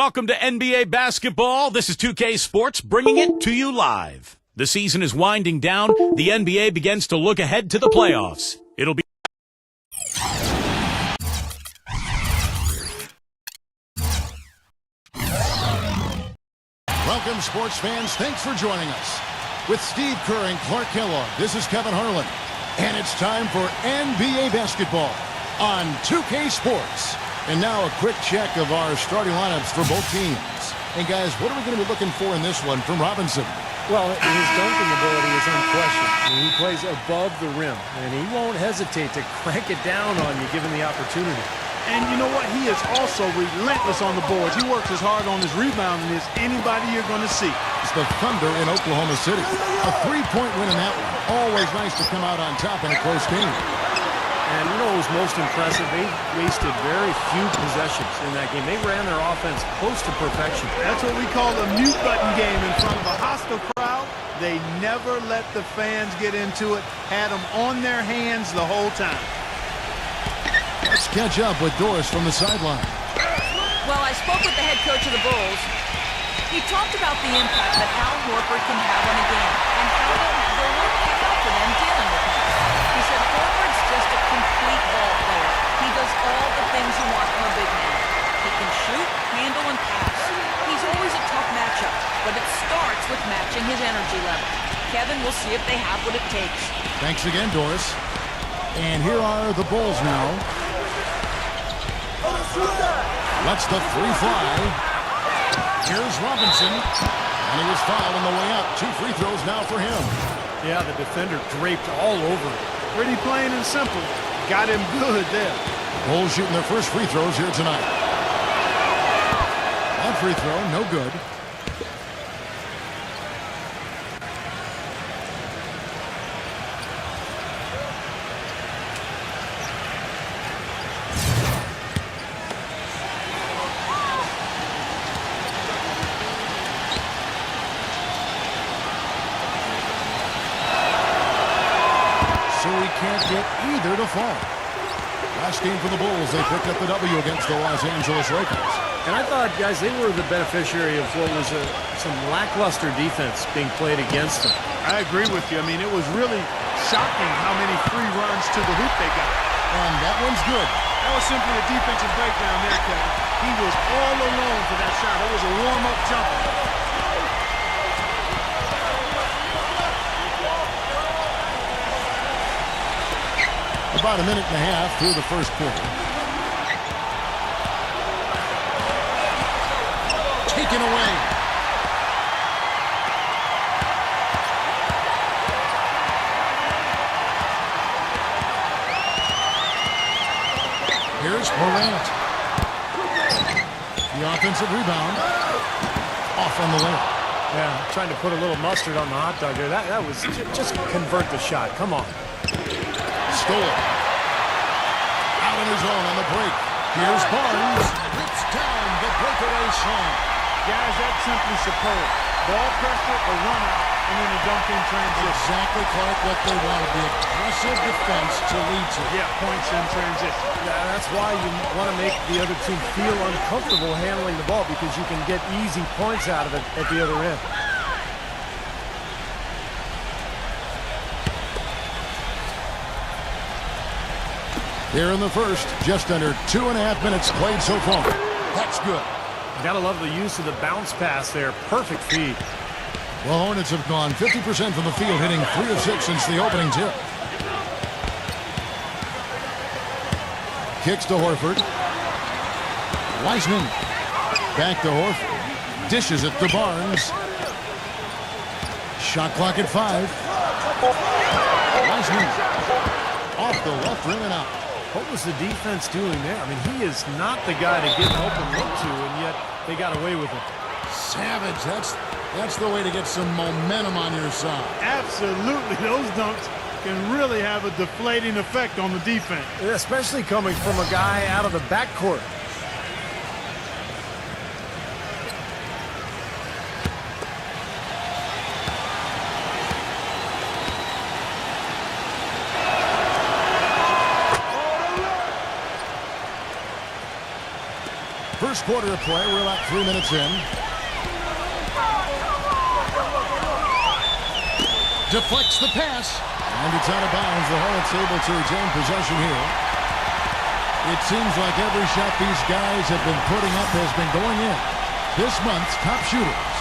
Welcome to NBA basketball. This is 2K Sports bringing it to you live. The season is winding down. The NBA begins to look ahead to the playoffs. It'll be Welcome, sports fans. Thanks for joining us. With Steve Kerr and Clark Kellogg, this is Kevin Harlan. And it's time for NBA basketball on 2K Sports. And now a quick check of our starting lineups for both teams. And guys, what are we going to be looking for in this one from Robinson? Well, his dunking ability is unquestioned. I mean, he plays above the rim, and he won't hesitate to crank it down on you given the opportunity. And you know what? He is also relentless on the boards. He works as hard on his rebounding as anybody you're going to see. It's the Thunder in Oklahoma City. A three-point win in that one. Always nice to come out on top in a close game. And you know what was most impressive? They wasted very few possessions in that game. They ran their offense close to perfection. That's what we call a mute button game in front of a hostile crowd. They never let the fans get into it. Had them on their hands the whole time. Let's catch up with Doris from the sideline. Well, I spoke with the head coach of the Bulls. He talked about the impact that Al Horford can have on a game and how they'll work it out for them dealing with him. He said Horford's just a complete ball player. He does all the things you want from a big man. He can shoot, handle, and pass. He's always a tough matchup, but it starts with matching his energy level. Kevin, we'll see if they have what it takes. Thanks again, Doris. And here are the Bulls now. Lets the three fly. Here's Robinson. And he was fouled on the way up. 2 free throws now for him. Yeah, the defender draped all over him. Pretty plain and simple. Got him good there. Bulls shooting their first free throws here tonight. That free throw, no good. So he can't get either to fall. Last game for the Bulls, they picked up the W against the Los Angeles Lakers. And I thought, guys, they were the beneficiary of what was some lackluster defense being played against them. I agree with you. I mean, it was really shocking how many free runs to the hoop they got. And that one's good. That was simply a defensive breakdown there, Kevin. He was all alone for that shot. It was a warm-up jumper. About a minute and a half through the first quarter. Taken away. Here's Morant. The offensive rebound. Off on the layup. Yeah, trying to put a little mustard on the hot dog there. That was just convert the shot. Come on. Stole. Out on his own on the break. Here's Barnes. Rips down the breakaway shot. Guys, that's simply superb. Ball pressure, a run out, and then a dunk in transition. Exactly, Clark, what they wanted. The aggressive defense to lead to. Yeah, points in transition. Yeah, that's why you want to make the other team feel uncomfortable handling the ball because you can get easy points out of it at the other end. Here in the first, just under 2.5 minutes played so far. That's good. Gotta love the use of the bounce pass there. Perfect feed. Well, Hornets have gone 50% from the field, hitting 3 of 6 since the opening tip. Kicks to Horford. Wiseman. Back to Horford. Dishes it to Barnes. Shot clock at 5. Wiseman. Off the left rim and out. What was the defense doing there? I mean, he is not the guy to get an open look to, and yet they got away with it. Savage. That's the way to get some momentum on your side. Absolutely. Those dunks can really have a deflating effect on the defense. Especially coming from a guy out of the backcourt. First quarter of play. We're about 3 minutes in. Deflects the pass. And it's out of bounds. The Hornets able to retain possession here. It seems like every shot these guys have been putting up has been going in. This month's top shooters.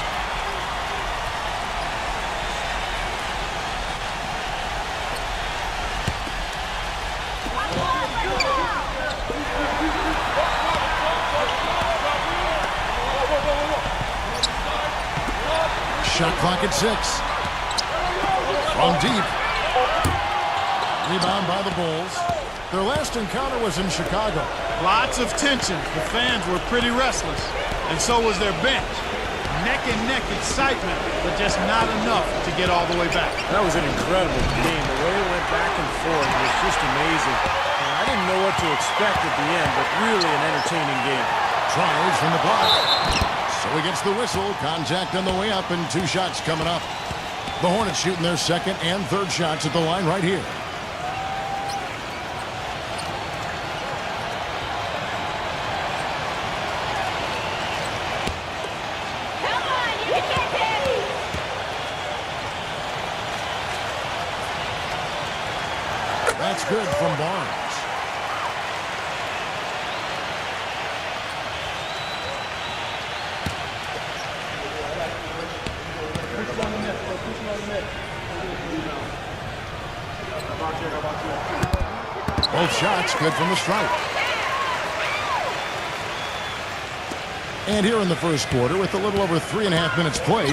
Shot clock at 6. From deep. Rebound by the Bulls. Their last encounter was in Chicago. Lots of tension. The fans were pretty restless, and so was their bench. Neck and neck excitement, but just not enough to get all the way back. That was an incredible game. The way it went back and forth was just amazing. And I didn't know what to expect at the end, but really an entertaining game. Tries from the block. So he gets the whistle. Contact on the way up, and 2 shots coming up. The Hornets shooting their second and third shots at the line right here. That's good from Barnes. Both shots good from the stripe. And here in the first quarter, with a little over 3.5 minutes played.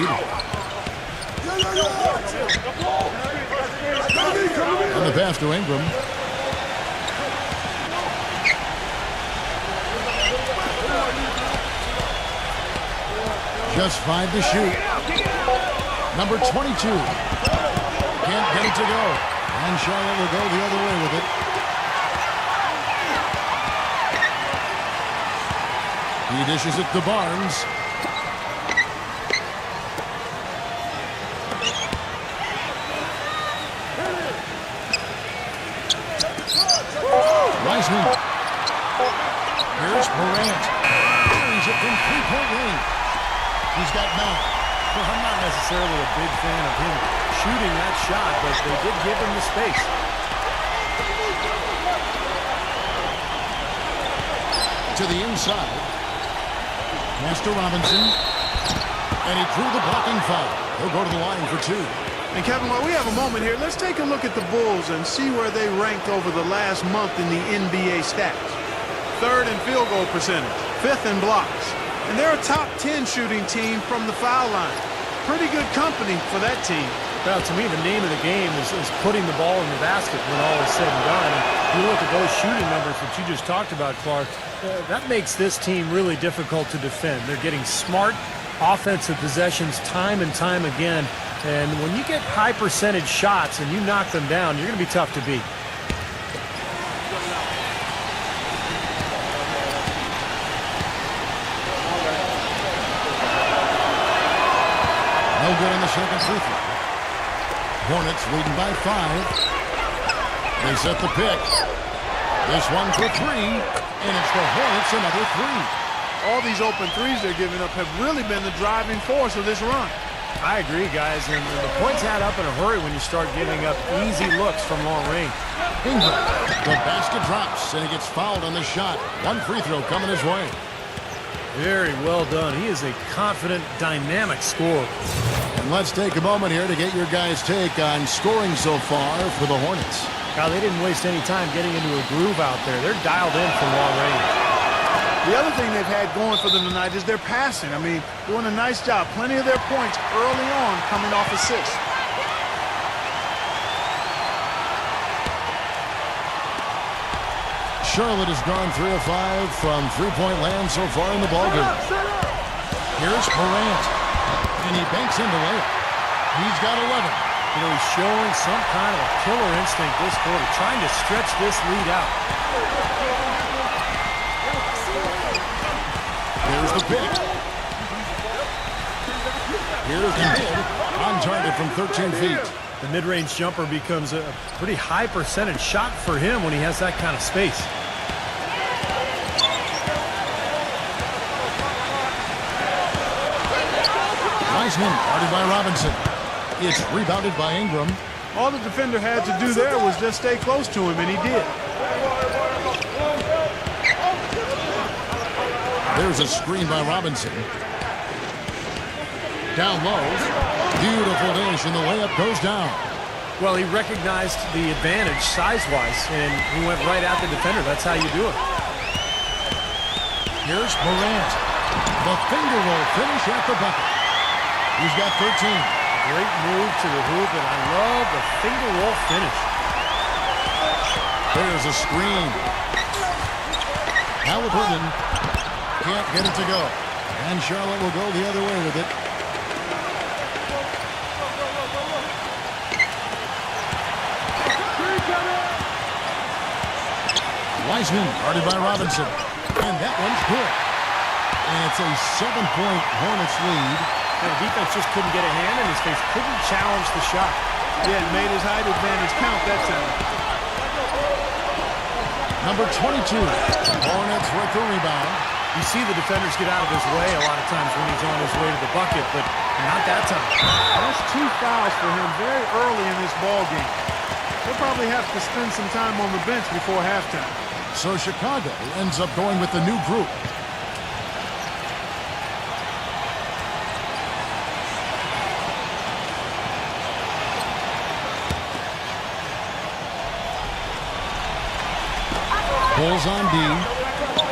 And the pass to Ingram. Just 5 to shoot. Number 22. Can't get it to go. And Charlotte will go the other way with it. He dishes it to Barnes. Wiseman. Here's Morant. Carries it from 3-point range. He's got 9. Well, I'm not necessarily a big fan of him shooting that shot, but they did give him the space. To the inside. Master Robinson. And he drew the blocking foul. He'll go to the line for 2. And Kevin, while we have a moment here, let's take a look at the Bulls and see where they ranked over the last month in the NBA stats. 3rd in field goal percentage, 5th in blocks. And they're a top 10 shooting team from the foul line. Pretty good company for that team. Well, to me, the name of the game is putting the ball in the basket when all is said and done. And you look at those shooting numbers that you just talked about, Clark, that makes this team really difficult to defend. They're getting smart offensive possessions time and time again. And when you get high percentage shots and you knock them down, you're going to be tough to beat. No good on the second free throw. Hornets leading by 5. They set the pick. This one for 3, and it's the Hornets another 3. All these open threes they're giving up have really been the driving force of this run. I agree, guys, and the points add up in a hurry when you start giving up easy looks from long range. Ingram, the basket drops, and he gets fouled on the shot. 1 free throw coming his way. Very well done. He is a confident, dynamic scorer. And let's take a moment here to get your guys' take on scoring so far for the Hornets. God, they didn't waste any time getting into a groove out there. They're dialed in from long range. The other thing they've had going for them tonight is their passing. I mean, doing a nice job. Plenty of their points early on coming off assists. Charlotte has gone 3 of 5 from 3-point land so far in the ballgame. Here's Morant, and he banks in the layup. He's got 11. You know, he's showing some kind of a killer instinct this quarter, trying to stretch this lead out. Here's the pick. Here's the hit on target from 13 feet. The mid-range jumper becomes a pretty high percentage shot for him when he has that kind of space. Wiseman guarded by Robinson. It's rebounded by Ingram. All the defender had to do there was just stay close to him, and he did. There's a screen by Robinson. Down low. Beautiful dish, and the layup goes down. Well, he recognized the advantage size-wise, and he went right at the defender. That's how you do it. Here's Morant. The finger roll finish at the bucket. He's got 13. Great move to the hoop, and I love the finger roll finish. There's a screen. Halliburton can't get it to go. And Charlotte will go the other way with it. Wiseman guarded by Robinson. And that one's good. And it's a 7-point Hornets lead. The defense just couldn't get a hand in his face, couldn't challenge the shot. Yeah, it made his height advantage count that time. Number 22. Hornets with the rebound. You see the defenders get out of his way a lot of times when he's on his way to the bucket, but not that time. That's 2 fouls for him very early in this ball game. He'll probably have to spend some time on the bench before halftime. So Chicago ends up going with the new group. Bulls on D.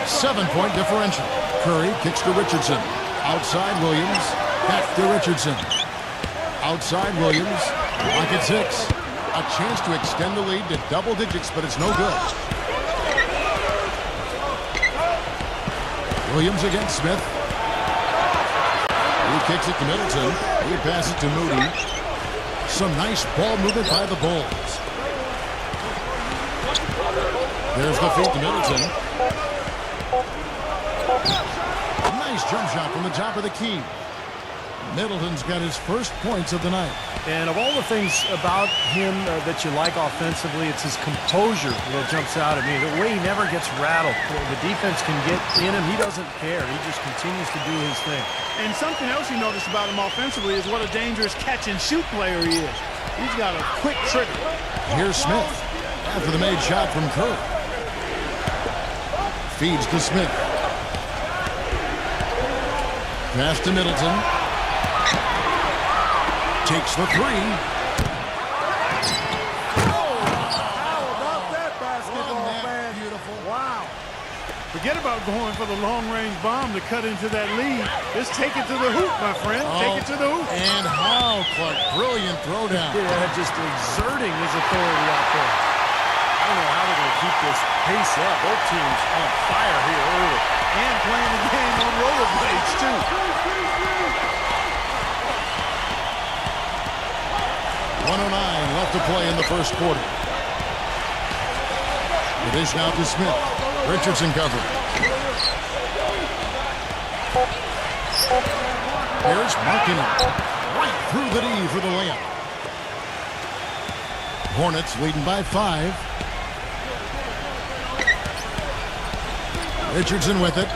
7-point differential. Curry kicks to Richardson. Outside Williams. Back to Richardson. Outside Williams. Lock at 6. A chance to extend the lead to double digits, but it's no good. Williams against Smith. He kicks it to Middleton. He passes it to Moody. Some nice ball movement by the Bulls. There's the feed to Middleton. Nice jump shot from the top of the key. Middleton's got his first points of the night. And of all the things about him that you like offensively, it's his composure that jumps out at me. The way he never gets rattled. The defense can get in him. He doesn't care. He just continues to do his thing. And something else you notice about him offensively is what a dangerous catch-and-shoot player he is. He's got a quick trigger. Here's Smith after the made shot from Curry. Feeds to Smith. Pass to Middleton. Takes the 3. How about that basketball, man? Beautiful. Wow. Forget about going for the long-range bomb to cut into that lead. Just take it to the hoop, my friend. Take it to the hoop. And how, Clark. Brilliant throwdown. Yeah, just exerting his authority out there. I don't know how they're going to keep this pace up. Both teams on fire here early. And playing the game on rollerblades, too. 1:09 left to play in the first quarter. The dish now to Smith. Richardson covered. Here's Markkanen. Right through the D for the layup. Hornets leading by 5. Richardson with it.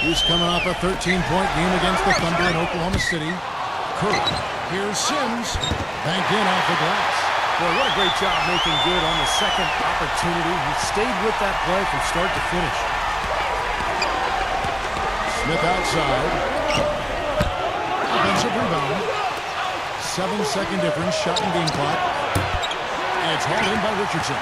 He's coming off a 13-point game against the Thunder in Oklahoma City. Curry. Here's Sims. Banked in off the glass. Boy, what a great job making good on the second opportunity. He stayed with that play from start to finish. Smith outside. Offensive rebound. 7-second difference. Shot and game clock. And it's hauled in by Richardson.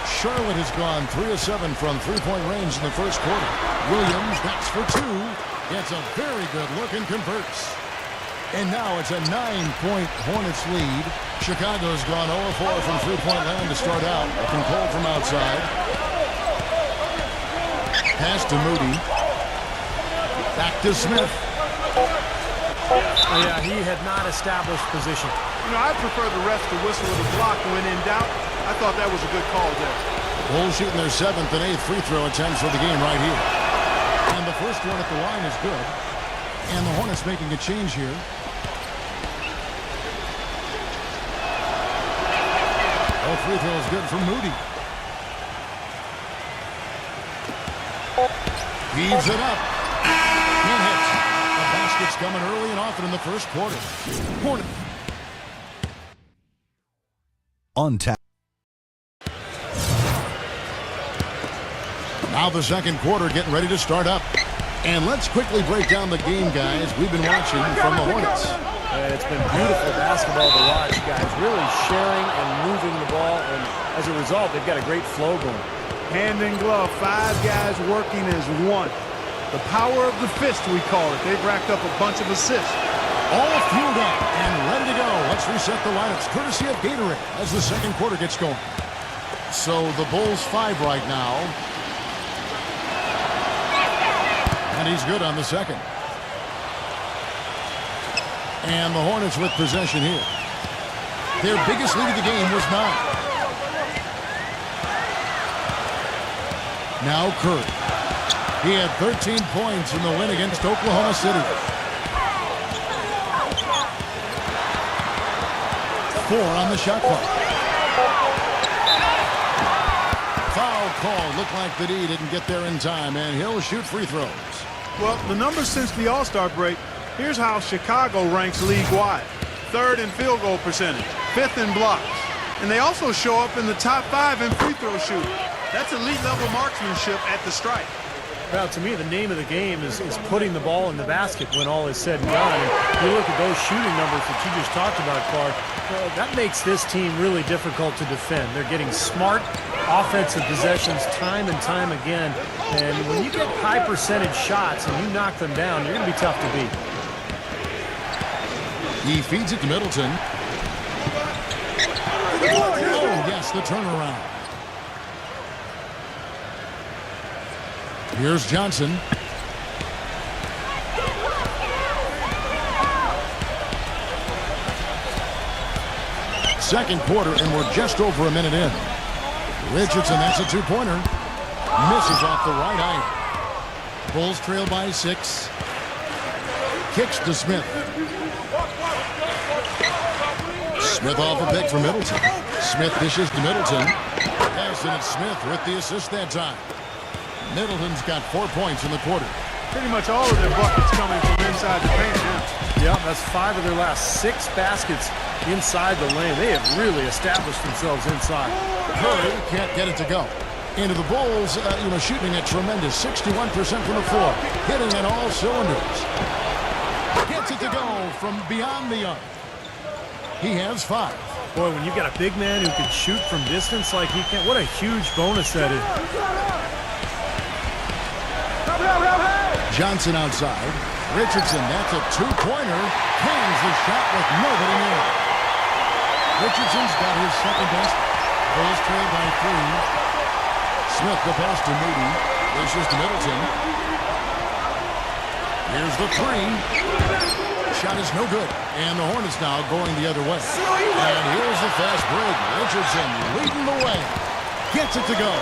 Charlotte has gone 3 of 7 from three-point range in the first quarter. Williams backs for 2. Gets a very good look and converts. And now it's a 9-point Hornets lead. Chicago's gone 0-4 from three-point land to start out. Looking cold from outside. Pass to Moody. Back to Smith. Oh, yeah, he had not established position. You know, I prefer the refs to whistle with a block when in doubt. I thought that was a good call there. Bulls shooting their 7th and 8th free throw attempts for the game right here. And the first one at the line is good. And the Hornets making a change here. Oh, free throw is good for Moody. Feeds it up. And hits. The basket Baskets coming early and often in the first quarter. Hornet. On tap. Now the second quarter getting ready to start up. And let's quickly break down the game, guys. We've been watching from the Hornets. And it's been beautiful basketball to watch, guys. Really sharing and moving the ball. And as a result, they've got a great flow going. Hand in glove, 5 guys working as one. The power of the fist, we call it. They've racked up a bunch of assists. All fueled up and ready to go. Let's reset the lineups, courtesy of Gatorade, as the second quarter gets going. So the Bulls 5 right now. And he's good on the second. And the Hornets with possession here. Their biggest lead of the game was 9. Now Curry. He had 13 points in the win against Oklahoma City. 4 on the shot clock. Foul call. Looked like the D didn't get there in time, and he'll shoot free throws. Well, the numbers since the All-Star break, here's how Chicago ranks league-wide. 3rd in field goal percentage, 5th in blocks. And they also show up in the top 5 in free throw shooting. That's elite-level marksmanship at the stripe. Well, to me, the name of the game is putting the ball in the basket when all is said and done. And you look at those shooting numbers that you just talked about, Clark, that makes this team really difficult to defend. They're getting smart offensive possessions time and time again. And when you get high percentage shots and you knock them down, you're going to be tough to beat. He feeds it to Middleton. Oh, yes, the turnaround. Here's Johnson. Second quarter, and we're just over a minute in. Richardson, that's a 2-pointer. Misses off the right eye. Bulls trail by 6. Kicks to Smith. Smith off a pick for Middleton. Smith dishes to Middleton. Pass, and it's Smith with the assist that time. Middleton's got 4 points in the quarter. Pretty much all of their buckets coming from inside the paint now. Yeah, that's 5 of their last 6 baskets inside the lane. They have really established themselves inside. Curry can't get it to go. Into the Bulls, shooting a tremendous 61% from the floor. Hitting at all cylinders. Gets it to go from beyond the arc. He has 5. Boy, when you got a big man who can shoot from distance like he can, what a huge bonus that is. Johnson outside. Richardson, that's a 2-pointer. Hangs the shot with nobody near. Richardson's got his second best. Bulls trail by 3. Smith the pass to Moody. Dishes to Middleton. Here's the 3. Shot is no good. And the Hornets now going the other way. And here's the fast break. Richardson leading the way. Gets it to go.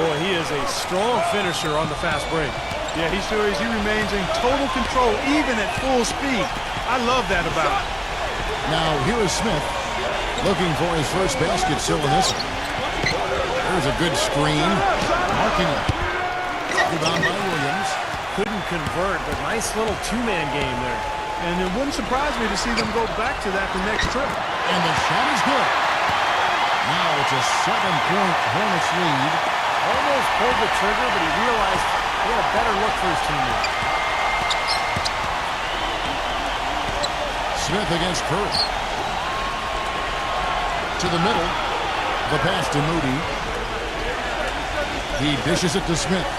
Boy, he is a strong finisher on the fast break. Yeah, he sure is. He remains in total control, even at full speed. I love that about him. Now, here is Smith looking for his first basket still in this one. There's a good screen. Marking it. Rebound by Williams. Couldn't convert, but nice little 2-man game there. And it wouldn't surprise me to see them go back to that the next trip. And the shot is good. Now it's a 7-point Hornets lead. Almost pulled the trigger, but he realized he had a better look for his teammate. Smith against Curry. To the middle. The pass to Moody. He dishes it to Smith.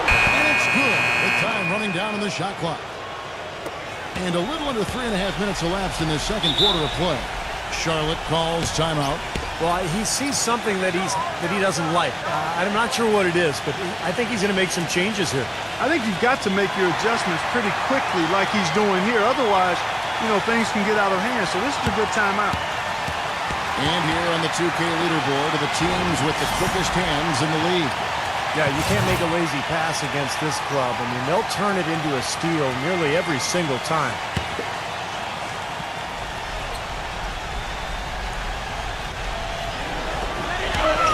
And it's good. With time running down on the shot clock. And a little under 3.5 minutes elapsed in this second quarter of play. Charlotte calls timeout. Well, he sees something that he doesn't like. I'm not sure what it is, but I think he's going to make some changes here. I think you've got to make your adjustments pretty quickly like he's doing here. Otherwise, things can get out of hand. So this is a good timeout. And here on the 2K leaderboard are the teams with the quickest hands in the league. Yeah, you can't make a lazy pass against this club. I mean, they'll turn it into a steal nearly every single time.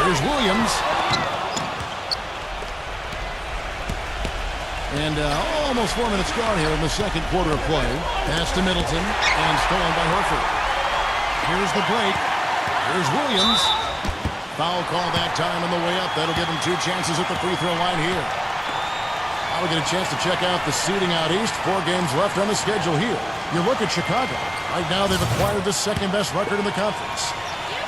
Here's Williams. And almost 4 minutes gone here in the second quarter of play. Pass to Middleton and stolen by Horford. Here's the break. Here's Williams. Foul call that time on the way up. That'll give him 2 chances at the free throw line here. Now we get a chance to check out the seeding out east. 4 games left on the schedule here. You look at Chicago. Right now they've acquired the second-best record in the conference.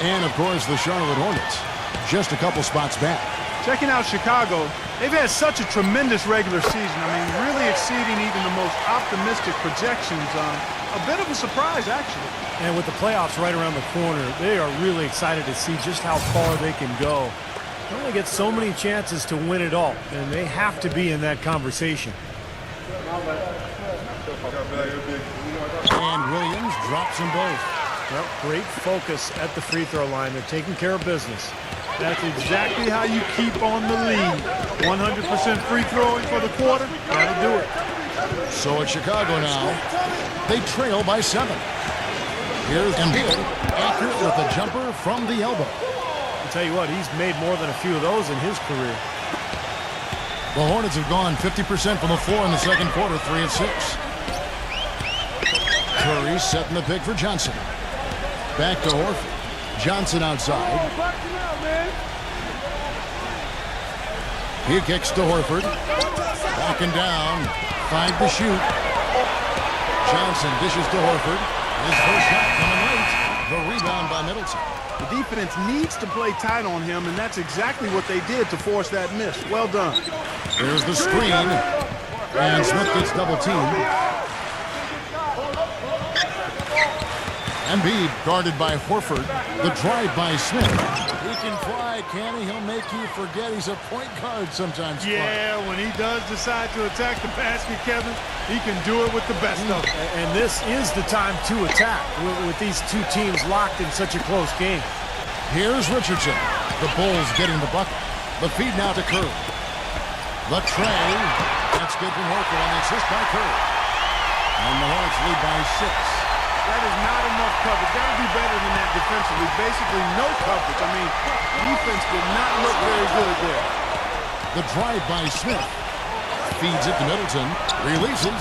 And, of course, the Charlotte Hornets. Just a couple spots back. Checking out Chicago, they've had such a tremendous regular season. I mean, really exceeding even the most optimistic projections. A bit of a surprise, actually. And with the playoffs right around the corner, they are really excited to see just how far they can go. They only get so many chances to win it all, and they have to be in that conversation. And Williams drops them both. Well, great focus at the free throw line. They're taking care of business. That's exactly how you keep on the lead. 100% free throwing for the quarter. That'll do it. So at Chicago now, they trail by 7. Here's Embiid, accurate with a jumper from the elbow. I'll tell you what, he's made more than a few of those in his career. The Hornets have gone 50% from the floor in the second quarter, 3 of 6. Curry setting the pick for Johnson. Back to Horford. Johnson outside. He kicks to Horford. Backing down. 5 to shoot. Johnson dishes to Horford. His first shot coming late. The rebound by Middleton. The defense needs to play tight on him, and that's exactly what they did to force that miss. Well done. There's the screen. And Smith gets double teamed. Embiid guarded by Horford. The drive by Smith. He can fly, can he? He'll make you forget he's a point guard sometimes. Yeah, when he does decide to attack the basket, Kevin, he can do it with the best of them. And this is the time to attack with these 2 teams locked in such a close game. Here's Richardson. The Bulls getting the bucket. The feed now to Curry. The tray. That's good from Horford on the assist by Curry. And the Hornets lead by 6. That is not enough coverage. Got to be better than that defensively. Basically no coverage. I mean, defense did not look very good there. The drive by Smith. Feeds it to Middleton. Releases.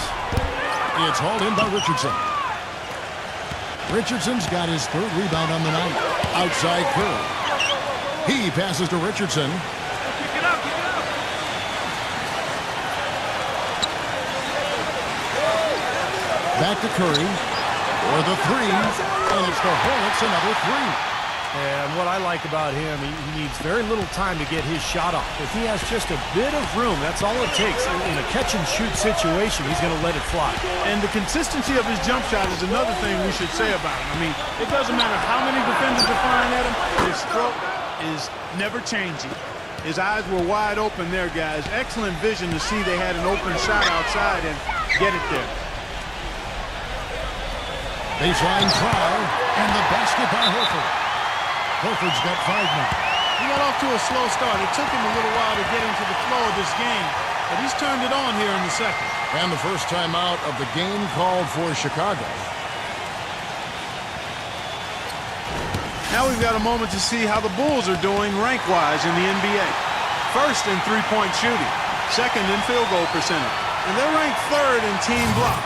It's hauled in by Richardson. Richardson's got his 3rd rebound on the night. Outside Curry. He passes to Richardson. Pick it up, pick it up. Back to Curry. For the 3. And it's the Hornets another 3. And what I like about him, he needs very little time to get his shot off. If he has just a bit of room, that's all it takes. In a catch-and-shoot situation, he's going to let it fly. And the consistency of his jump shot is another thing we should say about him. I mean, it doesn't matter how many defenders are firing at him. His stroke is never changing. His eyes were wide open there, guys. Excellent vision to see they had an open shot outside and get it there. Baseline try. And the basket by Horford. Horford's got 5 now. He got off to a slow start. It took him a little while to get into the flow of this game, but he's turned it on here in the second. And the first time out of the game called for Chicago. Now we've got a moment to see how the Bulls are doing rank-wise in the NBA. First in three-point shooting, second in field goal percentage, and they're ranked 3rd in team blocks,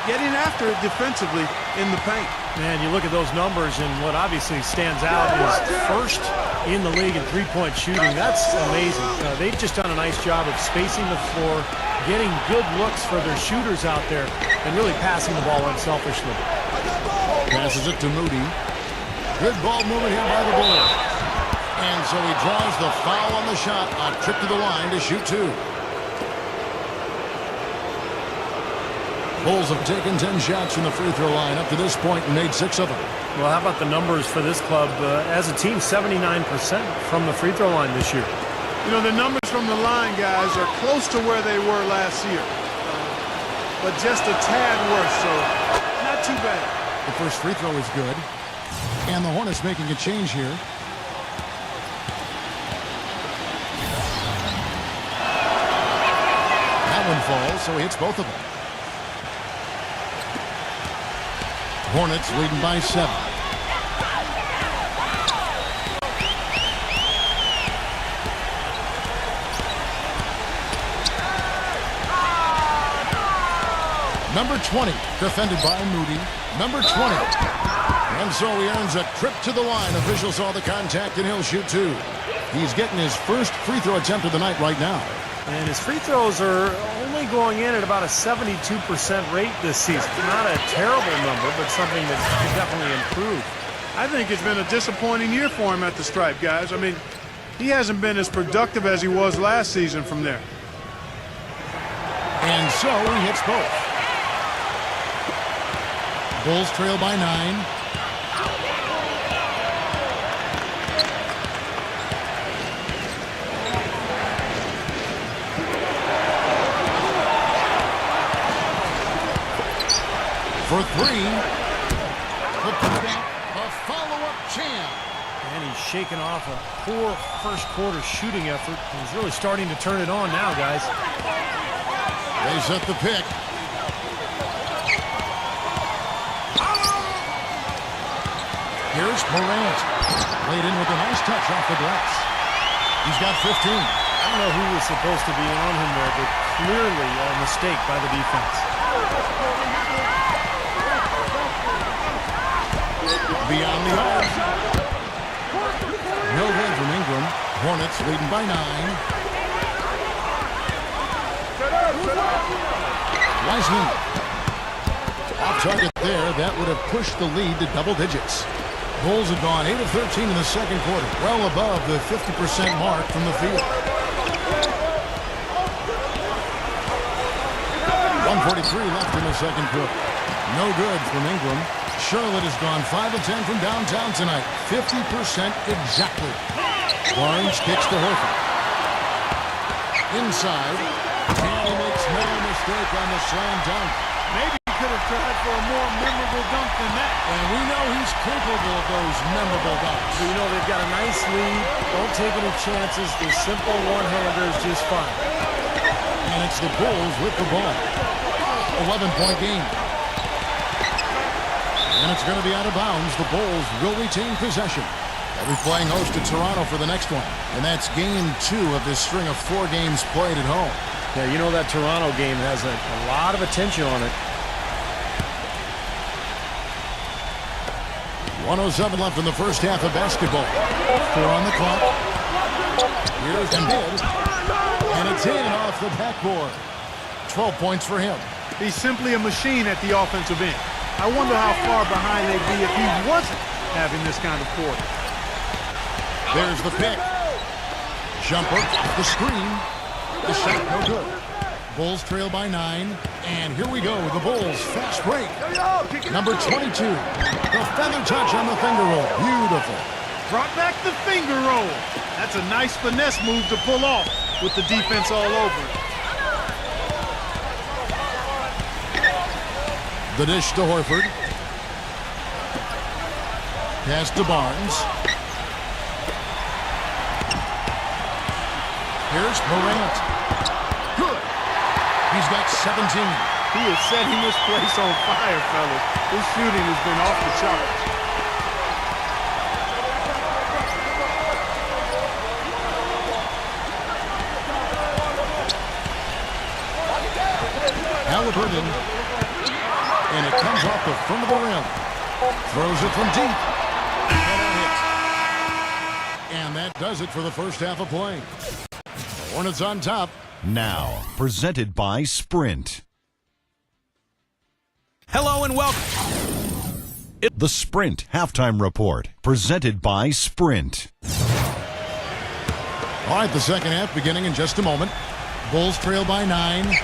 getting after it defensively in the paint. Man, you look at those numbers, and what obviously stands out is 1st in the league in 3-point shooting. That's amazing. They've just done a nice job of spacing the floor, getting good looks for their shooters out there, and really passing the ball unselfishly. Passes it to Moody. Good ball movement here by the Bulls. And so he draws the foul on the shot. A trip to the line to shoot 2. Bulls have taken 10 shots from the free throw line up to this point and made 6 of them. Well, how about the numbers for this club? As a team, 79% from the free throw line this year. You know, the numbers from the line, guys, are close to where they were last year. But just a tad worse, so not too bad. The first free throw is good. And the Hornets making a change here. That one falls, so he hits both of them. Hornets leading by 7. Number 20, defended by Moody. Number 20. And so he earns a trip to the line. Officials saw the contact, and he'll shoot two. He's getting his first free throw attempt of the night right now. And his free throws are only going in at about a 72% rate this season. Not a terrible number, but something that could definitely improve. I think it's been a disappointing year for him at the stripe, guys. I mean, he hasn't been as productive as he was last season from there. And so he hits both. Bulls trail by 9. For three. The putback, a follow-up champ. And he's shaking off a poor first quarter shooting effort. He's really starting to turn it on now, guys. They set the pick. Here's Morant. Laid in with a nice touch off the glass. He's got 15. I don't know who was supposed to be on him there, but clearly a mistake by the defense. Beyond the arc. No good from Ingram. Hornets leading by 9. Wiseman. Off target there. That would have pushed the lead to double digits. Bulls have gone 8 of 13 in the second quarter. Well above the 50% mark from the field. 1:43 left in the second quarter. No good from Ingram. Charlotte has gone 5 of 10 from downtown tonight. 50% exactly. Barnes kicks to Horford. Inside. And he makes no mistake on the slam dunk. Maybe he could have tried for a more memorable dunk than that. And we know he's capable of those memorable dunks. So, you know, they've got a nice lead. Don't take any chances. The simple one-hander is just fine. And it's the Bulls with the ball. 11-point game. And it's going to be out of bounds. The Bulls will retain possession. They'll be playing host to Toronto for the next one. And that's game 2 of this string of 4 games played at home. Yeah, you know that Toronto game has a lot of attention on it. 1:07 left in the first half of basketball. 4 on the clock. Here's Embiid. And it's in off the backboard. 12 points for him. He's simply a machine at the offensive end. I wonder how far behind they'd be if he wasn't having this kind of quarter. There's the pick. Jumper, the screen. The shot no good. Bulls trail by 9. And here we go. The Bulls fast break. Number 22. The feather touch on the finger roll. Beautiful. Brought back the finger roll. That's a nice finesse move to pull off with the defense all over it. The dish to Horford. Pass to Barnes. Here's Morant. Good. He's got 17. He is setting this place on fire, fellas. His shooting has been off the charts. Halliburton. And it comes off the front of the rim. Throws it from deep. And that does it for the first half of play. The Hornets on top. Now, presented by Sprint. Hello and welcome. The Sprint Halftime Report, presented by Sprint. All right, the second half beginning in just a moment. Bulls trail by 9.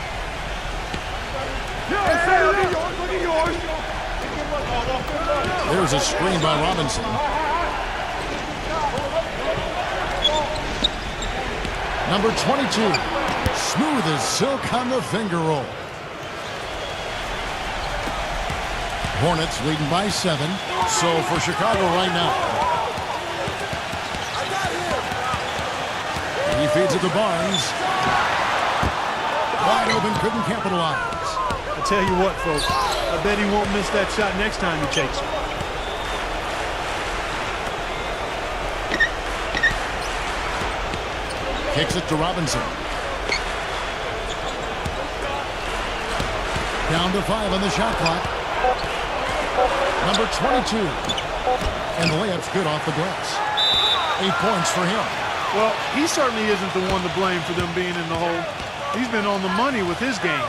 There's a screen by Robinson. Number 22. Smooth as silk on the finger roll. Hornets leading by 7. So for Chicago right now. He feeds it to Barnes. Wide open, couldn't capitalize. I tell you what, folks, I bet he won't miss that shot next time he takes it. Kicks it to Robinson. Down to 5 on the shot clock. Number 22. And the layup's good off the glass. 8 points for him. Well, he certainly isn't the one to blame for them being in the hole. He's been on the money with his game.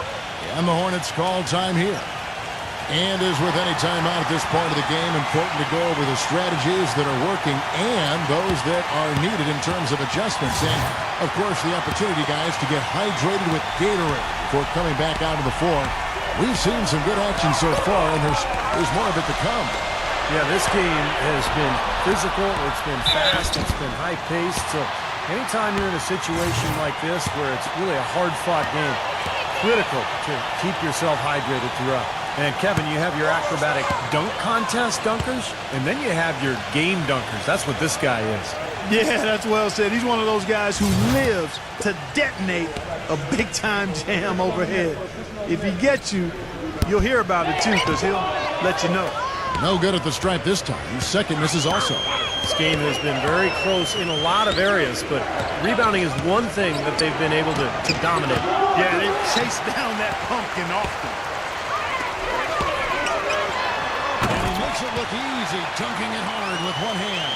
And the Hornets call time here. And as with any timeout at this point of the game, important to go over the strategies that are working and those that are needed in terms of adjustments. And, of course, the opportunity, guys, to get hydrated with Gatorade before coming back out of the floor. We've seen some good action so far, and there's more of it to come. Yeah, this game has been physical, it's been fast, it's been high-paced. So anytime you're in a situation like this where it's really a hard-fought game, critical to keep yourself hydrated throughout. And, Kevin, you have your acrobatic dunk contest dunkers, and then you have your game dunkers. That's what this guy is. Yeah, that's well said. He's one of those guys who lives to detonate a big-time jam overhead. If he gets you, you'll hear about it, too, because he'll let you know. No good at the stripe this time. Second misses also. This game has been very close in a lot of areas, but rebounding is one thing that they've been able to dominate. Yeah, they've chased down that pumpkin often. And he makes it look easy, dunking it hard with one hand.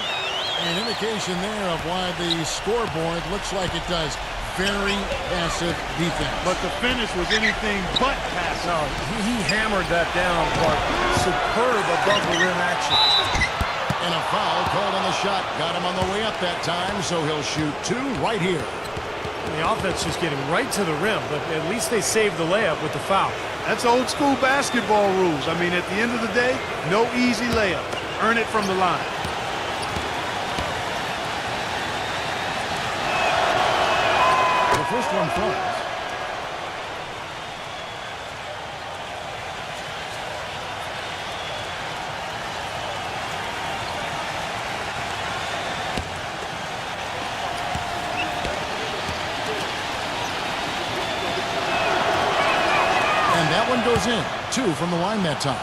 An indication there of why the scoreboard looks like it does. Very passive defense. But the finish was anything but passive. No, he hammered that down, Clark. Superb above the rim action. And a foul called on the shot. Got him on the way up that time, so he'll shoot 2 right here. And the offense just getting right to the rim, but at least they saved the layup with the foul. That's old school basketball rules. I mean, at the end of the day, no easy layup. Earn it from the line. First one falls. And that one goes in. 2 from the line that time.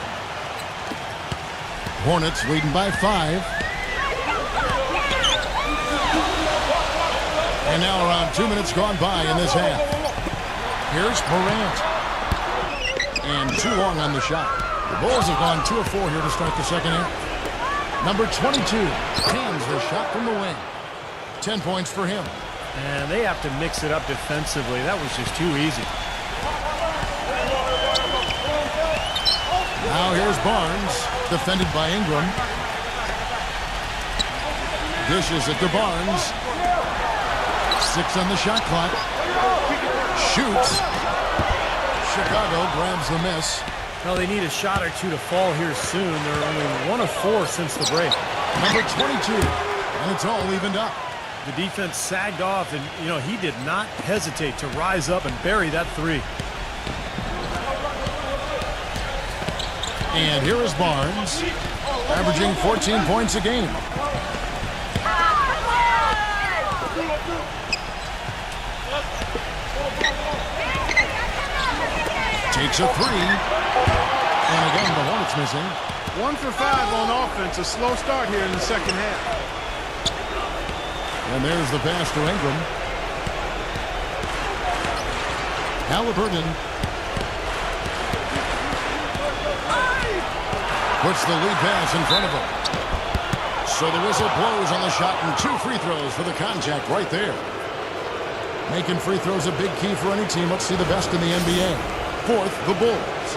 Hornets leading by 5. And now around 2 minutes gone by in this half. Here's Morant. And too long on the shot. The Bulls have gone 2 of 4 here to start the second half. Number 22 hands the shot from the wing. 10 points for him. And they have to mix it up defensively. That was just too easy. Now here's Barnes, defended by Ingram. Dishes it to Barnes. 6 on the shot clock. Shoots. Chicago grabs the miss. Well, they need a shot or two to fall here soon. They're only 1 of 4 since the break. Number 22. And it's all evened up. The defense sagged off, and, he did not hesitate to rise up and bury that 3. And here is Barnes, averaging 14 points a game. Takes a 3. And again, the Hornets missing. 1 for 5 on offense. A slow start here in the second half. And there's the pass to Ingram. Halliburton puts the lead pass in front of him. So the whistle blows on the shot and 2 free throws for the contact right there. Making free throws a big key for any team. Let's see the best in the NBA. 4th, the Bulls.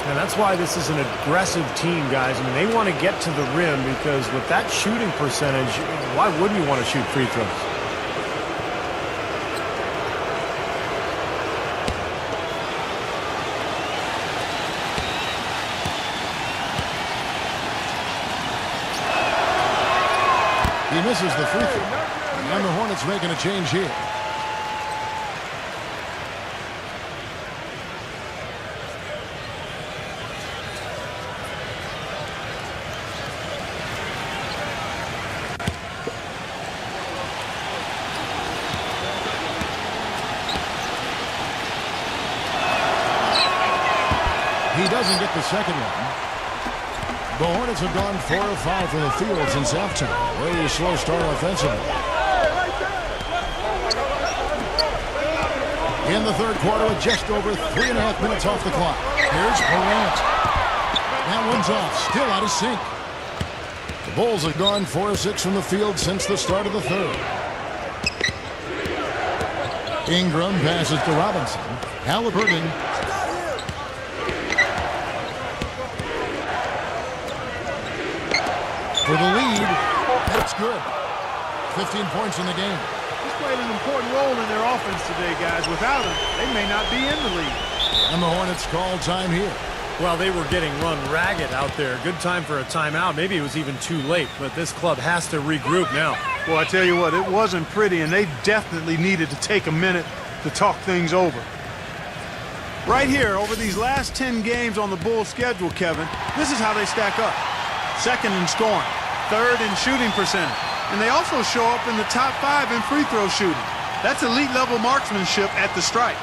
And that's why this is an aggressive team, guys. I mean, they want to get to the rim because with that shooting percentage, why wouldn't you want to shoot free throws? He misses the free throw. And the Hornets making a change here. He doesn't get the second one. The Hornets have gone 4 of 5 from the field since halftime. Very slow start offensively. In the third quarter with just over 3.5 minutes off the clock. Here's Morant. That one's off. Still out of sync. The Bulls have gone 4 of 6 from the field since the start of the third. Ingram passes to Robinson. Halliburton. For the lead. That's good. 15 points in the game. He's played an important role in their offense today, guys. Without him, they may not be in the lead. And the Hornets call time here. Well, they were getting run ragged out there. Good time for a timeout. Maybe it was even too late, but this club has to regroup now. Well, I tell you what, it wasn't pretty, and they definitely needed to take a minute to talk things over. Right here, over these last 10 games on the Bulls' schedule, Kevin, this is how they stack up. Second in scoring, third in shooting percentage, and they also show up in the top 5 in free throw shooting. That's elite-level marksmanship at the stripe.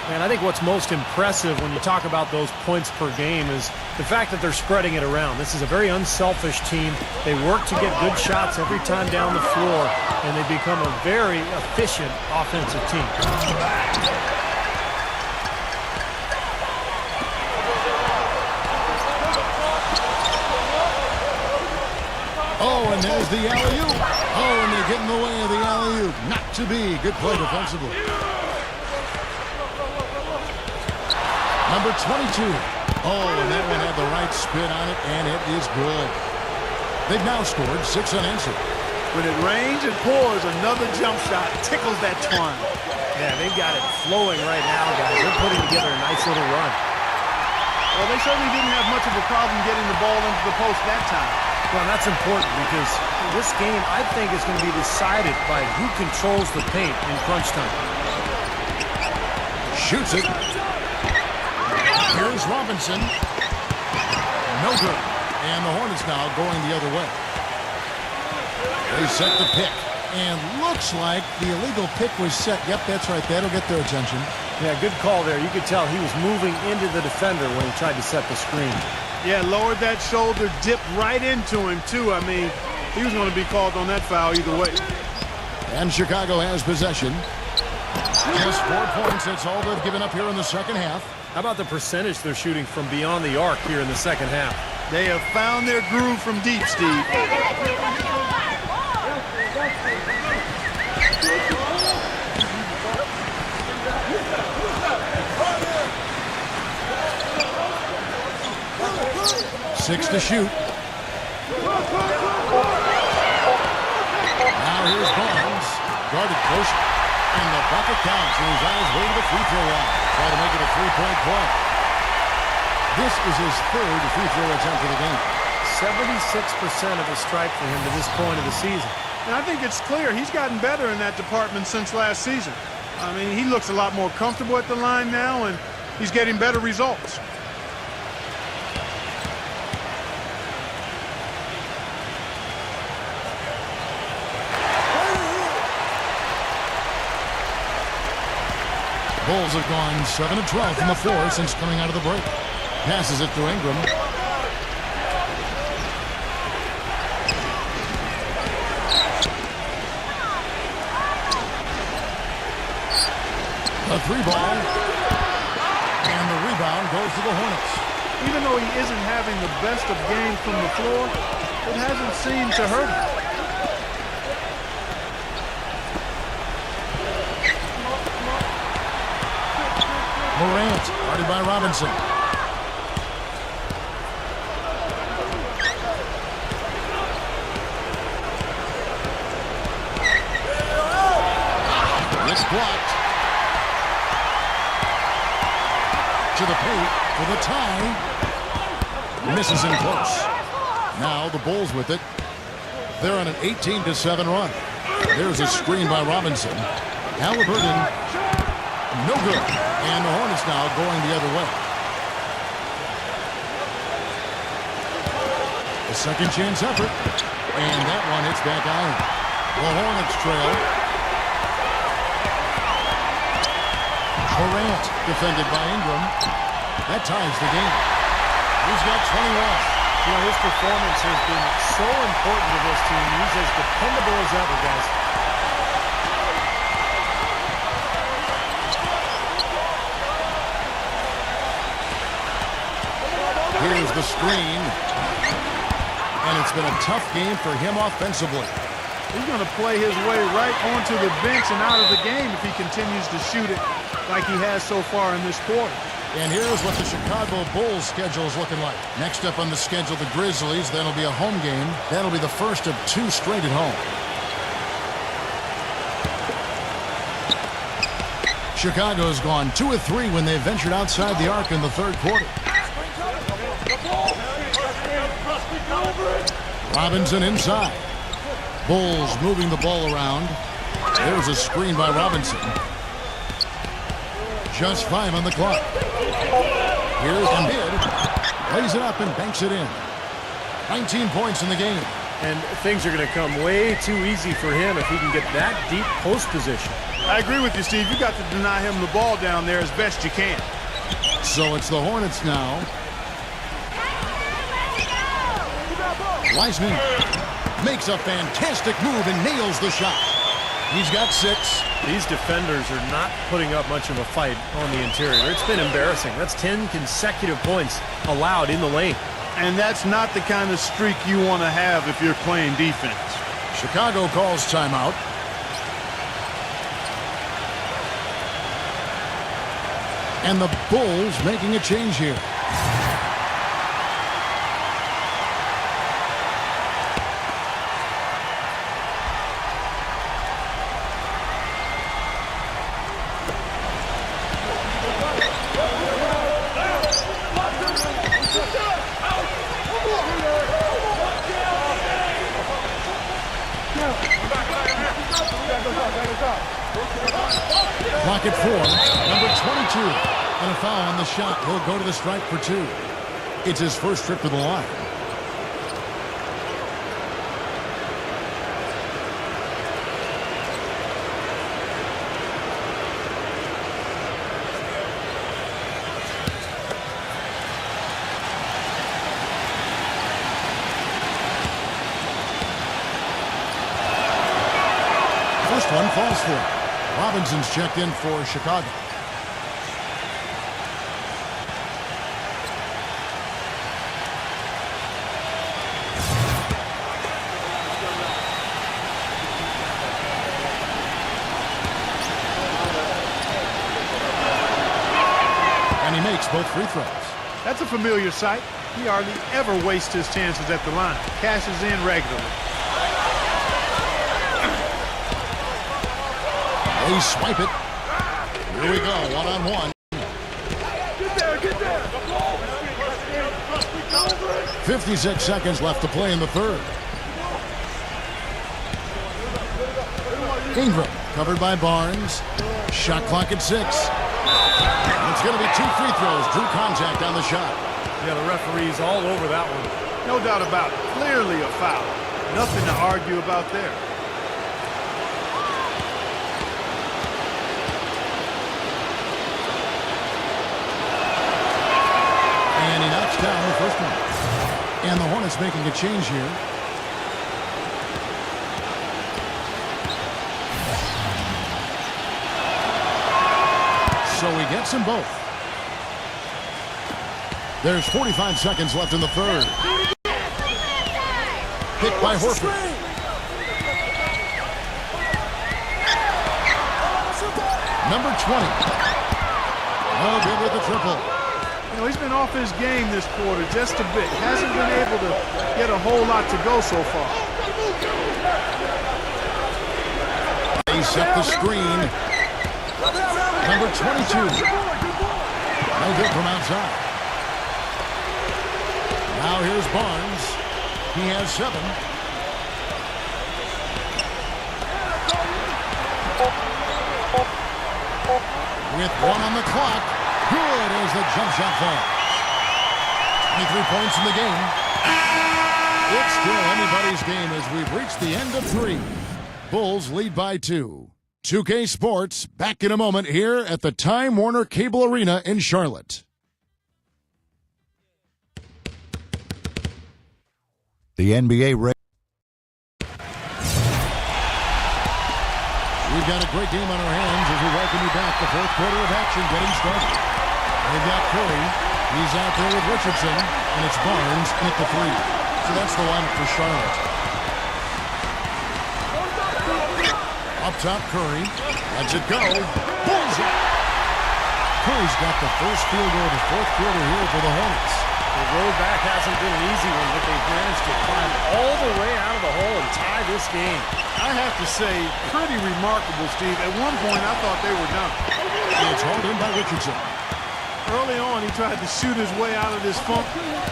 And I think what's most impressive when you talk about those points per game is the fact that they're spreading it around. This is a very unselfish team. They work to get good shots every time down the floor, and they become a very efficient offensive team. Oh, and there's the alley-oop. Oh, and they get in the way of the alley-oop. Not to be. Good play defensively. Number 22. Oh, and that one had the right spin on it, and it is good. They've now scored 6 unanswered. When it rains and pours, another jump shot tickles that twine. Yeah, they've got it flowing right now, guys. They're putting together a nice little run. Well, they certainly didn't have much of a problem getting the ball into the post that time. Well, that's important because this game, I think, is going to be decided by who controls the paint in crunch time. Shoots it. Here's Robinson. No good. And the Hornets now going the other way. They set the pick. And looks like the illegal pick was set. Yep, that's right. That'll get their attention. Yeah, good call there. You could tell he was moving into the defender when he tried to set the screen. Yeah, lowered that shoulder, dipped right into him, too. I mean, he was going to be called on that foul either way. And Chicago has possession. Just 4 points. That's all they've given up here in the second half. How about the percentage they're shooting from beyond the arc here in the second half? They have found their groove from deep, Steve. Six to shoot. Now here's Barnes. Guarded close. And the bucket counts. And he's on his way to the free throw line. Try to make it a 3-point play. This is his third free throw attempt of the game. 76% of the strike for him to this point of the season. And I think it's clear he's gotten better in that department since last season. I mean, he looks a lot more comfortable at the line now, and he's getting better results. Bulls have gone 7 of 12 from the floor since coming out of the break. Passes it to Ingram. A 3-ball. And the rebound goes to the Hornets. Even though he isn't having the best of games from the floor, it hasn't seemed to hurt him. Morant, guarded by Robinson. It's blocked. To the paint for the tie. Misses in close. Now the Bulls with it. They're on an 18-7 run. There's a screen by Robinson. Halliburton, no good. And the Hornets now going the other way. A second chance effort. And that one hits back iron. The Hornets trail. Morant defended by Ingram. That ties the game. He's got 21. You know, his performance has been so important to this team. He's as dependable as ever, guys. Here's the screen. And it's been a tough game for him offensively. He's going to play his way right onto the bench and out of the game if he continues to shoot it like he has so far in this quarter. And here's what the Chicago Bulls schedule is looking like. Next up on the schedule, the Grizzlies. That'll be a home game. That'll be the first of 2 straight at home. Chicago's gone 2 of 3 when they ventured outside the arc in the third quarter. Robinson inside. Bulls moving the ball around. There's a screen by Robinson. Just 5 on the clock. Here's Embiid. Lays it up and banks it in. 19 points in the game. And things are going to come way too easy for him if he can get that deep post position. I agree with you, Steve. You got to deny him the ball down there as best you can. So it's the Hornets now. Wiseman makes a fantastic move and nails the shot. He's got 6. These defenders are not putting up much of a fight on the interior. It's been embarrassing. That's 10 consecutive points allowed in the lane. And that's not the kind of streak you want to have if you're playing defense. Chicago calls timeout. And the Bulls making a change here. Clock at 4. Number 22. And a foul on the shot. He'll go to the stripe for 2. It's his first trip to the line. First one falls for him. Robinson's checked in for Chicago. And he makes both free throws. That's a familiar sight. He hardly ever wastes his chances at the line. Cashes in regularly. They swipe it. Here we go, one-on-one. Get there. 56 seconds left to play in the third. Ingram covered by Barnes. Shot clock at 6. It's going to be 2 free throws. Drew contact on the shot. Yeah, the referee's all over that one. No doubt about it. Clearly a foul. Nothing to argue about there. And he knocks down the first one. And the Hornets making a change here. So he gets them both. There's 45 seconds left in the third. Picked by Horford. Number 20. No good with the triple. You know, he's been off his game this quarter just a bit. Hasn't been able to get a whole lot to go so far. They set the screen. Number 22. No good from outside. Now here's Barnes. He has 7. With 1 on the clock. Good as the jump shot falls. 23 points in the game. It's still anybody's game as we've reached the end of 3. Bulls lead by 2. 2K Sports back in a moment here at the Time Warner Cable Arena in Charlotte. The NBA We've got a great game on our hands as we welcome you back. The fourth quarter of action getting started. They've got Curry. He's out there with Richardson, and it's Barnes at the 3. So that's the lineup for Charlotte. Up top, Curry. Lets it go. Bullseye. Curry's got the first field goal of the fourth quarter here for the Hornets. The road back hasn't been an easy one, but they've managed to climb all the way out of the hole and tie this game. I have to say, pretty remarkable, Steve. At one point, I thought they were done. It's hauled in by Richardson. Early on, he tried to shoot his way out of this funk,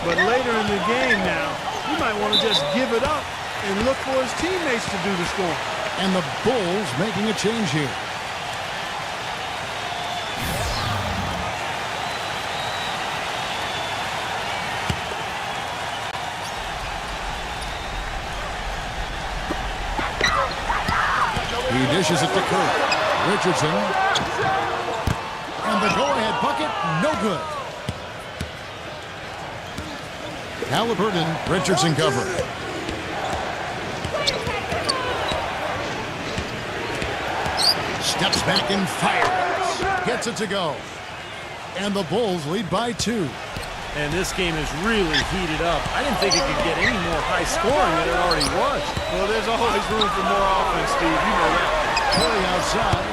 but later in the game now, he might want to just give it up and look for his teammates to do the scoring. And the Bulls making a change here. He dishes it to Curry. Richardson. And the go-ahead bucket, no good. Halliburton, Richardson cover. Steps back and fires. Gets it to go. And the Bulls lead by 2. And this game is really heated up. I didn't think it could get any more high scoring than it already was. Well, there's always room for more offense, Steve. You know that. Curry outside.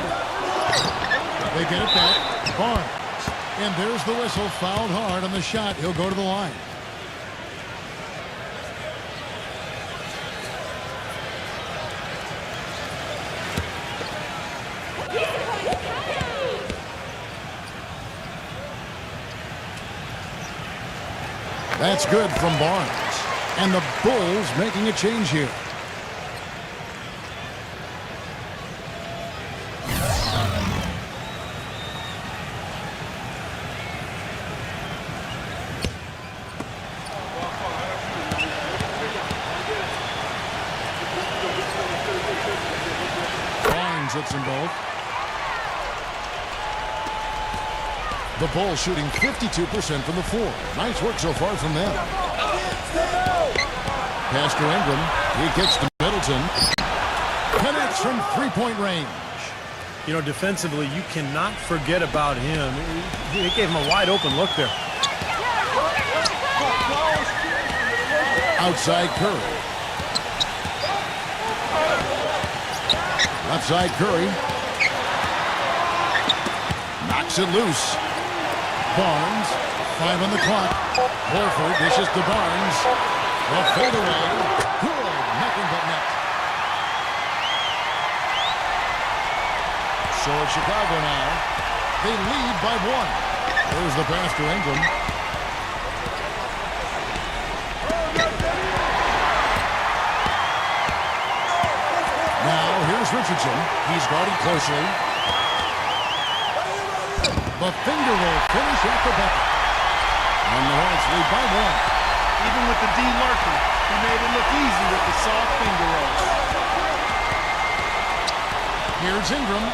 They get it back. Barnes. And there's the whistle. Fouled hard on the shot. He'll go to the line. That's good from Barnes. And the Bulls making a change here. Barnes hits them both. The Bulls shooting 52% from the floor. Nice work so far from them. Pass to Ingram. He gets to Middleton. Connects from three-point range. You know, defensively, you cannot forget about him. He gave him a wide-open look there. Outside Curry. Left side Curry. Knocks it loose. Barnes, 5 on the clock. Horford dishes to Barnes. The fadeaway. Good. Nothing but net. So it's Chicago now. They lead by 1. There's the pass to Ingram. Now here's Richardson. He's guarded closely. The finger roll finish at the bucket. And the Hornets lead by 1. Even with the D lurking, he made it look easy with the soft finger rolls. Here's Ingram.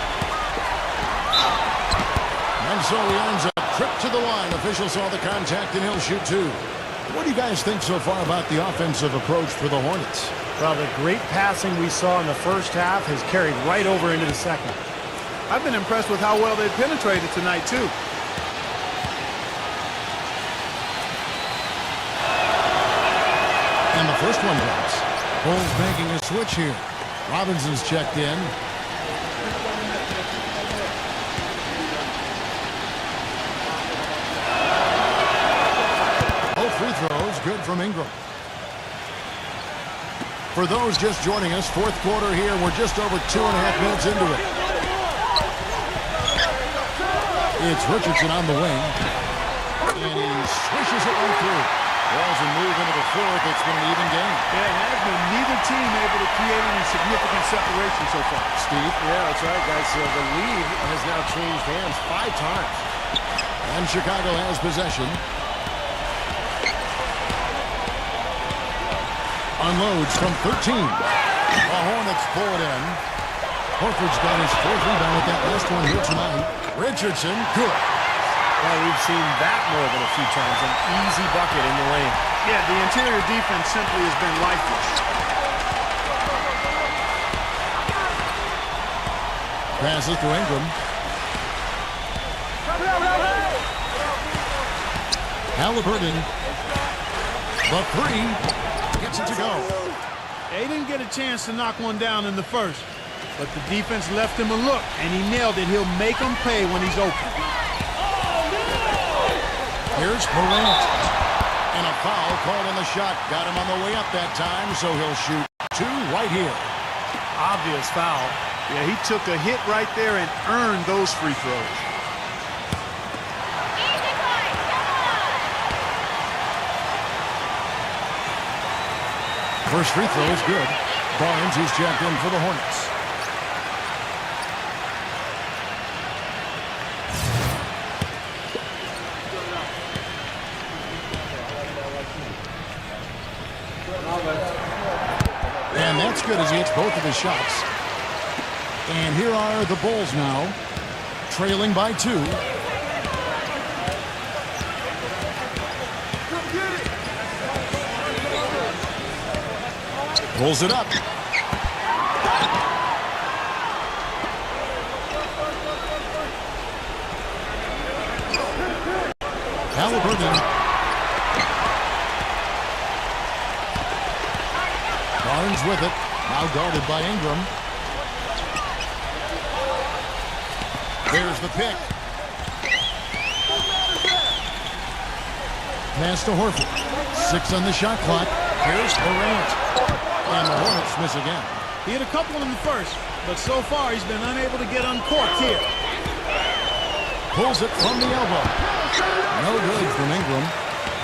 And so he earns a trip to the line. Official saw the contact and he'll shoot 2. What do you guys think so far about the offensive approach for the Hornets? Well, the great passing we saw in the first half has carried right over into the second. I've been impressed with how well they penetrated tonight, too. And the first one drops. Bulls making a switch here. Robinson's checked in. Both free throws good from Ingram. For those just joining us, fourth quarter here. We're just over 2.5 minutes into it. It's Richardson on the wing. And he swishes it right through. As we move into the fourth, it's been an even game. Yeah, it has been neither team able to create any significant separation so far. Steve? Yeah, that's right, guys. So the lead has now changed hands 5 times. And Chicago has possession. Unloads from 13. The Hornets pull it in. Horford's got his 4th rebound with that last one here tonight. Richardson, good. Well, we've seen that more than a few times. An easy bucket in the lane. Yeah, the interior defense simply has been lifeless. Passes to Ingram. Halliburton. The three. Gets it to go. They didn't get a chance to knock one down in the first, but the defense left him a look, and he nailed it. He'll make them pay when he's open. Here's Morant. And a foul called on the shot. Got him on the way up that time, so he'll shoot two right here. Obvious foul. Yeah, he took a hit right there and earned those free throws. First free throw is good. Barnes is checked in for the Hornets. And that's good as he hits both of his shots. And here are the Bulls now, trailing by 2. Pulls it up. Halliburton. Barnes with it. Now guarded by Ingram. There's the pick. Pass to Horford. 6 on the shot clock. Here's Morant. And the Hornets miss again. He hit a couple in the first, but so far he's been unable to get uncorked here. Pulls it from the elbow. No good from Ingram.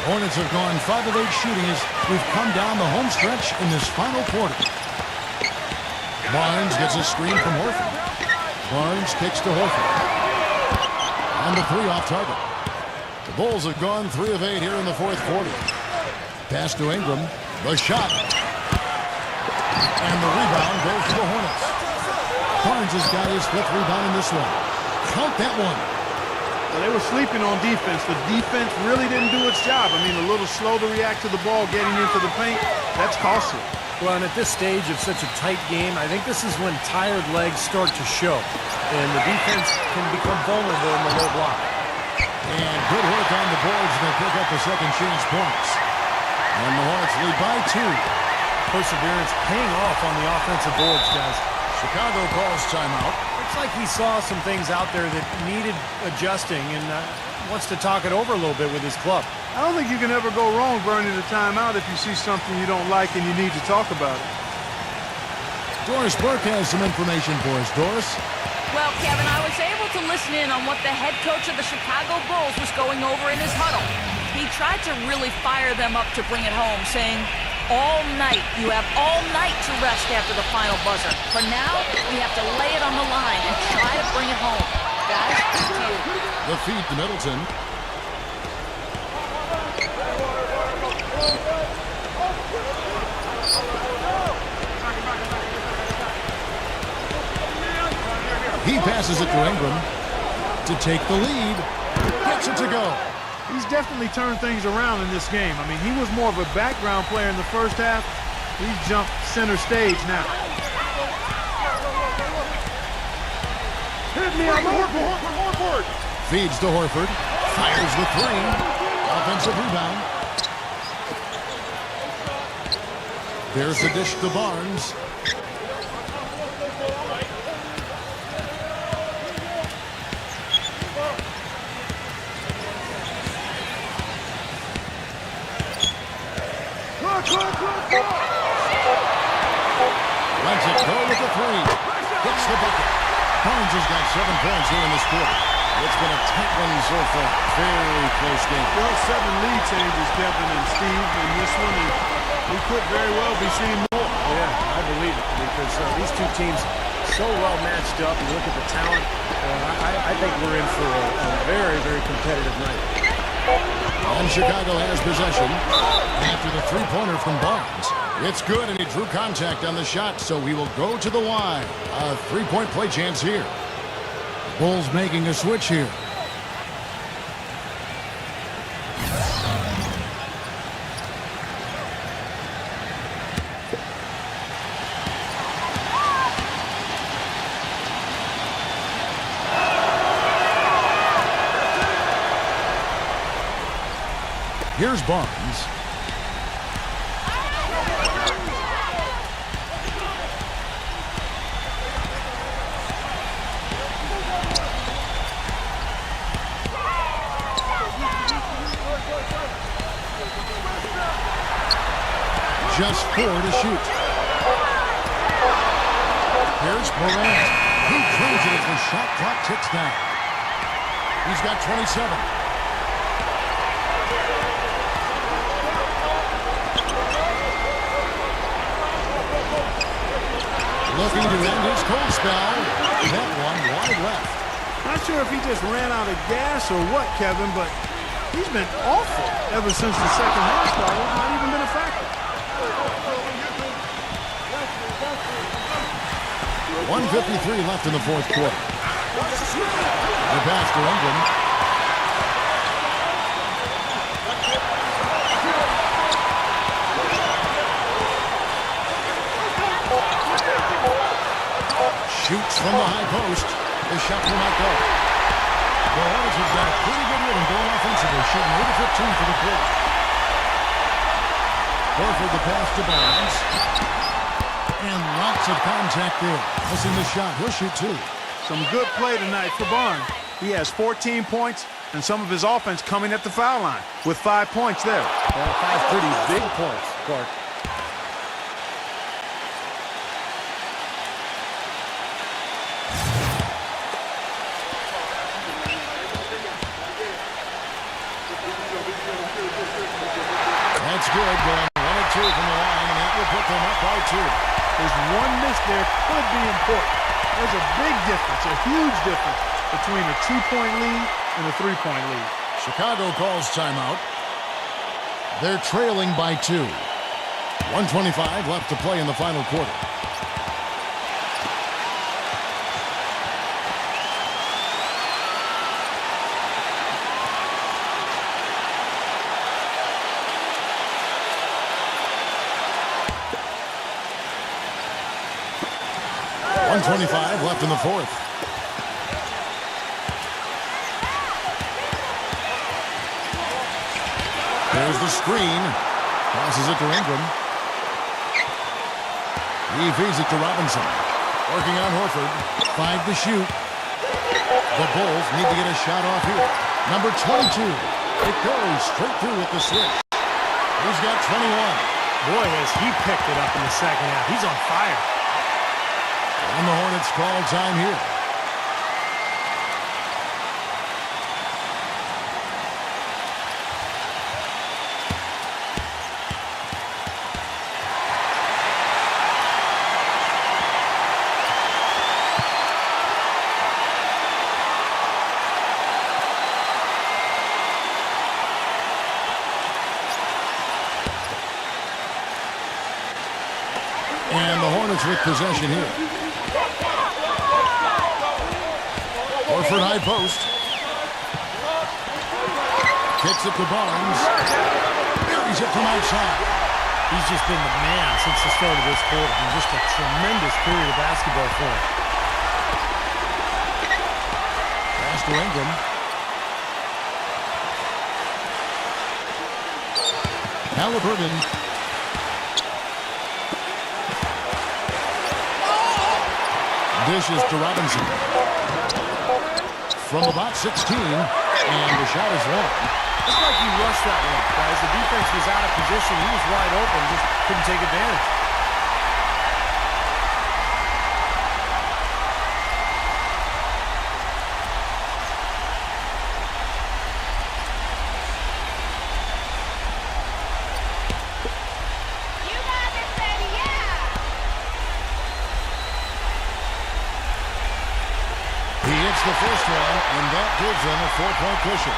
Hornets have gone 5 of 8 shooting as we've come down the home stretch in this final quarter. Barnes gets a screen from Horford. Barnes kicks to Horford. And the 3 off target. The Bulls have gone 3 of 8 here in the fourth quarter. Pass to Ingram. The shot. And the rebound goes to the Hornets. Barnes has got his 5th rebound in this one. Count that one. Well, they were sleeping on defense. The defense really didn't do its job. I mean, a little slow to react to the ball getting into the paint. That's costly. Well, and at this stage of such a tight game, I think this is when tired legs start to show. And the defense can become vulnerable in the low block. And good work on the boards, and they pick up the second chance points. And the Hornets lead by 2. Perseverance paying off on the offensive boards, guys. Chicago calls timeout. Looks like he saw some things out there that needed adjusting and wants to talk it over a little bit with his club. I don't think you can ever go wrong burning a timeout if you see something you don't like and you need to talk about it. Doris Burke has some information for us. Doris? Well, Kevin, I was able to listen in on what the head coach of the Chicago Bulls was going over in his huddle. He tried to really fire them up to bring it home, saying, all night, you have all night to rest after the final buzzer. For now, we have to lay it on the line and try to bring it home. Guys, it's to you. The feed to Middleton. He passes it to Ingram to take the lead. Gets it to go. He's definitely turned things around in this game. I mean, he was more of a background player in the first half. He's jumped center stage now. Hit me, I'm Horford. Feeds to Horford. Fires the 3. Offensive rebound. There's the dish to Barnes. Lets it go with the 3. Hits the bucket. Barnes has got 7 points here in this quarter. It's been a tight one so far. Very close game. Well, 7 lead changes, Kevin and Steve, in this one. And we could very well be seeing more. Yeah, I believe it, because these two teams so well matched up. You look at the talent. I think we're in for a very, very competitive night. And Chicago has possession after the 3-pointer from Barnes. It's good, and he drew contact on the shot, so he will go to the line. A 3-point play chance here. Bulls making a switch here. Here's Barnes. Just 4 to shoot. Here's Morant. He cleans it as the shot clock ticks down. He's got 27. Looking to end his cold spell. That one wide left. Not sure if he just ran out of gas or what, Kevin, but he's been awful ever since the second half started. Not even been a factor. 1:53 left in the fourth quarter. The pass to Ingram. Shoots from the high post. The shot will not go. The Hornets have got a pretty good rhythm going offensively, shooting 8 of 15 for the quarter. Horford the pass to Barnes. And lots of contact there. Missing the shot. He'll shoot 2. Some good play tonight for Barnes. He has 14 points and some of his offense coming at the foul line with 5 points there. 5 pretty big points, Clark. That's good. Going 1 of 2 from the line, and that will put them up by 2. His one miss there could be important. There's a big difference, a huge difference between a 2-point lead and a 3-point lead. Chicago calls timeout. They're trailing by 2. 1:25 left to play in the final quarter. .25 left in the fourth. There's the screen. Passes it to Ingram. He feeds it to Robinson. Working on Horford. 5 to shoot. The Bulls need to get a shot off here. Number 22. It goes straight through with the switch. He's got 21. Boy, has he picked it up in the second half. He's on fire. And the Hornets call time here. And the Hornets with possession here. Horford high post. Kicks it to Barnes. Buries it from outside. He's just been the man since the start of this quarter. And just a tremendous period of basketball for him. Pass to Ingram. Halliburton. Dishes to Robinson. From about 16, and the shot is long. It's like he rushed that one, guys. The defense was out of position. He was wide open, just couldn't take advantage. The first one, and that gives them a 4-point cushion.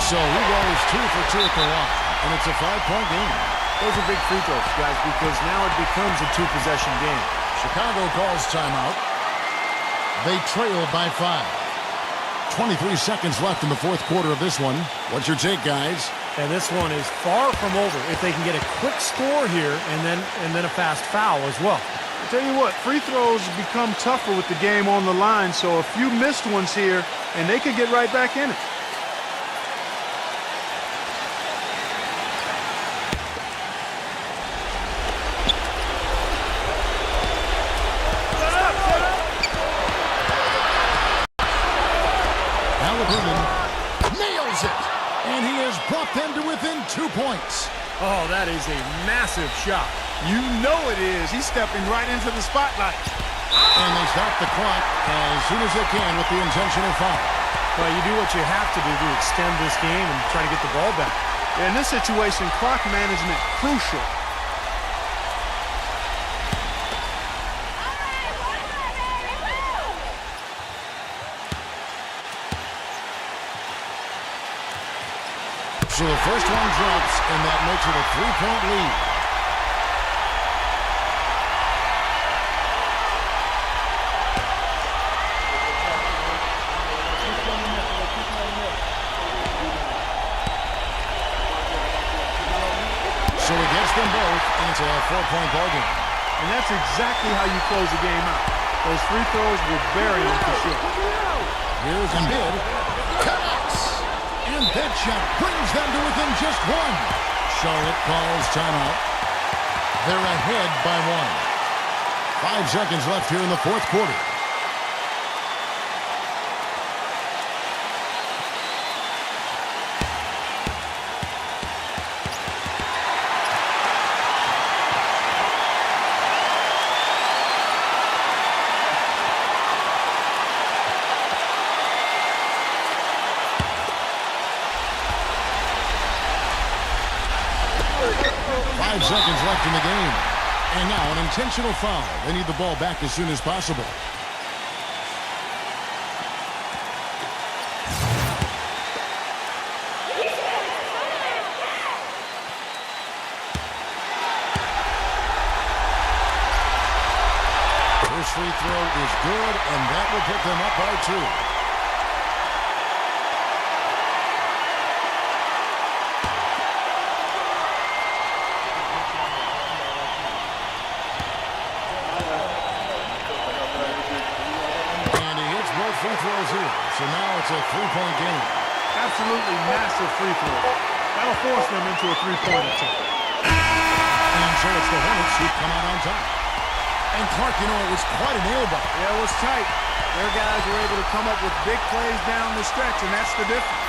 So he goes 2 for 2 at the line, and it's a 5-point game. Those are big free throws, guys, because now it becomes a 2-possession game. Chicago calls timeout. They trail by 5. 23 seconds left in the fourth quarter of this one. What's your take, guys? And this one is far from over if they can get a quick score here and then a fast foul as well. I tell you what, free throws become tougher with the game on the line, so a few missed ones here, and they could get right back in it. Nails it, and he has brought them to within 2 points. Oh, that is a massive shot. You know it is. He's stepping right into the spotlight. And they stop the clock as soon as they can with the intentional foul. Well, you do what you have to do to extend this game and try to get the ball back. In this situation, clock management crucial. So the first one drops, and that makes it a 3-point lead. So he gets them both, and it's a 4-point ballgame. And that's exactly how you close the game out. Those free throws will bury them for sure. Here's Embiid. Connects. And that shot brings them to within just one. Charlotte calls timeout. They're ahead by 1. 5 seconds left here in the fourth quarter. Seconds left in the game. And now an intentional foul. They need the ball back as soon as possible. First free throw is good, and that will put them up by 2. Free throws here, so now it's a 3-point game. Absolutely massive free throw. That'll force them into a 3-point attempt. And so it's the Hornets who come out on top. And Clark, you know, it was quite a nail-biter. Yeah, it was tight. Their guys were able to come up with big plays down the stretch, and that's the difference.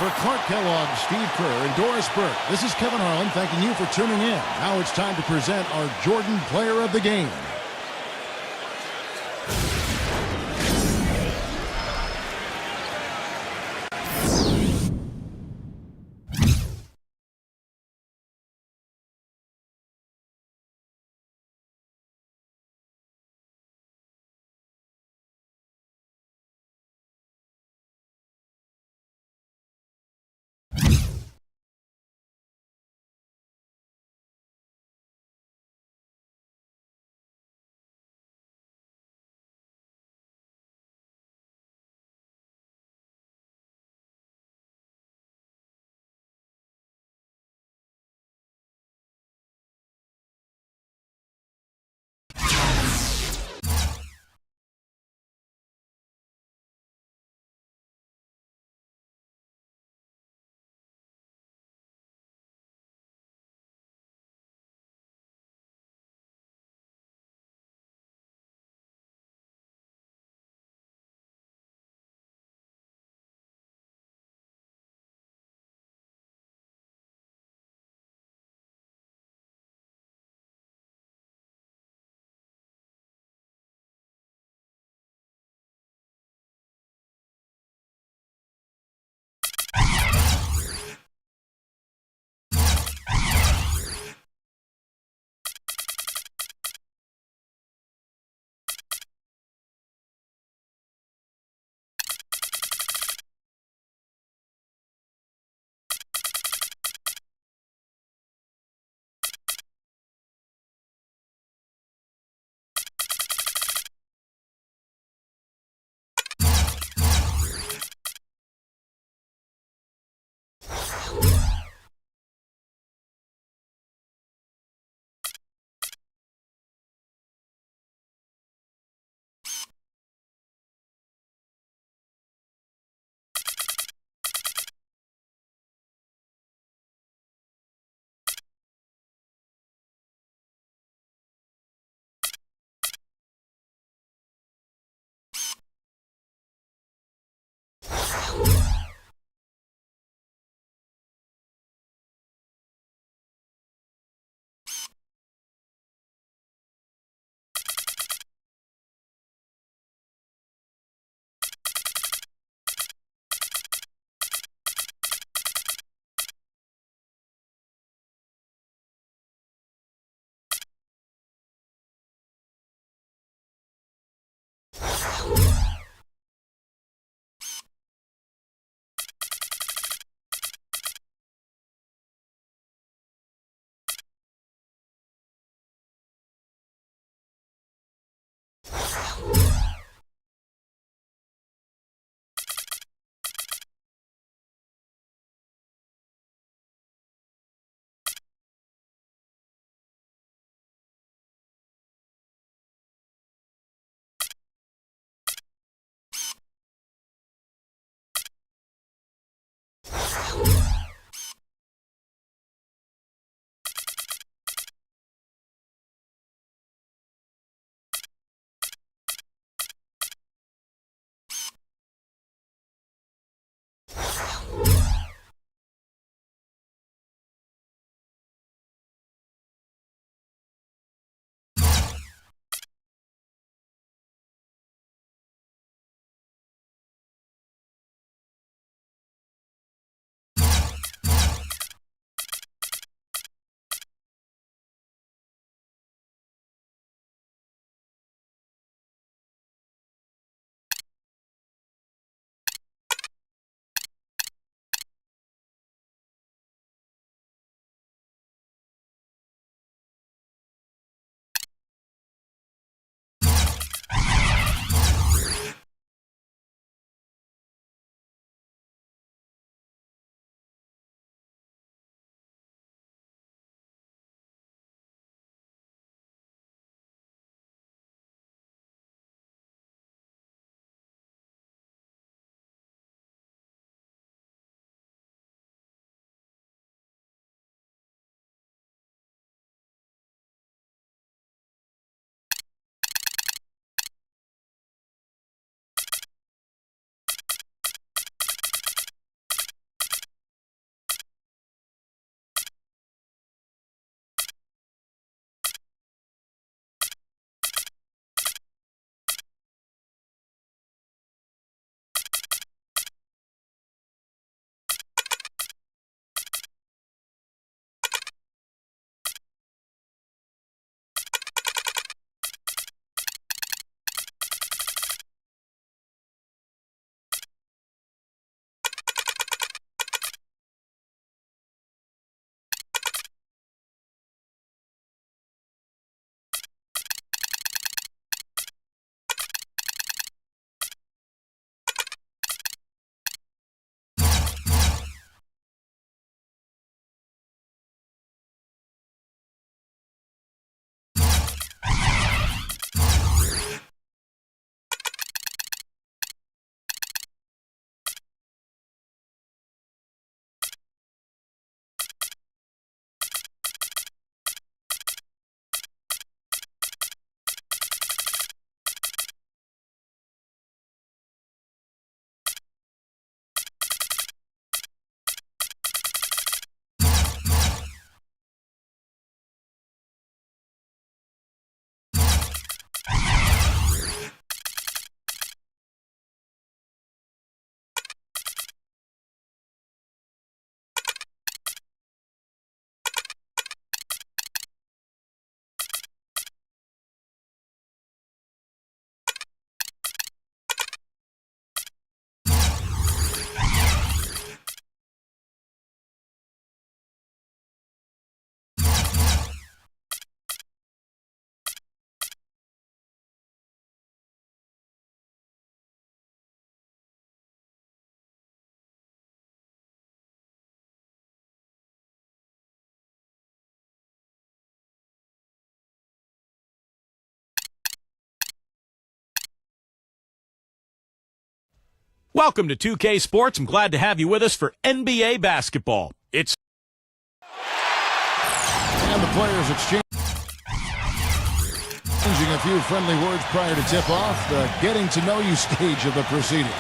For Clark Kellogg, Steve Kerr, and Doris Burke, this is Kevin Harlan thanking you for tuning in. Now it's time to present our Jordan Player of the Game. Welcome to 2K Sports. I'm glad to have you with us for NBA basketball. It's And the players exchanging a few friendly words prior to tip-off, the getting-to-know-you stage of the proceedings.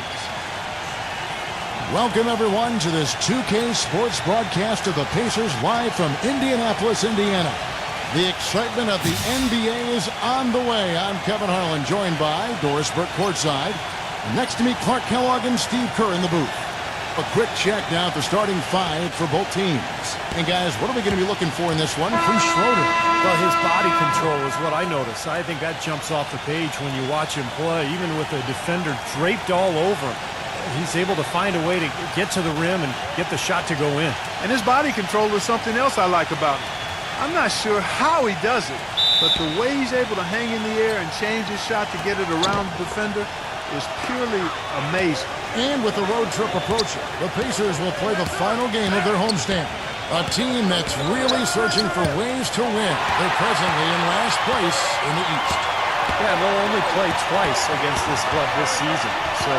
Welcome, everyone, to this 2K Sports broadcast of the Pacers live from Indianapolis, Indiana. The excitement of the NBA is on the way. I'm Kevin Harlan, joined by Doris Burke courtside. Next to me, Clark Kellogg and Steve Kerr in the booth. A quick check now at the starting five for both teams. And guys, what are we going to be looking for in this one from Schroeder? Well, his body control is what I notice. I think that jumps off the page when you watch him play. Even with the defender draped all over him, he's able to find a way to get to the rim and get the shot to go in. And his body control is something else I like about him. I'm not sure how he does it, but the way he's able to hang in the air and change his shot to get it around the defender is purely amazing. And with the road trip approaching, the Pacers will play the final game of their homestand. A team that's really searching for ways to win. They're presently in last place in the East. Yeah, they'll only play twice against this club this season. So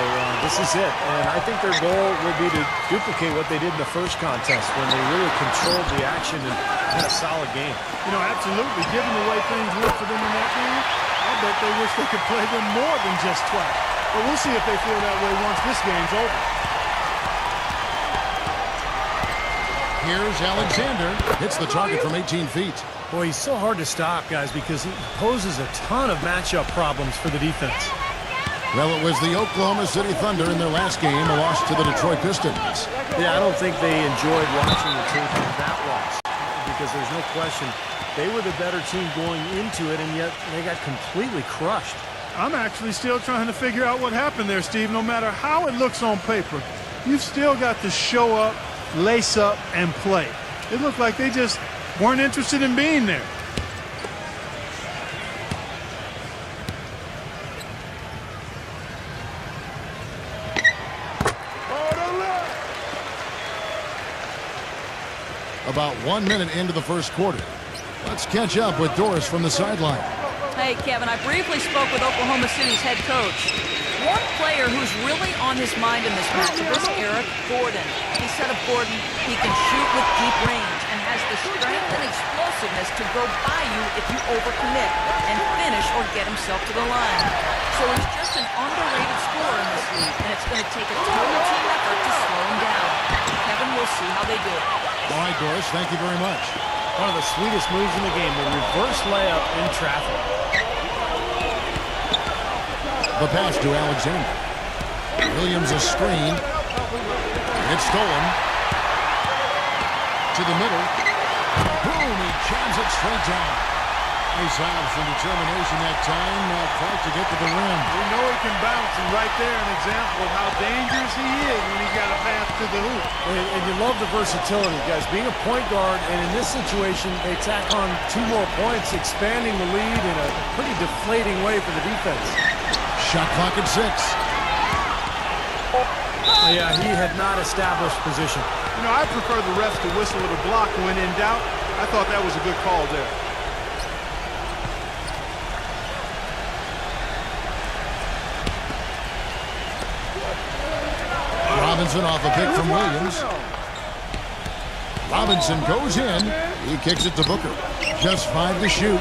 this is it. And I think their goal will be to duplicate what they did in the first contest when they really controlled the action and had a solid game. You know, absolutely. Given the way things look for them in that game, I bet they wish they could play them more than just twice. But we'll see if they feel that way once this game's over. Here's Alexander. Hits the target from 18 feet. Boy, he's so hard to stop, guys, because he poses a ton of matchup problems for the defense. Well, it was the Oklahoma City Thunder in their last game, a loss to the Detroit Pistons. Yeah, I don't think they enjoyed watching the tape of that loss because there's no question they were the better team going into it, and yet they got completely crushed. I'm actually still trying to figure out what happened there, Steve. No matter how it looks on paper, you've still got to show up, lace up, and play. It looked like they just weren't interested in being there. About 1 minute into the first quarter. Let's catch up with Doris from the sideline. Hey, Kevin, I briefly spoke with Oklahoma City's head coach. One player who's really on his mind in this matchup is Eric Gordon. He said of Gordon, he can shoot with deep range and has the strength and explosiveness to go by you if you overcommit and finish or get himself to the line. So he's just an underrated scorer in this league, and it's going to take a total team effort to slow him down. Kevin, we'll see how they do it. All right, Doris, thank you very much. One of the sweetest moves in the game, the reverse layup in traffic. The pass to Alexander. Williams a screen. It's stolen. To the middle. Boom, he jams it straight down. Nice house and determination that time. Clark to get to the rim. We know he can bounce, and right there an example of how dangerous he is when he's got a pass to the hoop. And you love the versatility, guys. Being a point guard, and in this situation, they tack on 2 more points, expanding the lead in a pretty deflating way for the defense. Shot clock at 6. Yeah, he had not established position. You know, I prefer the refs to whistle at a block when in doubt. I thought that was a good call there. Robinson off a pick from Williams. Robinson goes in. He kicks it to Booker. Just 5 to shoot.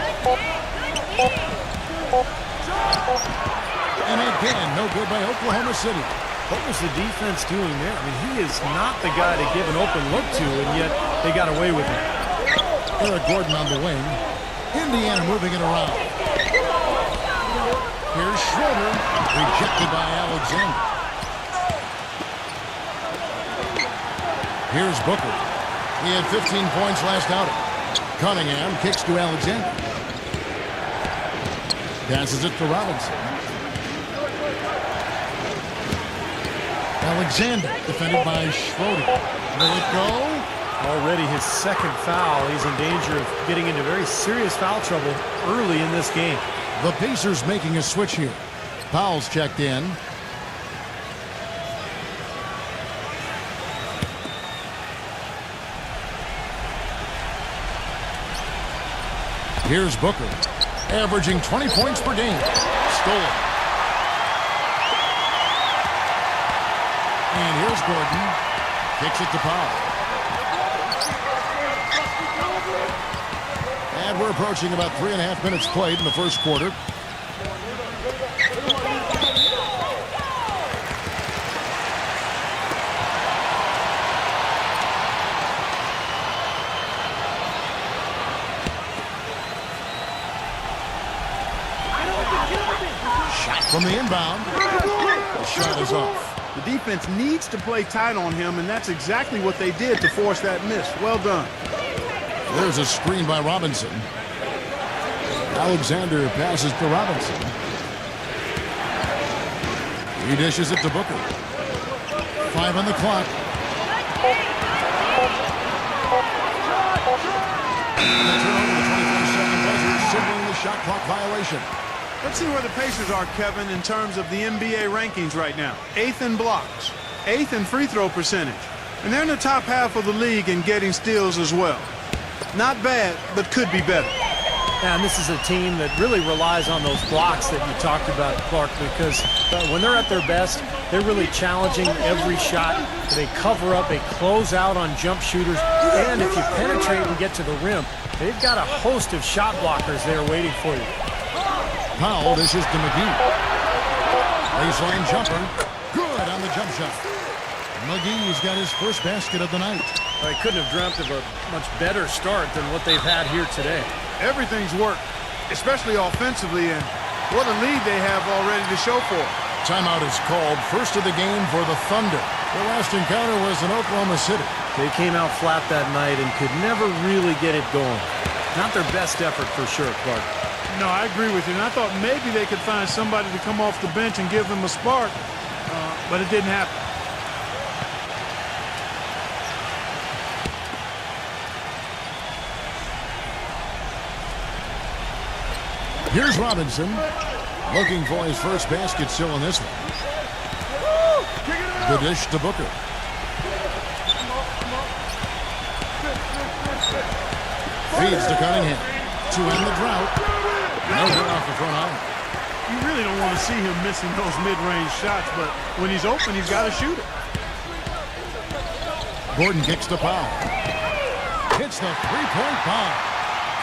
And again, no good by Oklahoma City. What was the defense doing there? I mean, he is not the guy to give an open look to, and yet they got away with it. Eric Gordon on the wing. Indiana moving it around. Here's Schroeder. Rejected by Alexander. Here's Booker. He had 15 points last outing. Cunningham kicks to Alexander. Passes it to Robinson. Alexander defended by Schroeder. Will it go? Already his second foul. He's in danger of getting into very serious foul trouble early in this game. The Pacers making a switch here. Powell's checked in. Here's Booker, averaging 20 points per game. Stolen. And here's Gordon. Kicks it to Powell. And we're approaching about 3.5 minutes played in the first quarter. Shot from the inbound. The shot is off. The defense needs to play tight on him, and that's exactly what they did to force that miss. Well done. There's a screen by Robinson. Alexander passes to Robinson. He dishes it to Booker. 5 on the clock. And the turnover, the 24-second buzzer, signaling the shot clock violation. Let's see where the Pacers are, Kevin, in terms of the NBA rankings right now. 8th in blocks, 8th in free throw percentage. And they're in the top half of the league in getting steals as well. Not bad, but could be better. Yeah, and this is a team that really relies on those blocks that you talked about, Clark, because when they're at their best, they're really challenging every shot. They cover up, they close out on jump shooters, and if you penetrate and get to the rim, they've got a host of shot blockers there waiting for you. Powell dishes to McGee. Baseline jumper. Good on the jump shot. McGee's got his first basket of the night. Well, they couldn't have dreamt of a much better start than what they've had here today. Everything's worked, especially offensively, and what a lead they have already to show for it. Timeout is called. First of the game for the Thunder. Their last encounter was in Oklahoma City. They came out flat that night and could never really get it going. Not their best effort for sure, Clark. No, I agree with you. And I thought maybe they could find somebody to come off the bench and give them a spark, but it didn't happen. Here's Robinson, looking for his first basket still in this one. The dish to Booker. Feeds to Cunningham. To end the drought. No good off the front line. You really don't want to see him missing those mid-range shots, but when he's open, he's got to shoot it. Gordon kicks to Powell. Hits the three-point bomb.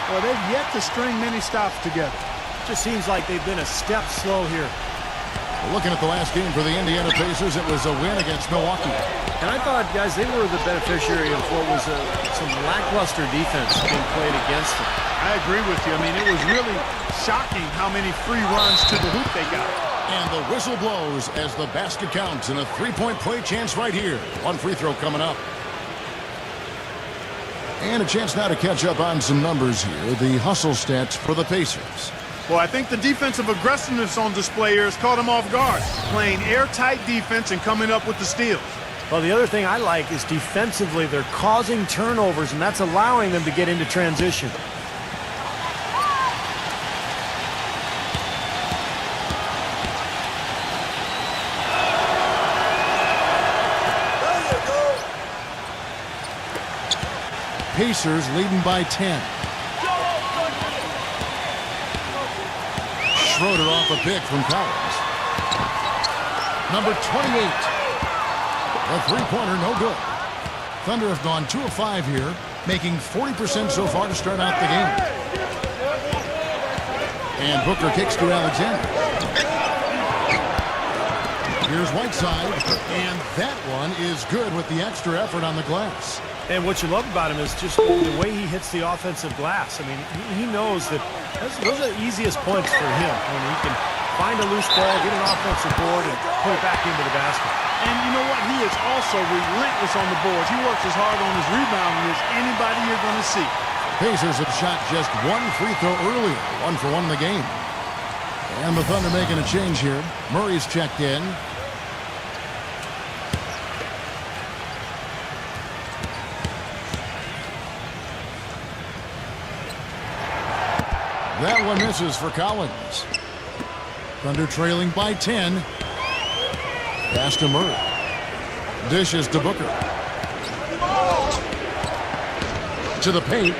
Well, they've yet to string many stops together. Just seems like they've been a step slow here. Looking at the last game for the Indiana Pacers, it was a win against Milwaukee. And I thought, guys, they were the beneficiary of what was some lackluster defense being played against them. I agree with you. I mean, it was really shocking how many free runs to the hoop they got. And the whistle blows as the basket counts and a three-point play chance right here. One free throw coming up. And a chance now to catch up on some numbers here. The hustle stats for the Pacers. Well, I think the defensive aggressiveness on display here has caught them off guard. Playing airtight defense and coming up with the steals. Well, the other thing I like is defensively they're causing turnovers, and that's allowing them to get into transition. Pacers leading by 10. Schroeder off a pick from Collins. Number 28. A three-pointer, no good. Thunder have gone 2 of 5 here, making 40% so far to start out the game. And Booker kicks to Alexander. Here's Whiteside, and that one is good with the extra effort on the glass. And what you love about him is just the way he hits the offensive glass. I mean, he knows that those are the easiest points for him when he can find a loose ball, get an offensive board, and put it back into the basket. And you know what? He is also relentless on the boards. He works as hard on his rebounding as anybody you're going to see. Pacers have shot just one free throw earlier, 1 for 1 in the game. And the Thunder making a change here. Murray's checked in. That one misses for Collins. Thunder trailing by 10. Pass to Murray. Dishes to Booker. To the paint.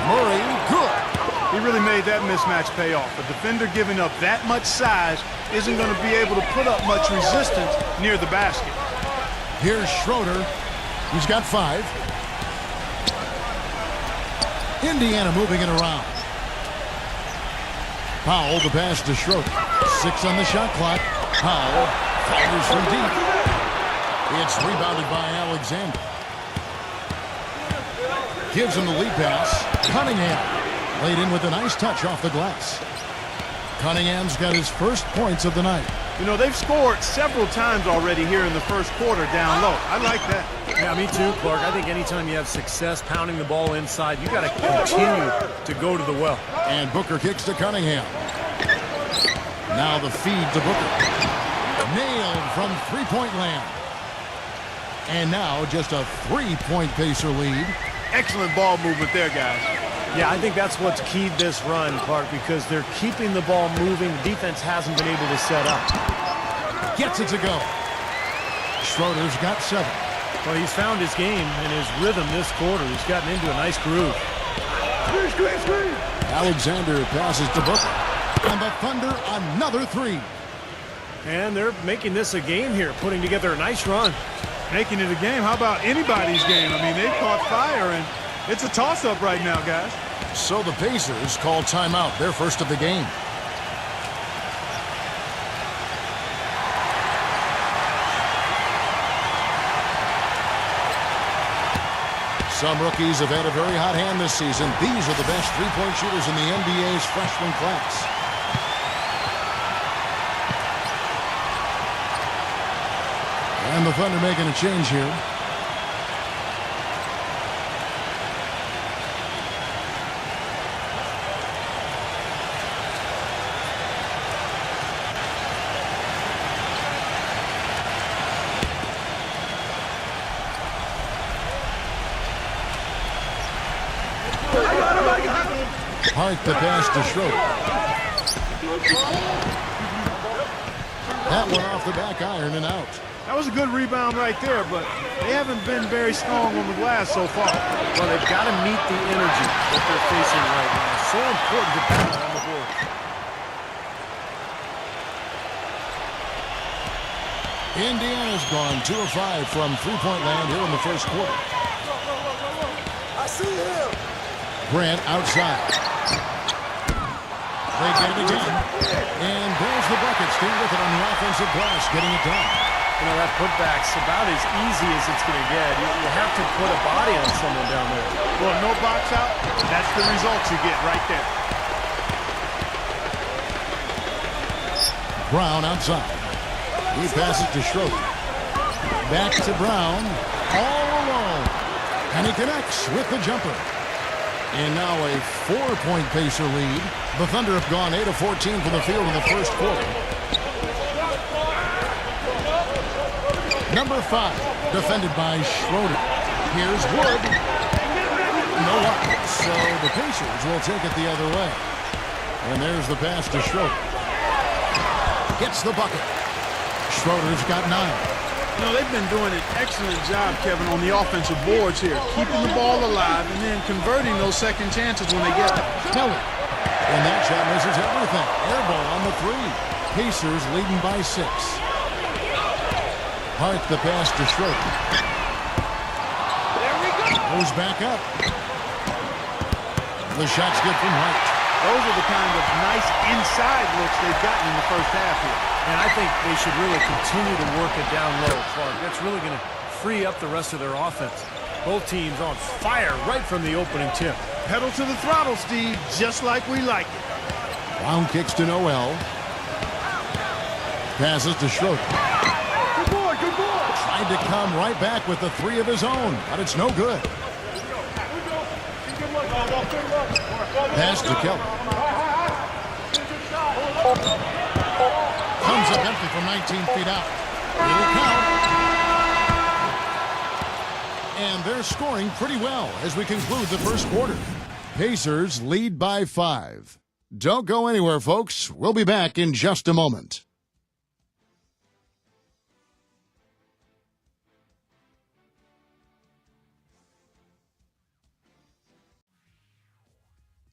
Murray, good. He really made that mismatch pay off. A defender giving up that much size isn't going to be able to put up much resistance near the basket. Here's Schroeder. He's got 5. Indiana moving it around. Powell, the pass to Schroeder. 6 on the shot clock. Powell fires from deep. It's rebounded by Alexander. Gives him the lead pass. Cunningham laid in with a nice touch off the glass. Cunningham's got his first points of the night. You know, they've scored several times already here in the first quarter down low. I like that. Yeah, me too, Clark. I think anytime you have success pounding the ball inside, you got to continue to go to the well. And Booker kicks to Cunningham. Now the feed to Booker. Nailed from three-point land. And now just a 3-point Pacer lead. Excellent ball movement there, guys. Yeah, I think that's what's keyed this run, Clark, because they're keeping the ball moving. Defense hasn't been able to set up. Gets it to go. Schroeder's got 7. Well, he's found his game and his rhythm this quarter. He's gotten into a nice groove. Alexander passes to Booker. And the Thunder another 3. And they're making this a game here, putting together a nice run. Making it a game. How about anybody's game? I mean, they've caught fire, and it's a toss-up right now, guys. So the Pacers call timeout, their first of the game. Some rookies have had a very hot hand this season. These are the best three-point shooters in the NBA's freshman class. And the Thunder making a change here. Hart the pass to Schroeder. That one off the back iron and out. That was a good rebound right there, but they haven't been very strong on the glass so far. Well, they've got to meet the energy that they're facing right now. It's so important to battle on the board. Indiana's gone 2 of 5 from three-point land here in the first quarter. I see him. Grant outside. They get it again. And there's the bucket. Stay with it on the offensive glass, getting it done. You know, that putback's about as easy as it's going to get. You have to put a body on someone down there. Well, no box out, that's the results you get right there. Brown outside. He passes to Schroeder. Back to Brown. All alone. And he connects with the jumper. And now a 4-point Pacer lead. The Thunder have gone 8 of 14 from the field in the first quarter. Number 5, defended by Schroeder. Here's Wood. No luck. So the Pacers will take it the other way. And there's the pass to Schroeder. Gets the bucket. Schroeder's got 9. You know, they've been doing an excellent job, Kevin, on the offensive boards here, keeping the ball alive and then converting those second chances when they get them. Kelly. And that shot misses everything. Air ball on the 3. Pacers leading by 6. Hart the pass to Schroeder. There we go. Goes back up. The shot's good from Hart. Those are the kind of nice inside looks they've gotten in the first half here. And I think they should really continue to work it down low, Clark. That's really going to free up the rest of their offense. Both teams on fire right from the opening tip. Pedal to the throttle, Steve, just like we like it. Brown kicks to Noel. Passes to Schroeder. Good boy, good boy. Tried to come right back with the 3 of his own, but it's no good. Pass to Kelly. Comes up empty from 19 feet out. It'll count. And they're scoring pretty well as we conclude the first quarter. Pacers lead by 5. Don't go anywhere, folks. We'll be back in just a moment.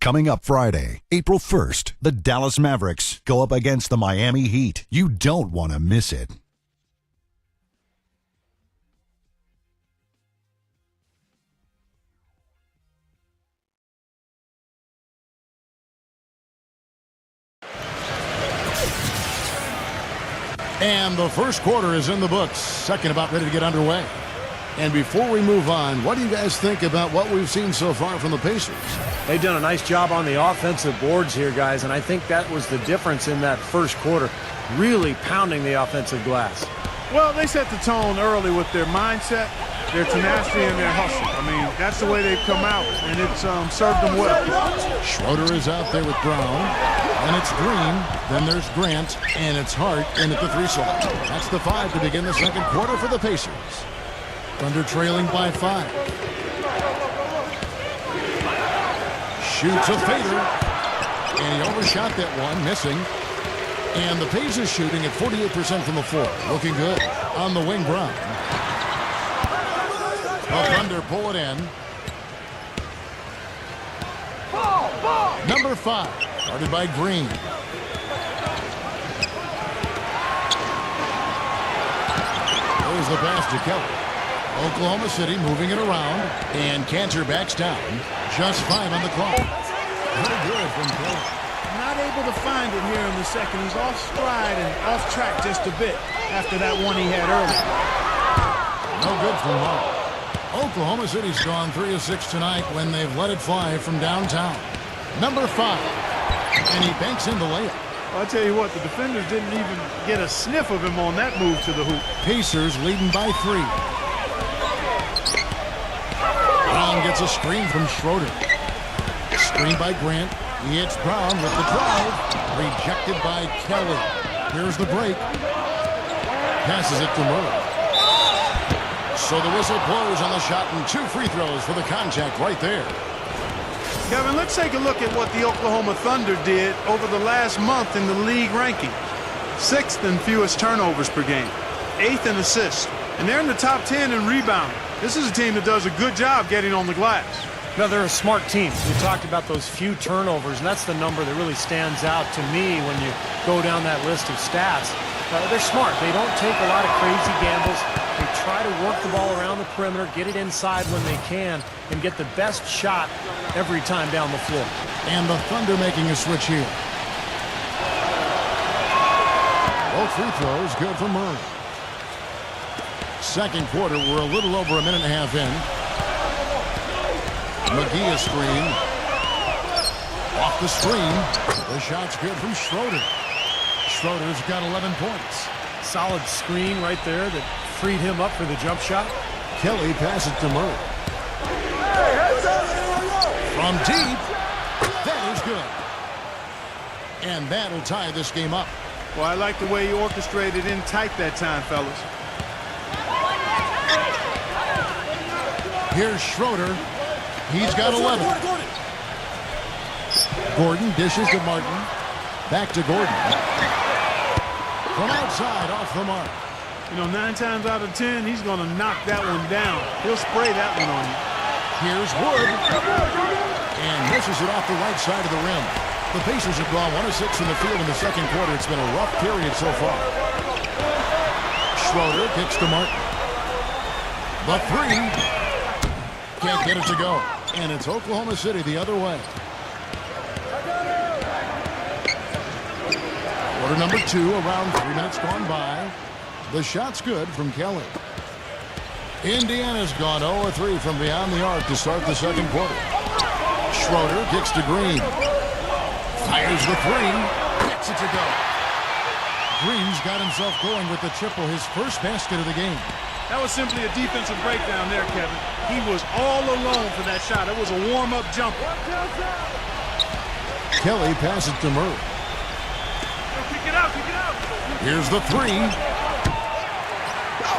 Coming up Friday, April 1st, the Dallas Mavericks go up against the Miami Heat. You don't want to miss it. And the first quarter is in the books. Second about ready to get underway. And before we move on, what do you guys think about what we've seen so far from the Pacers? They've done a nice job on the offensive boards here, guys, and I think that was the difference in that first quarter, really pounding the offensive glass. Well, they set the tone early with their mindset, their tenacity, and their hustle. I mean, that's the way they've come out, and it's served them well. Schroeder is out there with Brown, and it's Green, then there's Grant, and it's Hart in at the 3 slot. That's the 5 to begin the second quarter for the Pacers. Thunder trailing by 5. Shoots a fader, and he overshot that one, missing. And the Pacers shooting at 48% from the floor. Looking good. On the wing, Brown. The Thunder pull it in. Number 5, guarded by Green. There's the pass to Kelly. Oklahoma City moving it around, and Cantor backs down. Just 5 on the clock. Very good from Kelly. Not able to find it here in the second. He's off stride and off track just a bit after that one he had earlier. No good from Hart. Oklahoma City's gone 3 of 6 tonight when they've let it fly from downtown. Number 5, and he banks in the layup. Well, I tell you what, the defenders didn't even get a sniff of him on that move to the hoop. Pacers leading by 3. Brown gets a screen from Schroeder. Screen by Grant. He hits Brown with the drive. Rejected by Kelly. Here's the break. Passes it to Murray. So the whistle blows on the shot, and 2 free throws for the contact right there. Kevin, let's take a look at what the Oklahoma Thunder did over the last month in the league ranking. 6th in fewest turnovers per game. 8th in assists. And they're in the top 10 in rebounding. This is a team that does a good job getting on the glass. No, they're a smart team. We talked about those few turnovers, and that's the number that really stands out to me when you go down that list of stats. They're smart. They don't take a lot of crazy gambles. They try to work the ball around the perimeter, get it inside when they can, and get the best shot every time down the floor. And the Thunder making a switch here. Both free throws good for Murray. Second quarter, we're a little over a minute and a half in. McGee a screen. Off the screen. The shot's good from Schroeder. Schroeder's got 11 points. Solid screen right there that freed him up for the jump shot. Kelly passes to Murray. From deep. That is good. And that'll tie this game up. Well, I like the way he orchestrated in tight that time, fellas. Here's Schroeder. He's got 11. Gordon dishes to Martin. Back to Gordon. From outside, off the mark. You know, 9 times out of 10, he's going to knock that one down. He'll spray that one on you. Here's Wood. And misses it off the right side of the rim. The Pacers have gone 1 of 6 in the field in the second quarter. It's been a rough period so far. Schroeder kicks to Martin. The 3. Can't get it to go. And it's Oklahoma City the other way. Quarter number 2, around 3 minutes gone by. The shot's good from Kelly. Indiana's gone 0 of 3 from beyond the arc to start the second quarter. Schroeder kicks to Green. Fires the 3. Gets it to go. Green's got himself going with the triple, his first basket of the game. That was simply a defensive breakdown there, Kevin. He was all alone for that shot. It was a warm-up jumper. Kelly passes to Murray. Kick it out, kick it out. Here's the 3.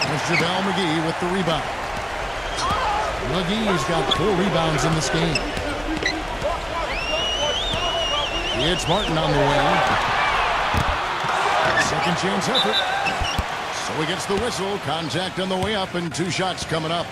That's JaVale McGee with the rebound. McGee's got 4 rebounds in this game. It's Martin on the wing. Second chance effort. So he gets the whistle. Contact on the way up, and 2 shots coming up.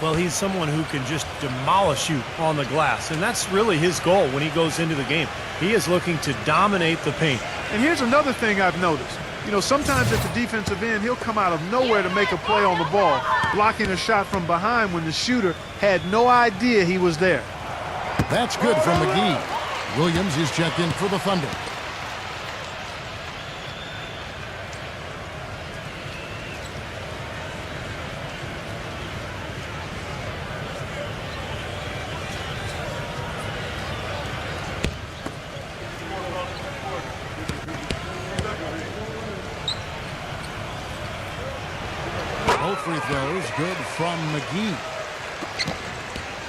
Well, he's someone who can just demolish you on the glass, and that's really his goal when he goes into the game. He is looking to dominate the paint. And here's another thing I've noticed. You know, sometimes at the defensive end, he'll come out of nowhere to make a play on the ball, blocking a shot from behind when the shooter had no idea he was there. That's good from McGee. Williams is checked in for the Thunder. Both free throws good from McGee.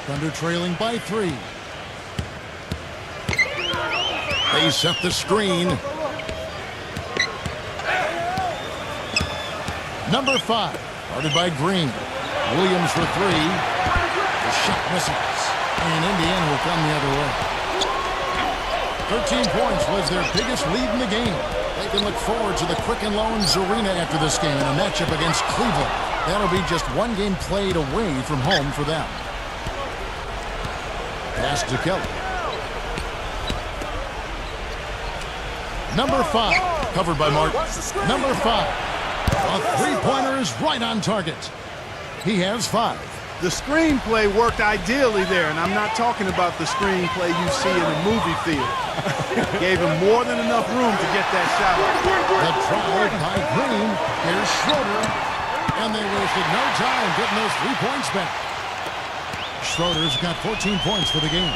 Thunder trailing by 3. They set the screen. Number 5, guarded by Green. Williams for 3. The shot misses, and Indiana will come the other way. 13 points was their biggest lead in the game. They can look forward to the Quicken Loans Arena after this game in a matchup against Cleveland. That'll be just one game played away from home for them. Pass to Kelly. Number 5, covered by Martin. Number 5, a three-pointer is right on target. He has 5. The screenplay worked ideally there, and I'm not talking about the screenplay you see in a movie theater. Gave him more than enough room to get that shot off. The try by Green. Here's Schroeder. And they wasted no time getting those 3 points back. Schroeder's got 14 points for the game.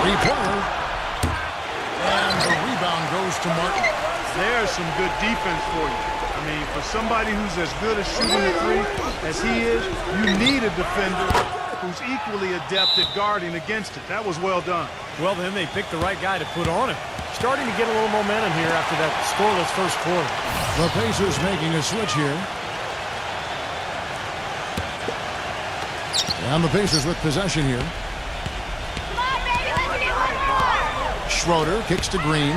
Three-pointer. And the rebound goes to Martin. There's some good defense for you. I mean, for somebody who's as good at shooting the three as he is, you need a defender who's equally adept at guarding against it. That was well done. Well, then they picked the right guy to put on him. Starting to get a little momentum here after that scoreless first quarter. The Pacers making a switch here. And the Pacers with possession here. Schroeder kicks to Green.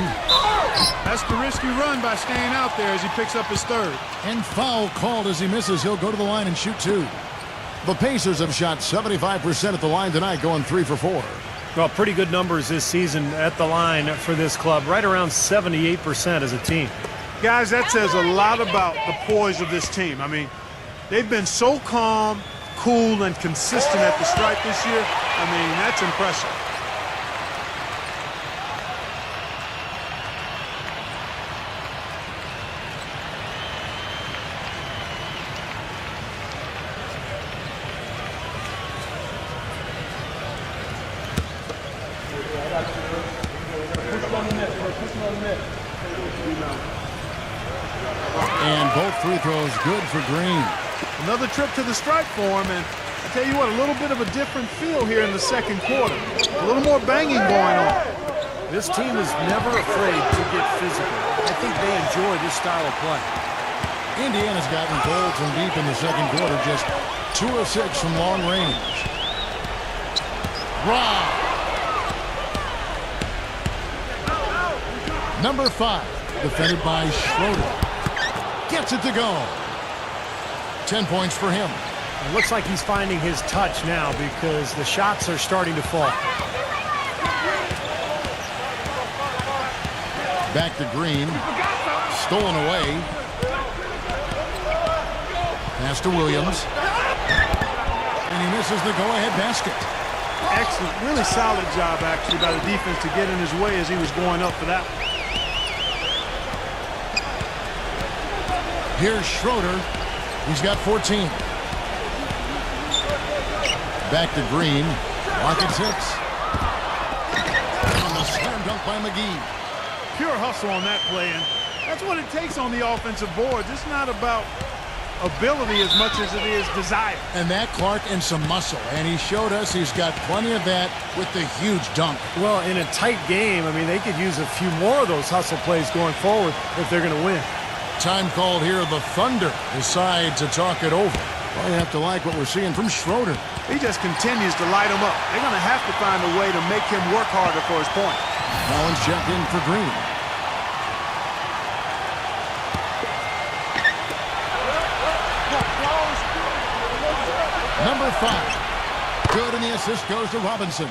That's the risky run by staying out there as he picks up his 3rd. And foul called as he misses. He'll go to the line and shoot 2. The Pacers have shot 75% at the line tonight, going 3 for 4. Well, pretty good numbers this season at the line for this club. Right around 78% as a team. Guys, that says a lot about the poise of this team. I mean, they've been so calm, cool, and consistent at the stripe this year. I mean, that's impressive. And both free throws good for Green. Another trip to the stripe for him, and I tell you what, a little bit of a different feel here in the second quarter. A little more banging going on. This team is never afraid to get physical. I think they enjoy this style of play. Indiana's gotten cold from deep in the second quarter, just 2 of 6 from long range. Rob. Number 5, defended by Schroeder. Gets it to go. 10 points for him. It looks like he's finding his touch now because the shots are starting to fall. Back to Green. Stolen away. Pass to Williams. And he misses the go-ahead basket. Excellent, really solid job actually by the defense to get in his way as he was going up for that one. Here's Schroeder. He's got 14. Back to Green. Rockets hits. And the slam dunk by McGee. Pure hustle on that play, and that's what it takes on the offensive boards. It's not about ability as much as it is desire. And that, Clark, and some muscle. And he showed us he's got plenty of that with the huge dunk. Well, in a tight game, I mean, they could use a few more of those hustle plays going forward if they're going to win. Time called here. The Thunder decide to talk it over. Well, you have to like what we're seeing from Schroeder. He just continues to light him up. They're going to have to find a way to make him work harder for his point. Mullins checked in for Green. Number 5. Good, and the assist goes to Robinson.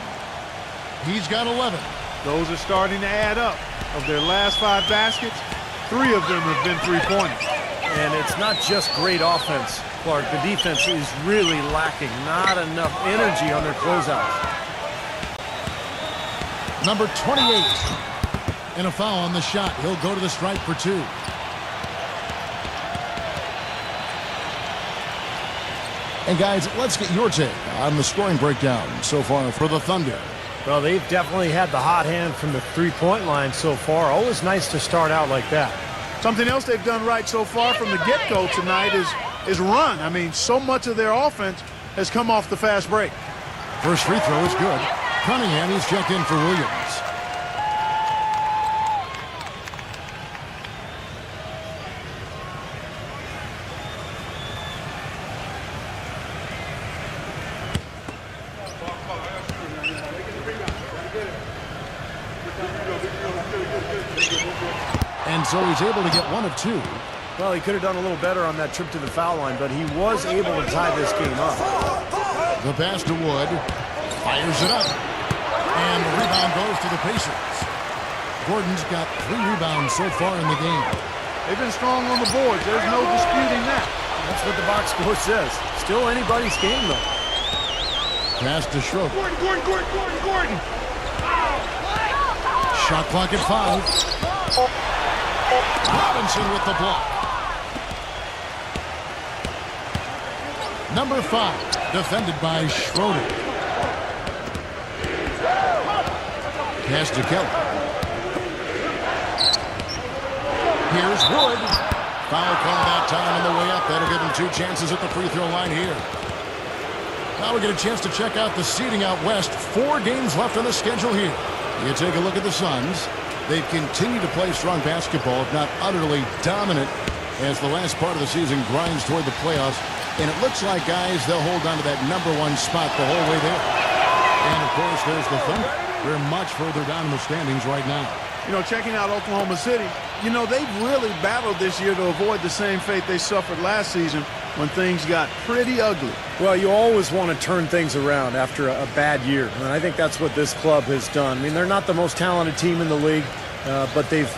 He's got 11. Those are starting to add up. Of their last 5 baskets, 3 of them have been three-pointers. And it's not just great offense, Clark. The defense is really lacking. Not enough energy on their closeouts. Number 28. And a foul on the shot. He'll go to the stripe for 2. And guys, let's get your take on the scoring breakdown so far for the Thunder. Well, they've definitely had the hot hand from the three-point line so far. Always nice to start out like that. Something else they've done right so far from the get-go tonight is run. I mean, so much of their offense has come off the fast break. First free throw is good. Cunningham, he's checked in for Williams. And so he's able to get 1 of 2. Well, he could have done a little better on that trip to the foul line, but he was able to tie this game up. The pass to Wood. Fires it up. And the rebound goes to the Pacers. Gordon's got 3 rebounds so far in the game. They've been strong on the boards. There's no disputing that. That's what the box score says. Still anybody's game, though. Pass to Schroeder. Gordon. Shot clock at 5. Robinson with the block. Number 5, defended by Schroeder. Pass to Kelly. Here's Wood. Foul call that time on the way up. That'll give him 2 chances at the free throw line here. Now we get a chance to check out the seeding out west. 4 games left on the schedule here. You take a look at the Suns. They've continued to play strong basketball, if not utterly dominant, as the last part of the season grinds toward the playoffs. And it looks like, guys, they'll hold on to that number 1 spot the whole way there. And, of course, there's the Thunder. They're much further down in the standings right now. You know, checking out Oklahoma City, you know, they've really battled this year to avoid the same fate they suffered last season when things got pretty ugly. Well, you always want to turn things around after a bad year, and I think that's what this club has done. I mean, they're not the most talented team in the league, but they've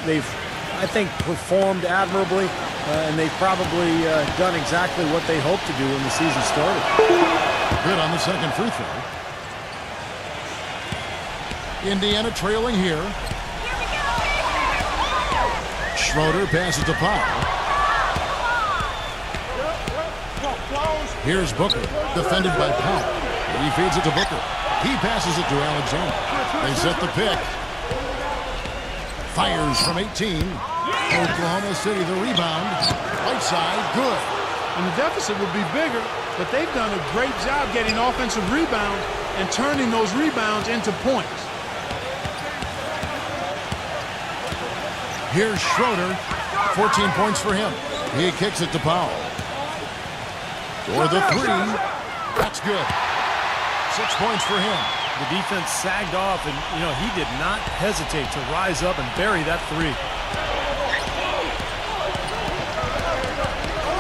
I think, performed admirably, and they've probably done exactly what they hoped to do when the season started. Good on the second free throw. Indiana trailing here. Schroeder passes to Powell. Here's Booker, defended by Powell. He feeds it to Booker. He passes it to Alexander. They set the pick. Fires from 18. Oklahoma City the rebound. Right side, good. And the deficit would be bigger, but they've done a great job getting offensive rebounds and turning those rebounds into points. Here's Schroeder. 14 points for him. He kicks it to Powell. For the three. That's good. 6 points for him. The defense sagged off, and, you know, he did not hesitate to rise up and bury that three.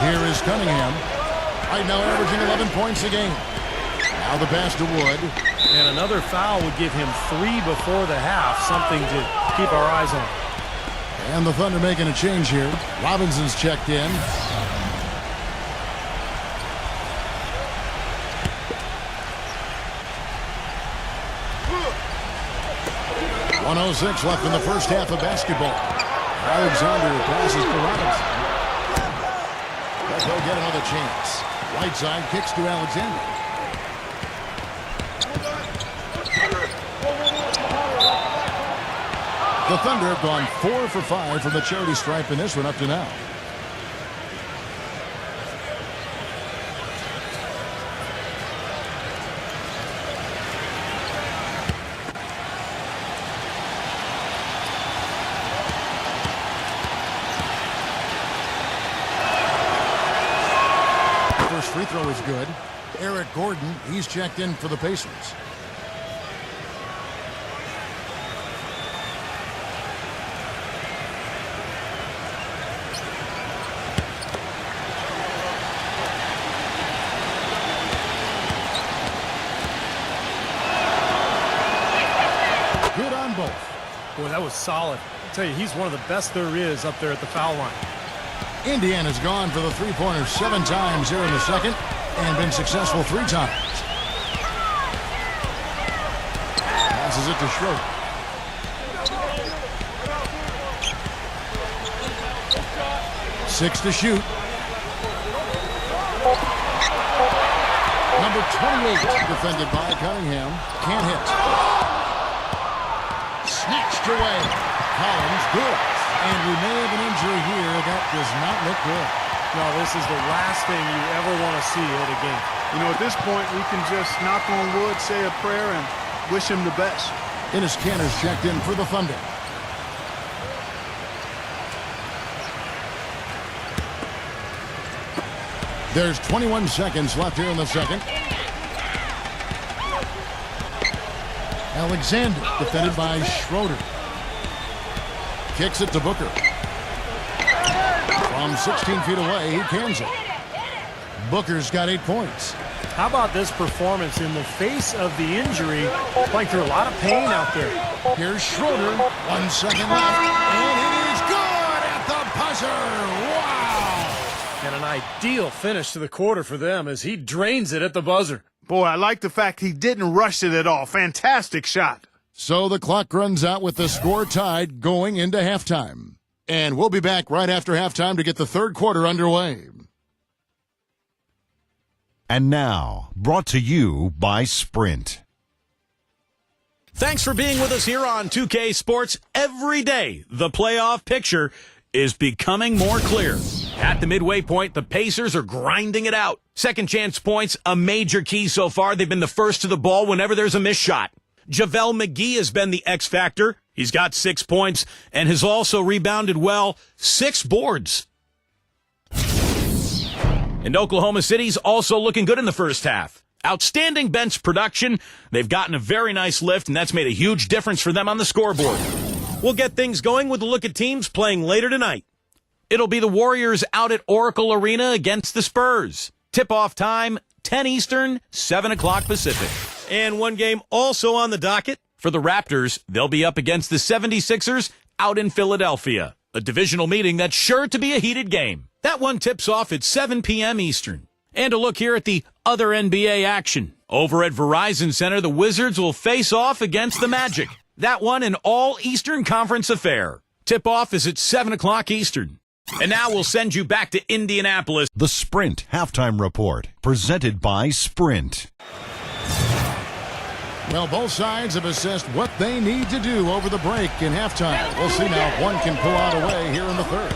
Here is Cunningham. Right now averaging 11 points a game. Now the pass to Wood. And another foul would give him 3 before the half, something to keep our eyes on. And the Thunder making a change here. Robinson's checked in. .106 left in the first half of basketball. Alexander passes to Robinson. But he'll get another chance. Right side kicks to Alexander. The Thunder have gone 4 for 5 from the charity stripe in this one up to now. First free throw is good. Eric Gordon, he's checked in for the Pacers. that was solid. I'll tell you, he's one of the best there is up there at the foul line. Indiana's gone for the three-pointer 7 times here in the second and been successful 3 times. Passes it to Schroeder. Six to shoot. Number 28, defended by Cunningham. Can't hit. Snatched away. Collins, good. And we may have an injury here. That does not look good. No, this is the last thing you ever want to see at a game. You know, at this point, we can just knock on wood, say a prayer, and wish him the best. Enes Kanter's checked in for the Thunder. There's 21 seconds left here in the second. Alexander, defended by Schroeder. Kicks it to Booker. From 16 feet away, he cans it. Booker's got 8 points. How about this performance in the face of the injury? Playing through a lot of pain out there. Here's Schroeder. 1 second left. And it is good at the buzzer. Wow! And an ideal finish to the quarter for them as he drains it at the buzzer. Boy, I like the fact he didn't rush it at all. Fantastic shot. So the clock runs out with the score tied going into halftime. And we'll be back right after halftime to get the third quarter underway. And now, brought to you by Sprint. Thanks for being with us here on 2K Sports. Every day, the playoff picture is becoming more clear. At the midway point, the Pacers are grinding it out. Second chance points, a major key so far. They've been the first to the ball whenever there's a missed shot. JaVale McGee has been the X factor. He's got 6 points and has also rebounded well, 6 boards. And Oklahoma City's also looking good in the first half. Outstanding bench production. They've gotten a very nice lift, and that's made a huge difference for them on the scoreboard. We'll get things going with a look at teams playing later tonight. It'll be the Warriors out at Oracle Arena against the Spurs. Tip-off time, 10 Eastern, 7 o'clock Pacific. And one game also on the docket. For the Raptors, they'll be up against the 76ers out in Philadelphia. A divisional meeting that's sure to be a heated game. That one tips off at 7 p.m. Eastern. And a look here at the other NBA action. Over at Verizon Center, the Wizards will face off against the Magic. That one an all-Eastern Conference affair. Tip-off is at 7 o'clock Eastern. And now we'll send you back to Indianapolis. The Sprint Halftime Report, presented by Sprint. Well, both sides have assessed what they need to do over the break in halftime. We'll see now if one can pull out a way here in the third.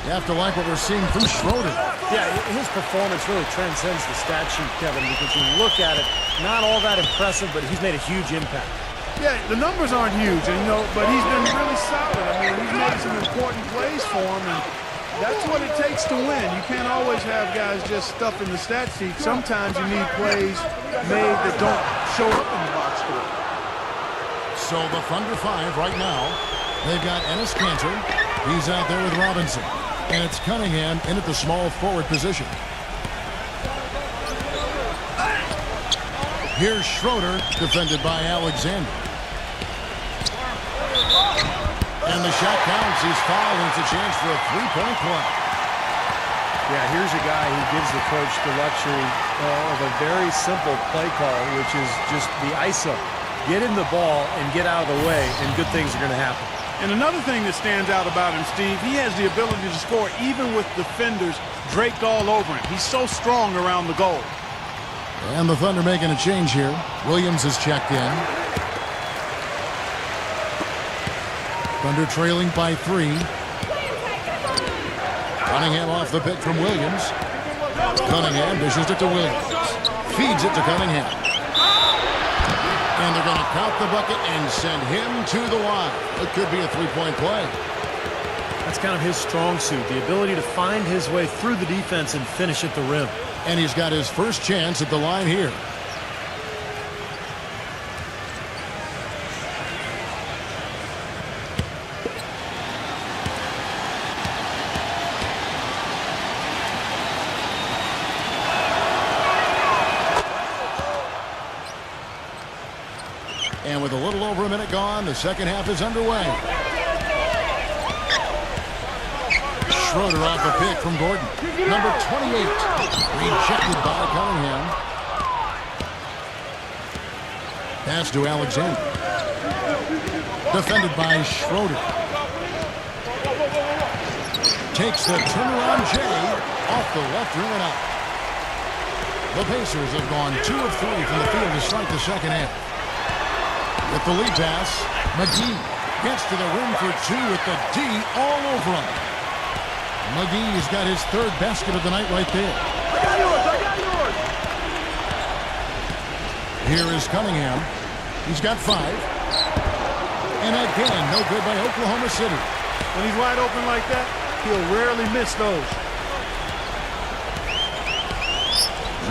You have to like what we're seeing from Schroeder. Yeah, his performance really transcends the stat sheet, Kevin, because when you look at it, not all that impressive, but he's made a huge impact. Yeah, the numbers aren't huge, but he's been really solid. I mean, he's made some important plays for him, and that's what it takes to win. You can't always have guys just stuff in the stat sheet. Sometimes you need plays made that don't show up in the box score. So the Thunder 5 right now. They've got Enes Kanter. He's out there with Robinson. And it's Cunningham in at the small forward position. Here's Schroeder, defended by Alexander. And the shot counts. He's fouled, and it's a chance for a three-point play. Yeah, here's a guy who gives the coach the luxury of a very simple play call, which is just the ISO. Get him the ball and get out of the way, and good things are going to happen. And another thing that stands out about him, Steve, he has the ability to score even with defenders draped all over him. He's so strong around the goal. And the Thunder making a change here. Williams is checked in. Thunder trailing by 3. Cunningham off the pick from Williams. Cunningham dishes it to Williams. Feeds it to Cunningham. And they're going to count the bucket and send him to the line. It could be a three-point play. That's kind of his strong suit, the ability to find his way through the defense and finish at the rim. And he's got his first chance at the line here. And with a little over a minute gone, the second half is underway. Schroeder off a pick from Gordon. Number 28. Rejected by Cunningham. Pass to Alexander. Defended by Schroeder. Takes the turnaround J off the left rim and out. The Pacers have gone 2 of 3 from the field to start the second half. With the lead pass, McGee gets to the rim for 2 with the D all over him. McGee's got his 3rd basket of the night right there. I got yours. Here is Cunningham. He's got 5. And again, no good by Oklahoma City. When he's wide open like that, he'll rarely miss those.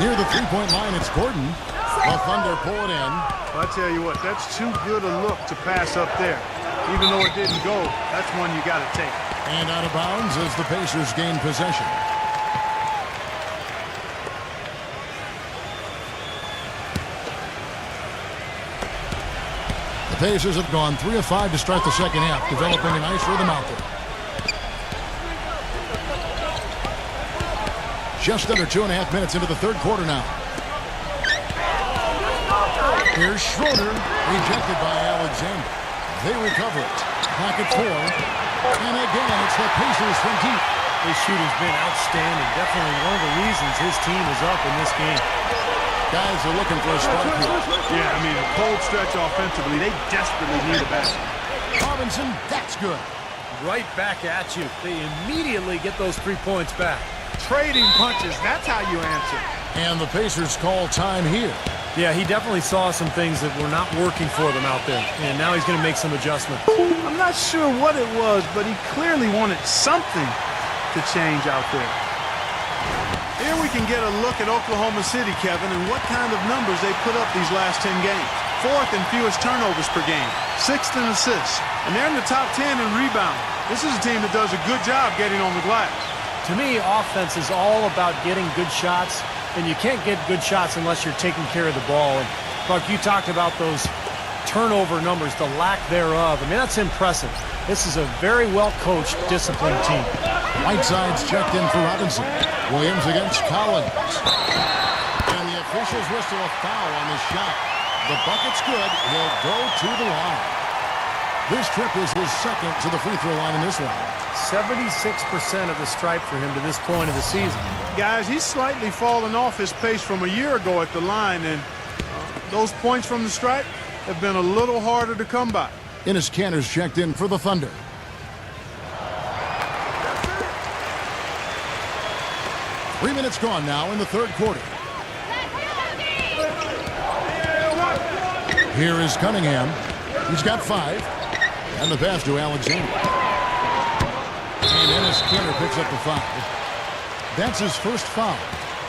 Near the three-point line, it's Gordon. The Thunder pull it in. I tell you what, that's too good a look to pass up there. Even though it didn't go, that's one you got to take. And out of bounds as the Pacers gain possession. The Pacers have gone 3 of 5 to start the second half, developing a nice rhythm out there. Just under 2.5 minutes into the third quarter now. Here's Schroeder, rejected by Alexander. They recover it. Back at 4. And again, it's the Pacers from deep. His shooting's been outstanding. Definitely one of the reasons his team is up in this game. Guys are looking for a spark here. Yeah, I mean, a cold stretch offensively. They desperately need a basket. Robinson, that's good. Right back at you. They immediately get those 3 points back. Trading punches, that's how you answer. And the Pacers call time here. Yeah, he definitely saw some things that were not working for them out there. And now he's going to make some adjustments. I'm not sure what it was, but he clearly wanted something to change out there. Here we can get a look at Oklahoma City, Kevin, and what kind of numbers they put up these last 10 games. 4th in fewest turnovers per game, 6th in assists, and they're in the top 10 in rebounding. This is a team that does a good job getting on the glass. To me, offense is all about getting good shots, and you can't get good shots unless you're taking care of the ball. And Buck, you talked about those turnover numbers, the lack thereof. I mean, that's impressive. This is a very well-coached, disciplined team. Whiteside's checked in for Robinson. Williams against Collins. And the officials whistle a foul on the shot. The bucket's good. He'll go to the line. This trip is his 2nd to the free throw line in this one. 76% of the stripe for him to this point of the season. Guys, he's slightly fallen off his pace from a year ago at the line, and those points from the stripe have been a little harder to come by. Enes Kanter's checked in for the Thunder. Three minutes gone now in the third quarter. Here is Cunningham. He's got 5. And the pass to Alexander. And Enes Kanter picks up the 5. That's his first foul.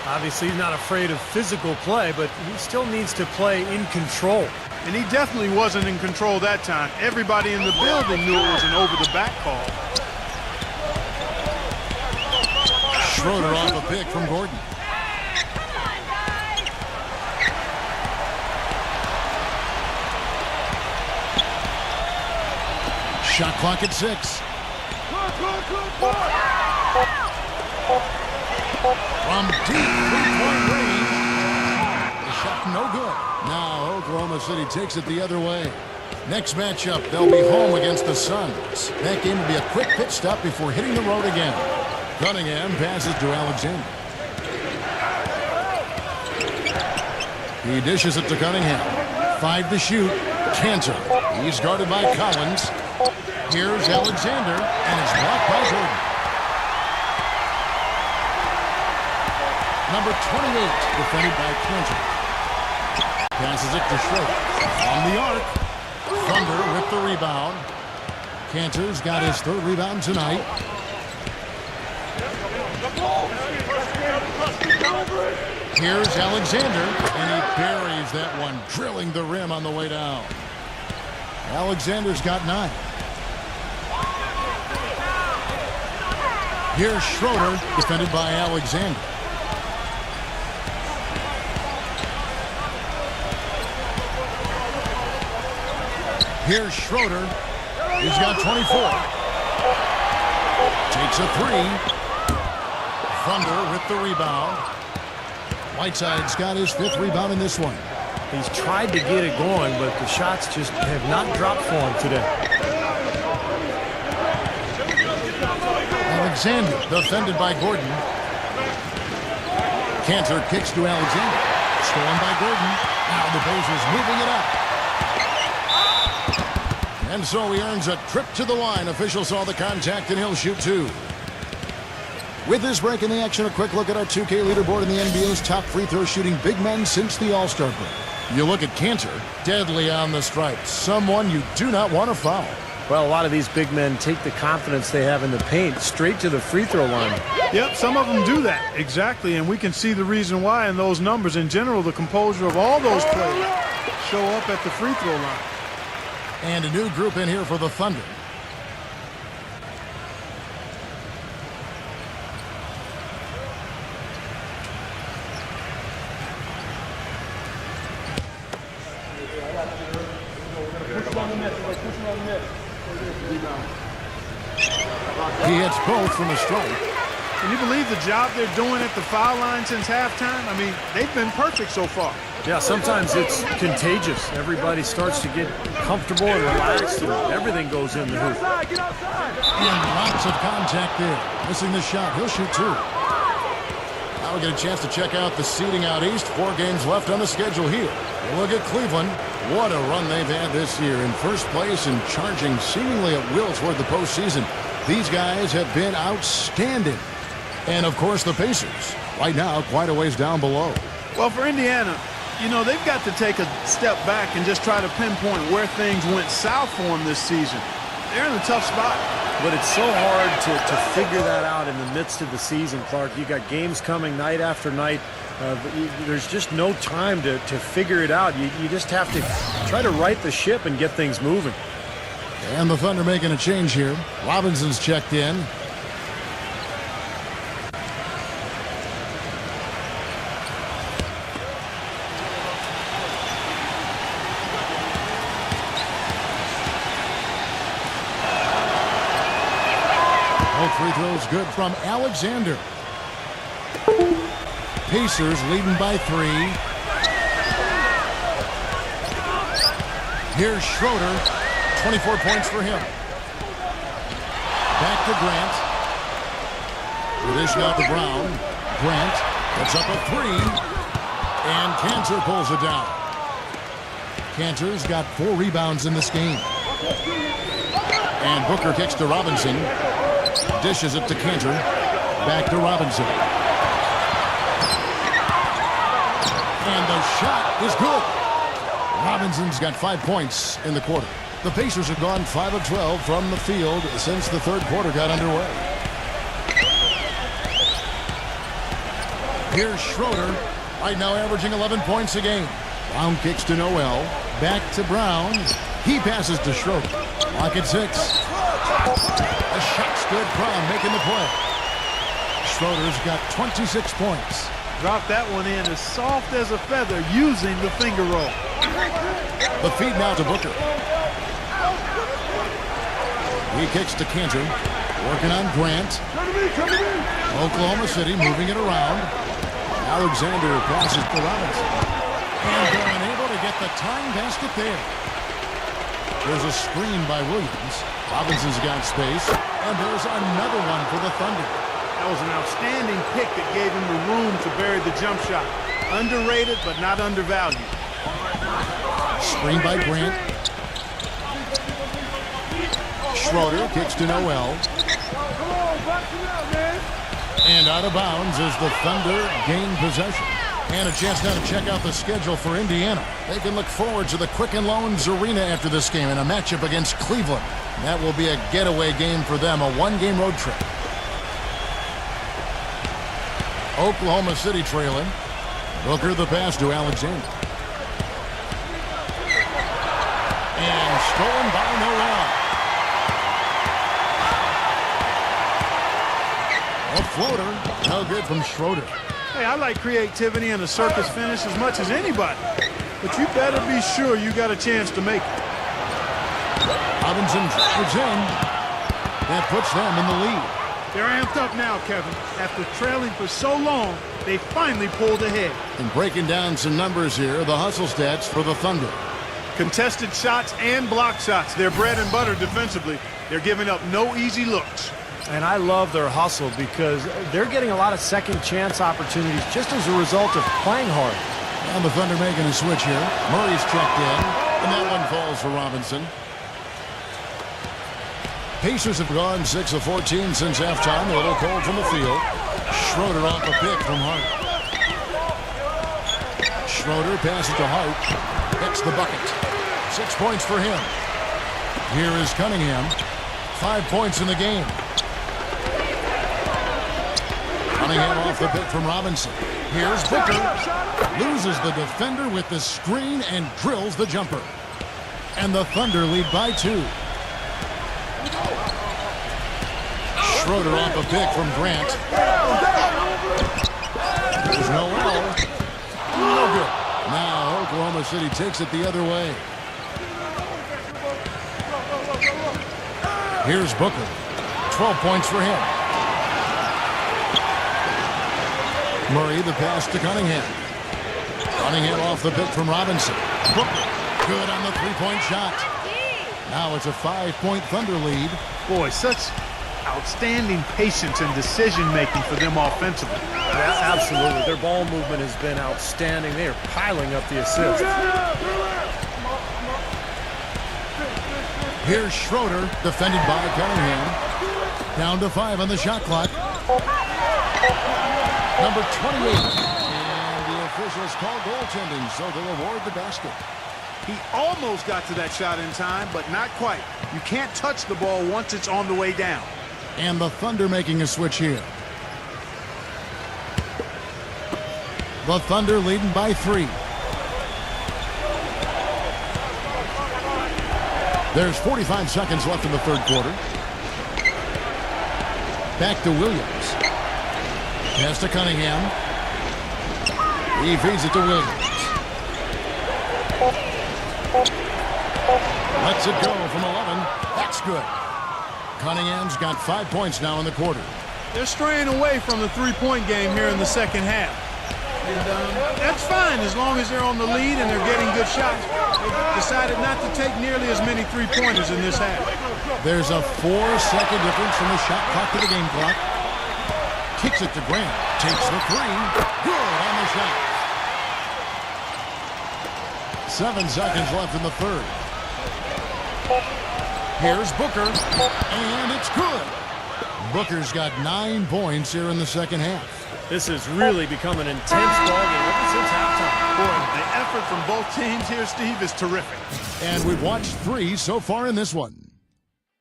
Obviously, he's not afraid of physical play, but he still needs to play in control. And he definitely wasn't in control that time. Everybody in the building knew it was an over-the-back call. Schroeder off a pick from Gordon. Shot clock at 6. From deep three-point range. The shot no good. Now Oklahoma City takes it the other way. Next matchup, they'll be home against the Suns. That game will be a quick pit stop before hitting the road again. Cunningham passes to Alexander. He dishes it to Cunningham. 5 to shoot. Kanter. He's guarded by Collins. Here's Alexander, and it's blocked by Gordon. Number 28, defended by Kanter. Passes it to Schroeder. On the arc. Thunder with the rebound. Kanter's got his 3rd rebound tonight. Here's Alexander, and he buries that one, drilling the rim on the way down. Alexander's got 9. Here's Schroeder, defended by Alexander. Here's Schroeder. He's got 24. Takes a three. Thunder with the rebound. Whiteside's got his 5th rebound in this one. He's tried to get it going, but the shots just have not dropped for him today. Alexander defended by Gordon. Cantor kicks to Alexander. Stolen by Gordon. Now the Blazers moving it up. And so he earns a trip to the line. Officials saw the contact and he'll shoot 2. With this break in the action, a quick look at our 2K leaderboard in the NBA's top free throw shooting big men since the All-Star break. You look at Cantor, deadly on the stripe. Someone you do not want to foul. Well, a lot of these big men take the confidence they have in the paint straight to the free throw line. Yep, some of them do that. Exactly, and we can see the reason why in those numbers. In general, the composure of all those players show up at the free throw line. And a new group in here for the Thunder. He hits both from the stripe. Can you believe the job they're doing at the foul line since halftime? I mean, they've been perfect so far. Yeah, sometimes it's contagious. Everybody starts to get comfortable and relaxed, and everything goes in the hoop. And lots of contact there. Missing the shot. He'll shoot 2. Now we get a chance to check out the seeding out east. 4 games left on the schedule here. Look at Cleveland. What a run they've had this year. In first place and charging seemingly at will toward the postseason. These guys have been outstanding. And, of course, the Pacers. Right now, quite a ways down below. Well, for Indiana, you know, they've got to take a step back and just try to pinpoint where things went south for them this season. They're in a tough spot. But it's so hard to figure that out in the midst of the season, Clark. You got games coming night after night. There's just no time to figure it out. You just have to try to right the ship and get things moving. And the Thunder making a change here. Robinson's checked in. Both free throws good from Alexander. Pacers leading by 3. Here's Schroeder. 24 points for him. Back to Grant. Dish now to Brown. Grant puts up a 3. And Cantor pulls it down. Cantor's got 4 rebounds in this game. And Booker kicks to Robinson. Dishes it to Cantor. Back to Robinson. And the shot is good. Robinson's got 5 points in the quarter. The Pacers have gone 5 of 12 from the field since the third quarter got underway. Here's Schroeder. Right now averaging 11 points a game. Brown kicks to Noel. Back to Brown. He passes to Schroeder. Clock at 6. The shot's good. Brown making the play. Schroeder's got 26 points. Drop that one in as soft as a feather using the finger roll. The feed now to Booker. He kicks to Cantor. Working on Grant. Oklahoma City moving it around. Alexander passes to Robinson. And they're unable to get the tying basket there. There's a screen by Williams. Robinson's got space. And there's another one for the Thunder. That was an outstanding pick that gave him the room to bury the jump shot. Underrated, but not undervalued. Screen by Grant. Schroeder kicks to Noel. And out of bounds as the Thunder gain possession. And a chance now to check out the schedule for Indiana. They can look forward to the Quicken Loans Arena after this game in a matchup against Cleveland. That will be a getaway game for them, a one-game road trip. Oklahoma City trailing. Booker the pass to Alexander. And stolen by Noel. A floater. No good from Schroeder. Hey, I like creativity and a circus finish as much as anybody. But you better be sure you got a chance to make it. Robinson drives in. That puts them in the lead. They're amped up now, Kevin. After trailing for so long, they finally pulled ahead. And breaking down some numbers here, the hustle stats for the Thunder. Contested shots and block shots. They're bread and butter defensively. They're giving up no easy looks. And I love their hustle because they're getting a lot of second chance opportunities just as a result of playing hard. And the Thunder making a switch here. Murray's checked in, and that one falls for Robinson. Pacers have gone 6 of 14 since halftime. A little cold from the field. Schroeder off a pick from Hart. Schroeder passes to Hart. Gets the bucket. 6 points for him. Here is Cunningham. 5 points in the game. Cunningham off the pick from Robinson. Here's Booker. Loses the defender with the screen and drills the jumper. And the Thunder lead by 2. Schroeder off a pick from Grant. There's no L. No good. Now Oklahoma City takes it the other way. Here's Booker. 12 points for him. Murray the pass to Cunningham. Cunningham off the pick from Robinson. Booker good on the three-point shot. Now it's a 5-point Thunder lead. Boy, such outstanding patience and decision-making for them offensively. Yeah, absolutely. Their ball movement has been outstanding. They are piling up the assists. Here's Schroeder, defended by Cunningham. Down to 5 on the shot clock. Number 28. And the officials call goaltending, so they'll award the basket. He almost got to that shot in time, but not quite. You can't touch the ball once it's on the way down. And the Thunder making a switch here. The Thunder leading by 3. There's 45 seconds left in the third quarter. Back to Williams. Pass to Cunningham. He feeds it to Williams. Lets it go from 11. That's good. Cunningham's got 5 points now in the quarter. They're straying away from the three-point game here in the second half. And that's fine as long as they're on the lead and they're getting good shots. They decided not to take nearly as many three-pointers in this half. There's a 4-second difference from the shot clock to the game clock. Kicks it to Grant. Takes the 3. Good on the shot. 7 seconds left in the third. Here's Booker. And it's good. Booker's got 9 points here in the second half. This has really become an intense ballgame ever since halftime. Boy, the effort from both teams here, Steve, is terrific. And we've watched 3 so far in this one.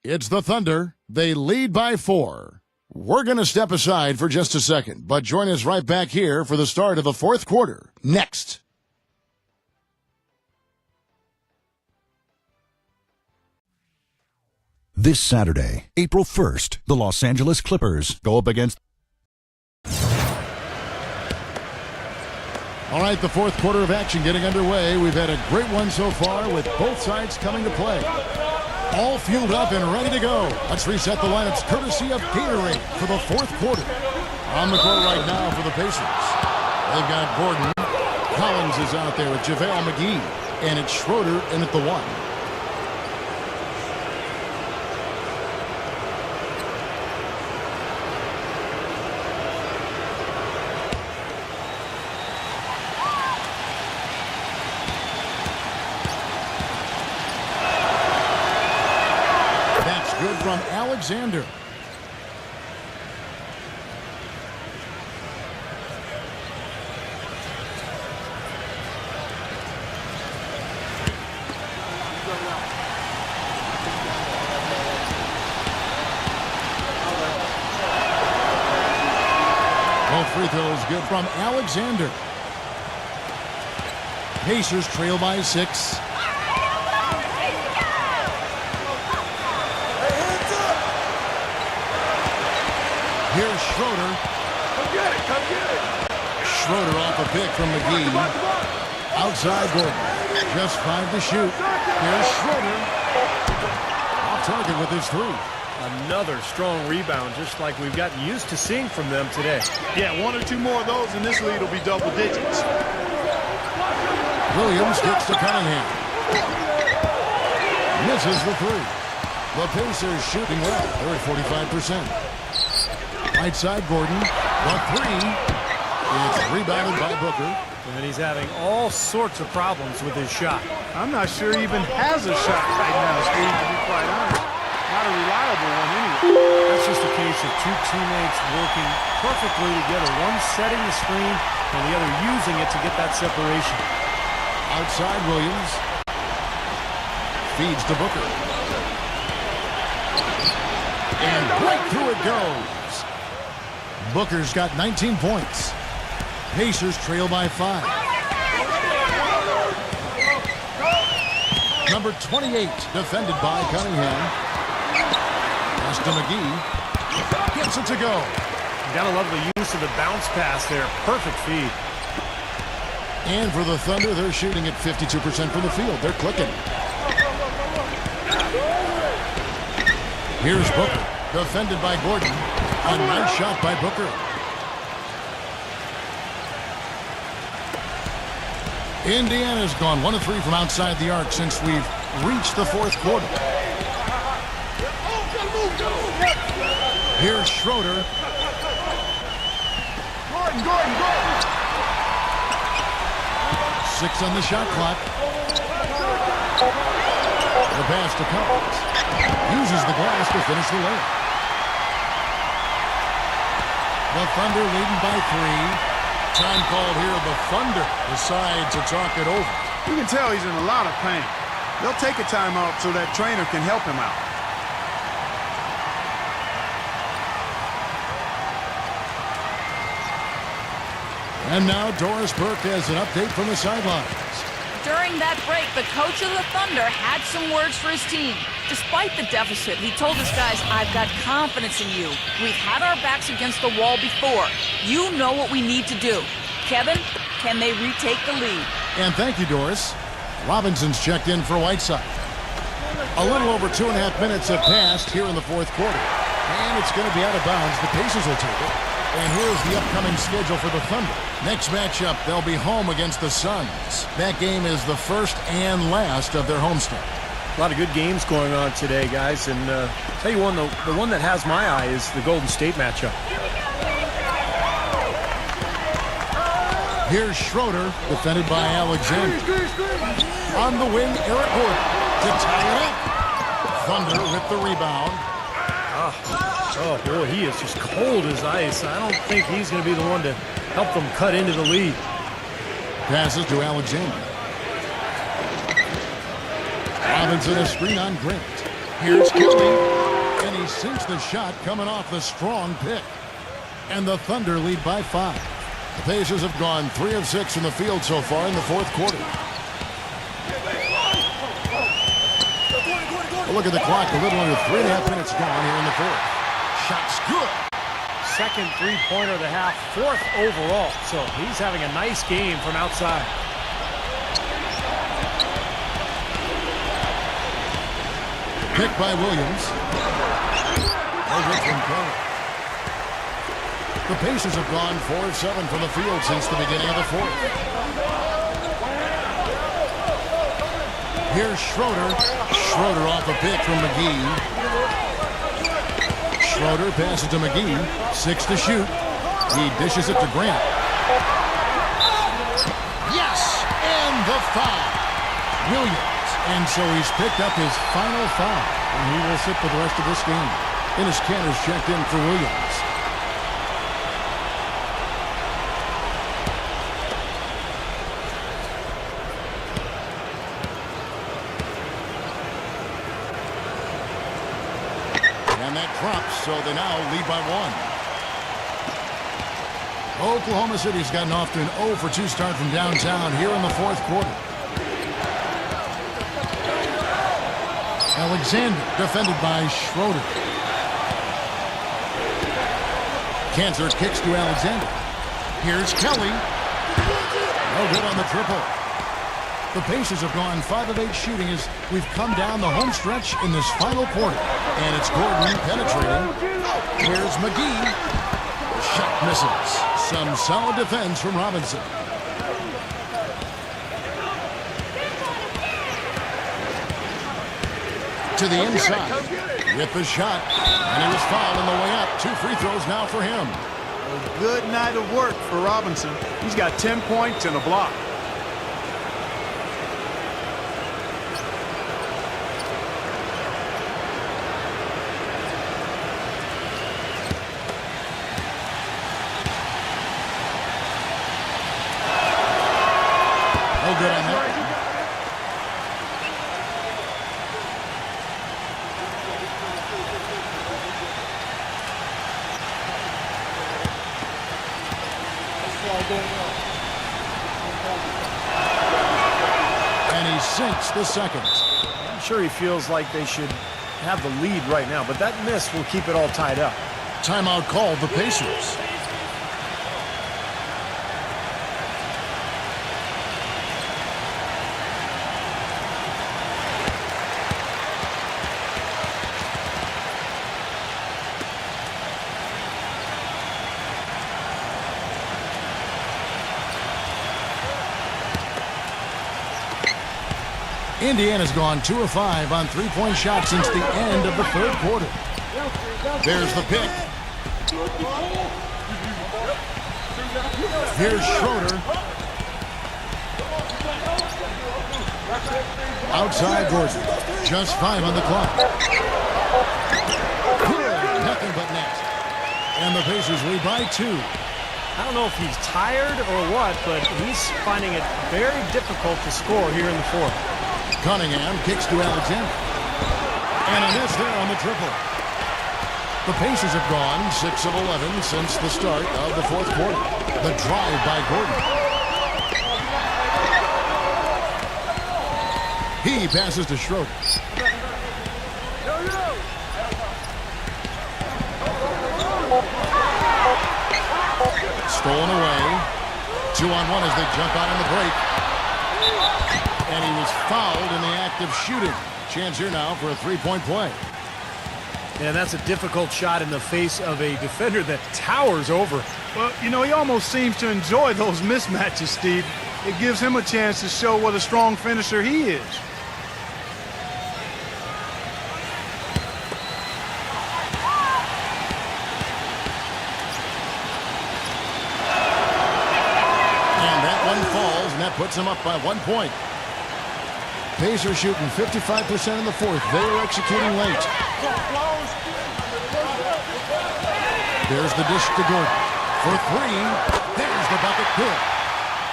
It's the Thunder. They lead by 4. We're going to step aside for just a second, but join us right back here for the start of the fourth quarter. Next. This Saturday, April 1st, the Los Angeles Clippers go up against... All right, the fourth quarter of action getting underway. We've had a great one so far with both sides coming to play. All fueled up and ready to go. Let's reset the lineups courtesy of Gatorade for the fourth quarter. On the court right now for the Pacers. They've got Gordon. Collins is out there with JaVale McGee. And it's Schroeder in at the 1. Good from Alexander. Both free throws good from Alexander. Pacers trail by 6. Here's Schroeder. Come get it, come get it. Schroeder off a pick from McGee. Outside Gordon. Just 5 to shoot. Here's Schroeder. target with his 3. Another strong rebound, just like we've gotten used to seeing from them today. Yeah, 1 or 2 more of those, and this lead will be double digits. Williams gets to Cunningham. Misses the 3. The Pacers shooting well. They're at 45%. Right side, Gordon. The 3. It's rebounded by Booker. And he's having all sorts of problems with his shot. I'm not sure he even has a shot right now, Steve, to be quite honest. Not a reliable one anyway. That's just a case of 2 teammates working perfectly together. One setting the screen and the other using it to get that separation. Outside, Williams. Feeds to Booker. And right through it goes. Booker's got 19 points. Pacers trail by 5. Number 28, defended by Cunningham. Pass to McGee. Gets it to go. You gotta love the use of the bounce pass there. Perfect feed. And for the Thunder, they're shooting at 52% from the field. They're clicking. Here's Booker, defended by Gordon. A nice shot by Booker. Indiana's gone 1 of 3 from outside the arc since we've reached the 4th quarter. Here's Schroeder. Gordon. 6 on the shot clock. The pass to Collins. Uses the glass to finish the layup. The Thunder leading by 3. Time called here. The Thunder decide to talk it over. You can tell he's in a lot of pain. They'll take a timeout so that trainer can help him out. And now Doris Burke has an update from the sidelines. During that break, the coach of the Thunder had some words for his team. Despite the deficit, he told his guys, "I've got confidence in you. We've had our backs against the wall before. You know what we need to do. Kevin, can they retake the lead?" And thank you, Doris. Robinson's checked in for Whiteside. A little over 2.5 minutes have passed here in the 4th quarter. And it's going to be out of bounds. The Pacers will take it. And here's the upcoming schedule for the Thunder. Next matchup, they'll be home against the Suns. That game is the first and last of their homestand. A lot of good games going on today, guys. And tell you one, the one that has my eye is the Golden State matchup. Here's Schroeder, defended by Alexander. On the wing, Eric Gordon to tie it up. Thunder with the rebound. Oh, boy, he is just cold as ice. I don't think he's going to be the one to help them cut into the lead. Passes to Alexander. Robinson a screen on Grant. Here's Kelly. And he sinks the shot coming off the strong pick. And the Thunder lead by 5. The Pacers have gone 3 of 6 from the field so far in the 4th quarter. Look at the clock. A little under 3.5 minutes gone here in the 4th. Shot's good. Second three-pointer of the half, 4th overall. So he's having a nice game from outside. Picked by Williams. Over from Kelly. The Pacers have gone 4 of 7 from the field since the beginning of the 4th. Here's Schroeder. Schroeder off a pick from McGee. Schroeder passes to McGee. 6 to shoot. He dishes it to Grant. Yes! And the foul. Williams. And so he's picked up his final foul. And he will sit for the rest of this game. Dennis Kanter's checked in for Williams. Drops, so they now lead by 1. Oklahoma City's gotten off to an 0 for 2 start from downtown here in the 4th quarter. Alexander defended by Schroeder. Kanter kicks to Alexander. Here's Kelly. No good on the triple. The Pacers have gone 5 of 8 shooting as we've come down the home stretch in this final quarter. And it's Gordon penetrating. Here's McGee. The shot misses. Some solid defense from Robinson. To the inside with the shot. And he was fouled on the way up. 2 free throws now for him. A good night of work for Robinson. He's got 10 points and a block. No good on that. And he sinks the second. I'm sure he feels like they should have the lead right now, but that miss will keep it all tied up. Timeout called the Pacers. Indiana's gone 2 of 5 on 3-point shots since the end of the third quarter. There's the pick. Here's Schroeder. Outside Gordon. Just 5 on the clock. Nothing but net. And the Pacers lead by 2. I don't know if he's tired or what, but he's finding it very difficult to score here in the fourth. Cunningham kicks to Alexander. And a miss there on the triple. The Pacers have gone 6 of 11 since the start of the fourth quarter. The drive by Gordon. He passes to Schroeder. Stolen away. 2-on-1 as they jump out on the break. And he was fouled in the act of shooting. Chance here now for a 3-point play. And that's a difficult shot in the face of a defender that towers over. Well, you know, he almost seems to enjoy those mismatches, Steve. It gives him a chance to show what a strong finisher he is. And that one falls, and that puts him up by 1 point. Pacers shooting 55% in the fourth. They are executing late. There's the dish to Gordon. For 3, there's the bucket good.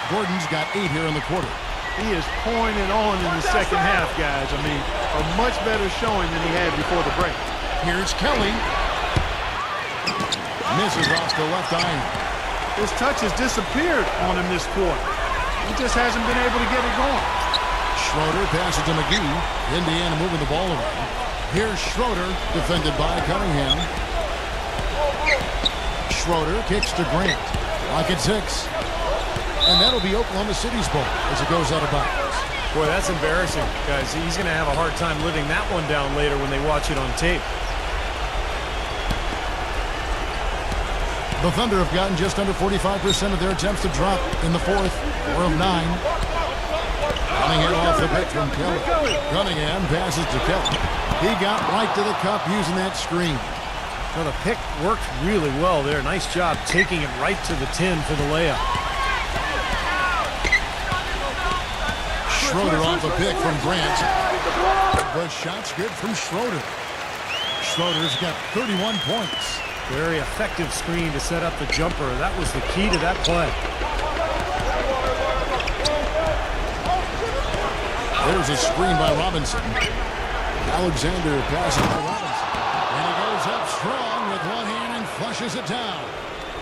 Gordon's got 8 here in the quarter. He is pouring it on in the second half, guys. I mean, a much better showing than he had before the break. Here's Kelly. Misses off the left iron. His touch has disappeared on him this quarter. He just hasn't been able to get it going. Schroeder passes to McGee. Indiana moving the ball around. Here's Schroeder, defended by Cunningham. Schroeder kicks to Grant. Lock at 6. And that'll be Oklahoma City's ball as it goes out of bounds. Boy, that's embarrassing, guys. He's going to have a hard time living that one down later when they watch it on tape. The Thunder have gotten just under 45% of their attempts to drop in the fourth, 4 of 9. Cunningham off the pick from Kelly. Cunningham passes to Kelly. He got right to the cup using that screen. Well, the pick worked really well there. Nice job taking it right to the 10 for the layup. Schroeder off the pick from Grant. The shot's good from Schroeder. Schroeder's got 31 points. Very effective screen to set up the jumper. That was the key to that play. There's a screen by Robinson. Alexander passes to Robinson. And he goes up strong with one hand and flushes it down.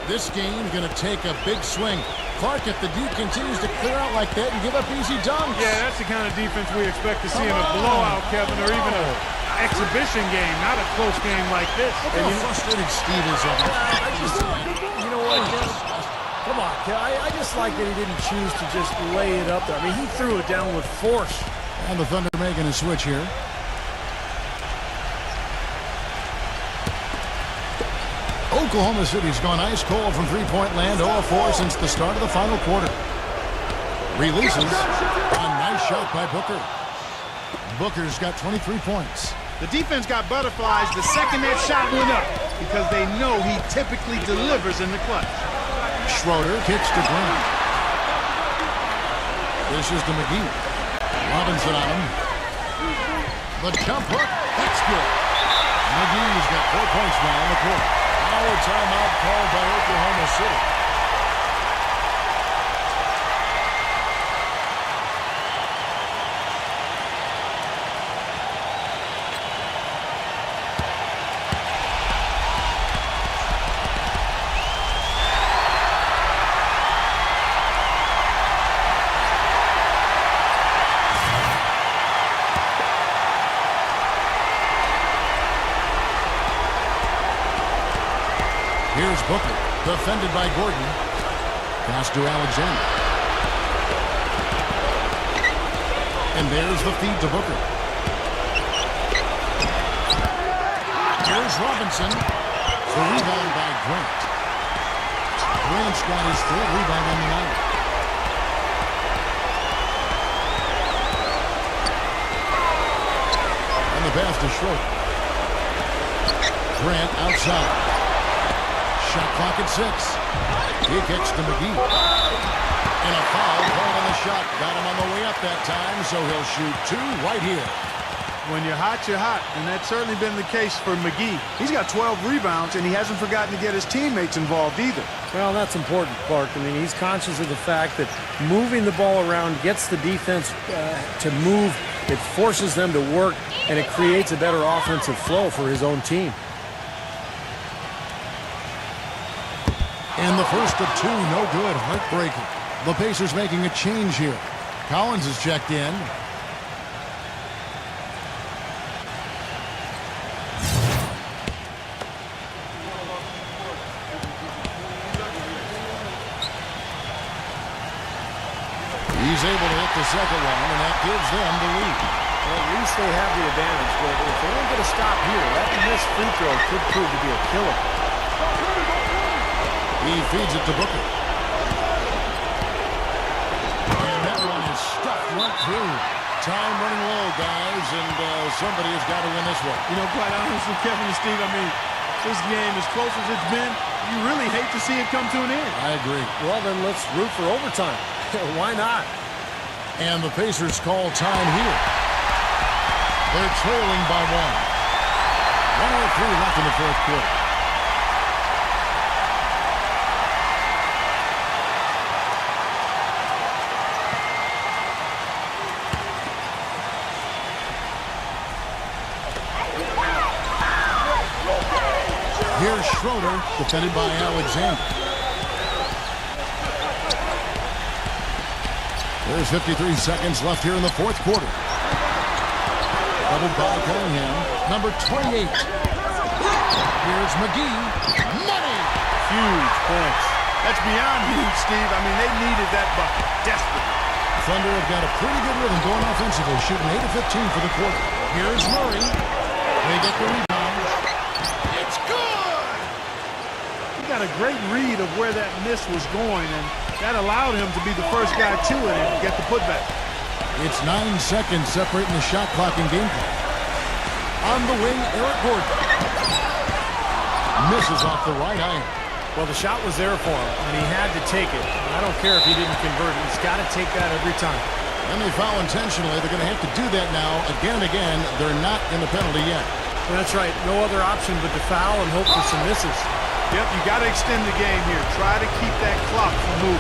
This game's going to take a big swing. Clark, if the D continues to clear out like that and give up easy dunks. Yeah, that's the kind of defense we expect to see in a blowout, Kevin, or even an exhibition game, not a close game like this. Look how frustrated Steve is over. You know what, Jeff? Come on, kid. I just like that he didn't choose to just lay it up there. I mean, he threw it down with force. And the Thunder making a switch here. Oklahoma City's gone ice cold from three-point land, 0 of 4 since the start of the final quarter. Releases. A nice shot by Booker. Booker's got 23 points. The defense got butterflies the second that shot went up because they know he typically delivers in the clutch. Schroeder kicks to Grant. This is to McGee. Robinson on him. The jump hook. That's good. McGee's got 4 points now on the court. Now a timeout called by Oklahoma City. Here's Booker, defended by Gordon. Pass to Alexander. And there's the feed to Booker. Here's Robinson. The rebound by Grant. Grant's got his third rebound on the night. And the pass to Schroeder. Grant outside. Shot clock at 6. He kicks to McGee. And a foul called on the shot. Got him on the way up that time, so he'll shoot 2 right here. When you're hot, you're hot. And that's certainly been the case for McGee. He's got 12 rebounds, and he hasn't forgotten to get his teammates involved either. Well, that's important, Clark. I mean, he's conscious of the fact that moving the ball around gets the defense to move. It forces them to work, and it creates a better offensive flow for his own team. And the first of 2, no good. Heartbreaker. The Pacers making a change here. Collins is checked in. He's able to hit the second one, and that gives them the lead. Well, at least they have the advantage, but if they don't get a stop here, that missed free throw could prove to be a killer. He feeds it to Booker. And that one is stuffed right through. Time running low, guys, and somebody has got to win this one. You know, quite honestly, Kevin and Steve, I mean, this game, as close as it's been, you really hate to see it come to an end. I agree. Well, then let's root for overtime. Why not? And the Pacers call time here. They're trailing by 1. 1:03 left in the fourth quarter. Here's Schroeder, defended by Alexander. There's 53 seconds left here in the fourth quarter. Doubled by Cunningham, number 28. Here's McGee. Money! Huge points. That's beyond huge, Steve. I mean, they needed that bucket desperately. Thunder have got a pretty good rhythm going offensively, shooting 8 of 15 for the quarter. Here's Murray. They get the rebound. It's good! He got a great read of where that miss was going, and that allowed him to be the first guy to it and get the putback. It's 9 seconds separating the shot clock and game clock. On the wing, Eric Gordon. Misses off the right iron. Well, the shot was there for him, and he had to take it. I don't care if he didn't convert it. He's got to take that every time. And they foul intentionally. They're going to have to do that now again and again. They're not in the penalty yet. That's right. No other option but to foul and hope for some misses. Yep, you got to extend the game here. Try to keep that clock from moving.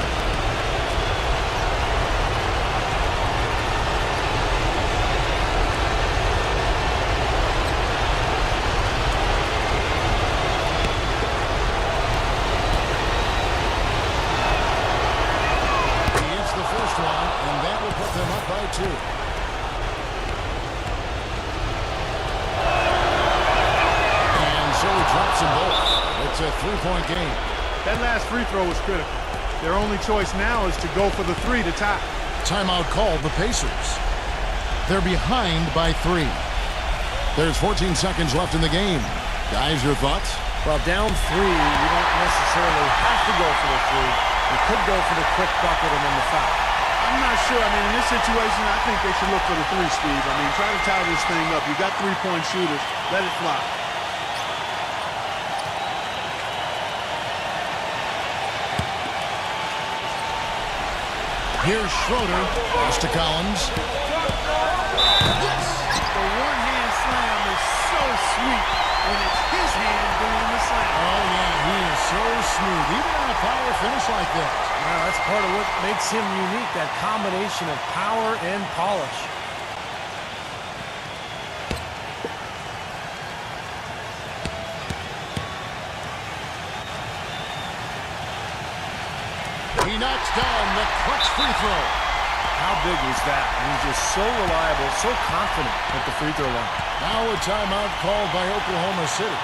He hits the first one, and that will put them up by 2. And so he drops them both. It's a 3-point game. That last free throw was critical. Their only choice now is to go for the three to tie. Timeout called the Pacers. They're behind by 3. There's 14 seconds left in the game. Guys, your thoughts? Well, down 3, you don't necessarily have to go for the 3. You could go for the quick bucket and then the foul. I'm not sure. I mean, in this situation, I think they should look for the 3, Steve. I mean, try to tie this thing up. You got 3-point shooters. Let it fly. Here's Schroeder. Pass to Collins. The one-hand slam is so sweet when it's his hand doing the slam. Oh, yeah, he is so smooth, even on a power finish like this. Now, that's part of what makes him unique, that combination of power and polish. He knocks down the clutch free throw. How big was that? He's just so reliable, so confident at the free throw line. Now a timeout called by Oklahoma City.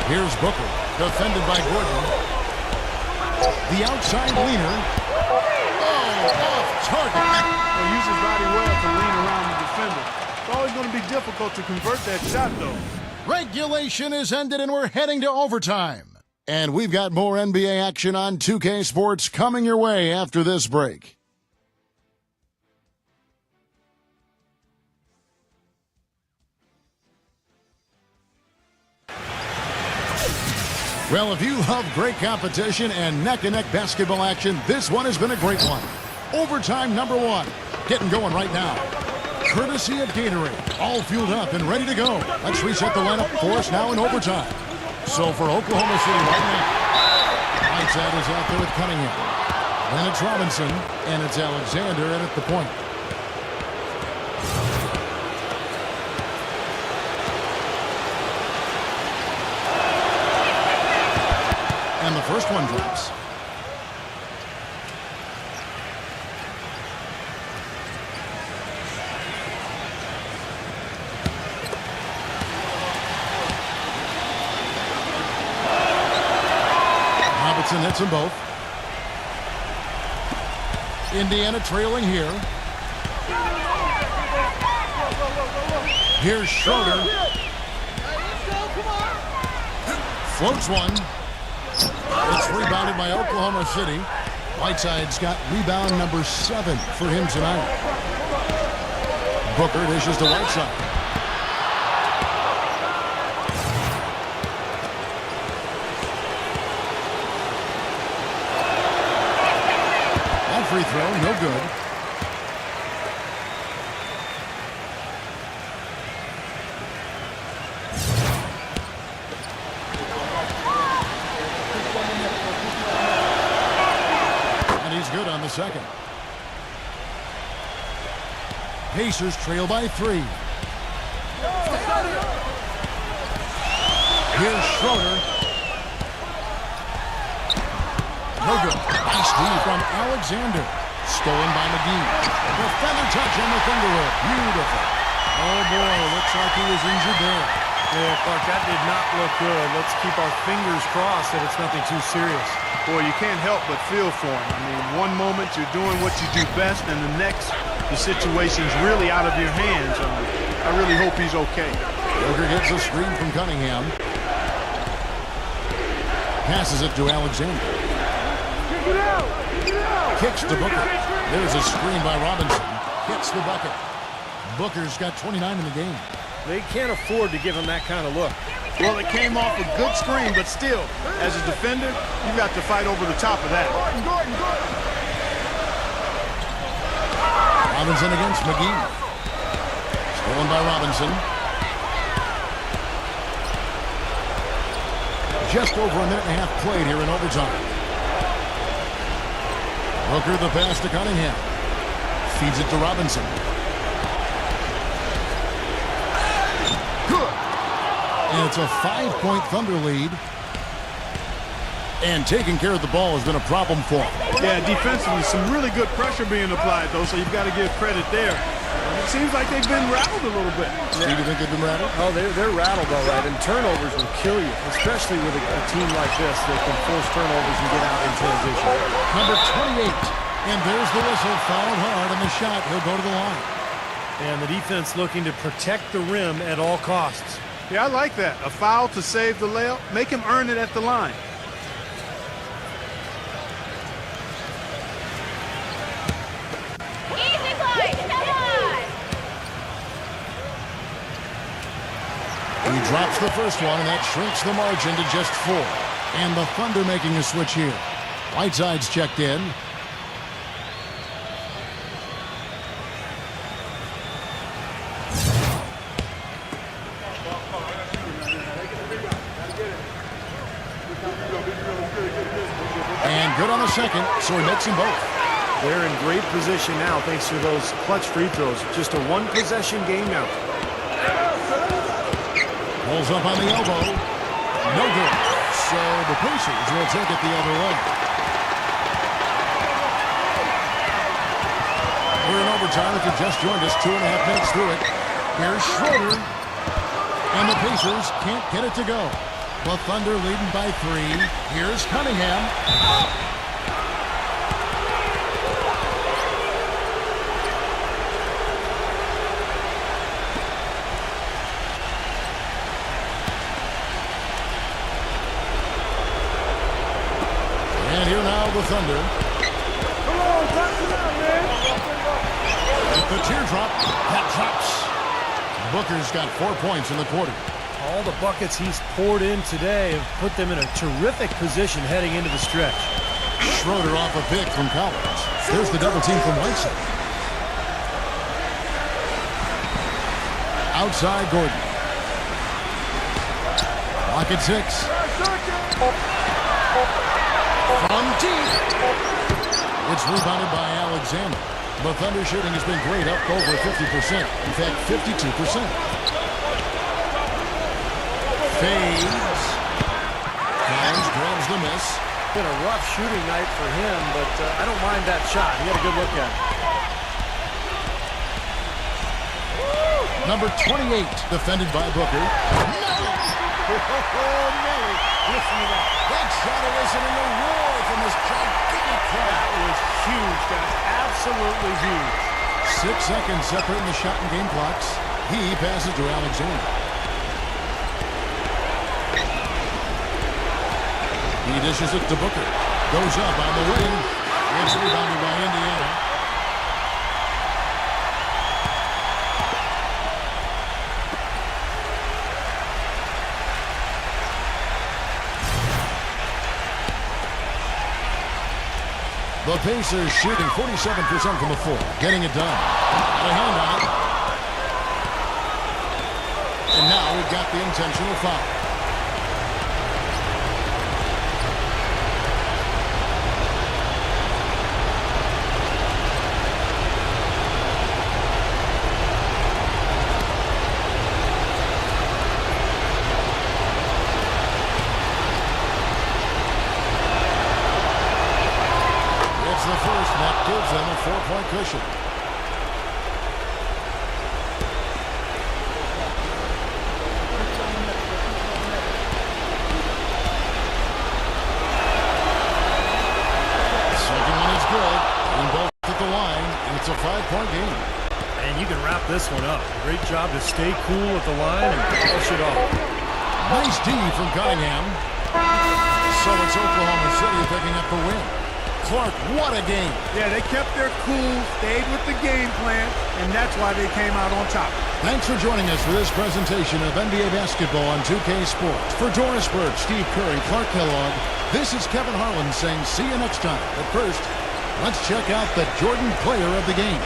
Here's Booker, defended by Gordon. The outside leaner. Oh, off target. Well, use his body well to lean around the defender. It's always going to be difficult to convert that shot, though. Regulation is ended, and we're heading to overtime. And we've got more NBA action on 2K Sports coming your way after this break. Well, if you love great competition and neck-and-neck basketball action, this one has been a great one. Overtime number 1. Getting going right now. Courtesy of Gatorade. All fueled up and ready to go. Let's reset the lineup for us now in overtime. So for Oklahoma City right now, Whiteside is out there with Cunningham. Then it's Robinson, and it's Alexander in at the point. And the first one drops. Robinson hits them both. Indiana trailing here. Here's Schroeder. Floats one. It's rebounded by Oklahoma City. Whiteside's got rebound number 7 for him tonight. Booker dishes to Whiteside. That free throw, no good. Good on the second. Pacers trail by 3. Here's Schroeder. No good. Nice D from Alexander. Stolen by McGee. Defender touch on the finger roll. Beautiful. Oh boy, looks like he was injured there. Yeah, Clark, that did not look good. Let's keep our fingers crossed that it's nothing too serious. Boy, you can't help but feel for him. I mean, one moment you're doing what you do best, and the next, the situation's really out of your hands. I really hope he's okay. Booker gets a screen from Cunningham. Passes it to Alexander. Kicks to Booker. There's a screen by Robinson. Hits the bucket. Booker's got 29 in the game. They can't afford to give him that kind of look. Well, it came off a good screen, but still, as a defender, you got to fight over the top of that. Robinson against McGee. Stolen by Robinson. Just over a minute and a half played here in overtime. Booker the pass to Cunningham. Feeds it to Robinson. And it's a 5-point Thunder lead. And taking care of the ball has been a problem for them. Yeah, defensively, some really good pressure being applied, though, so you've got to give credit there. It seems like they've been rattled a little bit. Do you think they've been rattled? Oh, they're rattled all right, and turnovers will kill you, especially with a team like this that can force turnovers and get out in transition. Number 28. And there's the whistle, fouled hard, and the shot. He'll go to the line. And the defense looking to protect the rim at all costs. Yeah, I like that. A foul to save the layup. Make him earn it at the line. He drops the first one, and that shrinks the margin to just 4. And the Thunder making a switch here. Whiteside's checked in. And good on the second, so he makes them both. They're in great position now thanks to those clutch free throws. Just a one-possession game now. Pulls up on the elbow. No good. So the Pacers will take it the other way. We're in overtime. If you just joined us, 2.5 minutes through it. Here's Schroeder. And the Pacers can't get it to go. The Thunder leading by 3. Here's Cunningham. And here now the Thunder. Come on, touch it out, man. With the teardrop, that drops. Booker's got 4 points in the quarter. All the buckets he's poured in today have put them in a terrific position heading into the stretch. Schroeder off a pick from Collins. There's the double team from Whiteside. Outside Gordon. Lock at 6. From deep. It's rebounded by Alexander. The Thunder shooting has been great, up over 50%. In fact, 52%. Fades. Collins grabs the miss. Been a rough shooting night for him, but I don't mind that shot. He had a good look at it. Number 28, defended by Booker. Nelly, listen to that. That shot eliciting a roar from this gigantic crowd. That was huge, guys. Absolutely huge. 6 seconds separating the shot and game clocks. He passes to Alexander. He dishes it to Booker. Goes up on the wing. It's rebounded by Indiana. The Pacers shooting 47% from the floor. Getting it done. Got a hand on it. And now we've got the intentional foul. The first, that gives them a 4-point cushion. Second one is good. And both at the line, and it's a 5-point game. And you can wrap this one up. Great job to stay cool at the line and push it off. Nice D from Cunningham. So it's Oklahoma City picking up the win. Clark, what a game. Yeah, they kept their cool, stayed with the game plan, and that's why they came out on top. Thanks for joining us for this presentation of NBA basketball on 2K Sports. For Doris Burke, Steve Kerr, and Clark Kellogg, this is Kevin Harlan saying see you next time. But first, let's check out the Jordan player of the game.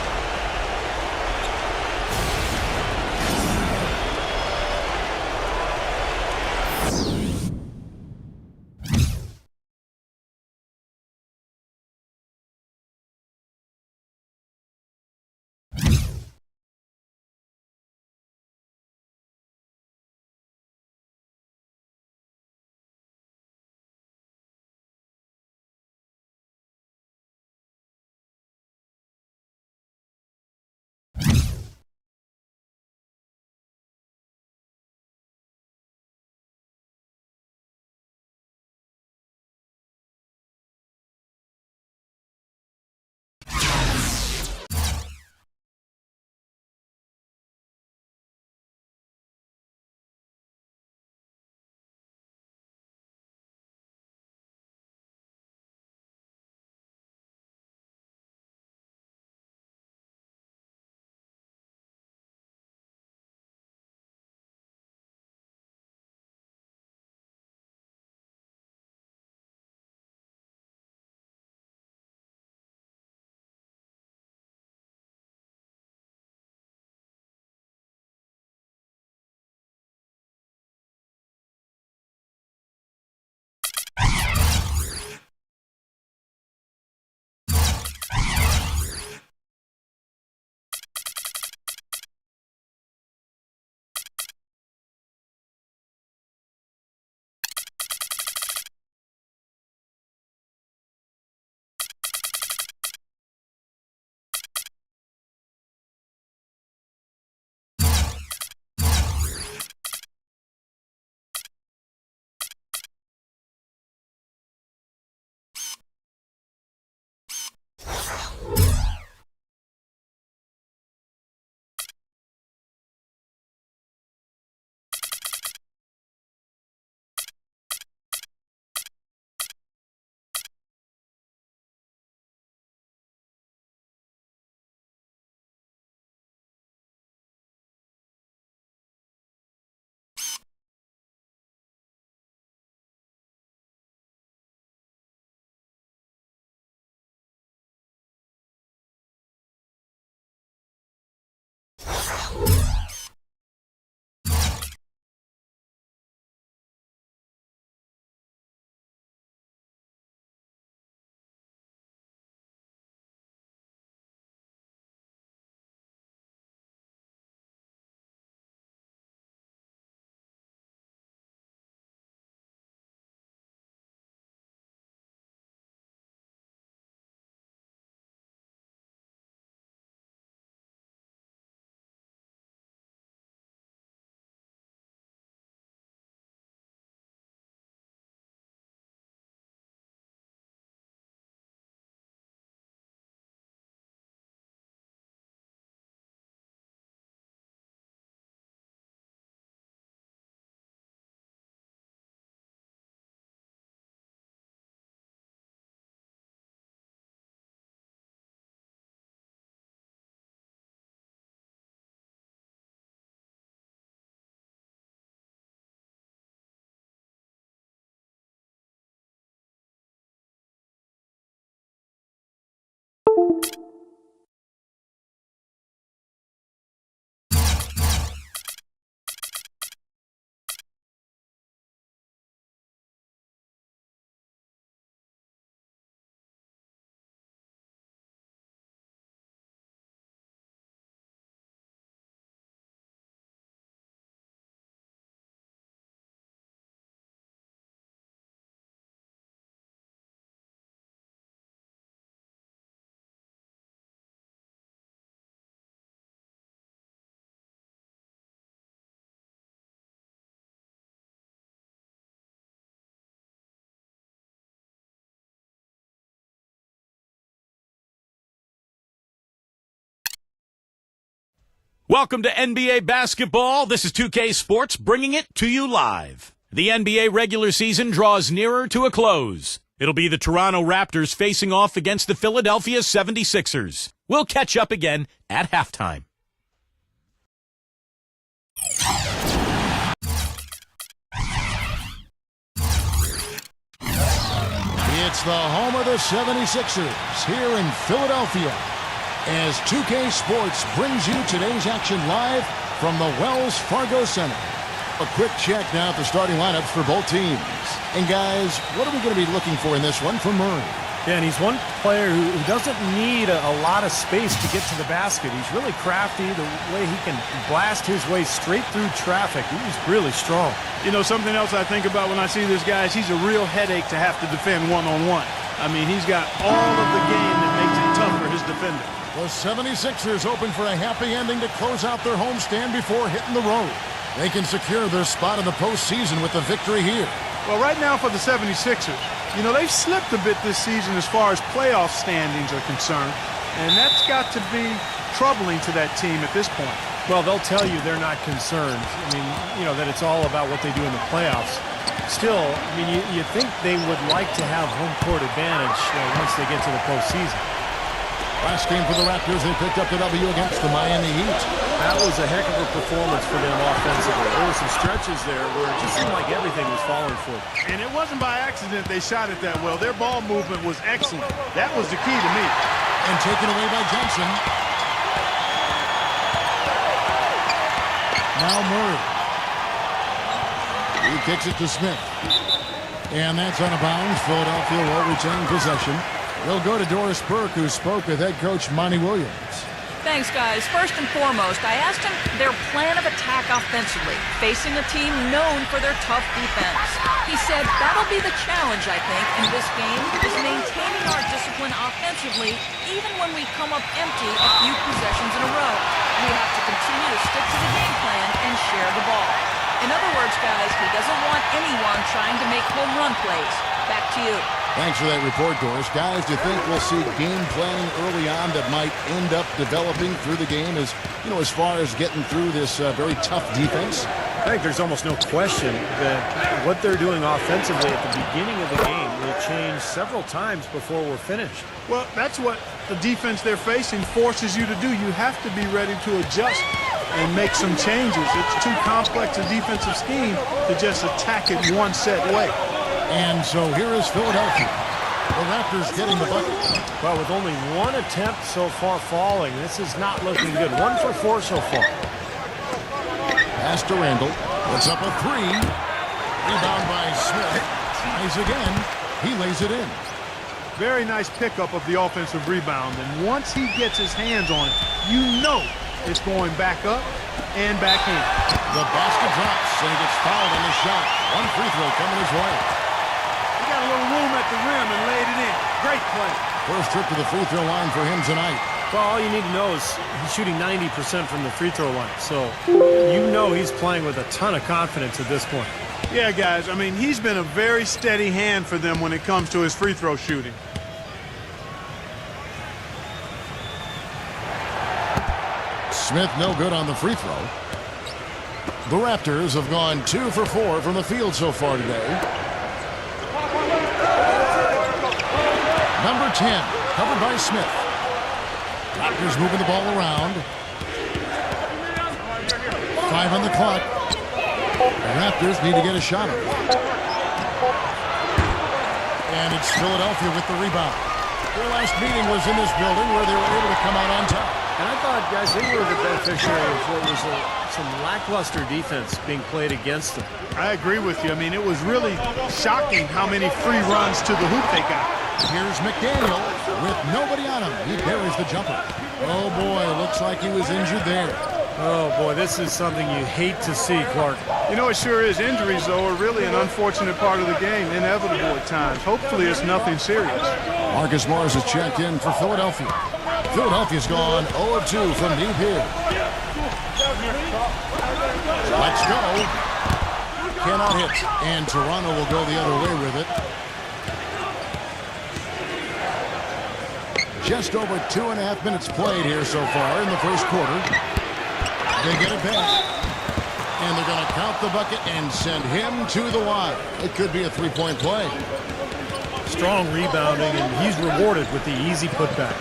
Welcome to NBA basketball. This is 2K Sports bringing it to you live. The NBA regular season draws nearer to a close. It'll be the Toronto Raptors facing off against the Philadelphia 76ers. We'll catch up again at halftime. It's the home of the 76ers here in Philadelphia, as 2K Sports brings you today's action live from the Wells Fargo Center. A quick check now at the starting lineups for both teams. And guys, what are we going to be looking for in this one from Murray? Yeah, and he's one player who doesn't need a lot of space to get to the basket. He's really crafty, the way he can blast his way straight through traffic. He's really strong. You know, something else I think about when I see this guy is he's a real headache to have to defend one-on-one. I mean, he's got all of the game that makes it tough for his defender. The 76ers open for a happy ending to close out their homestand before hitting the road. They can secure their spot in the postseason with the victory here. Well, right now for the 76ers, you know, they've slipped a bit this season as far as playoff standings are concerned, and that's got to be troubling to that team at this point. Well, they'll tell you they're not concerned. I mean, you know, that it's all about what they do in the playoffs. Still, I mean, you think they would like to have home court advantage once they get to the postseason. Last game for the Raptors, they picked up the W against the Miami Heat. That was a heck of a performance for them offensively. There were some stretches there where it just seemed like everything was falling for them. And it wasn't by accident they shot it that well. Their ball movement was excellent. That was the key to me. And taken away by Johnson. Now Murray. He kicks it to Smith. And that's out of bounds. Philadelphia will retain possession. They'll go to Doris Burke, who spoke with head coach Monty Williams. Thanks, guys. First and foremost, I asked him their plan of attack offensively, facing a team known for their tough defense. He said that'll be the challenge, I think, in this game, is maintaining our discipline offensively, even when we come up empty a few possessions in a row. We have to continue to stick to the game plan and share the ball. In other words, guys, he doesn't want anyone trying to make home run plays. Back to you. Thanks for that report, Doris. Guys, do you think we'll see game planning early on that might end up developing through the game as far as getting through this very tough defense? I think there's almost no question that what they're doing offensively at the beginning of the game will change several times before we're finished. Well, that's what the defense they're facing forces you to do. You have to be ready to adjust and make some changes. It's too complex a defensive scheme to just attack it one set way. And so here is Philadelphia. The Raptors getting the bucket. Well, with only one attempt so far falling, this is not looking good. 1 for 4 so far. Pass to Randall. Puts up a three. Rebound by Smith. Tries again. He lays it in. Very nice pickup of the offensive rebound. And once he gets his hands on it, you know it's going back up and back in. The basket drops, and he gets fouled on the shot. One free throw coming his way. He got a little room at the rim and laid it in. Great play. First trip to the free throw line for him tonight. Well, all you need to know is he's shooting 90% from the free throw line. So you know he's playing with a ton of confidence at this point. Yeah, guys, I mean, he's been a very steady hand for them when it comes to his free throw shooting. Smith no good on the free throw. The Raptors have gone 2 for 4 from the field so far today. Number 10, covered by Smith. Raptors moving the ball around. 5 on the clock. The Raptors need to get a shot on it. And it's Philadelphia with the rebound. Their last meeting was in this building where they were able to come out on top. And I thought, guys, they were the beneficiary of what was some lackluster defense being played against them. I agree with you. I mean, it was really shocking how many free runs to the hoop they got. Here's McDaniel with nobody on him. He buries the jumper. Oh, boy, looks like he was injured there. Oh, boy, this is something you hate to see, Clark. You know, it sure is. Injuries, though, are really an unfortunate part of the game, inevitable at times. Hopefully it's nothing serious. Marcus Morris has checked in for Philadelphia. Philadelphia's gone 0-2 from deep here. Let's go. Cannot hit. And Toronto will go the other way with it. Just over 2.5 minutes played here so far in the first quarter. They get it back. And they're going to count the bucket and send him to the line. It could be a three-point play. Strong rebounding, and he's rewarded with the easy putback.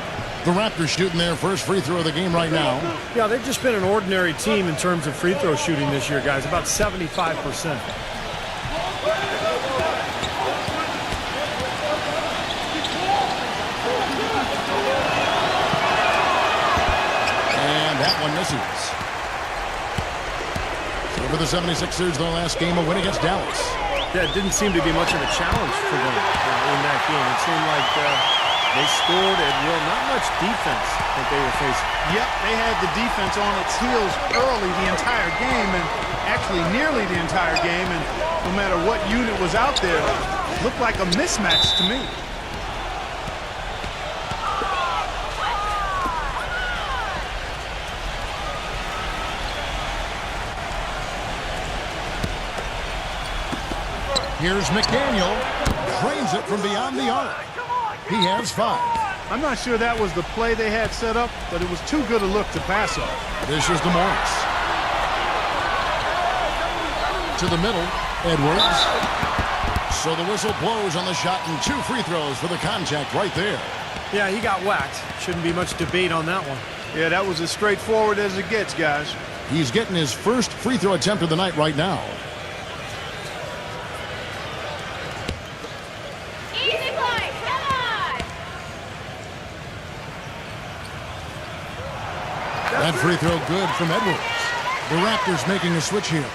The Raptors shooting their first free throw of the game right now. Yeah, they've just been an ordinary team in terms of free throw shooting this year, guys. About 75%. And that one misses. So for the 76ers, their last game, a win against Dallas. Yeah, it didn't seem to be much of a challenge for them in that game. It seemed like they scored at will, not much defense that they were facing. Yep, they had the defense on its heels early the entire game, and actually nearly the entire game, and no matter what unit was out there, it looked like a mismatch to me. Here's McDaniel. Drains it from beyond the arc. He has 5. I'm not sure that was the play they had set up, but it was too good a look to pass off. This is DeMorris. To the middle, Edwards. So the whistle blows on the shot and 2 free throws for the contact right there. Yeah, he got whacked. Shouldn't be much debate on that one. Yeah, that was as straightforward as it gets, guys. He's getting his first free throw attempt of the night right now. That free throw good from Edwards. The Raptors making a switch here.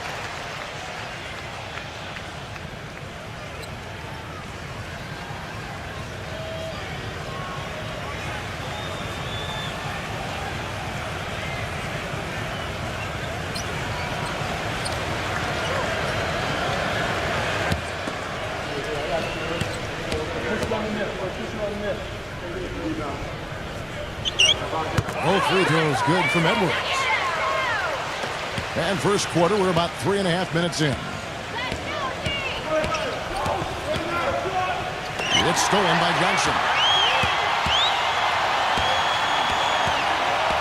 Both free throws good from Edwards. And first quarter, we're about 3.5 minutes in. It's stolen by Johnson.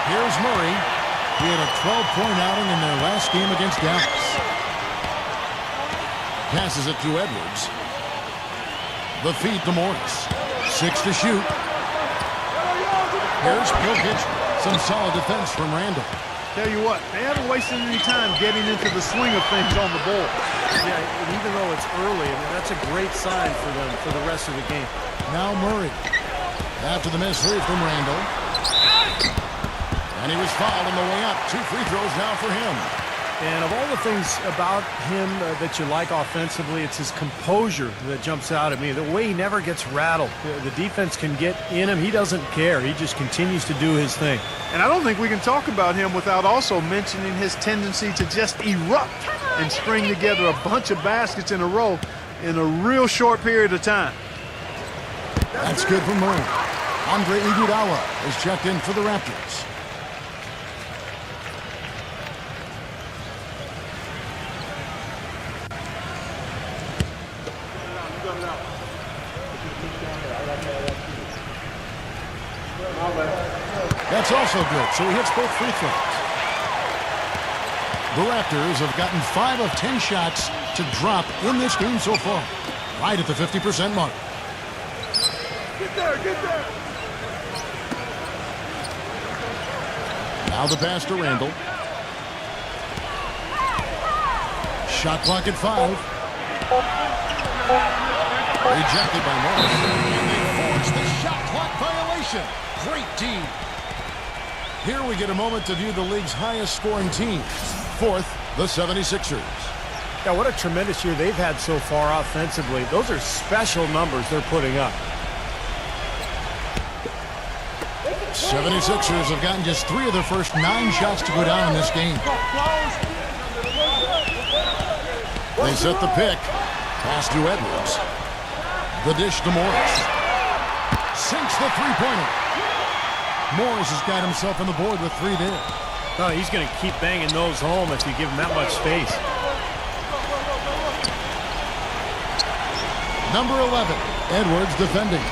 Here's Murray. He had a 12-point outing in their last game against Dallas. Passes it to Edwards. The feed to Morris. 6 to shoot. Here's Jokic. Some solid defense from Randall. Tell you what, they haven't wasted any time getting into the swing of things on the ball. Yeah, and even though it's early, I mean, that's a great sign for them for the rest of the game. Now Murray. After the miss three from Randall. And he was fouled on the way up. 2 free throws now for him. And of all the things about him that you like offensively, it's his composure that jumps out at me. The way he never gets rattled. The defense can get in him. He doesn't care. He just continues to do his thing. And I don't think we can talk about him without also mentioning his tendency to just erupt and string together a bunch of baskets in a row in a real short period of time. That's good for Murray. Andre Iguodala is checked in for the Raptors. That's also good, so he hits both free throws. The Raptors have gotten 5 of 10 shots to drop in this game so far, right at the 50% mark. Get there, get there. Now the pass to Randall. Shot clock at 5. Rejected by Morris. And they force the shot clock violation. Great D. Here we get a moment to view the league's highest scoring teams. 4th, the 76ers. Yeah, what a tremendous year they've had so far offensively. Those are special numbers they're putting up. 76ers have gotten just 3 of their first 9 shots to go down in this game. They set the pick. Pass to Edwards. The dish to Morris. Sinks the three-pointer. Morris has got himself on the board with 3 there. Oh, he's going to keep banging those home if you give him that much space. Number 11, Edwards defending.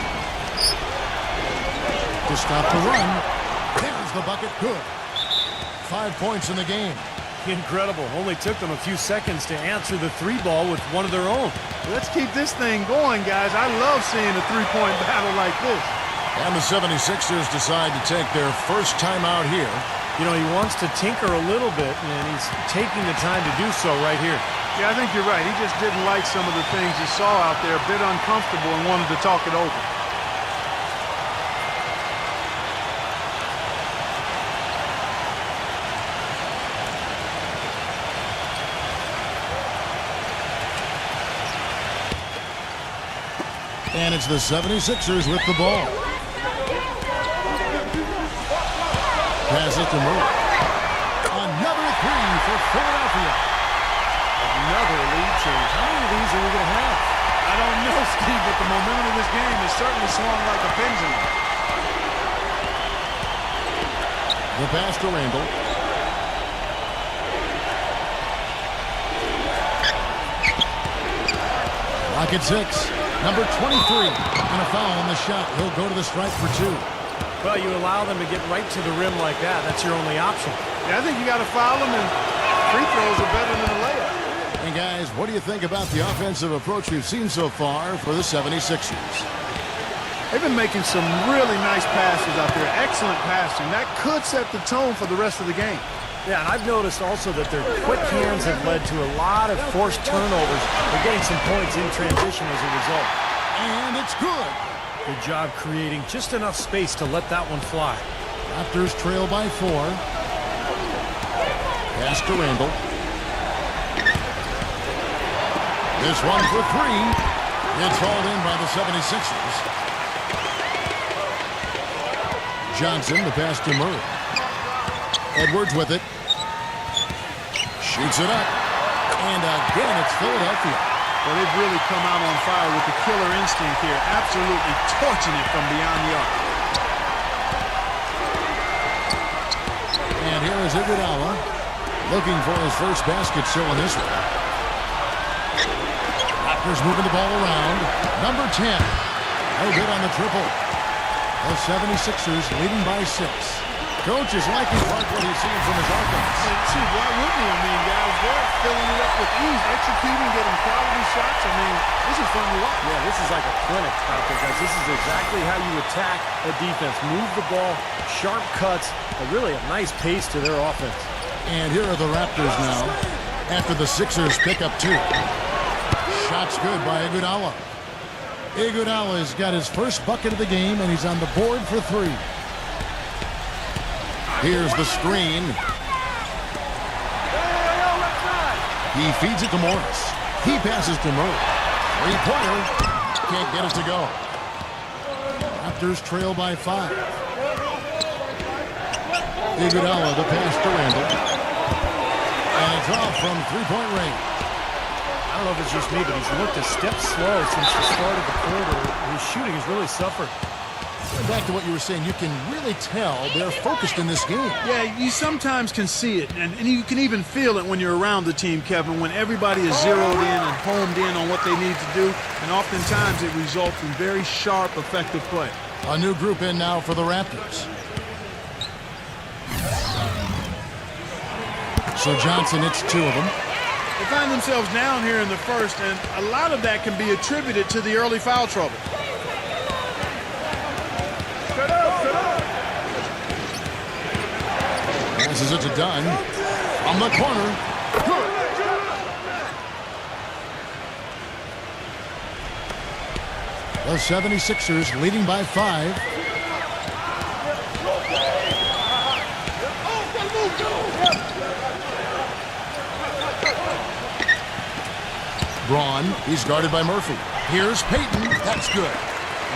To stop the run. There's the bucket. Good. 5 points in the game. Incredible. Only took them a few seconds to answer the three ball with one of their own. Let's keep this thing going, guys. I love seeing a three-point battle like this. And the 76ers decide to take their first time out here. You know, he wants to tinker a little bit, and he's taking the time to do so right here. Yeah, I think you're right. He just didn't like some of the things he saw out there, a bit uncomfortable, and wanted to talk it over. And it's the 76ers with the ball. Pass it to Murray. Another three for Philadelphia. Another lead change. How many of these are we going to have? I don't know, Steve, but the momentum of this game has certainly swung like a pendulum. The pass to Randall. Lock at 6. Number 23. And a foul on the shot. He'll go to the strike for 2. Well, you allow them to get right to the rim like that. That's your only option. Yeah, I think you got to foul them, and free throws are better than a layup. And guys, what do you think about the offensive approach we've seen so far for the 76ers? They've been making some really nice passes out there. Excellent passing. That could set the tone for the rest of the game. Yeah, and I've noticed also that their quick hands have led to a lot of forced turnovers. They're getting some points in transition as a result. And it's good. Good job creating just enough space to let that one fly. Raptors trail by 4. Pass to Randall. This one for 3. It's hauled in by the 76ers. Johnson, the pass to Murray. Edwards with it. Shoots it up. And again, it's Philadelphia. Well, they've really come out on fire with the killer instinct here. Absolutely torching it from beyond the arc. And here is Iguodala looking for his first basket still in this one. Raptors moving the ball around. Number 10. No good on the triple. The 76ers leading by 6. Coach is liking what he's seeing from his offense. Gee, why wouldn't he? I mean, guys, they're filling it up with ease, executing, getting quality shots. I mean, this is fun to watch. Yeah, this is like a clinic out there, guys. This is exactly how you attack a defense. Move the ball, sharp cuts, really a nice pace to their offense. And here are the Raptors now after the Sixers pick up 2. Shots good by Iguodala. Iguodala's got his first bucket of the game, and he's on the board for 3. Here's the screen. He feeds it to Morris. He passes to Murray. 3-pointer. Can't get it to go. Raptors trail by 5. Iguodala, the pass to Randall. And it's off from 3-point range. I don't know if it's just me, but he's looked a step slow since the start of the quarter. His shooting has really suffered. Back to what you were saying, you can really tell they're focused in this game. Yeah, you sometimes can see it, and you can even feel it when you're around the team, Kevin, when everybody is zeroed in and homed in on what they need to do, and oftentimes it results in very sharp, effective play. A new group in now for the Raptors. So Johnson, it's 2 of them. They find themselves down here in the first, and a lot of that can be attributed to the early foul trouble. Passes it to Dunn. From the corner. Good. The 76ers leading by 5. Braun, he's guarded by Murphy. Here's Payton. That's good.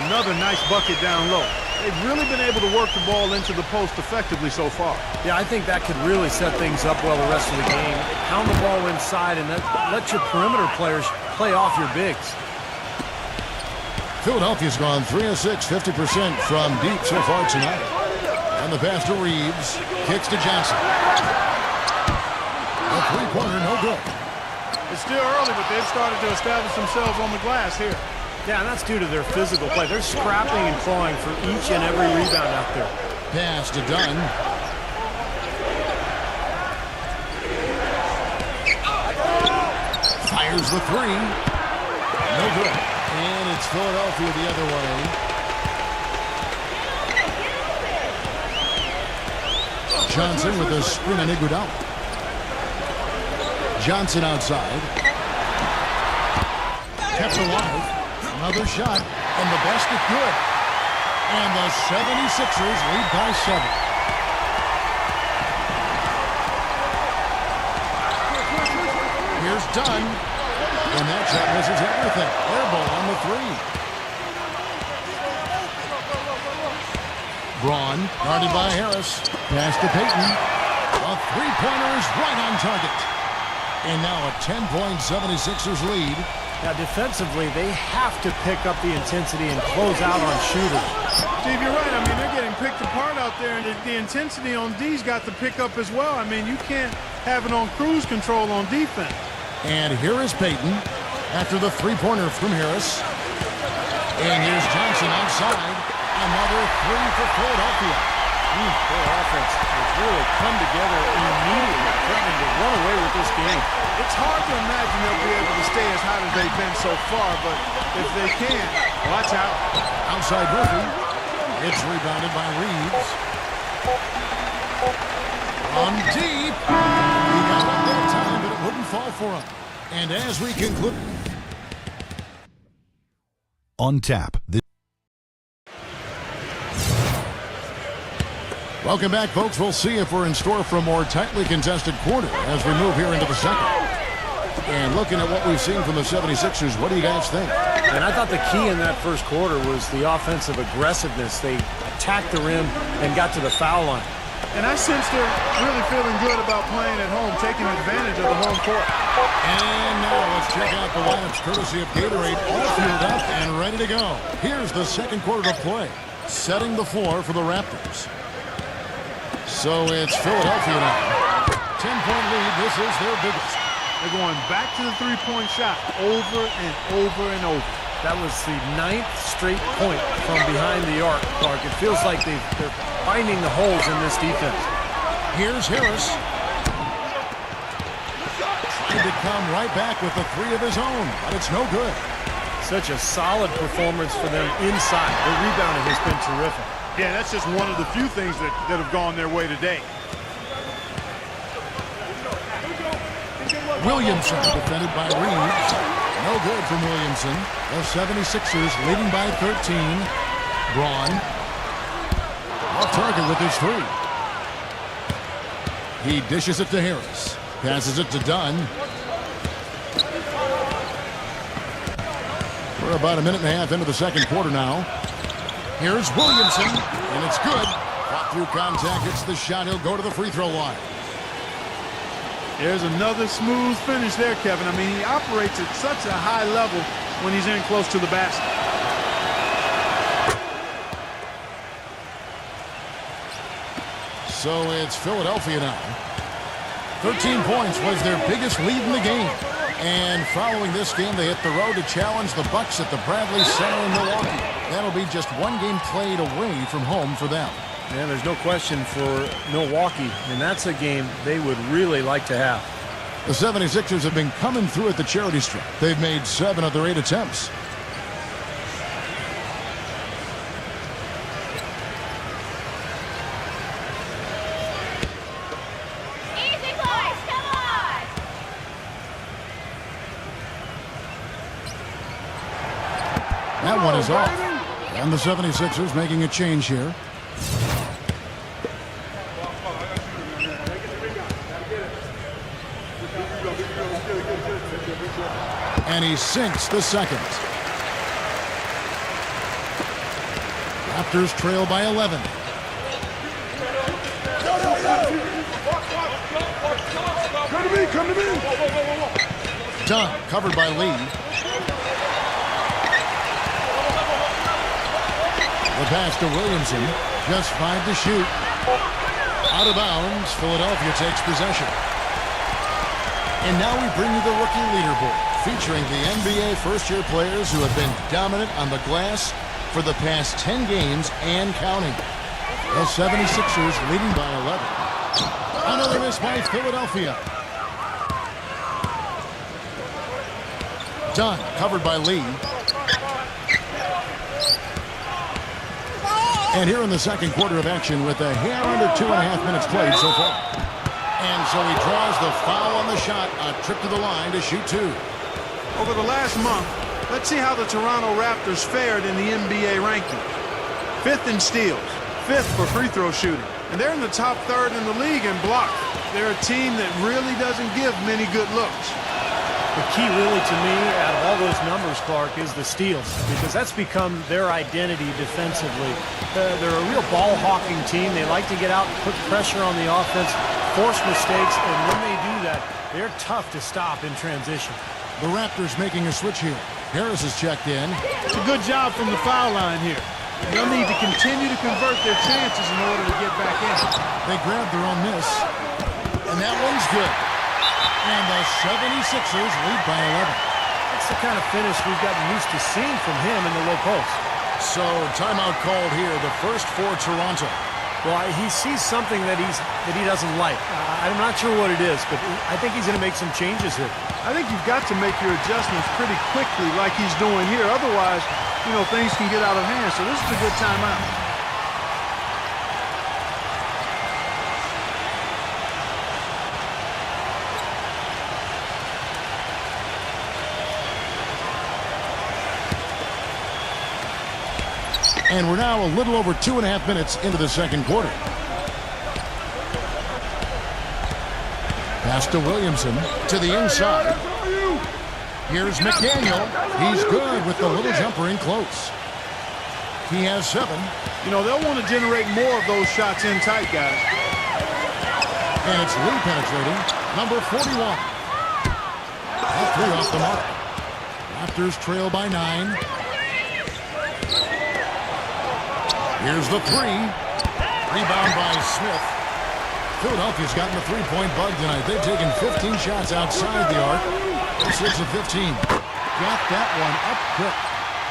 Another nice bucket down low. They've really been able to work the ball into the post effectively so far. Yeah, I think that could really set things up well the rest of the game. Pound the ball inside and let your perimeter players play off your bigs. Philadelphia's gone 3 of 6, 50% from deep so far tonight. And the pass to Reeves. Kicks to Johnson. A 3-pointer, no good. It's still early, but they've started to establish themselves on the glass here. Yeah, and that's due to their physical play. They're scrapping and clawing for each and every rebound out there. Pass to Dunn. Here's the three. No good. And it's Philadelphia the other way. Johnson with a screen on Iguodala. Johnson outside. Kept alive. Another shot. And the basket good. And the 76ers lead by 7. Here's Dunn. And that shot misses everything. Air ball on the three. Braun guarded by Harris. Pass to Payton. A three-pointer is right on target. And now a 10-point 76ers lead. Now, defensively, they have to pick up the intensity and close out on shooters. Steve, you're right. I mean, they're getting picked apart out there, and the intensity on D's got to pick up as well. I mean, you can't have it on cruise control on defense. And here is Payton after the three-pointer from Harris. And here's Johnson outside. Another three for Philadelphia. Their offense has really come together immediately, threatening to run away with this game. It's hard to imagine they'll be able to stay as hot as they've been so far, but if they can, watch out. Outside Murphy. It's rebounded by Reeves. From deep. He got up that time, but it wouldn't fall for him. And as we conclude... On tap. Welcome back, folks. We'll see if we're in store for a more tightly contested quarter as we move here into the second. And looking at what we've seen from the 76ers, what do you guys think? And I thought the key in that first quarter was the offensive aggressiveness. They attacked the rim and got to the foul line. And I sense they're really feeling good about playing at home, taking advantage of the home court. And now let's check out the lineups courtesy of Gatorade, all fueled up and ready to go. Here's the second quarter of play, setting the floor for the Raptors. So it's Philadelphia now. 10-point lead. This is their biggest. They're going back to the three-point shot over and over and over. That was the 9th straight point from behind the arc, Clark. It feels like they're finding the holes in this defense. Here's Harris. Trying to come right back with the three of his own, but it's no good. Such a solid performance for them inside. Their rebounding has been terrific. Yeah, that's just one of the few things that have gone their way today. Williamson defended by Reeves. No good from Williamson. The 76ers leading by 13. Braun off target with his three. He dishes it to Harris. Passes it to Dunn. We're about a minute and a half into the second quarter now. Here's Williamson, and it's good. Fought through contact, hits the shot. He'll go to the free throw line. There's another smooth finish there, Kevin. I mean, he operates at such a high level when he's in close to the basket. So it's Philadelphia now. 13 points was their biggest lead in the game. And following this game, they hit the road to challenge the Bucks at the Bradley Center in Milwaukee. That'll be just one game played away from home for them. Yeah, there's no question for Milwaukee, and that's a game they would really like to have. The 76ers have been coming through at the charity stripe. They've made 7 of their 8 attempts. Easy, boys, come on! That one is off. And the 76ers making a change here. And he sinks the second. Raptors trail by 11. Come to me! Dunn covered by Lee. The pass to Williamson. Just 5 to shoot. Out of bounds. Philadelphia takes possession. And now we bring you the rookie leaderboard, featuring the NBA first-year players who have been dominant on the glass for the past 10 games and counting. The 76ers leading by 11. Another miss by Philadelphia. Dunn, covered by Lee. And here in the second quarter of action with a hair under 2.5 minutes played so far. And so he draws the foul on the shot, a trip to the line to shoot two. Over the last month, let's see how the Toronto Raptors fared in the NBA rankings. 5th in steals, 5th for free throw shooting, and they're in the top 3rd in the league in blocks. They're a team that really doesn't give many good looks. The key really to me out of all those numbers, Clark, is the steals, because that's become their identity defensively. They're a real ball-hawking team. They like to get out, put pressure on the offense, force mistakes, and when they do that, they're tough to stop in transition. The Raptors making a switch here. Harris is checked in. It's a good job from the foul line here. They'll need to continue to convert their chances in order to get back in. They grabbed their own miss. And that one's good. And the 76ers lead by 11. That's the kind of finish we've gotten used to seeing from him in the low post. So timeout called here, the first for Toronto. Well, he sees something that he doesn't like. I'm not sure what it is, but I think he's going to make some changes here. I think you've got to make your adjustments pretty quickly like he's doing here. Otherwise, things can get out of hand. So this is a good timeout. And we're now a little over 2.5 minutes into the second quarter. Pass to Williamson to the inside. Here's McDaniel. He's good with the little jumper in close. He has 7. They'll want to generate more of those shots in tight, guys. And it's Lee penetrating. Number 41. That 3 off the mark. Raptors trail by 9. Here's the 3. Rebound by Smith. Philadelphia's gotten the three-point bug tonight. They've taken 15 shots outside the arc. 6 of 15. Got that one up quick.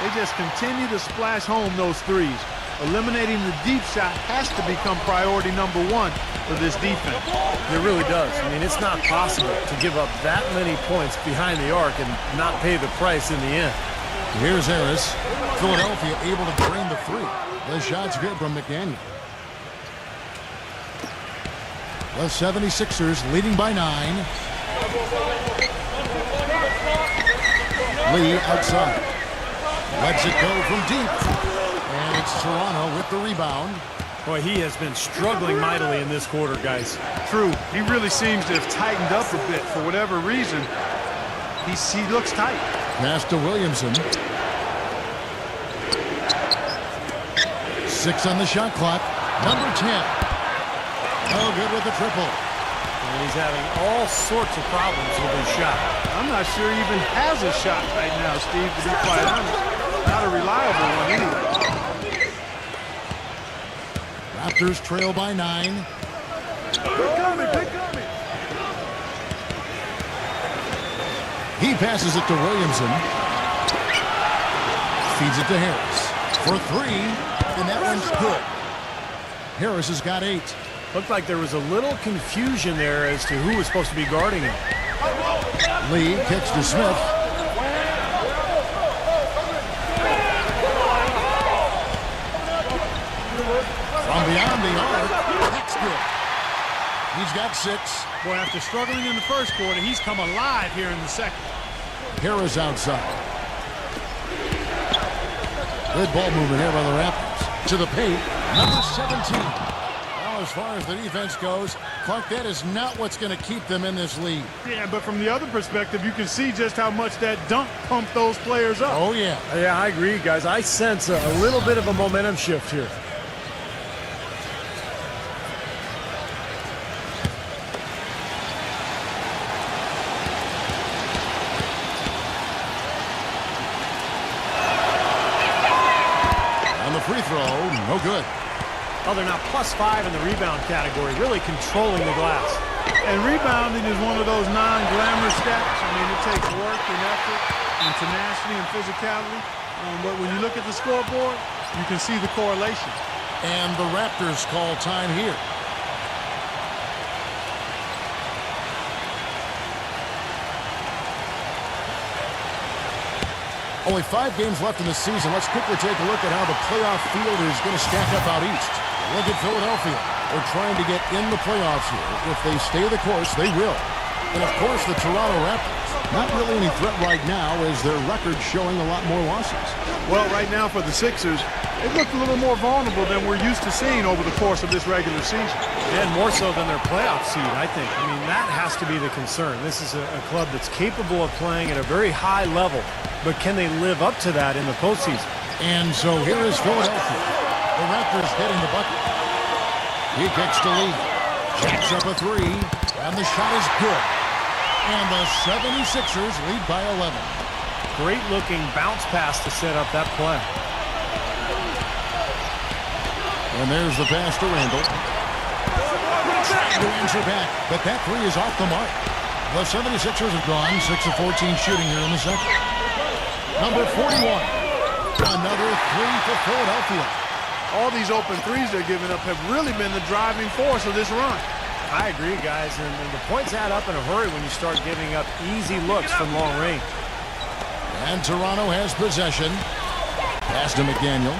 They just continue to splash home those threes. Eliminating the deep shot has to become priority number 1 for this defense. It really does. It's not possible to give up that many points behind the arc and not pay the price in the end. Here's Harris. Philadelphia able to drain the 3. The shot's good from McDaniel. The 76ers leading by 9. Lee outside. Lets it go from deep. And it's Toronto with the rebound. Boy, he has been struggling mightily in this quarter, guys. True. He really seems to have tightened up a bit for whatever reason. He looks tight. Pass to Williamson. 6 on the shot clock. Number 10. No good with the triple. And he's having all sorts of problems with his shot. I'm not sure he even has a shot right now, Steve, to be quite honest. Not a reliable one anyway. Raptors trail by 9. He passes it to Williamson. Feeds it to Harris. For 3, and that one's good. Harris has got 8. Looked like there was a little confusion there as to who was supposed to be guarding him. Lee kicks to Smith. From beyond the arc, that's good. He's got 6. Boy, after struggling in the first quarter, he's come alive here in the second. Harris outside. Good ball movement here by the Raptors. To the paint, number 17. Well, as far as the defense goes, Clark, that is not what's going to keep them in this league. Yeah, but from the other perspective, you can see just how much that dunk pumped those players up. Oh, yeah. Yeah, I agree, guys. I sense a little bit of a momentum shift here. Free throw, no good. Oh, they're now +5 in the rebound category, really controlling the glass. And rebounding is one of those non-glamorous stats. It takes work and effort and tenacity and physicality. But when you look at the scoreboard, you can see the correlation. And the Raptors call time here. Only 5 games left in the season. Let's quickly take a look at how the playoff field is going to stack up out east. Look at Philadelphia. They're trying to get in the playoffs here. If they stay the course, they will. And, of course, the Toronto Raptors. Not really any threat right now as their record's showing a lot more losses. Well, right now for the Sixers, it looked a little more vulnerable than we're used to seeing over the course of this regular season. And more so than their playoff seed, I think. I mean, that has to be the concern. This is a club that's capable of playing at a very high level, but can they live up to that in the postseason? And so here is Philadelphia. The Raptors getting the bucket. He kicks to lead. Jacks up a 3, and the shot is good. And the 76ers lead by 11. Great-looking bounce pass to set up that play. And there's the pass to Randall. Trying to answer back, but that 3 is off the mark. The 76ers have gone 6 of 14 shooting here in the second. Number 41. Another 3 for Philadelphia. All these open threes they're giving up have really been the driving force of this run. I agree, guys, and the points add up in a hurry when you start giving up easy looks from long range. And Toronto has possession. Pass to McDaniel.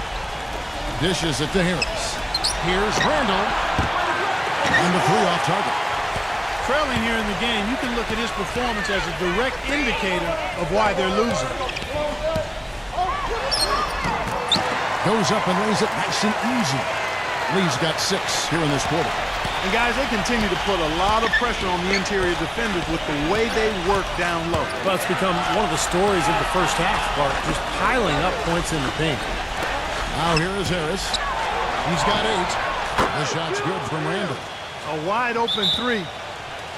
Dishes it to Harris. Here's Randall. And the 3 off target. Trailing here in the game, you can look at his performance as a direct indicator of why they're losing. Goes up and lays it nice and easy. Lee's got 6 here in this quarter. And guys, they continue to put a lot of pressure on the interior defenders with the way they work down low. Well, it's become one of the stories of the first half, Clark, just piling up points in the paint. Now here is Harris. He's got 8. The shot's good from Randall. A wide open 3.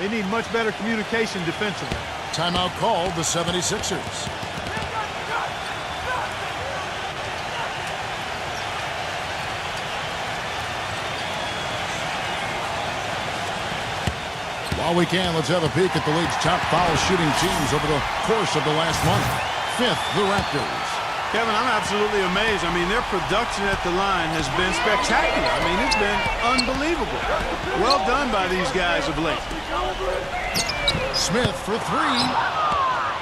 They need much better communication defensively. Timeout called the 76ers. While we can, let's have a peek at the league's top foul shooting teams over the course of the last month. 5th, the Raptors. Kevin, I'm absolutely amazed. I mean, their production at the line has been spectacular. I mean, it's been unbelievable. Well done by these guys of late. Smith for 3.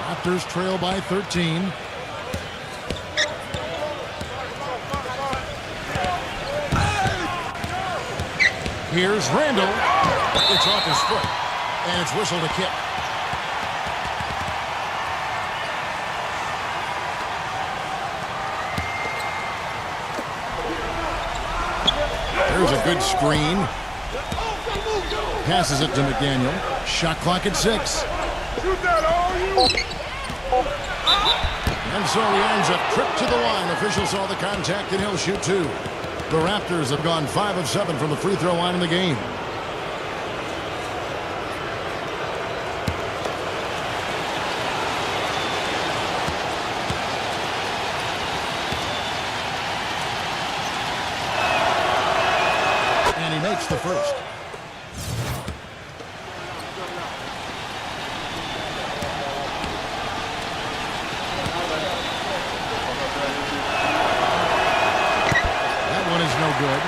Raptors trail by 13. Here's Randall. It's off his foot. And it's whistled a kick. There's a good screen. Passes it to McDaniel. Shot clock at 6. And so he ends up tripped to the line. Officials saw the contact and he'll shoot 2. The Raptors have gone 5 of 7 from the free throw line in the game. And he makes the first. No good.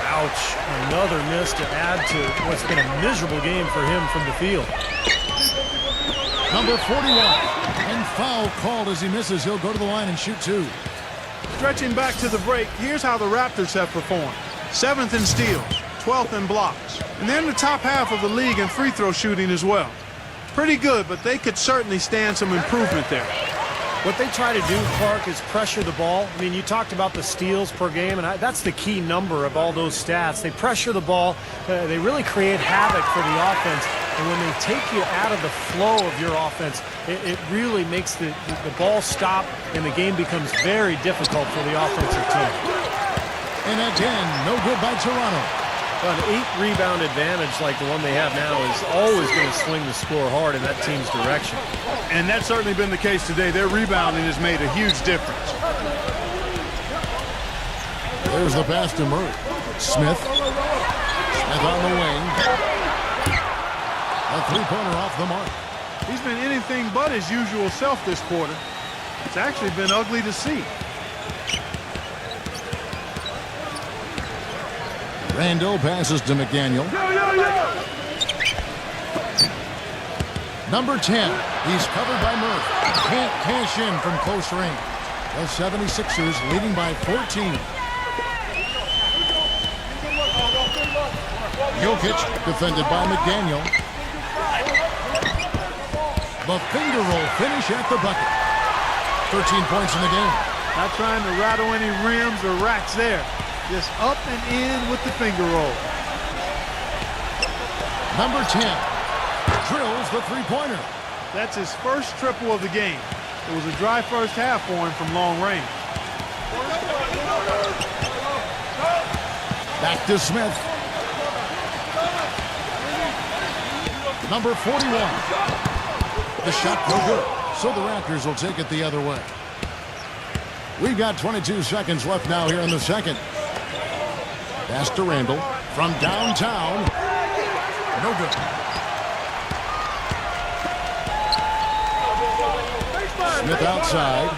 Ouch. Another miss to add to what's been a miserable game for him from the field. Number 41. And foul called as he misses. He'll go to the line and shoot 2. Stretching back to the break, here's how the Raptors have performed. 7th in steals, 12th in blocks. And they're in the top half of the league in free throw shooting as well. Pretty good, but they could certainly stand some improvement there. What they try to do, Clark, is pressure the ball. I mean, you talked about the steals per game, and that's the key number of all those stats. They pressure the ball. They really create havoc for the offense. And when they take you out of the flow of your offense, it really makes the ball stop, and the game becomes very difficult for the offensive team. And again, no good by Toronto. An 8-rebound advantage like the one they have now is always going to swing the score hard in that team's direction. And that's certainly been the case today. Their rebounding has made a huge difference. There's the pass to Murray. Smith. Smith on the wing. A 3-pointer off the mark. He's been anything but his usual self this quarter. It's actually been ugly to see. Randall passes to McDaniel. Number 10. He's covered by Murphy. Can't cash in from close range. The 76ers leading by 14. Jokic defended by McDaniel. The finger roll finish at the bucket. 13 points in the game. Not trying to rattle any rims or racks there. Just up and in with the finger roll. Number 10 drills the three-pointer. That's his first triple of the game. It was a dry first half for him from long range. Back to Smith. Number 41. The shot no good. So the Raptors will take it the other way. We've got 22 seconds left now here in the second. Pass to Randall from downtown. No good. Smith outside.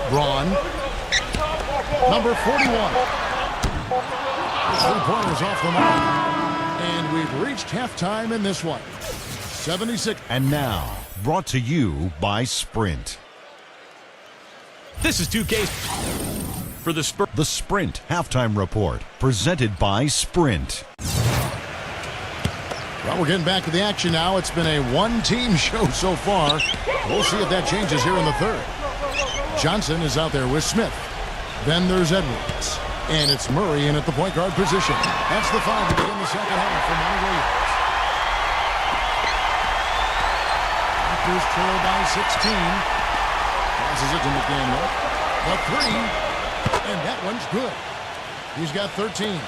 Braun. Number 41. The three-pointer's off the mark. And we've reached halftime in this one. 76. And now, brought to you by Sprint. This is 2K for the Spurs. The Sprint Halftime Report, presented by Sprint. Well, we're getting back to the action now. It's been a one-team show so far. We'll see if that changes here in the third. Johnson is out there with Smith. Then there's Edwards. And it's Murray in at the point guard position. That's the five to begin the second half for Monty Williams. Raptors trail by 16. Passes it to McDaniel. The three. And that one's good. He's got 13.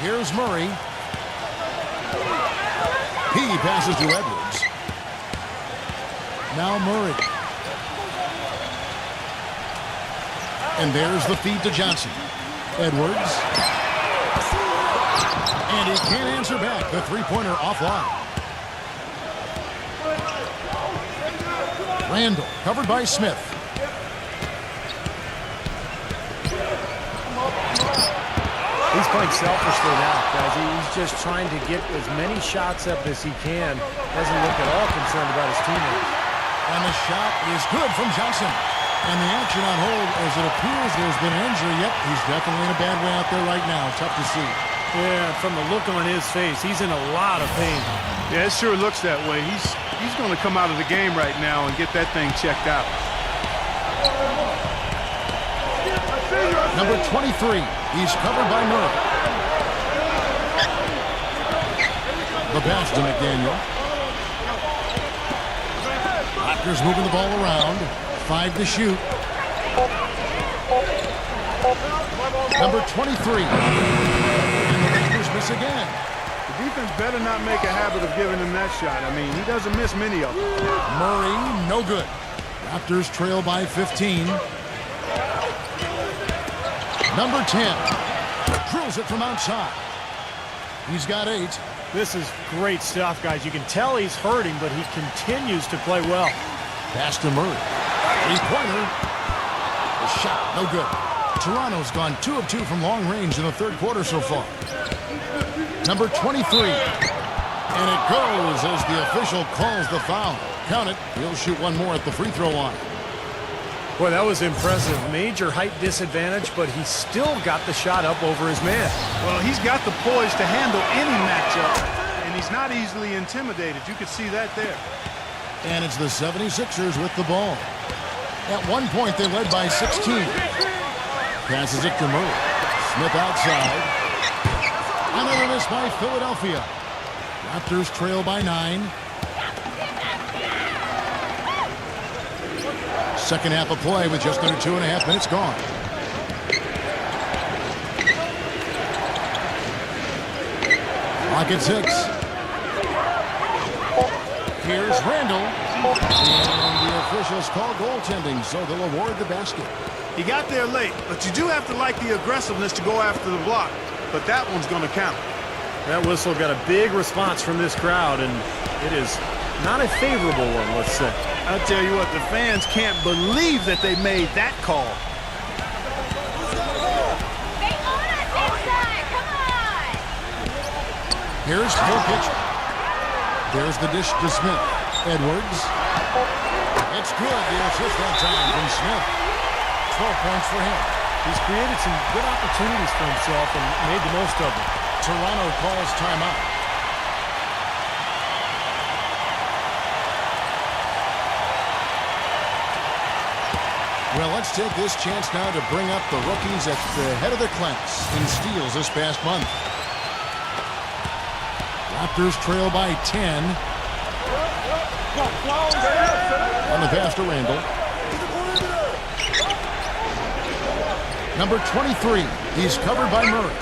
Here's Murray. He passes to Edwards. Now Murray. And there's the feed to Johnson. Edwards. And he can't answer back. The three-pointer offline. Randall covered by Smith. He's playing selfishly now, guys. He's just trying to get as many shots up as he can. Doesn't look at all concerned about his teammates. And the shot is good from Johnson. And the action on hold as it appears there's been an injury. Yep, he's definitely in a bad way out there right now. Tough to see. Yeah, from the look on his face, he's in a lot of pain. Yeah, it sure looks that way. He's going to come out of the game right now and get that thing checked out. Number 23. He's covered by Murray. The pass to McDaniel. Raptors moving the ball around. 5 to shoot. Number 23. And the Raptors miss again. The defense better not make a habit of giving him that shot. I mean, he doesn't miss many of them. Murray, no good. Raptors trail by 15. Number 10. Drills it from outside. He's got 8. This is great stuff, guys. You can tell he's hurting, but he continues to play well. Pass to Murray. Three-pointer. The shot, no good. Toronto's gone 2 of 2 from long range in the third quarter so far. Number 23. And it goes as the official calls the foul. Count it. He'll shoot one more at the free throw line. Boy, that was impressive. Major height disadvantage, but he still got the shot up over his man. Well, he's got the poise to handle any matchup, and he's not easily intimidated. You could see that there. And it's the 76ers with the ball. At one point, they led by 16. Passes it to Murray. Smith outside. Another miss by Philadelphia. Raptors trail by 9. Second half of play with just under 2.5 minutes gone. Clock at 6. Here's Randall. And the officials call goaltending, so they'll award the basket. He got there late, but you do have to like the aggressiveness to go after the block. But that one's going to count. That whistle got a big response from this crowd, and it is not a favorable one, let's say. I'll tell you what, the fans can't believe that they made that call. Stay on us inside. Come on. Here's Jokic. There's the dish to Smith. Edwards. It's good. The assist that time from Smith. 12 points for him. He's created some good opportunities for himself and made the most of them. Toronto calls timeout. Well, let's take this chance now to bring up the rookies at the head of the class in steals this past month. Raptors trail by 10. On the pass to Randall. Number 23. He's covered by Murray.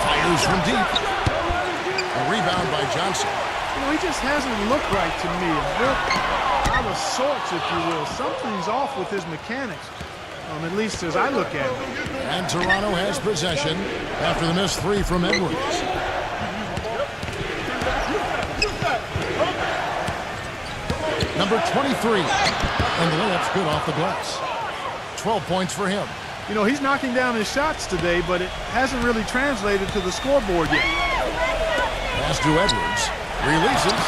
Fires from deep. A rebound by Johnson. You know, he just hasn't looked right to me. A bit out of sorts, if you will. Something's off with his mechanics, at least as I look at it. And Toronto has possession after the missed three from Edwards. Number 23. And the layup's good off the glass. 12 points for him. You know, he's knocking down his shots today, but it hasn't really translated to the scoreboard yet. Pass to Edwards. Releases.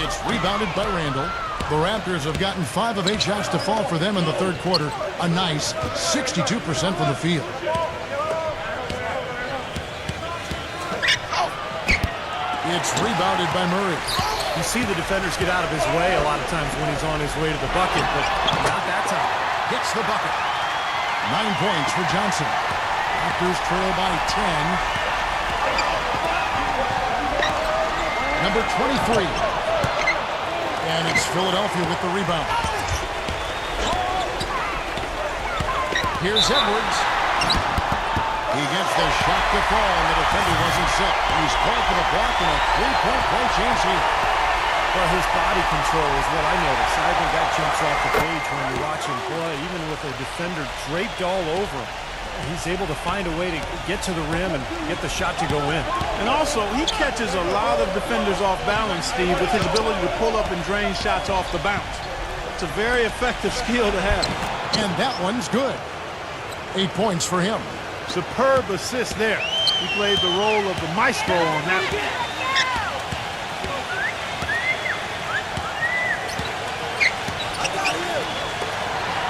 It's rebounded by Randall. The Raptors have gotten 5 of 8 shots to fall for them in the third quarter. A nice 62% from the field. It's rebounded by Murray. You see the defenders get out of his way a lot of times when he's on his way to the bucket, but not that time. Gets the bucket. 9 points for Johnson. Raptors trail by 10. Number 23. And it's Philadelphia with the rebound. Here's Edwards. He gets the shot to fall, and the defender wasn't set. He's called for the block, and a three-point play change here. Well, his body control is what I notice. I think that jumps off the page when you watch him play. Even with a defender draped all over him, he's able to find a way to get to the rim and get the shot to go in. And also, he catches a lot of defenders off balance, Steve, with his ability to pull up and drain shots off the bounce. It's a very effective skill to have. And that one's good. 8 points for him. Superb assist there. He played the role of the maestro on that one.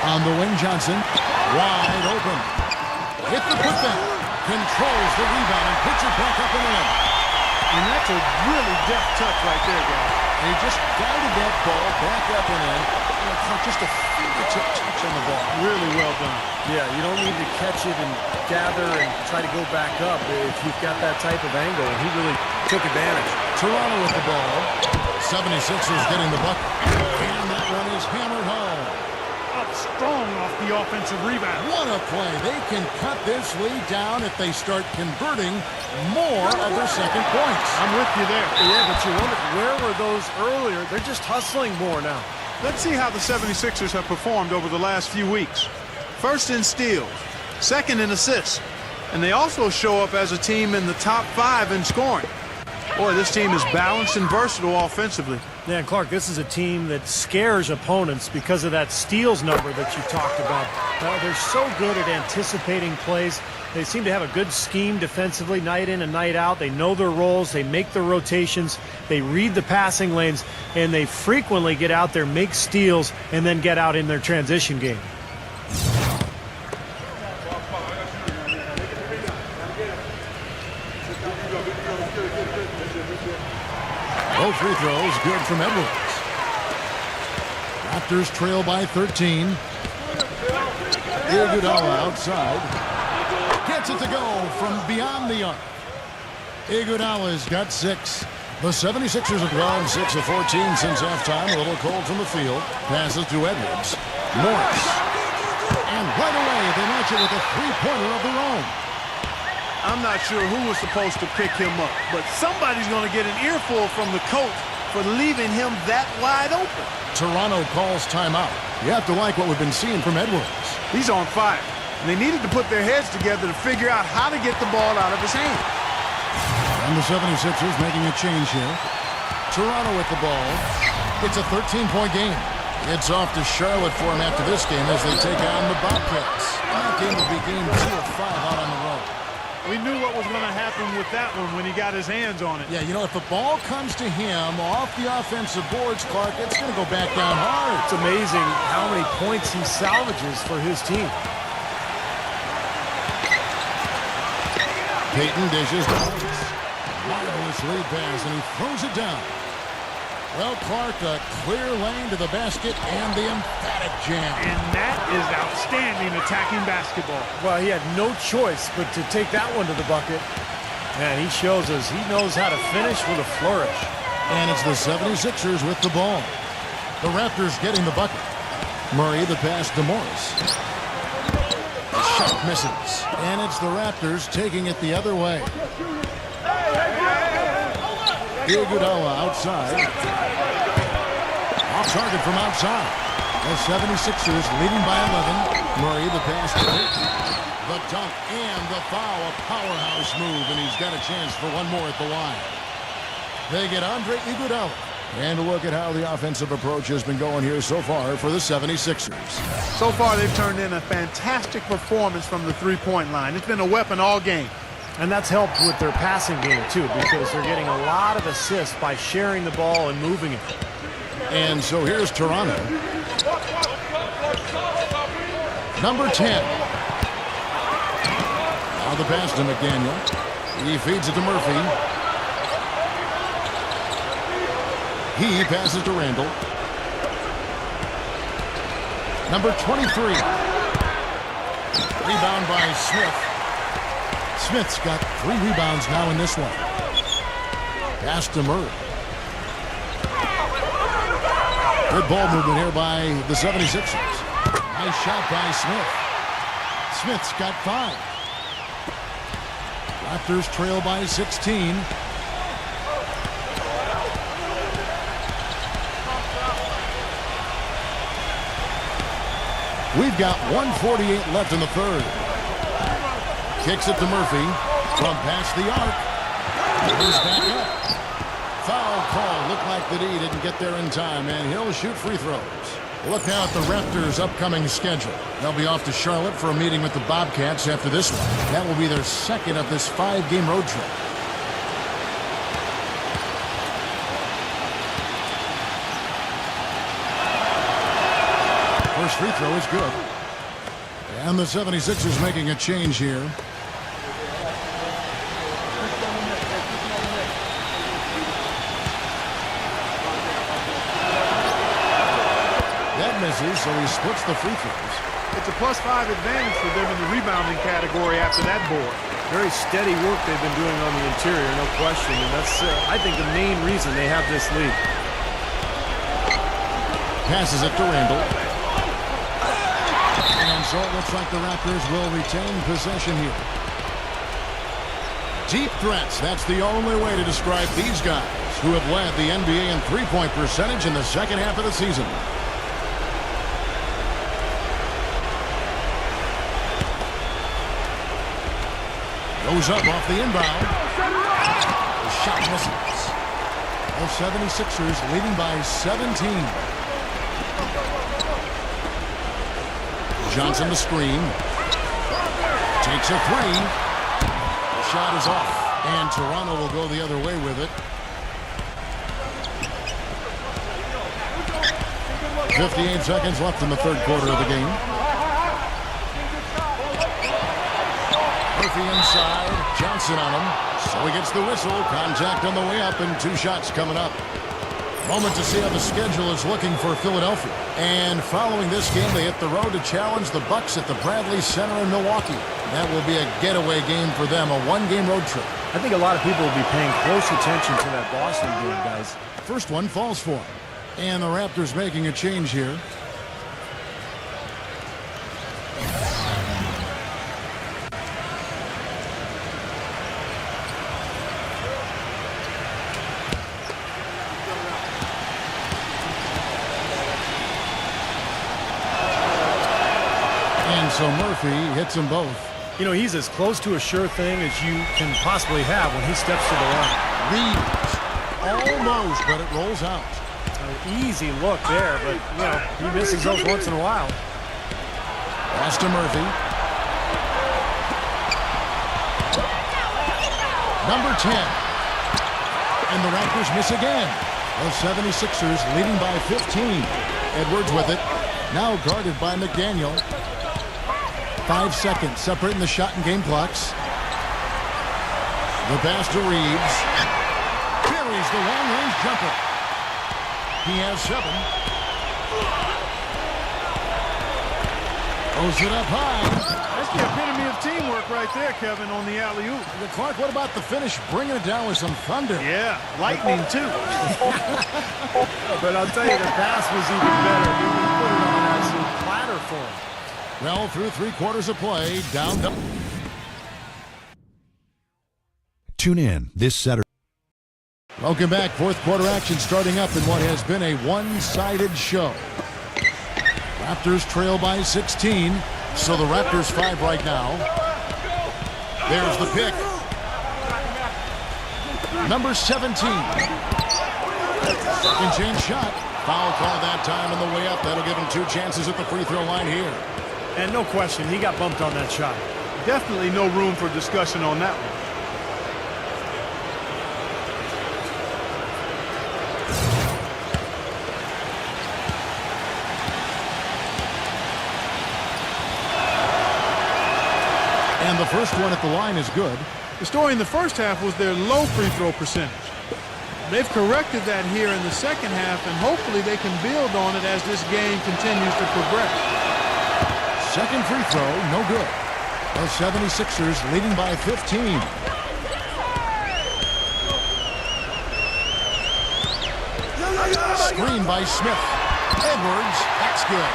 On the wing, Johnson. Wide open. Hit the putback. Controls the rebound and puts it back up and in. And that's a really deft touch right there, guys. And he just guided that ball back up and in. Just a fingertip touch on the ball. Really well done. Yeah, you don't need to catch it and gather and try to go back up if you've got that type of angle. And he really took advantage. Toronto with the ball. 76ers getting the bucket. And that one is hammered home. Up strong off the offensive rebound. What a play. They can cut this lead down if they start converting more of their second points. I'm with you there. Yeah, but you wonder, where were those earlier? They're just hustling more now. Let's see how the 76ers have performed over the last few weeks. First in steals, second in assists, and they also show up as a team in the top 5 in scoring. Boy, this team is balanced and versatile offensively. Yeah, and Clark, this is a team that scares opponents because of that steals number that you talked about. They're so good at anticipating plays. They seem to have a good scheme defensively night in and night out. They know their roles. They make their rotations. They read the passing lanes, and they frequently get out there, make steals, and then get out in their transition game. Both free throws good from Edwards. Raptors trail by 13. Iguodala outside. Gets it to go from beyond the arc. Iguodala's got 6. The 76ers have gone 6 of 14 since halftime. A little cold from the field. Passes to Edwards. Morris. And right away they match it with a three-pointer of their own. I'm not sure who was supposed to pick him up, but somebody's going to get an earful from the coach for leaving him that wide open. Toronto calls timeout. You have to like what we've been seeing from Edwards. He's on fire, and they needed to put their heads together to figure out how to get the ball out of his hand. And the 76ers making a change here. Toronto with the ball. It's a 13-point game. It's off to Charlotte for him after this game as they take on the Bobcats. That game will be game 2 of 5 out on the road. We knew what was going to happen with that one when he got his hands on it. Yeah, you know, if the ball comes to him off the offensive boards, Clark, it's going to go back down hard. It's amazing how many points he salvages for his team. Peyton dishes. Marvelous lead pass, and he throws it down. Well, Clark, a clear lane to the basket and the emphatic jam. And that is outstanding attacking basketball. Well, he had no choice but to take that one to the bucket. Man, he shows us he knows how to finish with a flourish. And it's the 76ers with the ball. The Raptors getting the bucket. Murray, the pass to Morris. The shot misses. And it's the Raptors taking it the other way. Iguodala outside. Off target from outside. The 76ers leading by 11. Murray, the pass to Peyton. The dunk and the foul. A powerhouse move, and he's got a chance for one more at the line. They get Andre Iguodala. And look at how the offensive approach has been going here so far for the 76ers. So far, they've turned in a fantastic performance from the three-point line. It's been a weapon all game. And that's helped with their passing game, too, because they're getting a lot of assists by sharing the ball and moving it. And so here's Toronto. Number 10. Now the pass to McDaniel. He feeds it to Murphy. He passes to Randall. Number 23. Rebound by Smith. Smith's got 3 rebounds now in this one. Pass to Murray. Good ball movement here by the 76ers. Nice shot by Smith. Smith's got 5. Raptors trail by 16. We've got 1:48 left in the third. Kicks it to Murphy from past the arc. He's back up. Foul call. Looked like that he didn't get there in time, and he'll shoot free throws. Look now at the Raptors' upcoming schedule. They'll be off to Charlotte for a meeting with the Bobcats after this one. That will be their second of this 5-game road trip. First free throw is good. And the 76ers making a change here. That misses, so he splits the free throws. It's a +5 advantage for them in the rebounding category after that board. Very steady work they've been doing on the interior, no question. And that's, I think, the main reason they have this lead. Passes it to Randall. And so it looks like the Raptors will retain possession here. Deep threats. That's the only way to describe these guys who have led the NBA in three-point percentage in the second half of the season. Goes up off the inbound. The shot misses. The 76ers leading by 17. Johnson the screen. Takes a 3. The shot is off. And Toronto will go the other way with it. 58 seconds left in the third quarter of the game. Murphy inside. Johnson on him. So he gets the whistle. Contact on the way up and 2 shots coming up. Moment to see how the schedule is looking for Philadelphia. And following this game, they hit the road to challenge the Bucks at the Bradley Center in Milwaukee. That will be a getaway game for them, a 1-game road trip. I think a lot of people will be paying close attention to that Boston game, guys. First one falls for him. And the Raptors making a change here. And so Murphy hits them both. You know, he's as close to a sure thing as you can possibly have when he steps to the line. Reads. Almost, but it rolls out. An easy look there, but, you know, he misses those once in a while. Pass to Murphy. Number 10. And the Raptors miss again. The 76ers leading by 15. Edwards with it. Now guarded by McDaniel. 5 seconds separating the shot and game clocks. The pass to Reeves. Buries the long-range jumper. He has 7. Throws it up high. That's the epitome of teamwork right there, Kevin, on the alley-oop. Clark, what about the finish? Bringing it down with some thunder. Yeah, lightning, too. But I'll tell you, the pass was even better. He put it on an absolute platter for him. Well, through 3 quarters of play, down. Tune in this Saturday. Welcome back. 4th quarter action starting up in what has been a one-sided show. Raptors trail by 16. So the Raptors 5 right now. There's the pick. Number 17. Second chance shot. Foul call that time on the way up. That'll give him 2 chances at the free throw line here. And no question, he got bumped on that shot. Definitely no room for discussion on that one. And the first one at the line is good. The story in the first half was their low free throw percentage. They've corrected that here in the second half, and hopefully they can build on it as this game continues to progress. Second free throw, no good. The 76ers leading by 15. Screen by Smith. Edwards, that's good.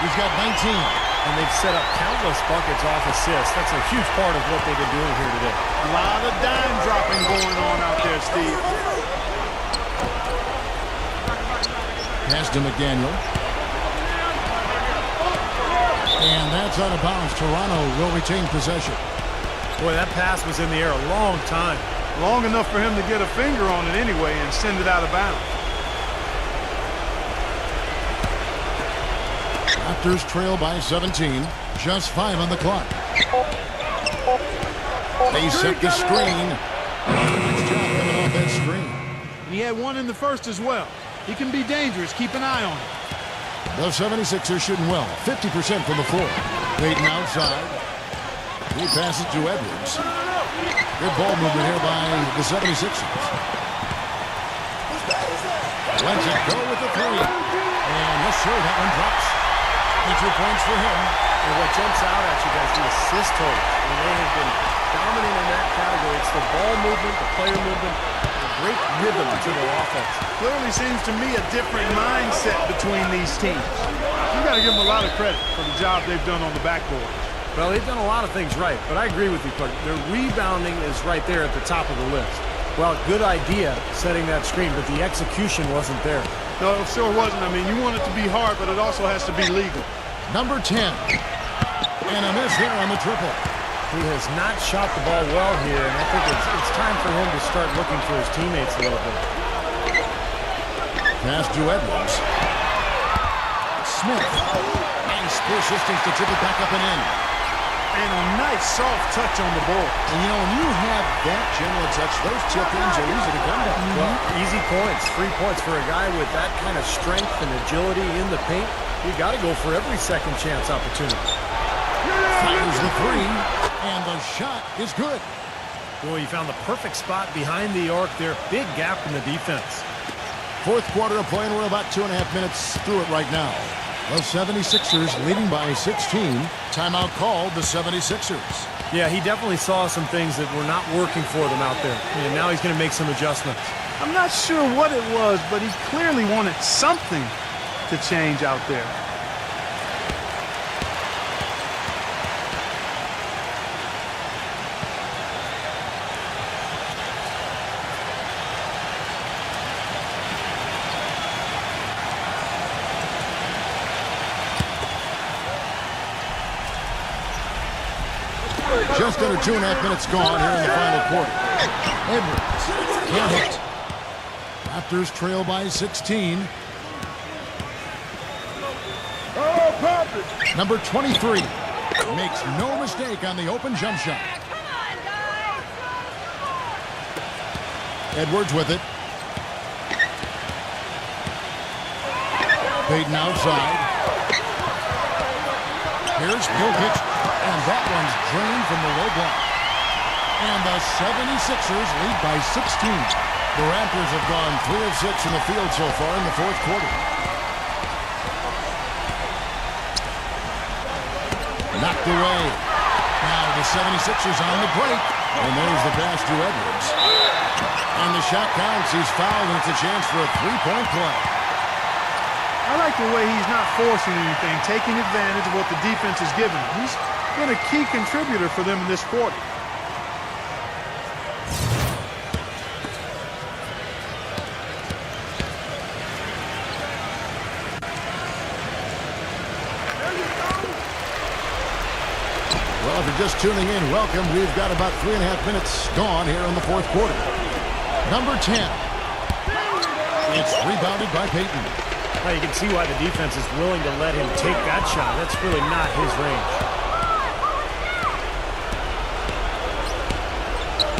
He's got 19. And they've set up countless buckets off assists. That's a huge part of what they've been doing here today. A lot of dime dropping going on out there, Steve. Pass to McDaniel. And that's out of bounds. Toronto will retain possession. Boy, that pass was in the air a long time. Long enough for him to get a finger on it anyway and send it out of bounds. Raptors trail by 17. Just 5 on the clock. They set the screen. Nice job coming off that screen. And he had one in the first as well. He can be dangerous. Keep an eye on him. The 76ers shooting well. 50% from the floor. Payton outside. He passes to Edwards. Good ball movement here by the 76ers. Lets it go with the 3. And yes, sir, that one drops. 2 points for him. And what jumps out at you guys, the assist total. And they have been dominant in that category. It's the ball movement, the player movement, a great rhythm to their offense. Clearly seems to me a different mindset between these teams. You got to give them a lot of credit for the job they've done on the backboard. Well, they've done a lot of things right, but I agree with you, Clark. Their rebounding is right there at the top of the list. Well, good idea setting that screen, but the execution wasn't there. No, it sure wasn't. I mean, you want it to be hard, but it also has to be legal. Number 10. And a miss there on the triple. He has not shot the ball well here, and I think it's time for him to start looking for his teammates a little bit. Pass to Edwards. Smith. Nice persistence to tip it back up and in. And a nice soft touch on the ball. And you know, when you have that general touch, those tip-ins are easy to come to. Well, easy points, free points for a guy with that kind of strength and agility in the paint. You got to go for every second chance opportunity. Fires the 3, and the shot is good. Boy, he found the perfect spot behind the arc there. Big gap in the defense. 4th quarter of play, and we're about 2.5 minutes through it right now. The 76ers leading by 16. Timeout called the 76ers. Yeah, he definitely saw some things that were not working for them out there. And now he's going to make some adjustments. I'm not sure what it was, but he clearly wanted something to change out there. Just under 2.5 minutes gone here in the final quarter. Edwards can't hit. Raptors trail by 16. Oh, pop it. Number 23 makes no mistake on the open jump shot. Edwards with it. Peyton outside. Here's Jokic, and that one's drained from the low block. And the 76ers lead by 16. The Raptors have gone 3 of 6 in the field so far in the fourth quarter. Knocked away. Now the 76ers on the break. And there's the pass to Edwards. And the shot counts. He's fouled, and it's a chance for a three-point play. I like the way he's not forcing anything, taking advantage of what the defense is giving him. He's been a key contributor for them in this quarter. Well, if you're just tuning in, welcome. We've got about 3.5 minutes gone here in the fourth quarter. Number 10. It's rebounded by Peyton. Now you can see why the defense is willing to let him take that shot. That's really not his range.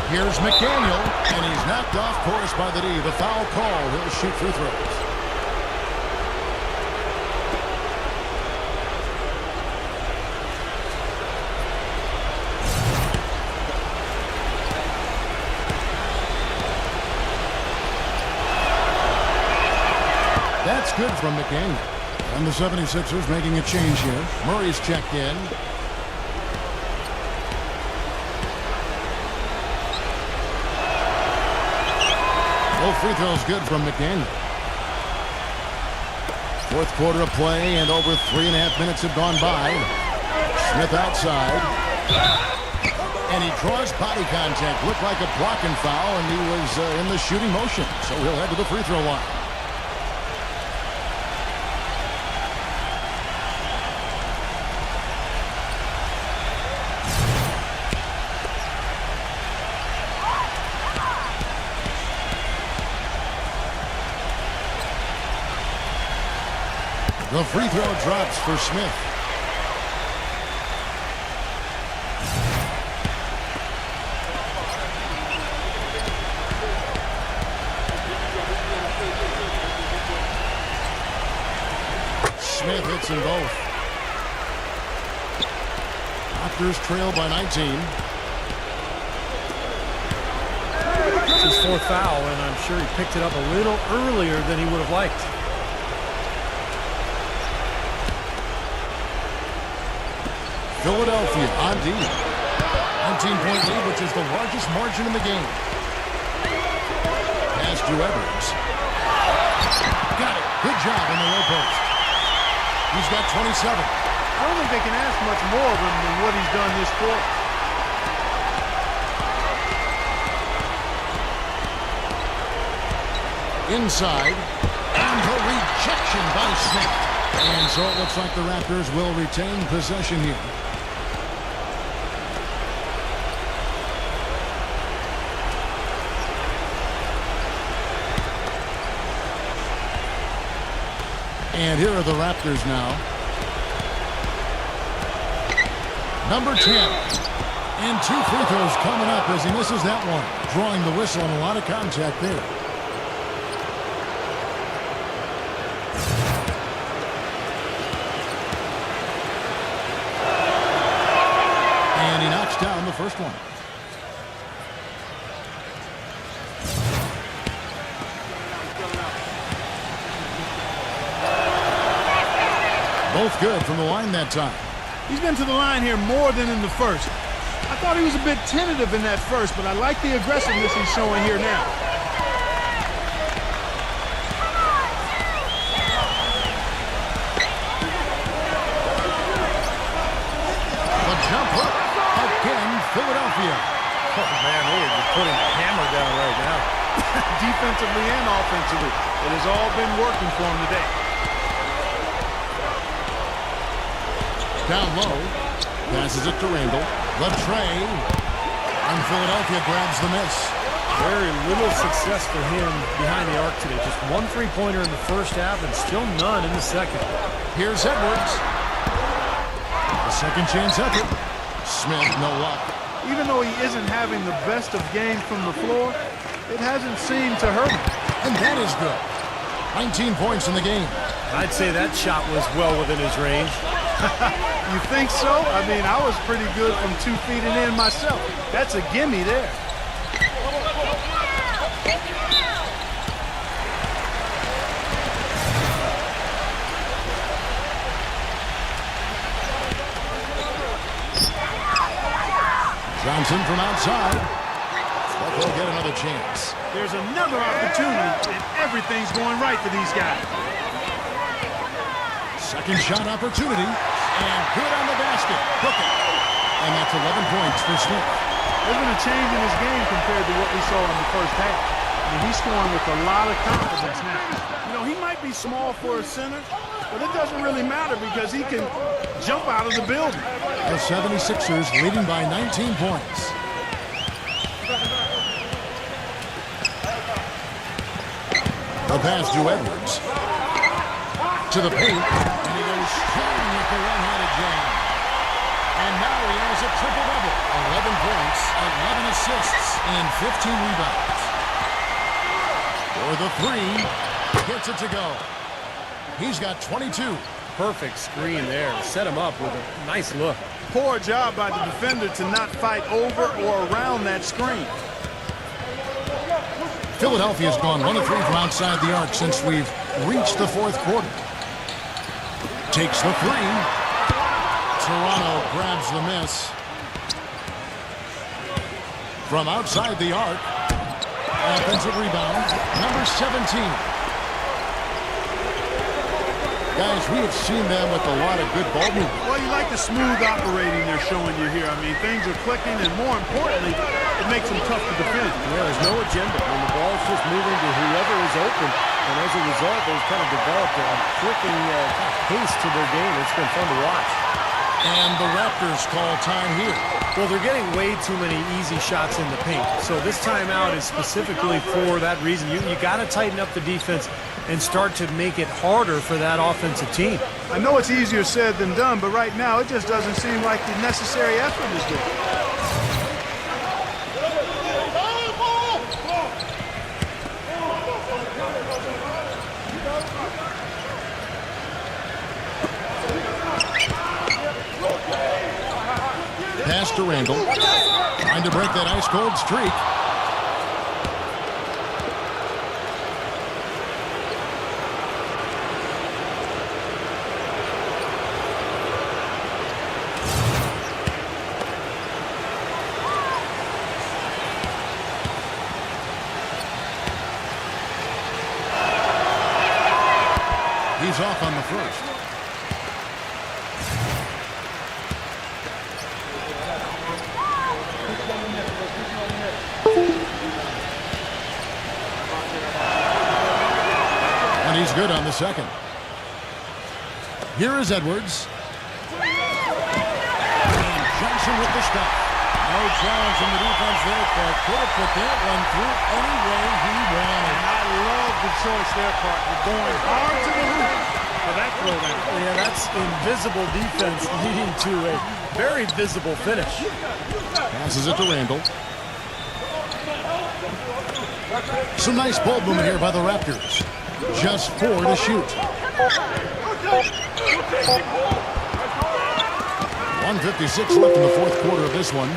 Here's McDaniel, and he's knocked off course by the D. The foul call. He'll shoot free throws. That's good from McDaniel. And the 76ers making a change here. Murray's checked in. Both free throws good from McDaniel. Fourth quarter of play, and over 3.5 minutes have gone by. Smith outside. And he draws body contact. Looked like a blocking foul, and he was in the shooting motion. So he'll head to the free throw line. The free throw drops for Smith. Smith hits them both. Raptors trail by 19. It's his fourth foul, and I'm sure he picked it up a little earlier than he would have liked. Philadelphia on D. 19-point lead, which is the largest margin in the game. Pass to Edwards. Got it. Good job in the low post. He's got 27. I don't think they can ask much more of him than what he's done this quarter. Inside. And the rejection by Smith. And so it looks like the Raptors will retain possession here. And here are the Raptors now. Number 10. And 2 free throws coming up as he misses that one. Drawing the whistle and a lot of contact there. And he knocks down the first one. Both good from the line that time. He's been to the line here more than in the first. I thought he was a bit tentative in that first, but I like the aggressiveness he's showing here now. The jump hook. Again, Philadelphia. Oh, man, they are just putting the hammer down right now. Defensively and offensively, it has all been working for him today. Down low. Passes it to Randall. The tray. And Philadelphia grabs the miss. Very little success for him behind the arc today. Just 1 3-pointer in the first half and still none in the second. Here's Edwards. A second chance effort. Smith, no luck. Even though he isn't having the best of games from the floor, it hasn't seemed to hurt him. And that is good. 19 points in the game. I'd say that shot was well within his range. You think so? I mean, I was pretty good from 2 feet and in myself. That's a gimme there. Johnson from outside. But they'll get another chance. There's another opportunity, and everything's going right for these guys. Second shot opportunity. And good on the basket. Hook it. And that's 11 points for Smith. There's been a change in his game compared to what we saw in the first half. I mean, he's scoring with a lot of confidence now. You know, he might be small for a center, but it doesn't really matter because he can jump out of the building. The 76ers leading by 19 points. The pass to Edwards. To the paint. And he goes strong with the one-handed jam. And now he has a triple-double. 11 points, 11 assists, and 15 rebounds. For the three. Gets it to go. He's got 22. Perfect screen there. Set him up with a nice look. Poor job by the defender to not fight over or around that screen. Philadelphia's gone 1 of 3 from outside the arc since we've reached the fourth quarter. Takes the three. Toronto grabs the miss. From outside the arc. Offensive rebound. Number 17. Guys, we have seen them with a lot of good ball movement. Well, you like the smooth operating they're showing you here. I mean, things are clicking, and more importantly, it makes them tough to defend. Yeah, there's no agenda. When the ball's just moving to whoever is open, and as a result, they've kind of developed a clicking pace to their game. It's been fun to watch. And the Raptors call time here. Well, they're getting way too many easy shots in the paint. So this timeout is specifically for that reason. You got to tighten up the defense and start to make it harder for that offensive team. I know it's easier said than done, but right now it just doesn't seem like the necessary effort is there. Pass to Randall. Trying to break that ice-cold streak. He's off on the first. And he's good on the second. Here is Edwards. And Johnson with the stop. No challenge from the defense there. Clark could have put that one through any way he wanted. I love the choice there, partner. Going hard to the hoop for that throwdown. Yeah, that's invisible defense leading to a very visible finish. Passes it to Randall. Some nice ball movement here by the Raptors. Just 4 to shoot. 1:56 left in the fourth quarter of this one.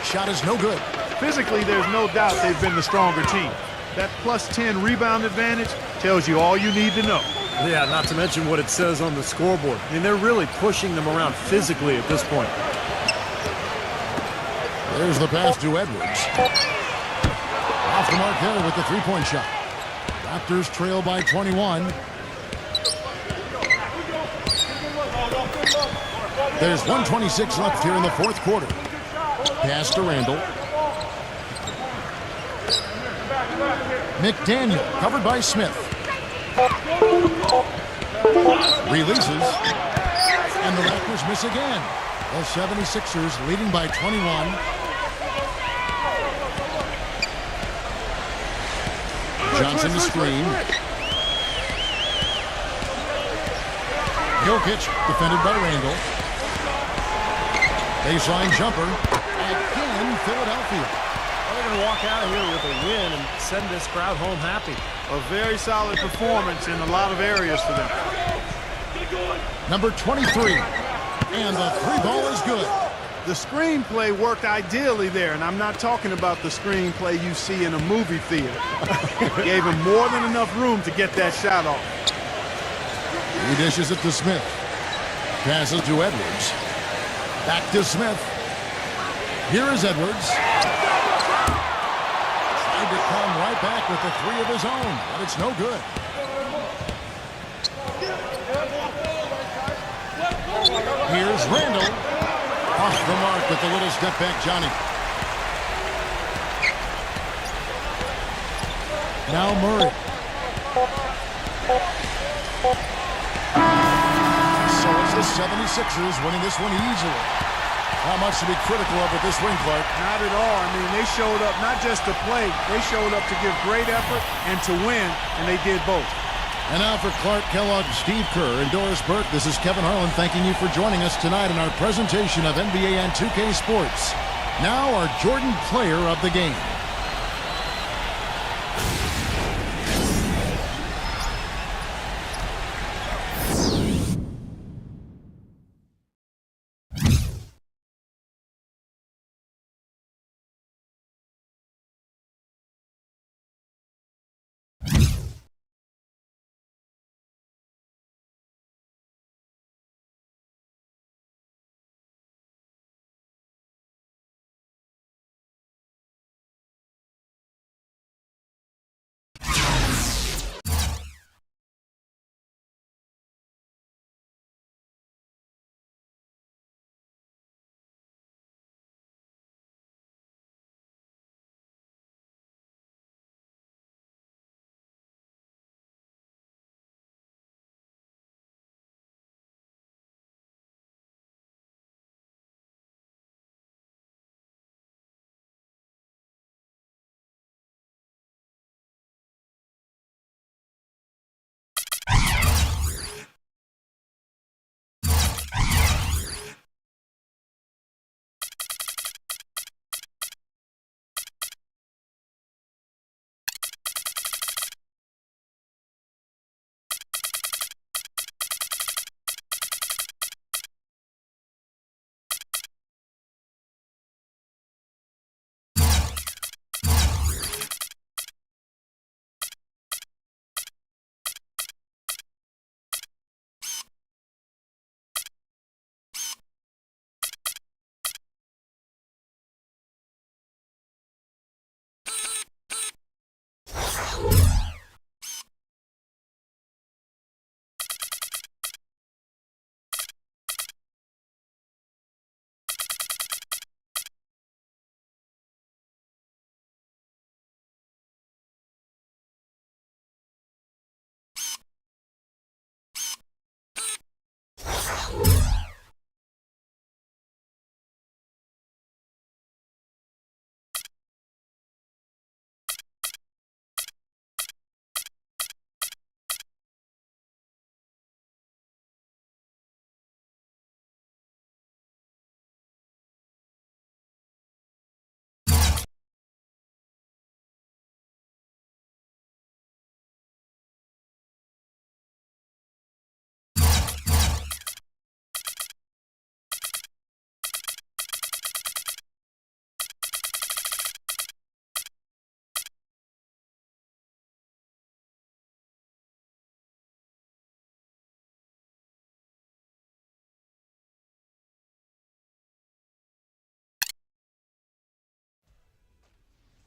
Shot is no good. Physically, there's no doubt they've been the stronger team. That plus 10 rebound advantage tells you all you need to know. Yeah, not to mention what it says on the scoreboard. I mean, they're really pushing them around physically at this point. There's the pass to Edwards. Off the mark there with the three-point shot. Raptors trail by 21. There's 1:26 left here in the fourth quarter. Pass to Randall. McDaniel covered by Smith. Releases. And the Raptors miss again. The 76ers leading by 21. Johnson to screen. Jokic defended by Randall. Baseline jumper. Again, Philadelphia. Well, they're going to walk out of here with a win and send this crowd home happy. A very solid performance in a lot of areas for them. Number 23. And the three ball is good. The screenplay worked ideally there, and I'm not talking about the screenplay you see in a movie theater. Gave him more than enough room to get that shot off. He dishes it to Smith. Passes to Edwards. Back to Smith. Here is Edwards. Trying to come right back with the three of his own, but it's no good. Here's Randall. Off the mark with the little step back, Johnny. Now Murray. So it's the 76ers winning this one easily. Not much to be critical of with this win, Clark. Not at all. I mean, they showed up not just to play. They showed up to give great effort and to win, and they did both. And now for Clark Kellogg, Steve Kerr, and Doris Burke, this is Kevin Harlan thanking you for joining us tonight in our presentation of NBA and 2K Sports. Now our Jordan player of the game.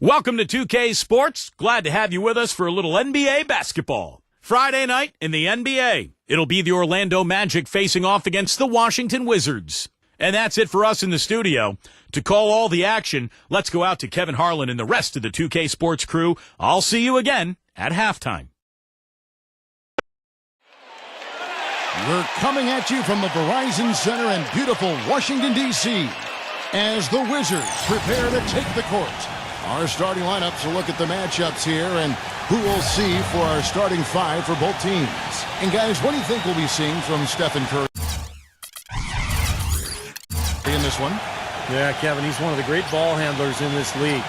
Welcome to 2K Sports. Glad to have you with us for a little NBA basketball. Friday night in the NBA, it'll be the Orlando Magic facing off against the Washington Wizards. And that's it for us in the studio. To call all the action, let's go out to Kevin Harlan and the rest of the 2K Sports crew. I'll see you again at halftime. We're coming at you from the Verizon Center in beautiful Washington, D.C. as the Wizards prepare to take the court. Our starting lineups will look at the matchups here and who we'll see for our starting five for both teams. And guys, what do you think we'll be seeing from Stephen Curry in this one? Yeah, Kevin, he's one of the great ball handlers in this league.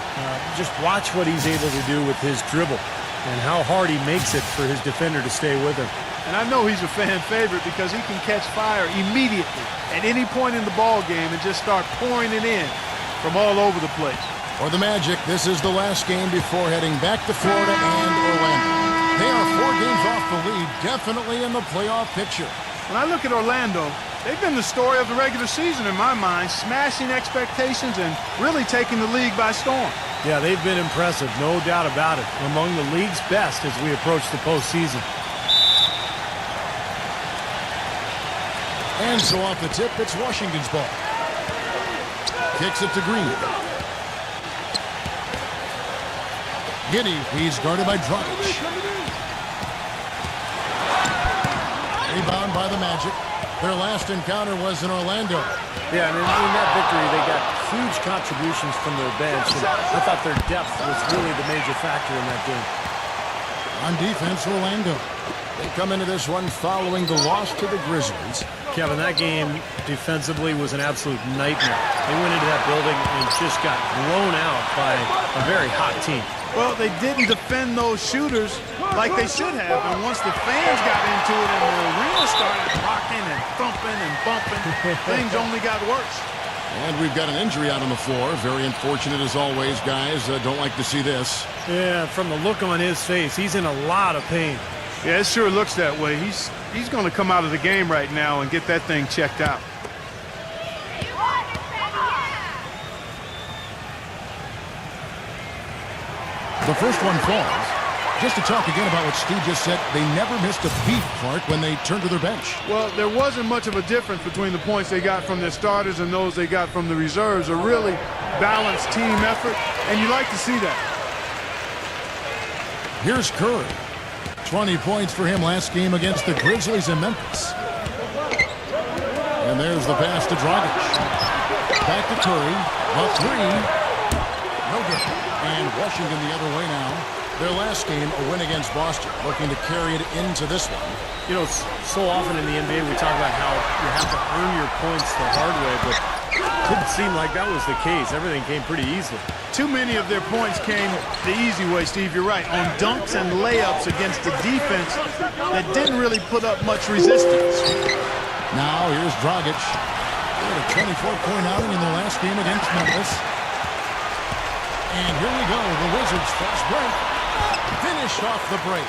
Just watch what he's able to do with his dribble and how hard he makes it for his defender to stay with him. And I know he's a fan favorite because he can catch fire immediately at any point in the ball game and just start pouring it in from all over the place. For the Magic, this is the last game before heading back to Florida and Orlando. They are 4 games off the lead, definitely in the playoff picture. When I look at Orlando, they've been the story of the regular season in my mind, smashing expectations and really taking the league by storm. Yeah, they've been impressive, no doubt about it. Among the league's best as we approach the postseason. And so off the tip, it's Washington's ball. Kicks it to Green. Giddy, he's guarded by Dragic. Rebound by the Magic. Their last encounter was in Orlando. Yeah, and in that victory, they got huge contributions from their bench. And I thought their depth was really the major factor in that game. On defense, Orlando. They come into this one following the loss to the Grizzlies. Kevin, that game defensively was an absolute nightmare. They went into that building and just got blown out by a very hot team. Well, they didn't defend those shooters like they should have. And once the fans got into it and the arena started rocking and thumping and bumping, things only got worse. And we've got an injury out on the floor. Very unfortunate as always, guys. Don't like to see this. Yeah, from the look on his face, he's in a lot of pain. Yeah, it sure looks that way. He's going to come out of the game right now and get that thing checked out. The first one falls. Just to talk again about what Steve just said, they never missed a beat, Clark, when they turned to their bench. Well, there wasn't much of a difference between the points they got from their starters and those they got from the reserves. A really balanced team effort, and you like to see that. Here's Curry. 20 points for him last game against the Grizzlies in Memphis. And there's the pass to Dragic. Back to Curry. A three. No good. And Washington the other way now. Their last game, a win against Boston, looking to carry it into this one. You know, so often in the NBA we talk about how you have to earn your points the hard way, but it didn't seem like that was the case. Everything came pretty easily. Too many of their points came the easy way, Steve. You're right. On dunks and layups against the defense that didn't really put up much resistance. Now here's Dragic. They had a 24-point outing in their last game against Memphis. And here we go. The Wizards' fast break. Finished off the break.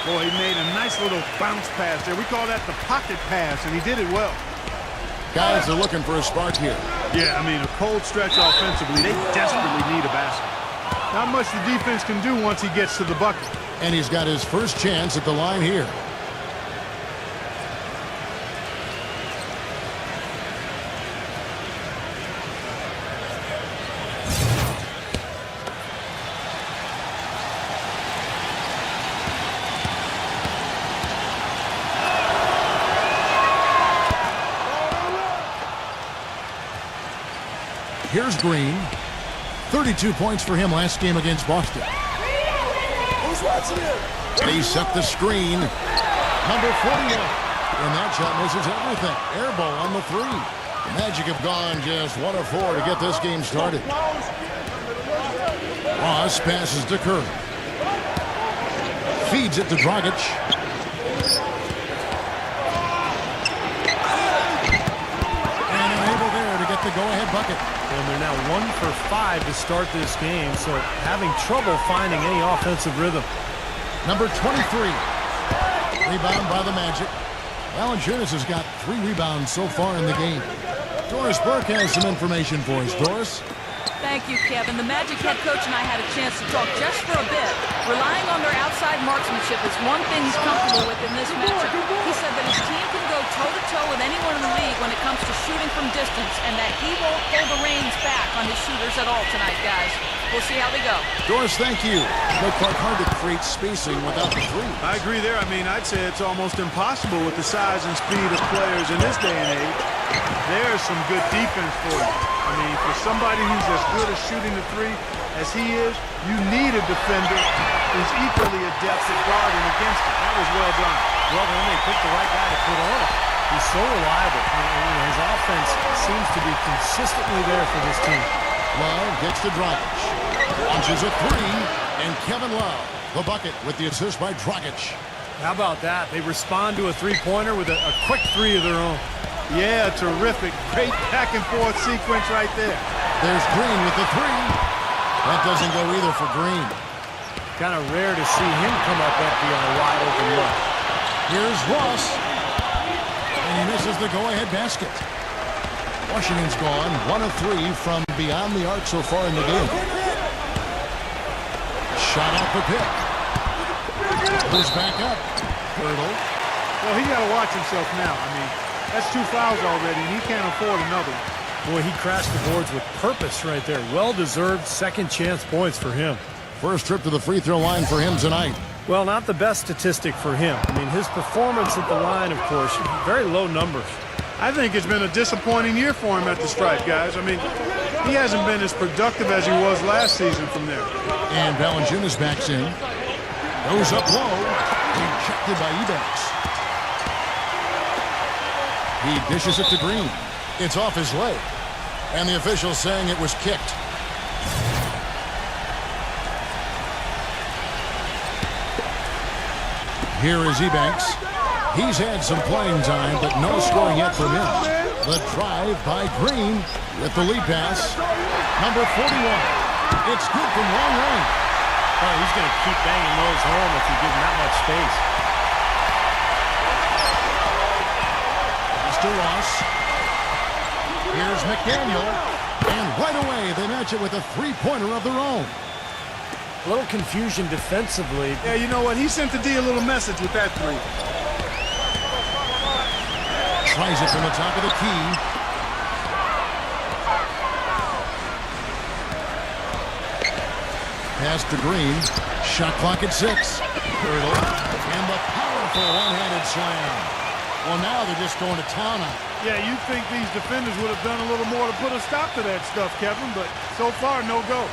Boy, he made a nice little bounce pass there. We call that the pocket pass, and he did it well. Guys are looking for a spark here. Yeah, I mean, a cold stretch offensively. They desperately need a basket. Not much the defense can do once he gets to the bucket. And he's got his first chance at the line here. Here's Green. 32 points for him last game against Boston. Who's watching it? They set the screen. Number 41. And that shot misses everything. Air ball on the three. The Magic have gone just 1 of 4 to get this game started. Ross passes to Curry. Feeds it to Dragic. And unable there to get the go-ahead bucket. And they're now 1 for 5 to start this game, so having trouble finding any offensive rhythm. Number 23. Rebound by the Magic. Valanciunas has got 3 rebounds so far in the game. Doris Burke has some information for us. Doris? Thank you, Kevin. The Magic head coach and I had a chance to talk just for a bit. Relying on their outside marksmanship is one thing he's comfortable with in this matchup. He said that his team can go toe-to-toe with anyone in the league when it comes to shooting from distance, and that he won't hold the reins back on his shooters at all tonight, guys. We'll see how they go. Doris, thank you. But quite hard to create spacing without the three. I agree there. I mean, I'd say it's almost impossible with the size and speed of players in this day and age. There's some good defense for you. I mean, for somebody who's as good at shooting the three as he is, you need a defender who's equally adept at guarding against it. That was well done. Well, then they picked the right guy to put on it. He's so reliable. His offense seems to be consistently there for this team. Love gets to Dragic. Launches a three, and Kevin Love, the bucket with the assist by Dragic. How about that? They respond to a three-pointer with a quick three of their own. Yeah, terrific. Great back-and-forth sequence right there. There's Green with the three. That doesn't go either for Green. Kind of rare to see him come up empty on a wide-open look. Here's Ross. And he misses the go-ahead basket. Washington's gone 1 of 3 from beyond the arc so far in the game. Shot off the pick. Goes back up. Hurdle. Well, he got to watch himself now. I mean, that's 2 fouls already, and he can't afford another. Boy, he crashed the boards with purpose right there. Well-deserved second-chance points for him. First trip to the free throw line for him tonight. Well, not the best statistic for him. I mean, his performance at the line, of course, very low numbers. I think it's been a disappointing year for him at the stripe, guys. I mean, he hasn't been as productive as he was last season from there. And Valanciunas backs in. Goes up low. Rejected by Ebanks. He dishes it to Green. It's off his leg. And the official saying it was kicked. Here is Ebanks. He's had some playing time, but no scoring yet from him. The drive by Green with the lead pass. Number 41. It's good from long range. Oh, he's going to keep banging those home if you give him that much space. Mr. Ross. Here's McDaniel. And right away, they match it with a three-pointer of their own. A little confusion defensively. Yeah, you know what? He sent the D a little message with that three. Tries it from the top of the key. Pass to Green. Shot clock at 6. Hurdle. And the powerful one-handed slam. Well, now they're just going to town on it. Yeah, you'd think these defenders would have done a little more to put a stop to that stuff, Kevin, but so far, no go.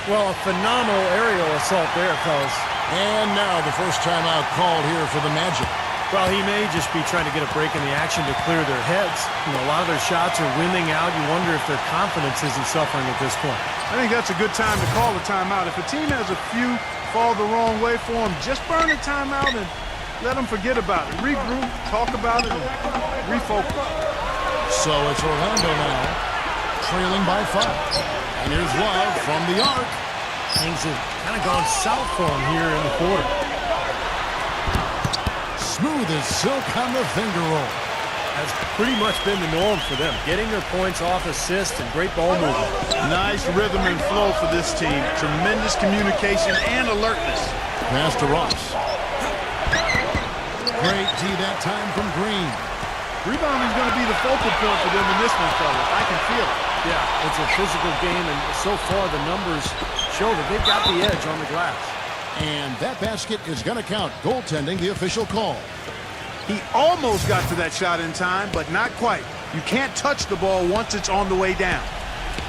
Well, a phenomenal aerial assault there, fellas. And now the first timeout called here for the Magic. Well, he may just be trying to get a break in the action to clear their heads. You know, a lot of their shots are winning out. You wonder if their confidence isn't suffering at this point. I think that's a good time to call a timeout. If a team has a few fall the wrong way for them, just burn a timeout and let them forget about it. Regroup, talk about it, and refocus. So it's Orlando now, trailing by 5. And here's Love from the arc. Things have kind of gone south for him here in the quarter. Smooth as silk on the finger roll. That's pretty much been the norm for them. Getting their points off assists and great ball movement. Nice rhythm and flow for this team. Tremendous communication and alertness. Pass to Ross. Great D that time from Green. Rebounding is going to be the focal point for them in this one, fellas. I can feel it. Yeah, it's a physical game, and so far the numbers show that they've got the edge on the glass. And that basket is going to count. Goaltending, the official call. He almost got to that shot in time, but not quite. You can't touch the ball once it's on the way down.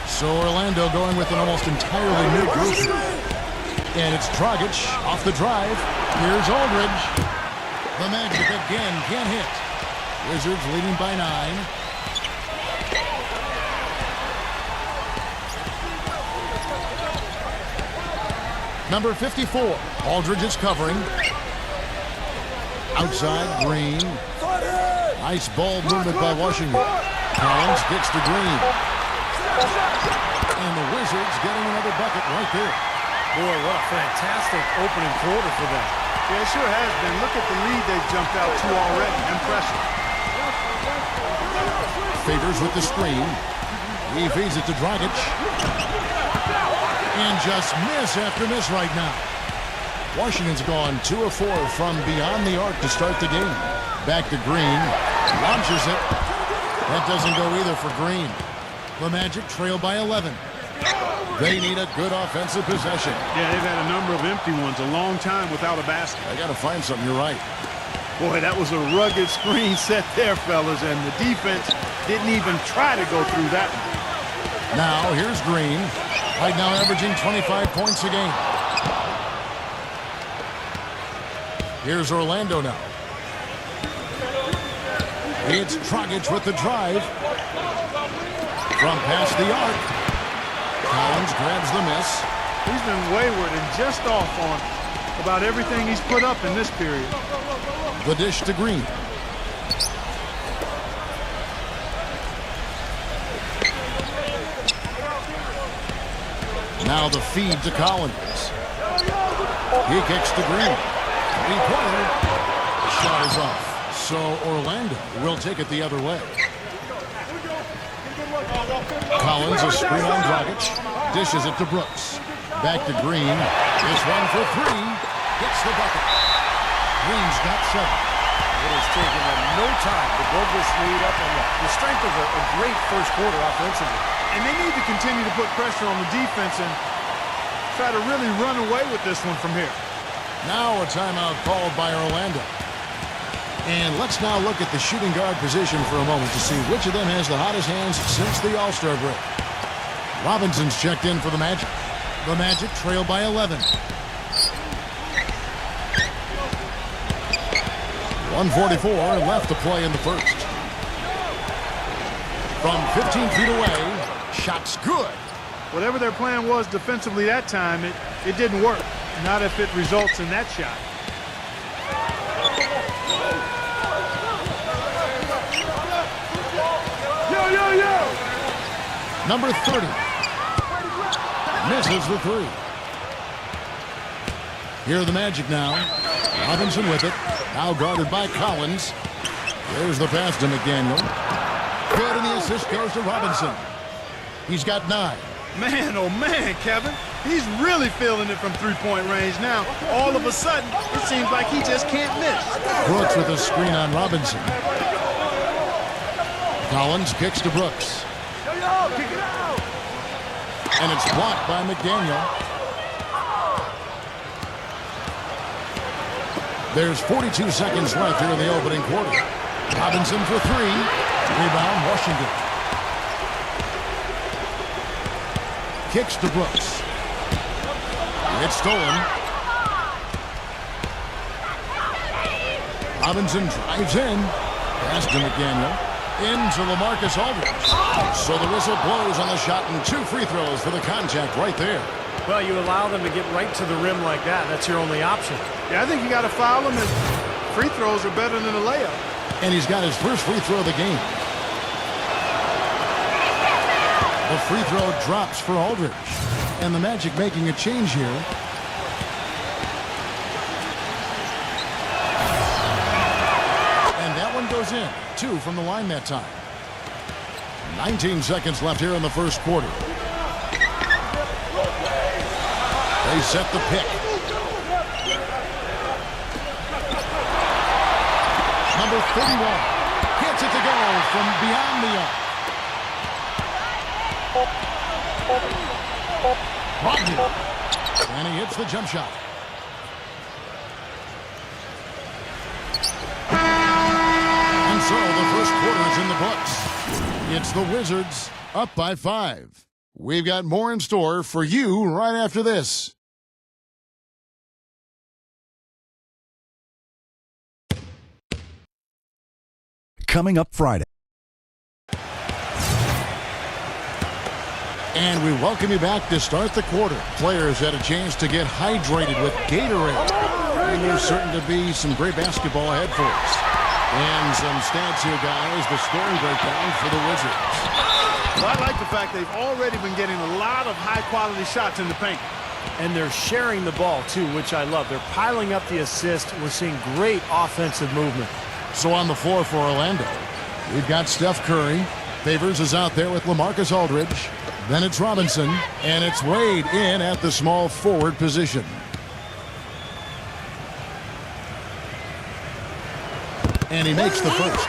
So Orlando going with an almost entirely new group. And it's Dragic off the drive. Here's Aldridge. The Magic again can't hit. Wizards leading by 9. Number 54. Aldridge is covering. Outside, Green. Nice ball movement by Washington. Collins gets to Green. And the Wizards getting another bucket right there. Boy, what a fantastic opening quarter for them. Yeah, it sure has been. Look at the lead they've jumped out to already. Impressive. Favors with the screen. He feeds it to Dragic. And just miss after miss right now. Washington's gone 2 of 4 from beyond the arc to start the game. Back to Green. Launches it. That doesn't go either for Green. The Magic trail by 11. They need a good offensive possession. Yeah, they've had a number of empty ones, a long time without a basket. I got to find something. You're right. Boy, that was a rugged screen set there, fellas, and the defense didn't even try to go through that one. Now, here's Green. Right now averaging 25 points a game. Here's Orlando now. It's Dragic with the drive. From past the arc. Collins grabs the miss. He's been wayward and just off on about everything he's put up in this period. The dish to Green. Now the feed to Collins. He kicks to Green. Three-pointer. The shot is off. So Orlando will take it the other way. Collins a screen on Dragic. Dishes it to Brooks. Back to Green. This one for three. Gets the bucket. Green's got 7. It has taken them no time to build this lead up on the strength of a great first quarter offensively. And they need to continue to put pressure on the defense and try to really run away with this one from here. Now a timeout called by Orlando. And let's now look at the shooting guard position for a moment to see which of them has the hottest hands since the All-Star break. Robinson's checked in for the Magic. The Magic trail by 11. 1:44 left to play in the first. From 15 feet away, shot's good. Whatever their plan was defensively that time, it didn't work. Not if it results in that shot. Number 30. Misses the three. Here are the Magic now. Robinson with it. Now guarded by Collins. There's the pass to McDaniel. Good, and the assist goes to Robinson. He's got 9. Man, oh man, Kevin. He's really feeling it from three-point range now. All of a sudden, it seems like he just can't miss. Brooks with a screen on Robinson. Collins kicks to Brooks. And it's blocked by McDaniel. There's 42 seconds left here in the opening quarter. Robinson for 3. Rebound, Washington. Kicks to Brooks. It's stolen. Robinson drives in. Pass to McDaniel. Into LaMarcus Aldridge. So the whistle blows on the shot and 2 free throws for the contact right there. Well, you allow them to get right to the rim like that. That's your only option. Yeah, I think you got to foul him, and free throws are better than a layup. And he's got his first free throw of the game. The free throw drops for Aldridge. And the Magic making a change here. And that one goes in. 2 from the line that time. 19 seconds left here in the first quarter. They set the pick. Number 31 gets it to go from beyond the arc. Rodney. And he hits the jump shot. And so the first quarter is in the books. It's the Wizards up by 5. We've got more in store for you right after this. Coming up Friday. And we welcome you back to start the quarter. Players had a chance to get hydrated with Gatorade. And there's certain to be some great basketball ahead for us. And some stats here, guys. The scoring breakdown for the Wizards. Well, I like the fact they've already been getting a lot of high-quality shots in the paint. And they're sharing the ball, too, which I love. They're piling up the assist. We're seeing great offensive movement. So on the floor for Orlando, we've got Steph Curry. Favors is out there with LaMarcus Aldridge. Then it's Robinson, and it's Wade in at the small forward position. And he makes the first.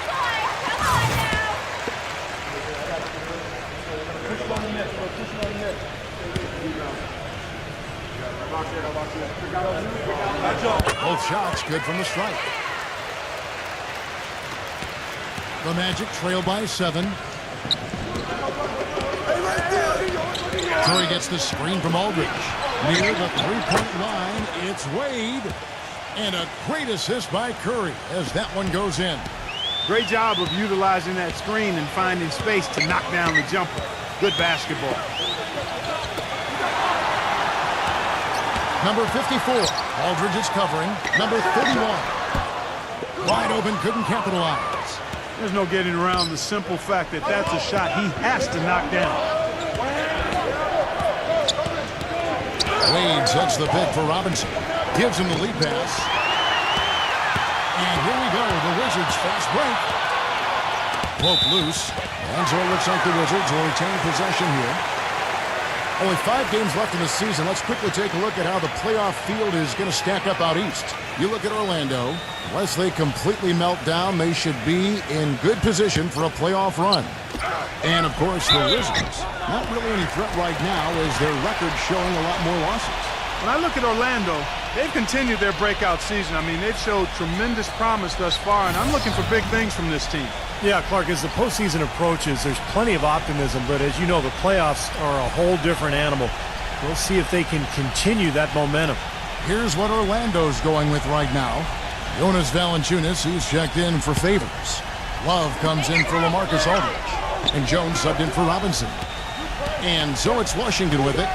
Both shots good from the strike. The Magic trail by 7. Curry gets the screen from Aldridge. Near the three-point line, it's Wade. And a great assist by Curry as that one goes in. Great job of utilizing that screen and finding space to knock down the jumper. Good basketball. Number 54, Aldridge is covering. Number 31, wide open, couldn't capitalize. There's no getting around the simple fact that that's a shot he has to knock down. Wade sets the pick for Robinson. Gives him the lead pass. And here we go, the Wizards fast break. Broke loose. And so it looks like the Wizards will retain possession here. Only 5 games left in the season. Let's quickly take a look at how the playoff field is going to stack up out east. You look at Orlando. Unless they completely melt down, they should be in good position for a playoff run. And, of course, the Wizards. Not really any threat right now as their record showing a lot more losses. When I look at Orlando, they've continued their breakout season. I mean, they've showed tremendous promise thus far, and I'm looking for big things from this team. Yeah, Clark, as the postseason approaches, there's plenty of optimism, but as you know, the playoffs are a whole different animal. We'll see if they can continue that momentum. Here's what Orlando's going with right now. Jonas Valanciunas, who's checked in for Favors. Love comes in for LaMarcus Aldridge. And Jones subbed in for Robinson. And so it's Washington with it.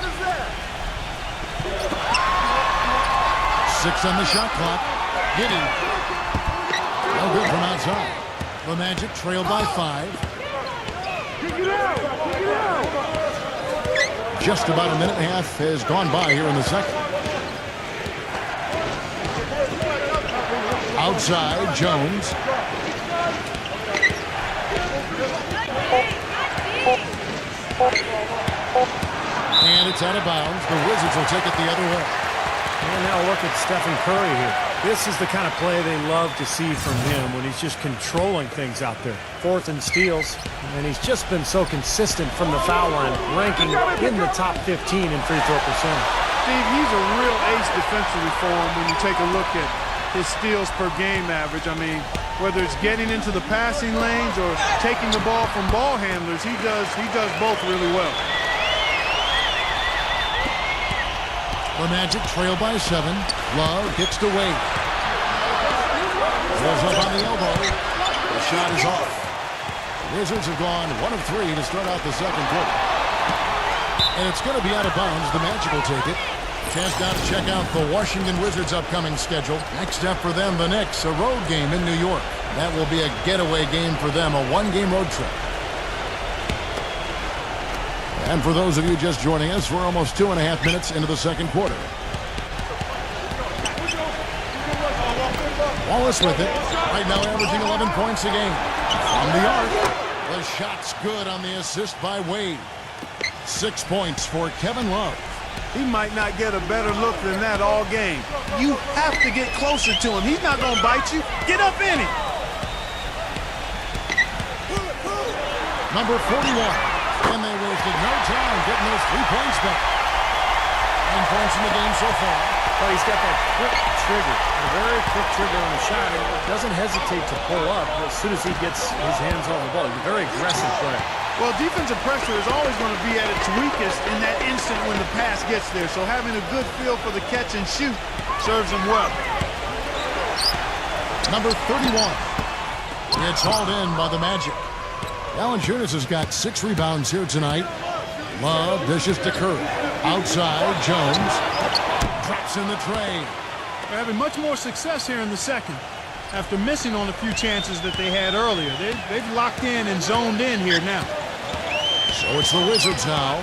6 on the shot clock. Hitting. No good from outside. The Magic trailed by 5. Just about a minute and a half has gone by here in the second. Outside, Jones. And it's out of bounds. The Wizards will take it the other way. And now look at Stephen Curry here. This is the kind of play they love to see from him when he's just controlling things out there. 4th and steals, and he's just been so consistent from the foul line, ranking in the top 15 in free throw percentage. Steve, he's a real ace defensively for him when you take a look at his steals per game average. I mean, whether it's getting into the passing lanes or taking the ball from ball handlers, he does both really well. The Magic trail by 7. Love kicks to Wade. Goes up on the elbow. The shot is off. Wizards have gone 1 of 3 to start out the second quarter. And it's going to be out of bounds. The Magic will take it. Chance now to check out the Washington Wizards' upcoming schedule. Next up for them, the Knicks, a road game in New York. That will be a getaway game for them, a 1-game road trip. And for those of you just joining us, we're almost 2.5 minutes into the second quarter. Wallace with it. Right now averaging 11 points a game. From the arc. The shot's good on the assist by Wade. 6 points for Kevin Love. He might not get a better look than that all game. You have to get closer to him. He's not going to bite you. Get up in it. Number 41. And they wasted no time getting those 3 points back. 9 points in the game so far. But he's got that quick trigger, a very quick trigger on the shot. He doesn't hesitate to pull up as soon as he gets his hands on the ball. He's a very aggressive player. Well, defensive pressure is always going to be at its weakest in that instant when the pass gets there. So having a good feel for the catch and shoot serves him well. Number 31. It's hauled in by the Magic. Valanciunas has got 6 rebounds here tonight. Love dishes to Curry. Outside, Jones drops in the tray. They're having much more success here in the second after missing on a few chances that they had earlier. They've locked in and zoned in here now. So it's the Wizards now.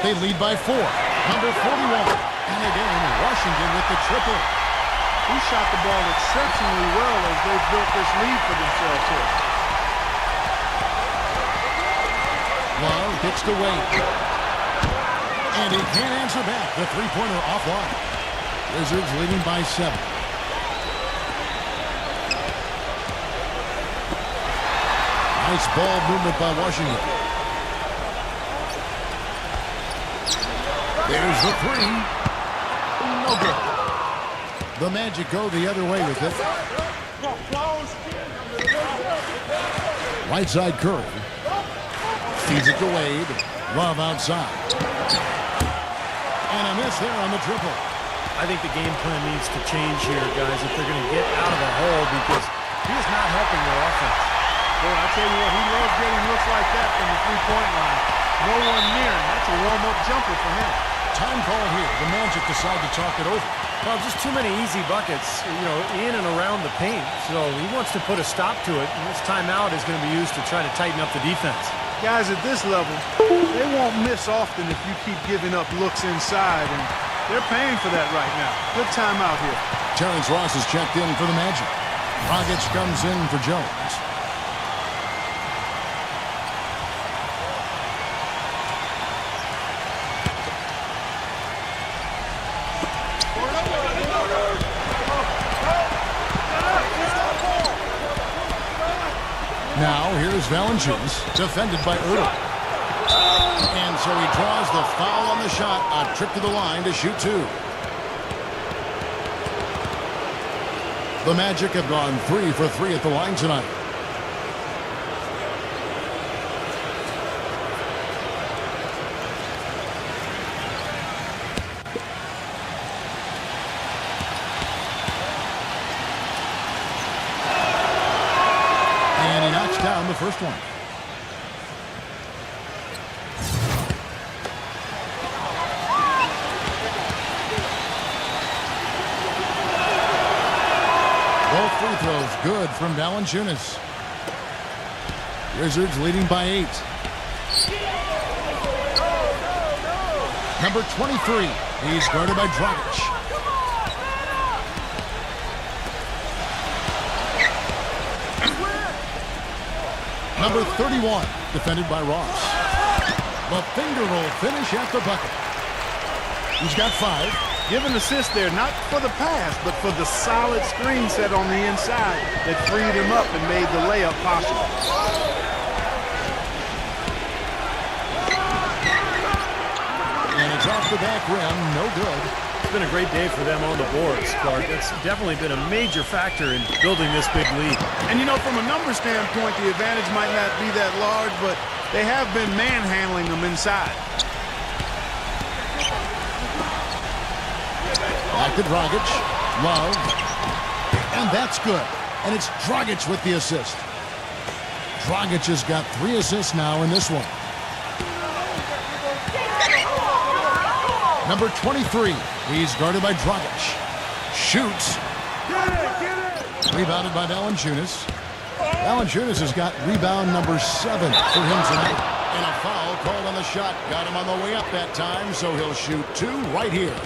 They lead by 4. Number 41. And again, Washington with the triple. He shot the ball exceptionally well as they've built this lead for themselves here. Love kicks to Wade. And he can't answer back. The three-pointer offline. Wizards leading by 7. Nice ball movement by Washington. There's the 3. No good. The Magic go the other way with it. Right side Curry. Feeds it to Wade. Love outside. And a miss there on the triple. I think the game plan needs to change here, guys, if they're going to get out of the hole, because he is not helping their offense. Boy, I tell you what, he loves getting looks like that from the three-point line. No one near him. That's a warm-up jumper for him. Time call here. The Magic decide to talk it over. Well, just too many easy buckets, in and around the paint. So he wants to put a stop to it, and this timeout is going to be used to try to tighten up the defense. Guys at this level, they won't miss often if you keep giving up looks inside, and they're paying for that right now. Good timeout here. Terrence Ross is checked in for the Magic. Dragic comes in for Jones. Now, here's Valanciunas, defended by Ertl. And so he draws the foul on the shot. A trip to the line to shoot two. The Magic have gone 3 for 3 at the line tonight. And he knocks down the first one. Both free throws good from Valanciunas. Wizards leading by 8. Number 23. He's guarded by Dragic. Number 31, defended by Ross. The finger roll finish at the bucket. He's got 5. Give an assist there, not for the pass, but for the solid screen set on the inside that freed him up and made the layup possible. And it's off the back rim, no good. It's been a great day for them on the boards, Clark. It's definitely been a major factor in building this big lead. And from a number standpoint, the advantage might not be that large, but they have been manhandling them inside. Back to Dragic. Love. And that's good. And it's Dragic with the assist. Dragic has got 3 assists now in this one. Number 23. He's guarded by Dragic. Shoots. Rebounded by Valanciunas. Valanciunas has got rebound number 7 for him tonight. And a foul called on the shot. Got him on the way up that time, so he'll shoot 2 right here.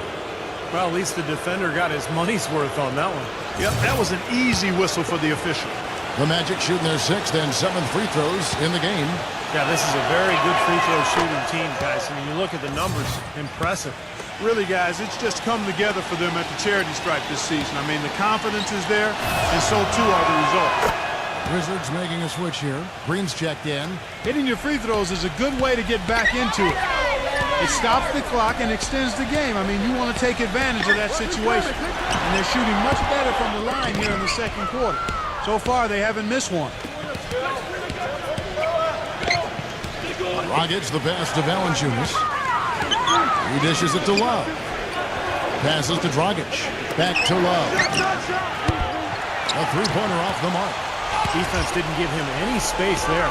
Well, at least the defender got his money's worth on that one. Yep, that was an easy whistle for the official. The Magic shooting their 6th and 7th free throws in the game. Yeah, this is a very good free throw shooting team, guys. I mean, you look at the numbers, impressive. Really, guys, it's just come together for them at the charity stripe this season. I mean, the confidence is there, and so too are the results. Wizards making a switch here. Green's checked in. Hitting your free throws is a good way to get back into it. It stops the clock and extends the game. I mean, you want to take advantage of that situation. And they're shooting much better from the line here in the second quarter. So far, they haven't missed one. Dragic the pass to Valanciunas. He dishes it to Love. Passes to Dragic. Back to Love. A three-pointer off the mark. Defense didn't give him any space there.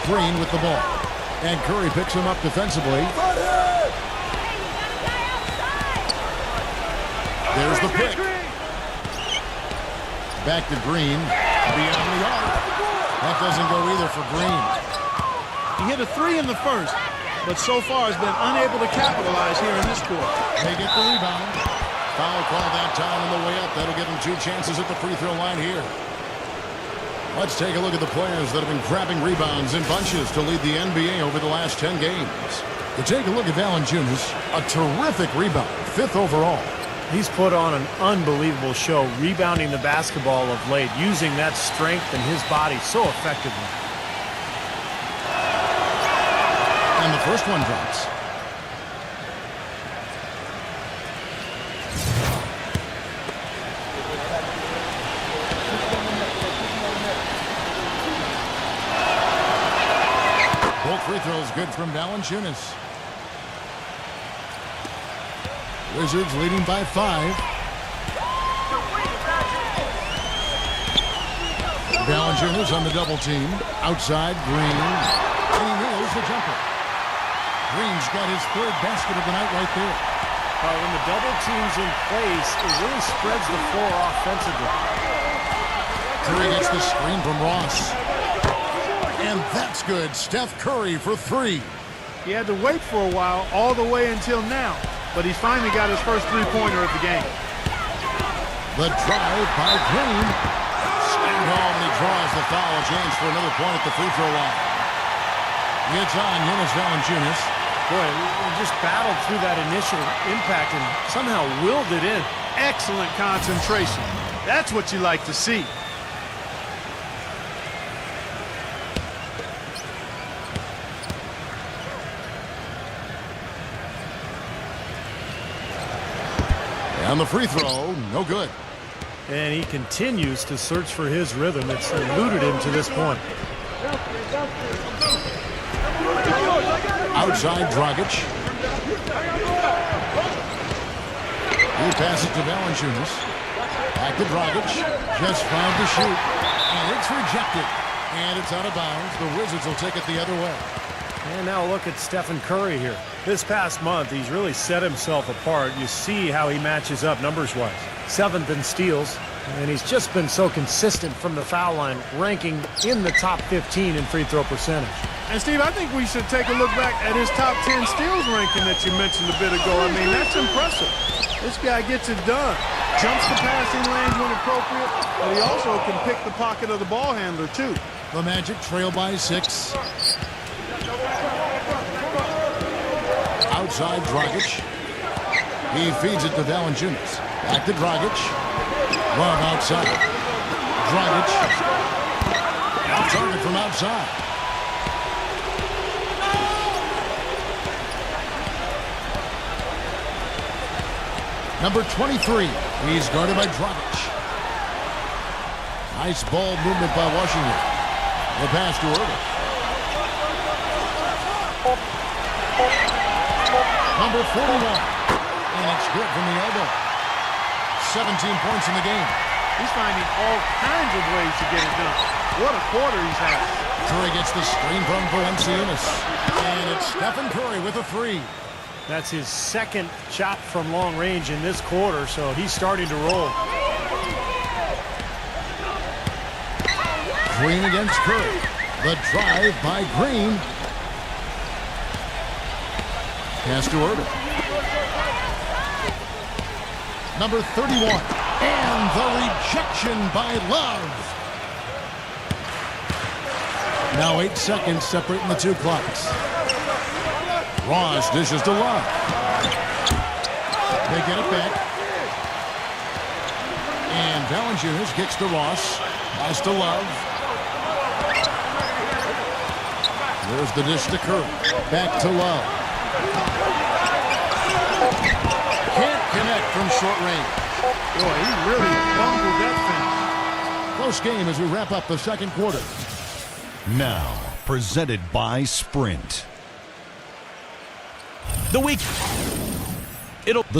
Green with the ball. And Curry picks him up defensively. There's the pick. Back to Green. Beyond the arc. That doesn't go either for Green. He hit a 3 in the first, but so far has been unable to capitalize here in this quarter. They get the rebound. Foul call that time on the way up. That'll give them 2 chances at the free throw line here. Let's take a look at the players that have been grabbing rebounds in bunches to lead the NBA over the last 10 games. To take a look at Valanciunas, a terrific rebound, 5th overall. He's put on an unbelievable show rebounding the basketball of late, using that strength in his body so effectively. And the first one drops. Both free throws good from Valanciunas. Wizards leading by 5. Valanciunas on the double team. Outside, Green. And he nails the jumper. Green's got his third basket of the night right there. When the double team's in place, it really spreads the floor offensively. Curry gets the screen from Ross. And that's good. Steph Curry for three. He had to wait for a while, all the way until now. But he's finally got his first three-pointer of the game. The drive by Green. Stand home, and he draws the foul. A chance for another point at the free throw line. It's on Jonas Valanciunas. Boy, he just battled through that initial impact and somehow willed it in. Excellent concentration. That's what you like to see. And the free throw, no good. And he continues to search for his rhythm. It's eluded him to this point. Outside, Dragic. He passes to Valanciunas. Back to Dragic. Just 5 to shoot. And it's rejected. And it's out of bounds. The Wizards will take it the other way. And now look at Stephen Curry here. This past month, he's really set himself apart. You see how he matches up numbers-wise. 7th in steals, and he's just been so consistent from the foul line, ranking in the top 15 in free throw percentage. And, Steve, I think we should take a look back at his top 10 steals ranking that you mentioned a bit ago. I mean, that's impressive. This guy gets it done. Jumps the passing lanes when appropriate, but he also can pick the pocket of the ball handler, too. The Magic trail by 6. Outside, Dragic. He feeds it to Valanciunas. Back to Dragic. Love outside. Dragic. Off target from outside. Number 23. He's guarded by Dragic. Nice ball movement by Washington. The pass to Irving. Number 41. And it's good from the elbow. 17 points in the game. He's finding all kinds of ways to get it done. What a quarter he's had. Curry gets the screen from Valanciunas. And it's Stephen Curry with a three. That's his second shot from long range in this quarter, so he's starting to roll. Green against Curry. The drive by Green. Pass to Irving. Number 31. And the rejection by Love. Now 8 seconds separating the two clocks. Ross dishes to Love. They get it back. And Valanciunas kicks to Ross. Pass to Love. There's the dish to Curry. Back to Love. Can't connect from short range. Boy, he really bungled that finish. Close game as we wrap up the second quarter. Now, presented by Sprint. The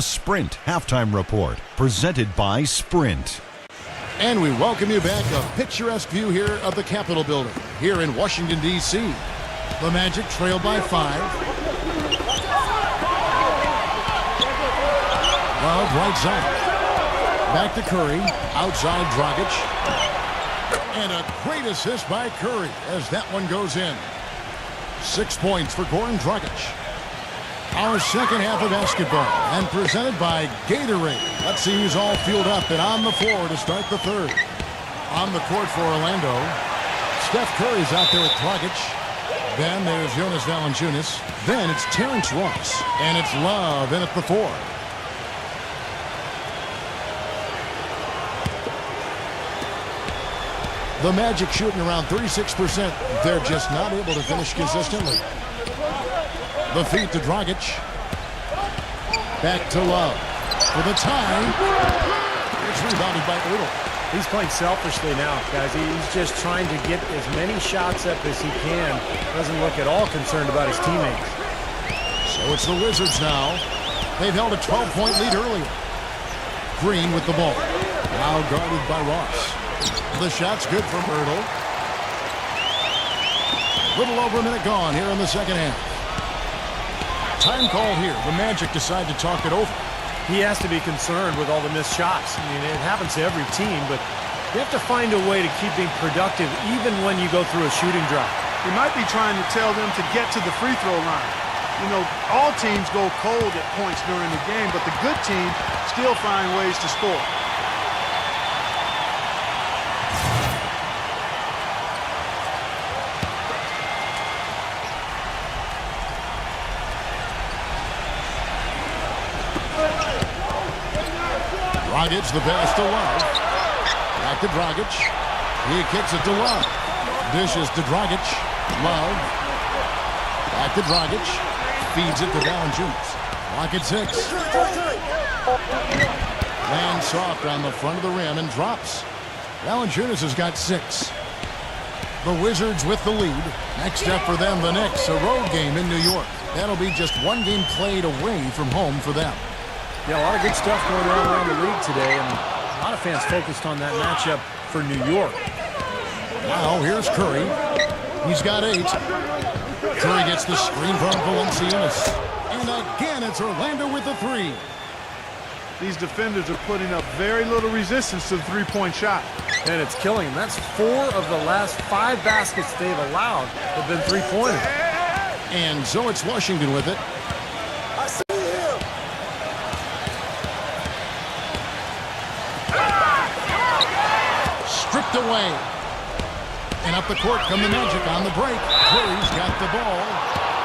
Sprint Halftime Report, presented by Sprint. And we welcome you back. A picturesque view here of the Capitol Building here in Washington, D.C. The Magic trail by 5. Love right side. Back to Curry. Outside Dragic. And a great assist by Curry as that one goes in. 6 points for Goran Dragic. Our second half of basketball and presented by Gatorade. Let's see who's all fueled up and on the floor to start the third. On the court for Orlando, Steph Curry's out there with Dragic. Then there's Jonas Valanciunas. Then it's Terrence Ross. And it's Love in at the 4. The Magic shooting around 36%. They're just not able to finish consistently. The feed to Dragic. Back to Love. For the tie. It's rebounded by Udall. He's playing selfishly now, guys. He's just trying to get as many shots up as he can. Doesn't look at all concerned about his teammates. So it's the Wizards now. They've held a 12-point lead earlier. Green with the ball. Now guarded by Ross. The shot's good from Myrtle. Little over a minute gone here in the second half. Time called here. The Magic decide to talk it over. He has to be concerned with all the missed shots. I mean, it happens to every team, but you have to find a way to keep being productive even when you go through a shooting drought. He might be trying to tell them to get to the free throw line. You know, all teams go cold at points during the game, but the good team still find ways to score. Dragic, the pass to Love. Back to Dragic. He kicks it to Love. Dishes to Dragic. Love. Back to Dragic. Feeds it to Valanciunas. Clock at 6. Lands soft on the front of the rim and drops. Valanciunas has got 6. The Wizards with the lead. Next up for them, the Knicks, a road game in New York. That'll be just one game played away from home for them. Yeah, a lot of good stuff going on around the league today, and a lot of fans focused on that matchup for New York. Now here's Curry. He's got 8. Curry gets the screen from Valanciunas. And again, it's Orlando with the 3. These defenders are putting up very little resistance to the three-point shot. And it's killing them. That's 4 of the last 5 baskets they've allowed have been three-pointers. And so it's Washington with it. I see him. Stripped away. And up the court come the Magic on the break. Curry's got the ball.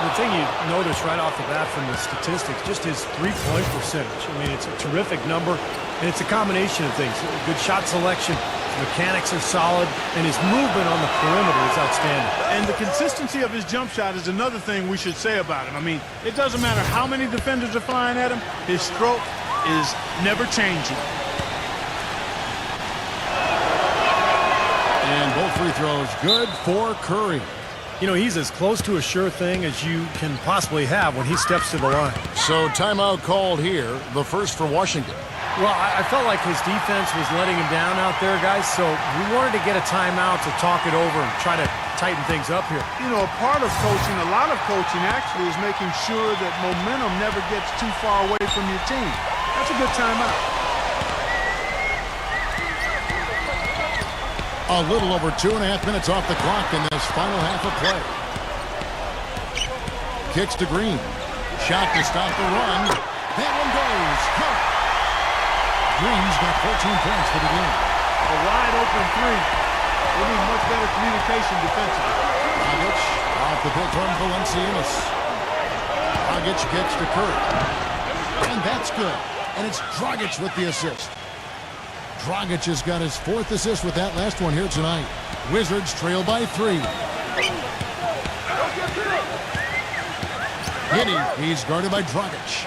The thing you notice right off the bat from the statistics, just his three-point percentage. I mean, it's a terrific number, and it's a combination of things. Good shot selection, his mechanics are solid, and his movement on the perimeter is outstanding. And the consistency of his jump shot is another thing we should say about him. I mean, it doesn't matter how many defenders are flying at him, his stroke is never changing. And both free throws good for Curry. You know, he's as close to a sure thing as you can possibly have when he steps to the line. So timeout called here, the first for Washington. Well, I felt like his defense was letting him down out there, guys, so we wanted to get a timeout to talk it over and try to tighten things up here. You know, a part of coaching, a lot of coaching actually, is making sure that momentum never gets too far away from your team. That's a good timeout. A little over 2.5 minutes off the clock in this final half of play. Kicks to Green. Shot to stop the run. That one goes. Count. Green's got 14 points for the game. A wide open 3. They need much better communication defensively. Dragic off the pick from Valanciunas. Dragic kicks to Curry. And that's good. And it's Dragic with the assist. Dragic has got his 4th assist with that last one here tonight. Wizards trail by 3. Giddey, he's guarded by Dragic.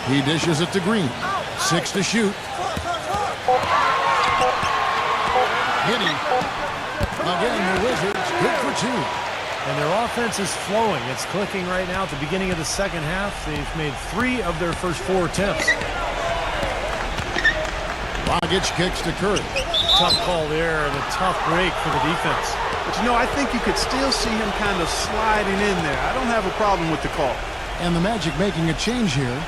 He dishes it to Green. 6 to shoot. Giddey. Again, the Wizards good for 2. And their offense is flowing. It's clicking right now at the beginning of the second half. They've made 3 of their first 4 attempts. Dragic kicks to Curry. Tough call there and a tough break for the defense. But, you know, I think you could still see him kind of sliding in there. I don't have a problem with the call. And the Magic making a change here.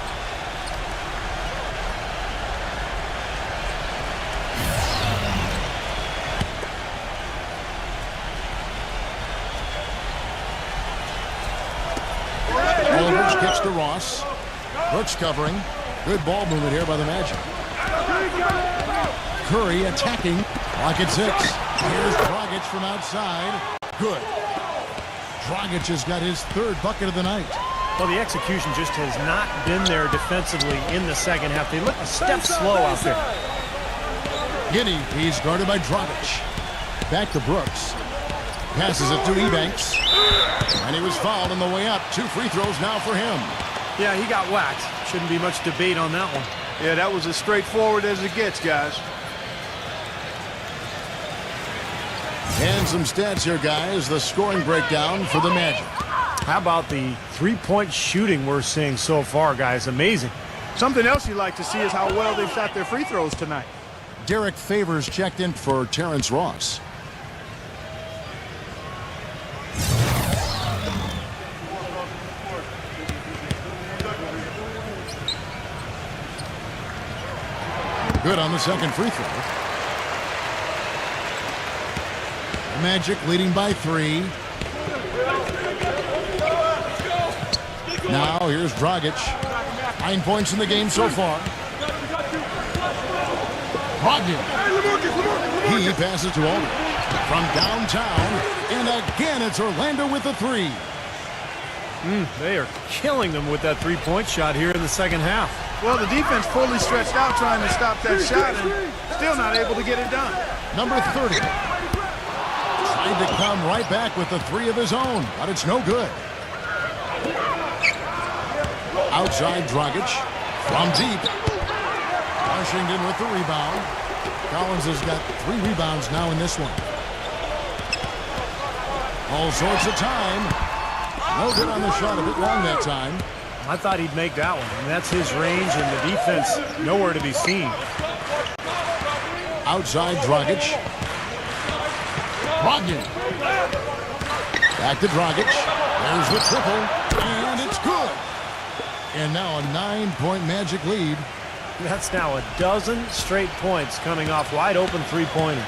Kicks to Ross. Brooks covering. Good ball movement here by the Magic. Curry attacking. Clock at 6. Here's Dragic from outside. Good. Dragic has got his 3rd bucket of the night. Well, the execution just has not been there defensively in the second half. They look a step slow out there. Giddey, he's guarded by Dragic. Back to Brooks. Passes it to Ebanks. And he was fouled on the way up. 2 free throws now for him. Yeah, he got whacked. Shouldn't be much debate on that one. Yeah, that was as straightforward as it gets, guys. And some stats here, guys. The scoring breakdown for the Magic. How about the three-point shooting we're seeing so far, guys? Amazing. Something else you like to see is how well they've shot their free throws tonight. Derek Favors checked in for Terrence Ross. Good on the second free throw. Magic leading by 3. Now here's Dragic. 9 points in the game so far. Brogdon. He passes to Aldridge. From downtown. And again it's Orlando with the 3. They are killing them with that three-point shot here in the second half. Well, the defense fully stretched out trying to stop that shot and still not able to get it done. Number 30. Tried to come right back with the 3 of his own, but it's no good. Outside Dragic. From deep. Washington with the rebound. Collins has got 3 rebounds now in this one. All sorts of time. No good on the shot, a bit long that time. I thought he'd make that one. And that's his range, and the defense nowhere to be seen. Outside Dragic. Brogdon. Back to Dragic. There's the triple, and it's good. And now a 9-point Magic lead. That's now a dozen straight points coming off wide-open three-pointers.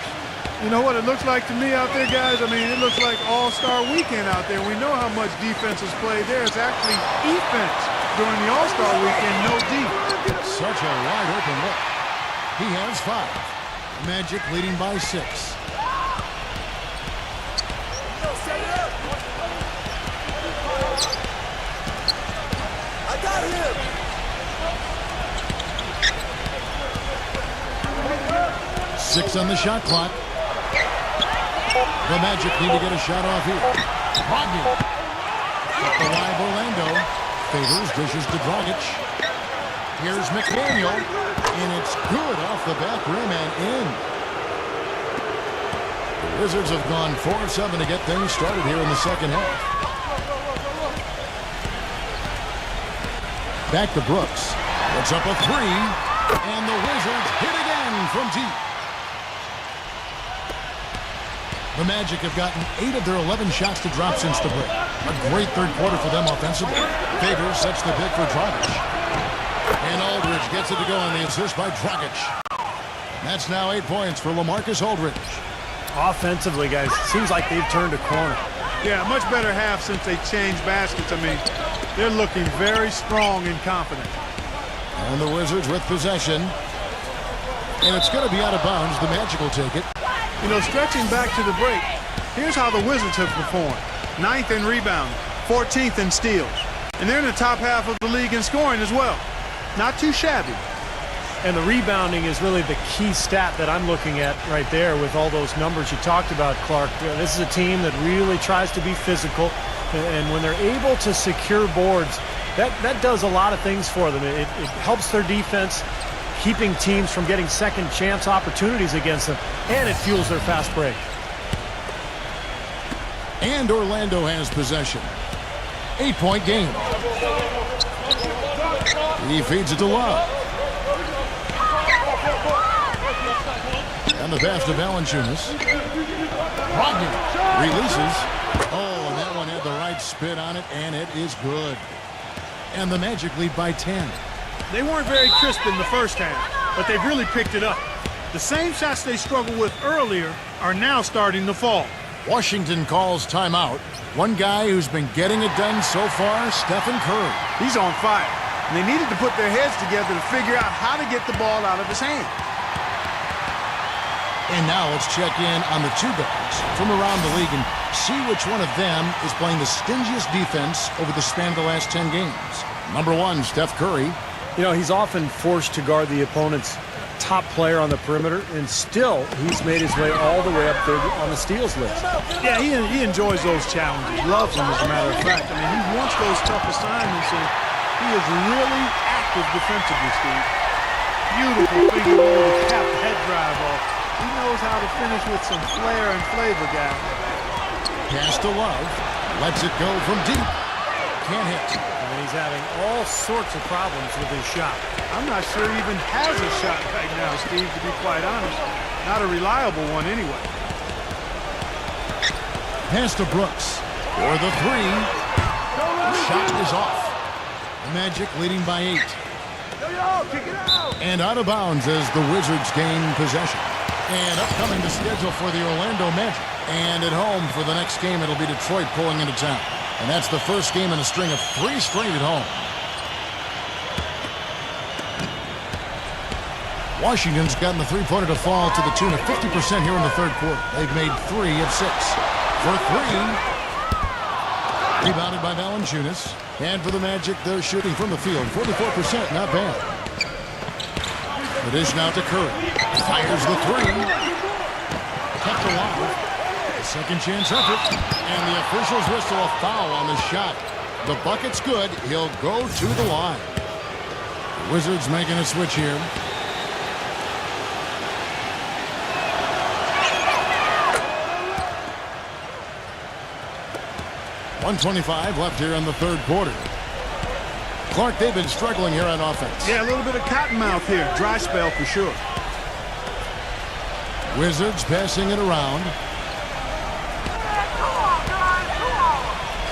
You know what it looks like to me out there, guys? I mean, it looks like all-star weekend out there. We know how much defense is played there. It's actually defense during the all-star weekend, no D. Such a wide-open look. He has 5. Magic leading by 6. I got him. 6 on the shot clock. The Magic need to get a shot off here. Brogdon. Up the live Orlando. Favors dishes to Dragic. Here's McDaniel. And it's good off the back rim and in. The Wizards have gone 4 of 7 to get things started here in the second half. Back to Brooks. Puts up a 3. And the Wizards hit again from deep. The Magic have gotten 8 of their 11 shots to drop since the break. A great third quarter for them offensively. Favors sets the pick for Dragic. And Aldridge gets it to go on the assist by Dragic. That's now 8 points for LaMarcus Aldridge. Offensively, guys, seems like they've turned a corner. Yeah, much better half since they changed baskets. I mean, they're looking very strong and confident. And the Wizards with possession. And it's going to be out of bounds. The Magic will take it. You know, stretching back to the break, here's how the Wizards have performed. 9th in rebounding, 14th in steals. And they're in the top half of the league in scoring as well. Not too shabby. And the rebounding is really the key stat that I'm looking at right there with all those numbers you talked about, Clark. This is a team that really tries to be physical. And when they're able to secure boards, that does a lot of things for them. It helps their defense, keeping teams from getting second chance opportunities against them, and it fuels their fast break. And Orlando has possession. 8-point game. He feeds it to Love. And the pass to Valanciunas. Brogdon releases. Oh, and that one had the right spin on it, and it is good. And the Magic lead by 10. They weren't very crisp in the first half, but they've really picked it up. The same shots they struggled with earlier are now starting to fall. Washington calls timeout. One guy who's been getting it done so far, Stephen Curry. He's on fire. And they needed to put their heads together to figure out how to get the ball out of his hand. And now let's check in on the 2 guards from around the league and see which one of them is playing the stingiest defense over the span of the last 10 games. Number 1, Steph Curry. You know, he's often forced to guard the opponent's top player on the perimeter, and still he's made his way all the way up there on the steals list. Yeah, he enjoys those challenges, loves them as a matter of fact. I mean, he wants those tough assignments, and he is really active defensively, Steve. Beautiful finger roll to cap the head drive off. He knows how to finish with some flair and flavor, guys. Pass to Love. Lets it go from deep. can't hit. And he's having all sorts of problems with his shot. I'm not sure he even has a shot right now, Steve, to be quite honest. Not a reliable one anyway. Pass to Brooks for the three. The shot is off. The Magic leading by 8. And out of bounds as the Wizards gain possession. And upcoming the schedule for the Orlando Magic. And at home for the next game, it'll be Detroit pulling into town. And that's the first game in a string of 3 straight at home. Washington's gotten the three-pointer to fall to the tune of 50% here in the third quarter. They've made 3 of 6. For 3. Rebounded by Valanciunas. And for the Magic, they're shooting from the field. 44%, not bad. The dish now to Curry. Fires the 3. Kept alive. A second chance effort. And the officials whistle a foul on the shot. The bucket's good. He'll go to the line. The Wizards making a switch here. .125 left here in the third quarter. Clark, they've been struggling here on offense. Yeah, a little bit of cottonmouth here. Dry spell for sure. Wizards passing it around.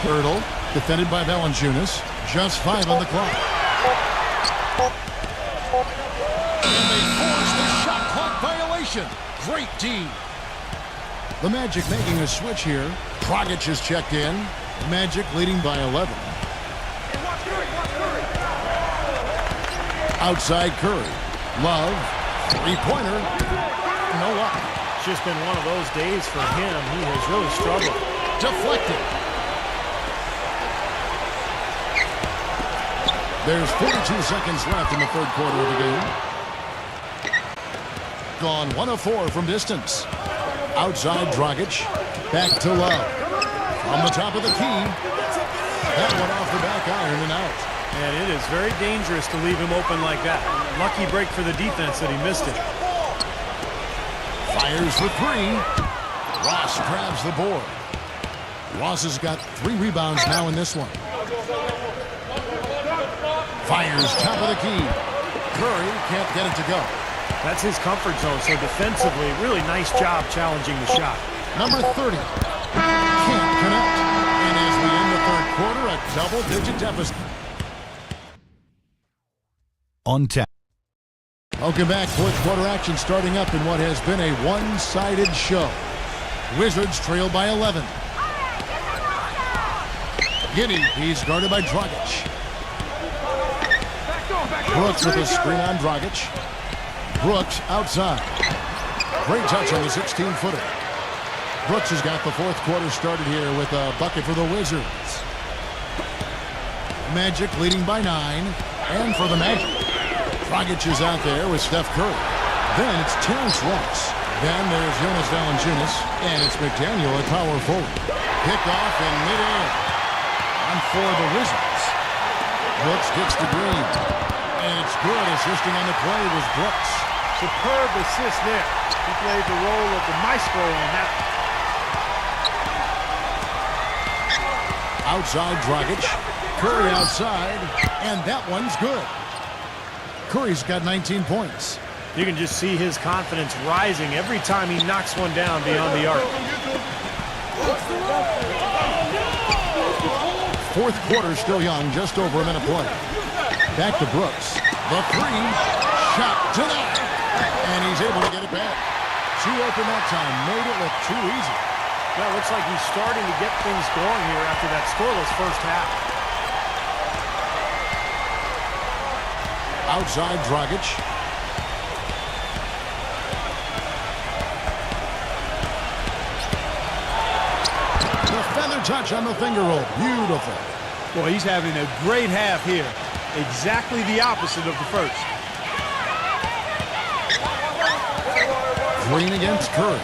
Hurdle, defended by Valanciunas. Just 5 on the clock. And they force the shot clock violation. Great D. The Magic making a switch here. Dragic is checked in. Magic leading by 11. Outside Curry. Love. Three-pointer. No luck. It's just been one of those days for him. He has really struggled. Deflected. There's 42 seconds left in the third quarter of the game. Gone 1 of 4 from distance. Outside Dragic. Back to Love. On the top of the key. That one off the back iron and out. And it is very dangerous to leave him open like that. Lucky break for the defense that he missed it. Fires for 3. Ross grabs the board. Ross has got 3 rebounds now in this one. Fires top of the key. Curry can't get it to go. That's his comfort zone, so defensively, really nice job challenging the shot. Number 30. Can't connect. And as we end the third quarter, a double-digit deficit. On tap. Welcome back. Fourth quarter action starting up in what has been a one-sided show. Wizards trail by 11. Giddey, he's guarded by Dragic. Brooks with a screen on Dragic. Brooks outside. Great touch on the 16-footer. Brooks has got the fourth quarter started here with a bucket for the Wizards. Magic leading by 9. And for the Magic, Dragic is out there with Steph Curry. Then it's Terrence Ross. Then there's Jonas Valanciunas. And it's McDaniel at power forward. Pick off in midair. On for the Wizards. Brooks gets to Green. And it's good. Assisting on the play was Brooks. Superb assist there. He played the role of the maestro on that. Outside Dragic. Curry outside. And that one's good. Curry's got 19 points. You can just see his confidence rising every time he knocks one down beyond the arc. Fourth quarter still young, just over a minute play. Back to Brooks. The 3. Shot denied. And he's able to get it back. Too open that time. Made it look too easy. Yeah, looks like he's starting to get things going here after that scoreless first half. Outside Dragic. The feather touch on the finger roll. Beautiful. Boy, he's having a great half here. Exactly the opposite of the first. Green against Curry.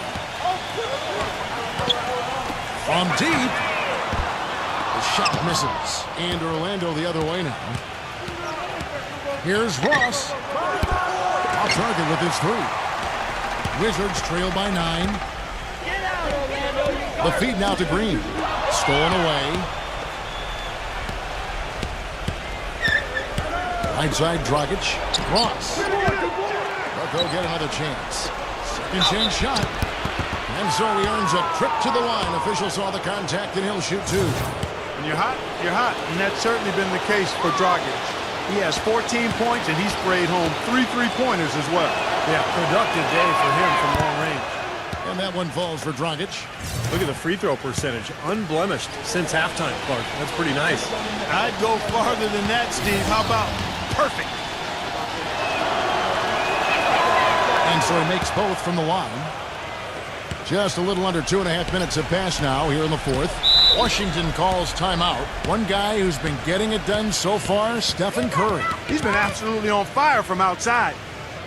From deep. The shot misses. And Orlando the other way now. Here's Ross. Off target with his 3. Wizards trail by 9. The feed now to Green. Stolen away. Right side, Dragic. Ross. But they'll get another chance. Second chance shot. And so he earns a trip to the line. Official saw the contact, and he'll shoot two. When you're hot, you're hot. And that's certainly been the case for Dragic. He has 14 points, and he sprayed home 3 3-pointers as well. Yeah, productive day for him from long range. And that one falls for Dragic. Look at the free throw percentage. Unblemished since halftime, Clark. That's pretty nice. I'd go farther than that, Steve. How about perfect? And so he makes both from the line. Just a little under 2.5 minutes have passed now here in the fourth. Washington calls timeout. One guy who's been getting it done so far, Stephen Curry. He's been absolutely on fire from outside.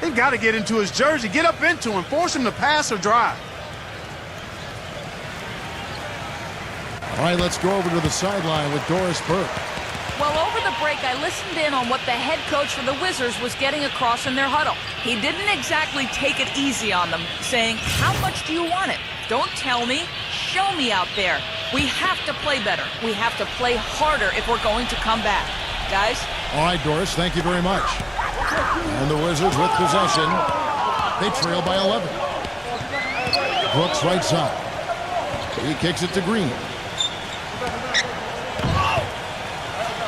They've got to get into his jersey, get up into him, force him to pass or drive. All right, let's go over to the sideline with Doris Burke. Well, over the break, I listened in on what the head coach for the Wizards was getting across in their huddle. He didn't exactly take it easy on them, saying, how much do you want it? Don't tell me. Show me out there. We have to play better. We have to play harder if we're going to come back. Guys? All right, Doris, thank you very much. And the Wizards with possession. They trail by 11. Brooks right side. He kicks it to Green.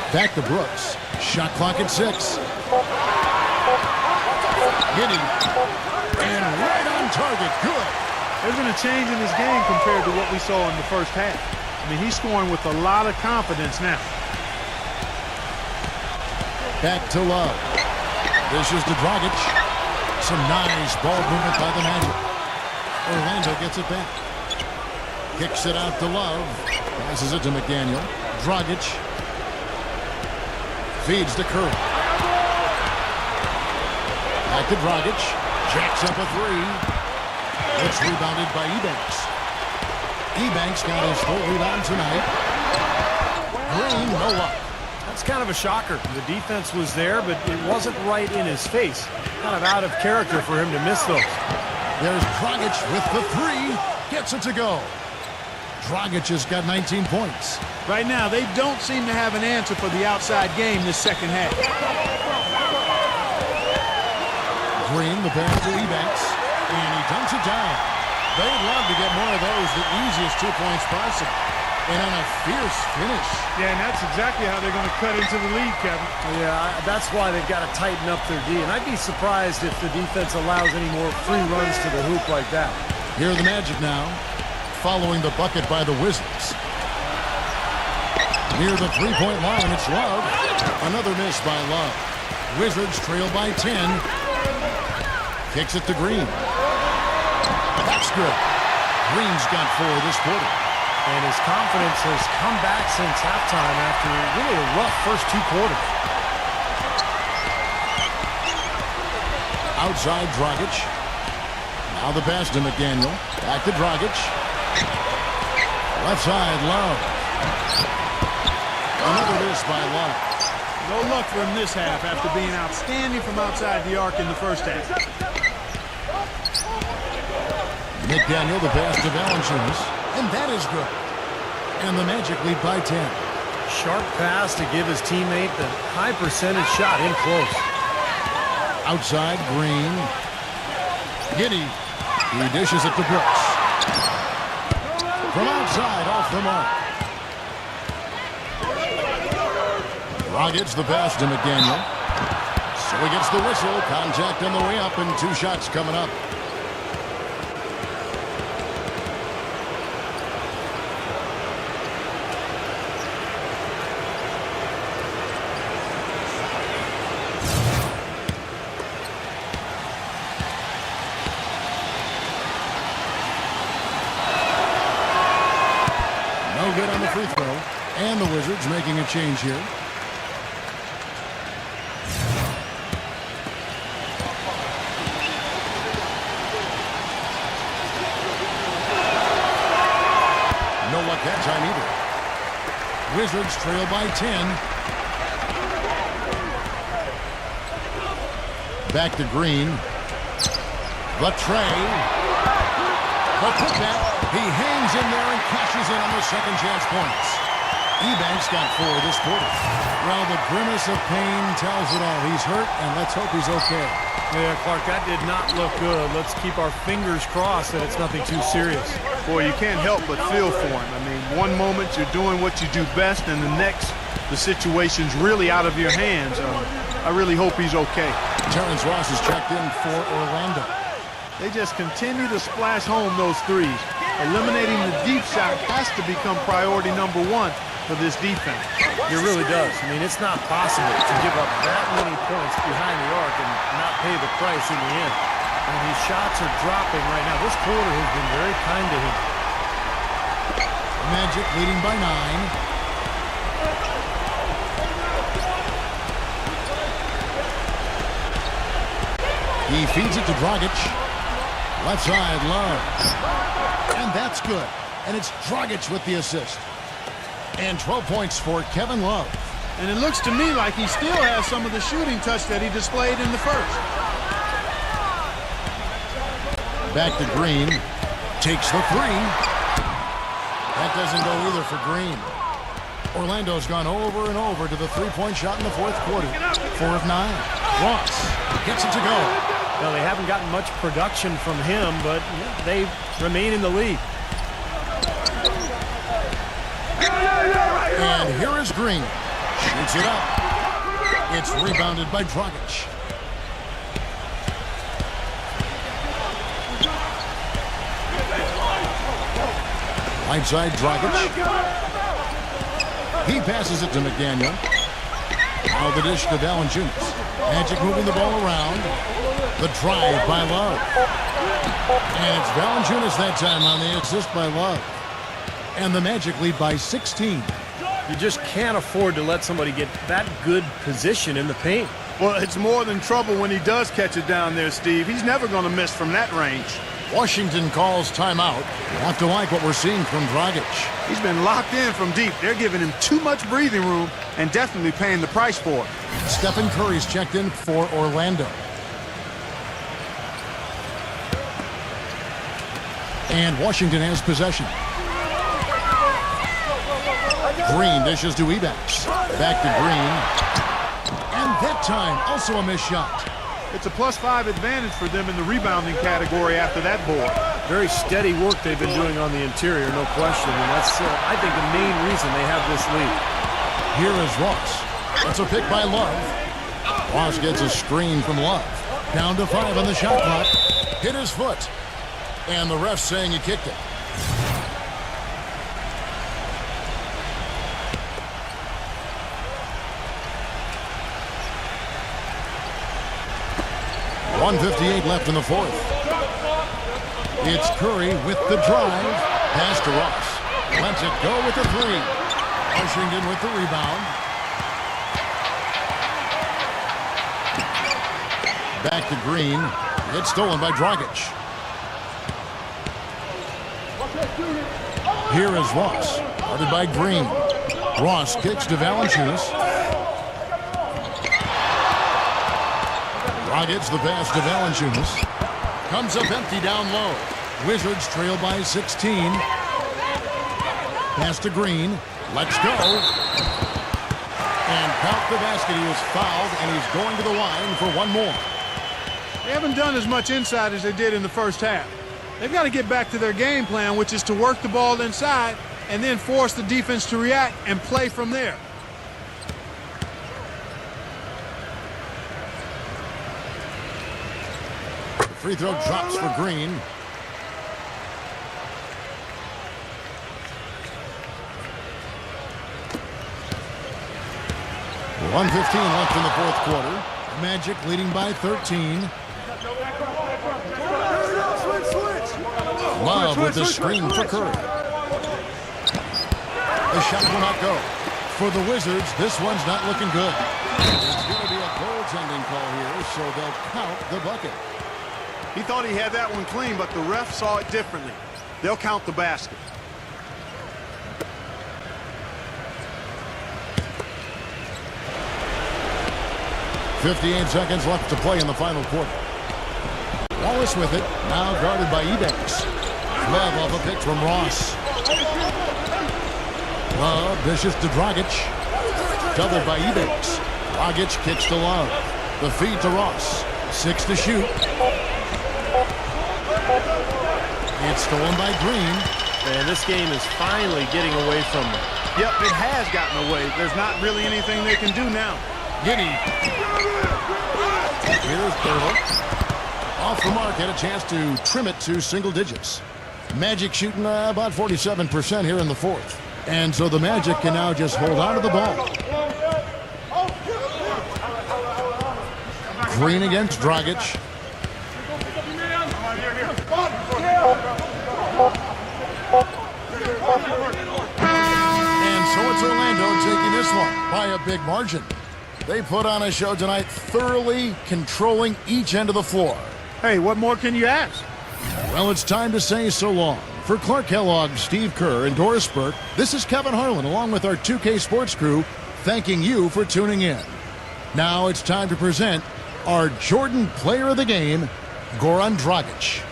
Back to Brooks. Shot clock at 6. Hitting. And right on target. Good. There's been a change in his game compared to what we saw in the first half. I mean, he's scoring with a lot of confidence now. Back to Love. This is to Dragic. Some nice ball movement by the Magic. Orlando gets it back. Kicks it out to Love. Passes it to McDaniel. Dragic. Feeds to Curry. Back to Dragic. Jacks up a three. It's rebounded by Ebanks. Ebanks got his full rebound tonight. Green, no luck. That's kind of a shocker. The defense was there, but it wasn't right in his face. Kind of out of character for him to miss those. There's Dragic with the three. Gets it to go. Dragic has got 19 points. Right now, they don't seem to have an answer for the outside game this second half. Green, the pass to Ebanks. And he dumps it down. They'd love to get more of those, the easiest 2 points possible. And on a fierce finish. Yeah, and that's exactly how they're going to cut into the lead, Kevin. Yeah, that's why they've got to tighten up their D. And I'd be surprised if the defense allows any more free runs to the hoop like that. Here are the Magic now, following the bucket by the Wizards. Near the three-point line, it's Love. Another miss by Love. Wizards trail by 10. Kicks it to Green. That's good. Green's got 4 this quarter. And his confidence has come back since halftime after really a rough first 2 quarters. Outside Dragic. Now the pass to McDaniel. Back to Dragic. Left side, Love. Another miss by Love. No luck for him this half after being outstanding from outside the arc in the first half. McDaniel, the pass to Valanciunas. And that is good. And the Magic lead by 10. Sharp pass to give his teammate the high percentage shot in close. Outside, Green. Giddey. He dishes it to Brooks. From outside, off the mark. Dragic, the pass to McDaniel. So he gets the whistle. Contact on the way up and 2 shots coming up. No good on the free throw. And the Wizards making a change here. No luck that time either. Wizards trail by 10. Back to Green. The tray. The putback. He hangs in there and cashes in on the second chance points. Ebanks got 4 this quarter. Well, the grimace of pain tells it all. He's hurt, and let's hope he's okay. Yeah, Clark, that did not look good. Let's keep our fingers crossed that it's nothing too serious. Boy, you can't help but feel for him. I mean, one moment you're doing what you do best, and the next, the situation's really out of your hands. I really hope he's okay. Terrence Ross is checked in for Orlando. They just continue to splash home those threes. Eliminating the deep shot has to become priority number 1 for this defense. It really does. I mean, it's not possible to give up that many points behind the arc and not pay the price in the end. And his shots are dropping right now. This quarter has been very kind to him. Magic leading by 9. He feeds it to Dragic. Left side, Love. And that's good. And it's Dragic with the assist. And 12 points for Kevin Love. And it looks to me like he still has some of the shooting touch that he displayed in the first. Back to Green. Takes the 3. That doesn't go either for Green. Orlando's gone over and over to the three-point shot in the fourth quarter. 4 of 9. Ross gets it to go. Well, they haven't gotten much production from him, but they remain in the lead. And here is Green. Shoots it up. It's rebounded by Dragic. Right side, Dragic. He passes it to McDaniel. Now the dish to Valanciunas. Magic moving the ball around. The drive by Love. And it's Valanciunas that time on the assist by Love. And the Magic lead by 16. You just can't afford to let somebody get that good position in the paint. Well, it's more than trouble when he does catch it down there, Steve. He's never going to miss from that range. Washington calls timeout. You have to like what we're seeing from Dragic. He's been locked in from deep. They're giving him too much breathing room and definitely paying the price for it. Stephen Curry's checked in for Orlando. And Washington has possession. Green dishes to Ebanks. Back to Green. And that time, also a missed shot. It's a +5 advantage for them in the rebounding category after that board. Very steady work they've been doing on the interior, no question. And that's, I think, the main reason they have this lead. Here is Ross. That's a pick by Love. Ross gets a screen from Love. Down to 5 on the shot clock. Hit his foot. And the ref saying he kicked it. .158 left in the fourth. It's Curry with the drive. Pass to Ross. Lets it go with the 3. Washington with the rebound. Back to Green. It's stolen by Dragic. Here is Ross. Guarded by Green. Ross kicks to Valanciunas. Dragic the pass to Valanciunas. Comes up empty down low. Wizards trail by 16. Pass to Green. Let's go. And count the basket. He was fouled, and he's going to the line for one more. They haven't done as much inside as they did in the first half. They've got to get back to their game plan, which is to work the ball inside and then force the defense to react and play from there. Free throw drops for Green. .115 left in the fourth quarter. Magic leading by 13. Love with the screen for Curry. The shot will not go. For the Wizards, this one's not looking good. It's going to be a goaltending call here, so they'll count the bucket. He thought he had that one clean, but the ref saw it differently. They'll count the basket. .58 seconds left to play in the final quarter. Wallace with it, now guarded by Ebanks. Love off a pick from Ross. Love dishes to Dragic. Doubled by Ebanks. Dragic kicks to Love. The feed to Ross. 6 to shoot. It's stolen by Green. And this game is finally getting away from them. Yep, it has gotten away. There's not really anything they can do now. Giddy. Here's Pirtle. Off the mark, had a chance to trim it to single digits. Magic shooting about 47% here in the fourth. And so the Magic can now just hold on to the ball. Green against Dragic. And so it's Orlando taking this one by a big margin. They put on a show tonight, thoroughly controlling each end of the floor. Hey, what more can you ask? Well, it's time to say so long. For Clark Kellogg, Steve Kerr, and Doris Burke, this is Kevin Harlan along with our 2K Sports crew thanking you for tuning in. Now it's time to present our Jordan Player of the Game, Goran Dragic.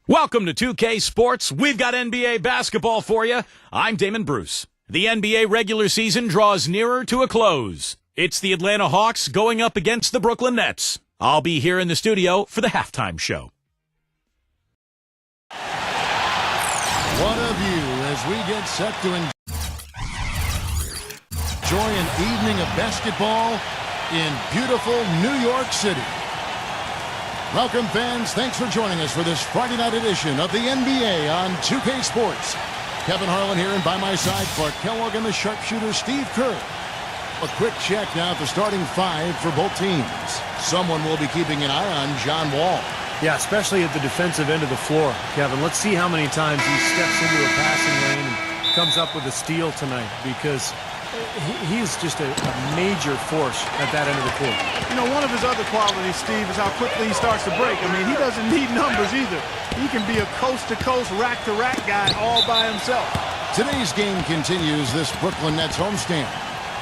Welcome to 2K Sports. We've got NBA basketball for you. I'm Damon Bruce. The NBA regular season draws nearer to a close. It's the Atlanta Hawks going up against the Brooklyn Nets. I'll be here in the studio for the halftime show. What a view as we get set to enjoy an evening of basketball in beautiful New York City. Welcome, fans. Thanks for joining us for this Friday night edition of the NBA on 2K Sports. Kevin Harlan here, and by my side, Clark Kellogg and the sharpshooter Steve Kerr. A quick check now at the starting five for both teams. Someone will be keeping an eye on John Wall. Yeah, especially at the defensive end of the floor, Kevin. Let's see how many times he steps into a passing lane and comes up with a steal tonight, because he's just a major force at that end of the court. You know, one of his other qualities, Steve, is how quickly he starts to break. I mean, he doesn't need numbers either. He can be a coast-to-coast, rack-to-rack guy all by himself. Today's game continues this Brooklyn Nets homestand.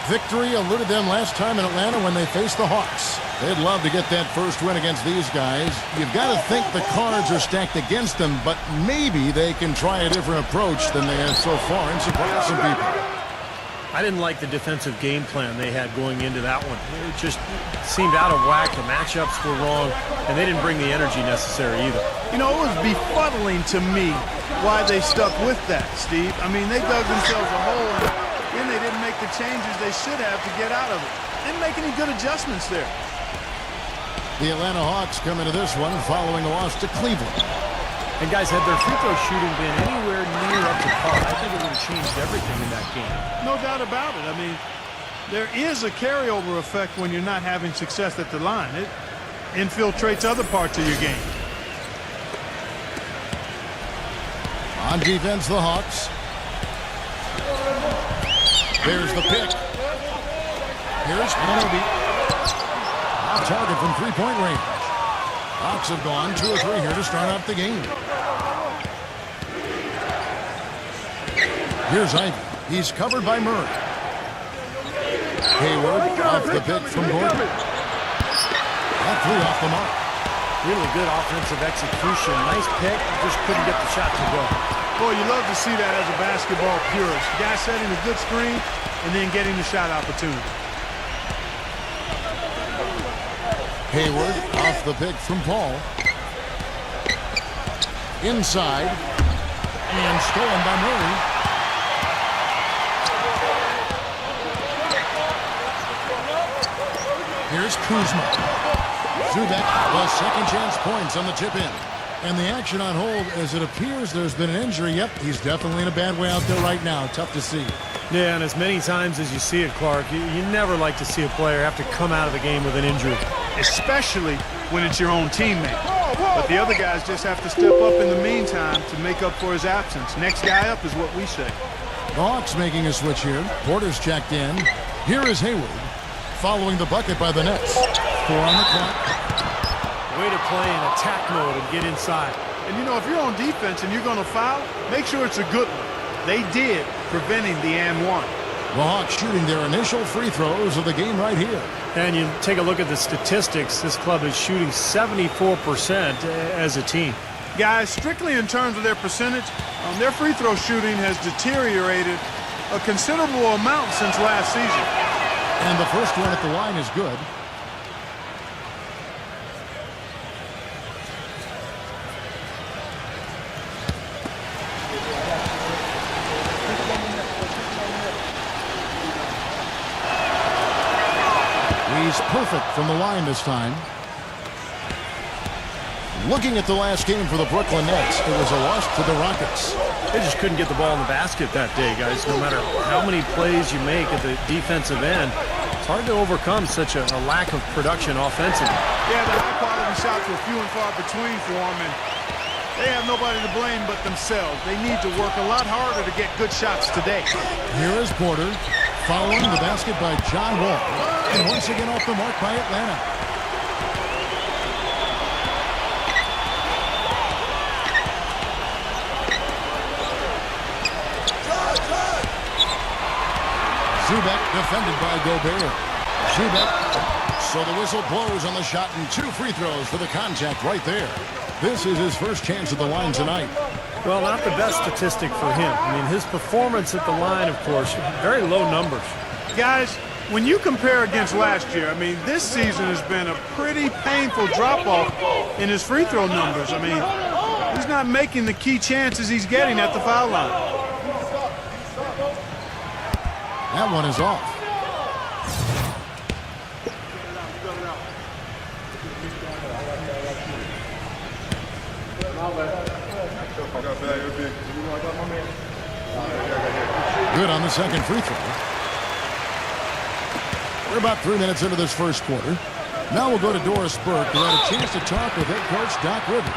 Victory eluded them last time in Atlanta when they faced the Hawks. They'd love to get that first win against these guys. You've got to think the cards are stacked against them, but maybe they can try a different approach than they have so far and surprise some people. I didn't like the defensive game plan they had going into that one. It just seemed out of whack. The matchups were wrong, and they didn't bring the energy necessary either. You know, it was befuddling to me why they stuck with that, Steve. I mean, they dug themselves a hole, and then they didn't make the changes they should have to get out of it. Didn't make any good adjustments there. The Atlanta Hawks come into this one following a loss to Cleveland. And guys, had their free throw shooting been anywhere near up to par, I think it would have changed everything in that game. No doubt about it. I mean, there is a carryover effect when you're not having success at the line. It infiltrates other parts of your game. On defense, the Hawks. There's the pick. Here's Anunoby. Off target from three-point range. Hawks have gone 2 or 3 here to start out the game. Here's Ivy. He's covered by Murray. Hayward off the pick from Gordon. That 3 off the mark. Really good offensive execution. Nice pick. Just couldn't get the shot to go. Boy, you love to see that as a basketball purist. Guy setting a good screen and then getting the shot opportunity. Hayward off the pick from Paul. Inside. And stolen by Murray. Here's Kuzma. Zubac plus second chance points on the tip in. And the action on hold as it appears there's been an injury. Yep, he's definitely in a bad way out there right now. Tough to see. Yeah, and as many times as you see it, Clark, you never like to see a player have to come out of the game with an injury. Especially when it's your own teammate. But the other guys just have to step up in the meantime to make up for his absence. Next guy up is what we say. The Hawks making a switch here. Porter's checked in. Here is Hayward. Following the bucket by the Nets. 4 on the clock. Way to play in attack mode and get inside. And, you know, if you're on defense and you're going to foul, make sure it's a good one. They did, preventing the and one. The Hawks shooting their initial free throws of the game right here. And you take a look at the statistics. This club is shooting 74% as a team. Guys, strictly in terms of their percentage, their free throw shooting has deteriorated a considerable amount since last season. And the first one at the line is good. He's perfect from the line this time. Looking at the last game for the Brooklyn Nets, it was a loss to the Rockets. They just couldn't get the ball in the basket that day, guys. No matter how many plays you make at the defensive end, it's hard to overcome such a lack of production offensively. Yeah, the high-quality shots were few and far between for them, and they have nobody to blame but themselves. They need to work a lot harder to get good shots today. Here is Porter, following the basket by John Wall. And once again off the mark by Atlanta. Zubac defended by Gobert. Zubac. So the whistle blows on the shot and 2 free throws for the contact right there. This is his first chance at the line tonight. Well, not the best statistic for him. I mean, his performance at the line, of course, very low numbers. Guys, when you compare against last year, I mean, this season has been a pretty painful drop-off in his free throw numbers. I mean, he's not making the key chances he's getting at the foul line. That one is off. Good on the second free throw. We're about 3 minutes into this first quarter. Now we'll go to Doris Burke, who had a chance to talk with head coach Doc Rivers.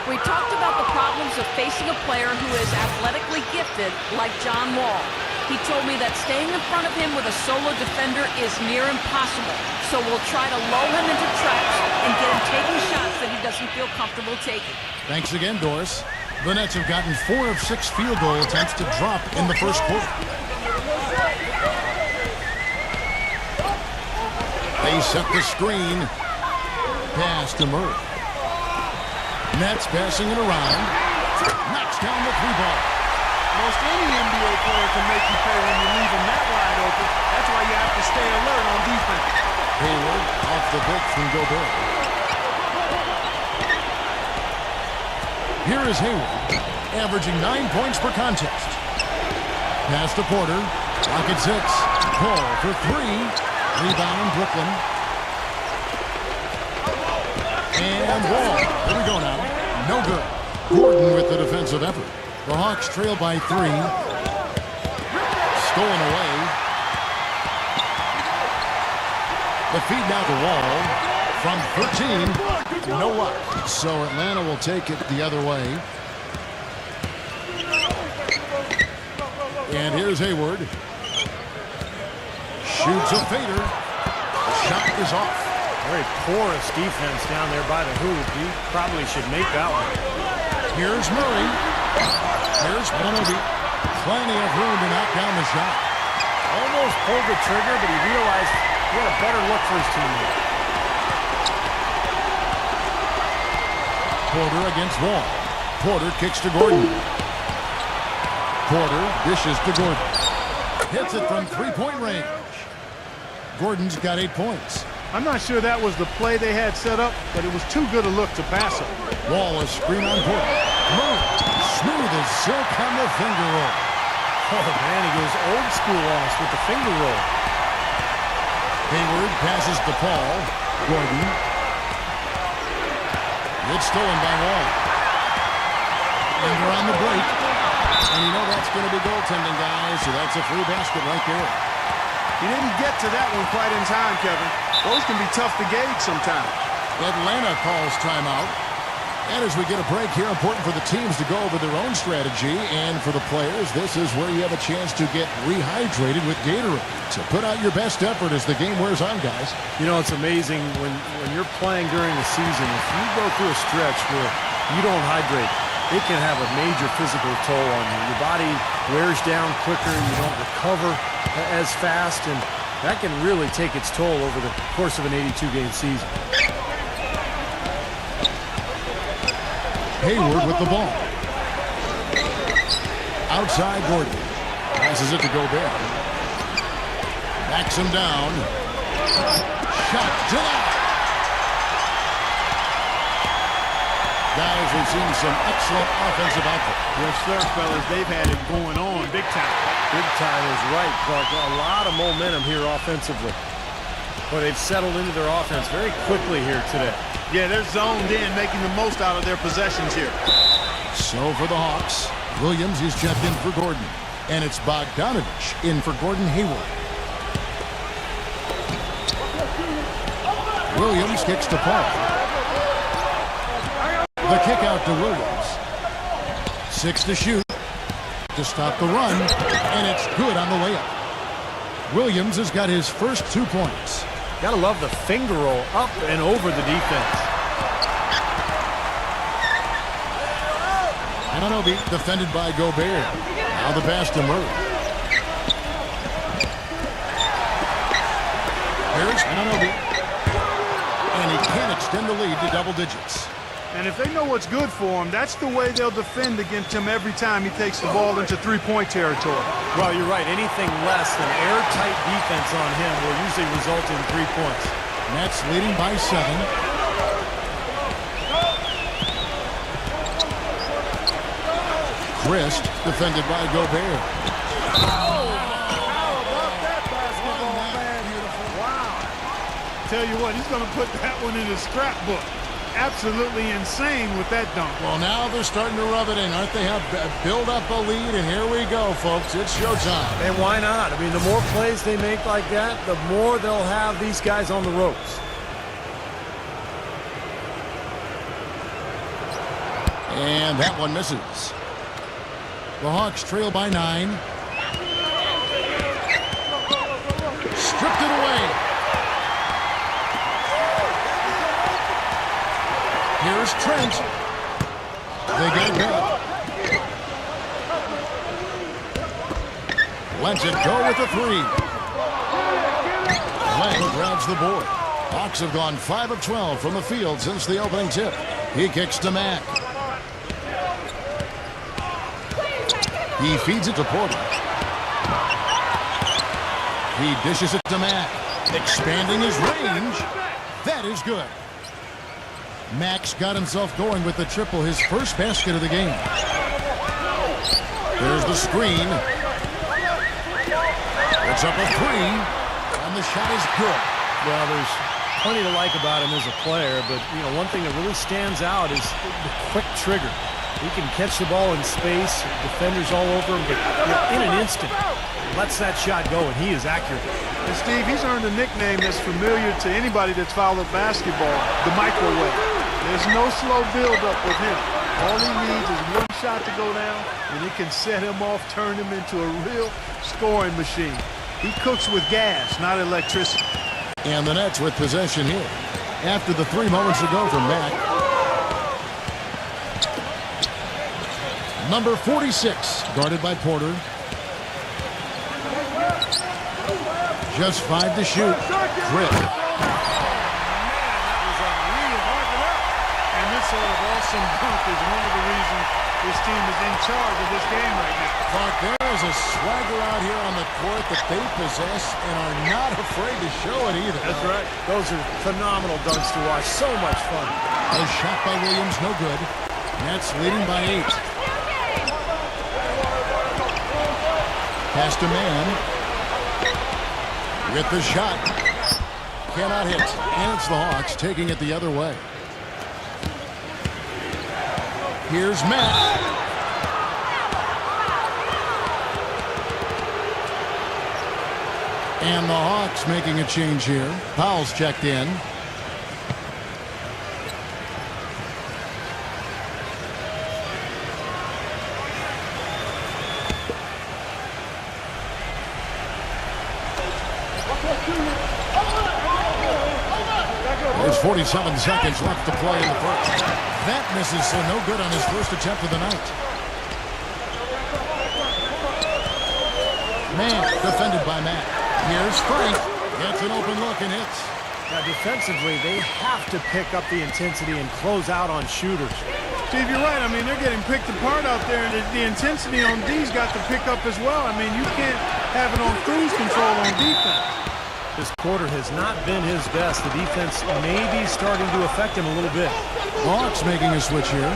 We talked about the problems of facing a player who is athletically gifted like John Wall. He told me that staying in front of him with a solo defender is near impossible. So we'll try to lull him into traps and get him taking shots that he doesn't feel comfortable taking. Thanks again, Doris. The Nets have gotten 4 of 6 field goal attempts to drop in the first quarter. They set the screen. Pass to Murray. Nets passing it around. Knocks down the 3-ball. Most any NBA player can make you pay when you leave him that wide open. That's why you have to stay alert on defense. Hayward off the break from Gobert. Here is Hayward, averaging 9 points per contest. Pass to Porter. Rockets hits. Paul for 3. Rebound, Brooklyn. And Wall. Here we go now. No good. Gordon with the defensive effort. The Hawks trail by 3. Stolen away. The feed now to Wall. From 13. No luck. So Atlanta will take it the other way. And here's Hayward. Shoots a fader. The shot is off. Very porous defense down there by the hoop. He probably should make that one. Here's Murray. Here's Penalty. Plenty of room to knock down the shot. Almost pulled the trigger, but he realized he had a better look for his teammate. Porter against Wall. Porter kicks to Gordon. Porter dishes to Gordon. Hits it from 3-point range. Gordon's got 8 points. I'm not sure that was the play they had set up, but it was too good a look to pass it. Wall is screen on Porter. Murray, smooth as silk on the finger roll. Oh, man, he goes old school on us with the finger roll. Hayward passes to Paul. Gordon. It's stolen by Wall. And they're on the break. And you know that's going to be goaltending, guys, so that's a free basket right there. He didn't get to that one quite in time, Kevin. Those can be tough to gauge sometimes. Atlanta calls timeout. And as we get a break here, important for the teams to go over their own strategy. And for the players, this is where you have a chance to get rehydrated with Gatorade. So put out your best effort as the game wears on, guys. You know, it's amazing when you're playing during the season, if you go through a stretch where you don't hydrate, it can have a major physical toll on you. Your body wears down quicker, you don't recover as fast, and that can really take its toll over the course of an 82-game season. Hayward with the ball. Outside Gordon. Passes it to Gobert. Backs him down. Shot to that. Guys, we've seen some excellent offensive output. Yes, sir, fellas. They've had it going on big time. Big time is right, Clark. A lot of momentum here offensively. But they've settled into their offense very quickly here today. Yeah, they're zoned in, making the most out of their possessions here. So for the Hawks, Williams is checked in for Gordon. And it's Bogdanovich in for Gordon Hayward. Williams kicks to Paul. The kick out to Williams. 6 to shoot. To stop the run. And it's good on the layup. Williams has got his first 2 points. Gotta love the finger roll up and over the defense. Anunoby defended by Gobert. Now the pass to Murray. Here's Anunoby. And he can extend the lead to double digits. And if they know what's good for him, that's the way they'll defend against him every time he takes the ball into three-point territory. Well, you're right. Anything less than airtight defense on him will usually result in 3 points. Nets leading by 7. Christ defended by Gobert. Tell you what, he's going to put that one in his scrapbook. absolutely insane with that dunk. Well, now they're starting to rub it in, aren't they? Have build up a lead, and here we go, folks. It's showtime. And why not? I mean, the more plays they make like that, the more they'll have these guys on the ropes. And that one misses. The Hawks trail by 9. Stripped it away. Here's Trent. They get it back. Lets it go with the 3. Lang grabs the board. Hawks have gone 5 of 12 from the field since the opening tip. He kicks to Mack. He feeds it to Porter. He dishes it to Mack. Expanding his range. That is good. Mack's got himself going with the triple, his first basket of the game. There's the screen. It's up a 3. And the shot is good. Well, there's plenty to like about him as a player, but you know, one thing that really stands out is the quick trigger. He can catch the ball in space, defenders all over him, but in an instant, lets that shot go, and he is accurate. And Steve, he's earned a nickname that's familiar to anybody that's followed basketball, the microwave. There's no slow build-up with him. All he needs is one shot to go down, and it can set him off, turn him into a real scoring machine. He cooks with gas, not electricity. And the Nets with possession here. After the 3 moments ago from Mack. Number 46, guarded by Porter. Just 5 to shoot. Drip. And this sort of awesome dunk is one of the reasons this team is in charge of this game right now. Clark, there is a swagger out here on the court that they possess and are not afraid to show it either. That's right. Those are phenomenal dunks to watch. So much fun. A shot by Williams, no good. Nets leading by 8. Pass to Man. With the shot. Cannot hit. And it's the Hawks taking it the other way. Here's Matt. And the Hawks making a change here. Powell's checked in. There's 47 seconds left to play in the first. That misses, so no good on his first attempt of the night. Man defended by Matt. Here's Frank. Gets an open look and hits. Now, defensively, they have to pick up the intensity and close out on shooters. Steve, you're right. I mean, they're getting picked apart out there, and the intensity on D's got to pick up as well. I mean, you can't have it on cruise control on defense. This quarter has not been his best. The defense may be starting to affect him a little bit. Hawks making a switch here.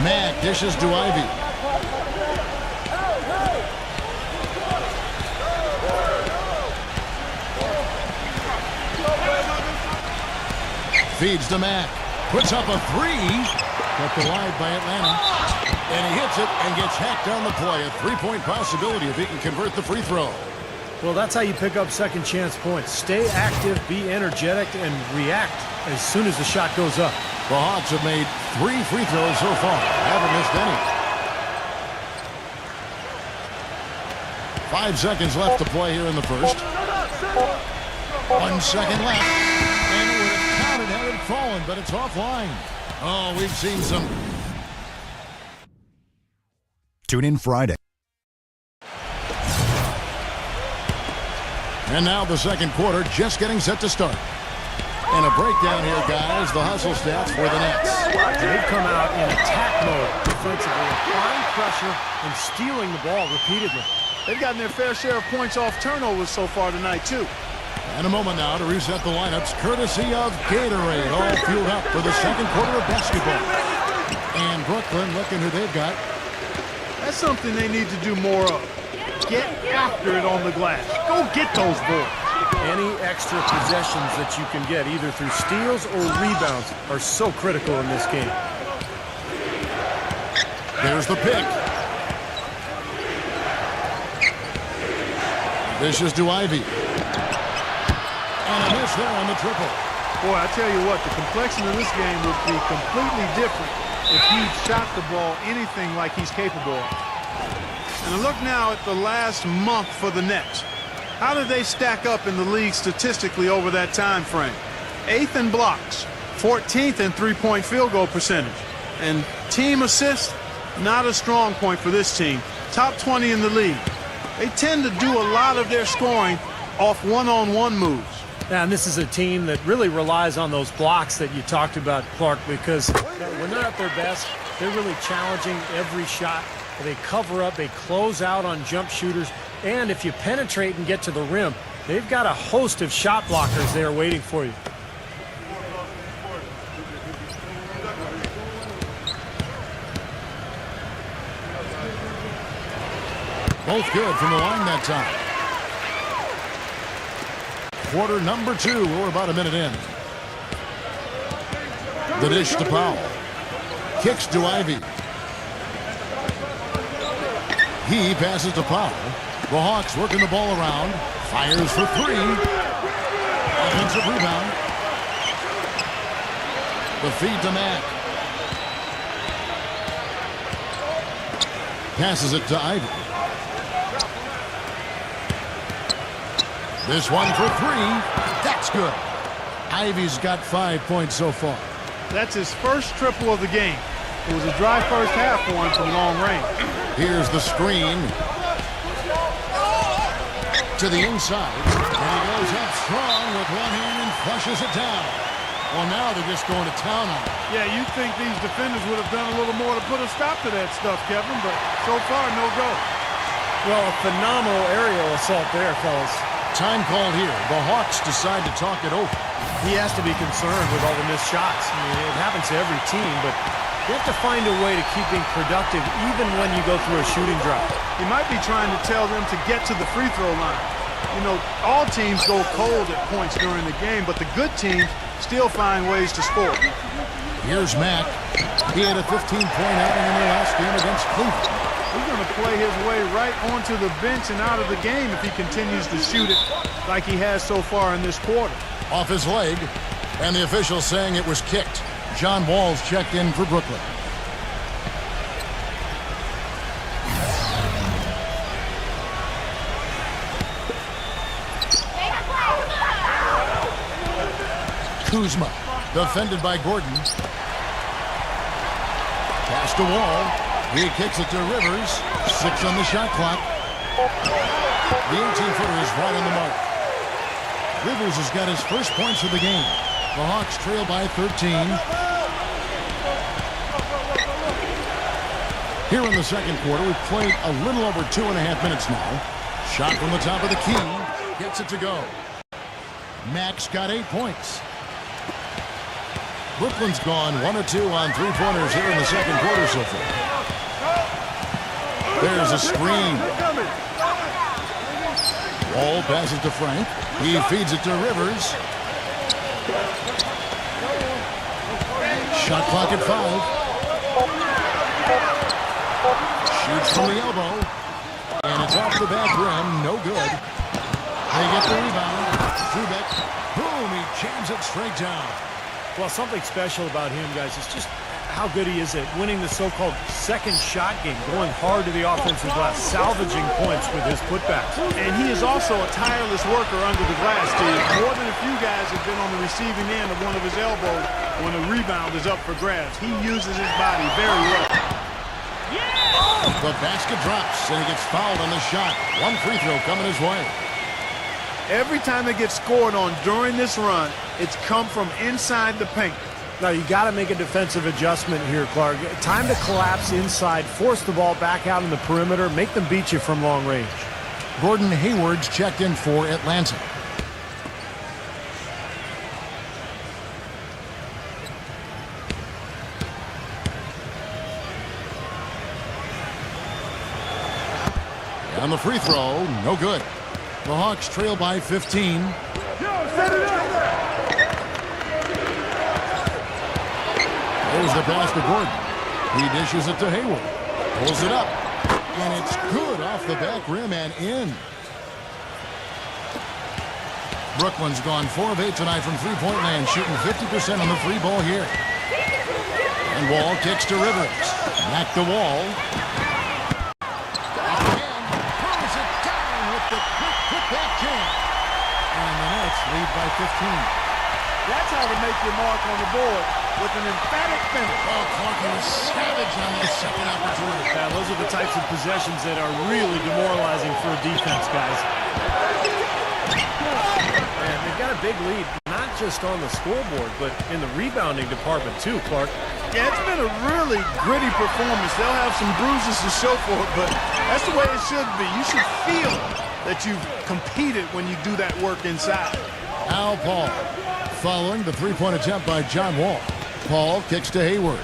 Mack dishes to Ivy. Feeds to Mack. Puts up a 3. Kept alive by Atlanta. And he hits it and gets hacked on the play. A 3-point possibility if he can convert the free throw. Well, that's how you pick up second chance points. Stay active, be energetic, and react as soon as the shot goes up. The Hawks have made 3 free throws so far. Haven't missed any. 5 seconds left to play here in the first. 1 second left. And it would have counted had it fallen, but it's offline. Oh, we've seen some. Tune in Friday. And now the second quarter just getting set to start. And a breakdown here, guys. The hustle stats for the Nets. They've come out in attack mode defensively, applying pressure and stealing the ball repeatedly. They've gotten their fair share of points off turnovers so far tonight, too. And a moment now to reset the lineups, courtesy of Gatorade, all fueled up for the second quarter of basketball. And Brooklyn, looking who they've got. That's something they need to do more of. get after it on the glass. Go get those boards. Any extra possessions that you can get, either through steals or rebounds, are so critical in this game. There's the pick. This is to Ivy. And a miss there on the triple. Boy, I tell you what, the complexion of this game would be completely different if he shot the ball anything like he's capable of. And look now at the last month for the Nets. How do they stack up in the league statistically over that time frame? 8th in blocks, 14th in three-point field goal percentage. And team assists, not a strong point for this team. Top 20 in the league. They tend to do a lot of their scoring off one-on-one moves. Yeah, and this is a team that really relies on those blocks that you talked about, Clark, because when they're at their best, they're really challenging every shot. They cover up, they close out on jump shooters, and if you penetrate and get to the rim, they've got a host of shot blockers there waiting for you. Both good from the line that time. Quarter number 2. We're about a minute in. The dish to Powell. Kicks to Ivy. He passes to Powell. The Hawks working the ball around. Fires for 3. Offensive rebound. The feed to Mack. Passes it to Ivy. This one for 3. That's good. Ivy's got 5 points so far. That's his first triple of the game. It was a dry first half for him from long range. Here's the screen. To the inside. And he goes up strong with one hand and flushes it down. Well, now they're just going to town on it. Yeah, you'd think these defenders would have done a little more to put a stop to that stuff, Kevin, but so far, no go. Well, a phenomenal aerial assault there, fellas. Time called here. The Hawks decide to talk it over. He has to be concerned with all the missed shots. I mean, it happens to every team, but you have to find a way to keep being productive even when you go through a shooting drought. He might be trying to tell them to get to the free throw line. You know, all teams go cold at points during the game, but the good teams still find ways to score. Here's Mack. He had a 15-point outing in the last game against Cleveland. He's going to play his way right onto the bench and out of the game if he continues to shoot it like he has so far in this quarter. Off his leg, and the official saying it was kicked. John Wall's checked in for Brooklyn. Kuzma, defended by Gordon. Pass to Wall. He kicks it to Rivers. 6 on the shot clock. The 18-footer is right on the mark. Rivers has got his first points of the game. The Hawks trail by 13. Here in the second quarter, we've played a little over 2.5 minutes now. Shot from the top of the key. Gets it to go. Mack's got 8 points. Brooklyn's gone 1 of 2 on three-pointers here in the second quarter so far. There's a screen. Wall passes to Frank. He feeds it to Rivers. Shot clock at 5. Shoots from the elbow. And it's off the back rim. No good. They get the rebound. Trubeck. Boom. He jams it straight down. Well, something special about him, guys, is just how good he is at winning the so-called second shot game, going hard to the offensive glass, salvaging points with his putbacks. And he is also a tireless worker under the glass, Steve. More than a few guys have been on the receiving end of one of his elbows when a rebound is up for grabs. He uses his body very well. The basket drops, and he gets fouled on the shot. One free throw coming his way. Every time they get scored on during this run, it's come from inside the paint. Now, you got to make a defensive adjustment here, Clark. Time to collapse inside, force the ball back out in the perimeter, make them beat you from long range. Gordon Hayward's checked in for Atlanta. And the free throw, no good. The Hawks trail by 15. There's the pass to Gordon. He dishes it to Hayward. Pulls it up. And it's good off the back rim and in. Brooklyn's gone 4 of 8 tonight from three-point land, shooting 50% on the three ball here. And Wall kicks to Rivers. Back to Wall. Again, throws it down with the quick back jam. And the Nets lead by 15. That's how to make your mark on the board, with an emphatic finish. Oh, Clark was savage on that second opportunity. Yeah, those are the types of possessions that are really demoralizing for a defense, guys. And they've got a big lead, not just on the scoreboard, but in the rebounding department too, Clark. Yeah, it's been a really gritty performance. They'll have some bruises to show for it, but that's the way it should be. You should feel that you've competed when you do that work inside. Al Paul following the three-point attempt by John Wall. Paul kicks to Hayward.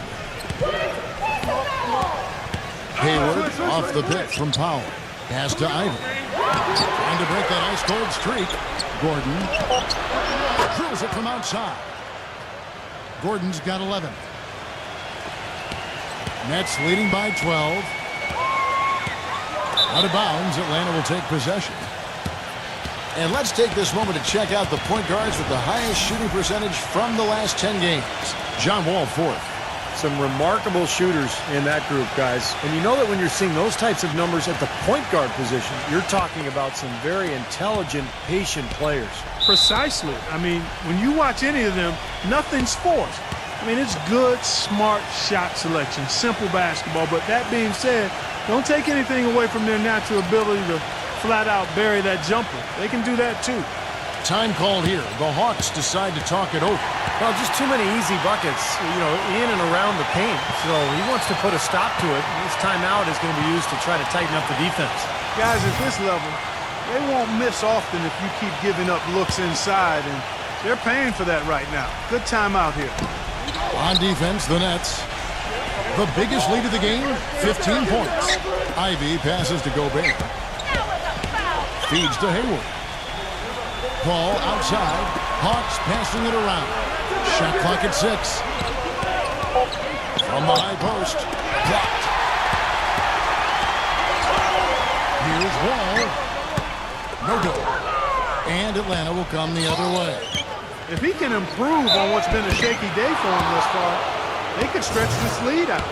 Hayward off the pick from Powell. Pass to Ivan. Trying to break that ice-cold streak. Gordon drills it from outside. Gordon's got 11. Nets leading by 12. Out of bounds, Atlanta will take possession. And let's take this moment to check out the point guards with the highest shooting percentage from the last 10 games. John Wall, fourth. Some remarkable shooters in that group, guys. And you know that when you're seeing those types of numbers at the point guard position, you're talking about some very intelligent, patient players. Precisely. I mean, when you watch any of them, nothing's forced. I mean, it's good, smart shot selection, simple basketball. But that being said, don't take anything away from their natural ability to flat out bury that jumper. They can do that too. Time called here. The Hawks decide to talk it over. Well, just too many easy buckets, in and around the paint. So he wants to put a stop to it. This timeout is going to be used to try to tighten up the defense. Guys at this level, they won't miss often if you keep giving up looks inside, and they're paying for that right now. Good timeout here. On defense, the Nets. The biggest lead of the game, 15 points. Ivy passes to Gobert. Feeds to Hayward. Ball outside. Hawks passing it around. Shot clock at 6. From the high post. Blocked. Here's Wall. No good. And Atlanta will come the other way. If he can improve on what's been a shaky day for him thus far, they could stretch this lead out.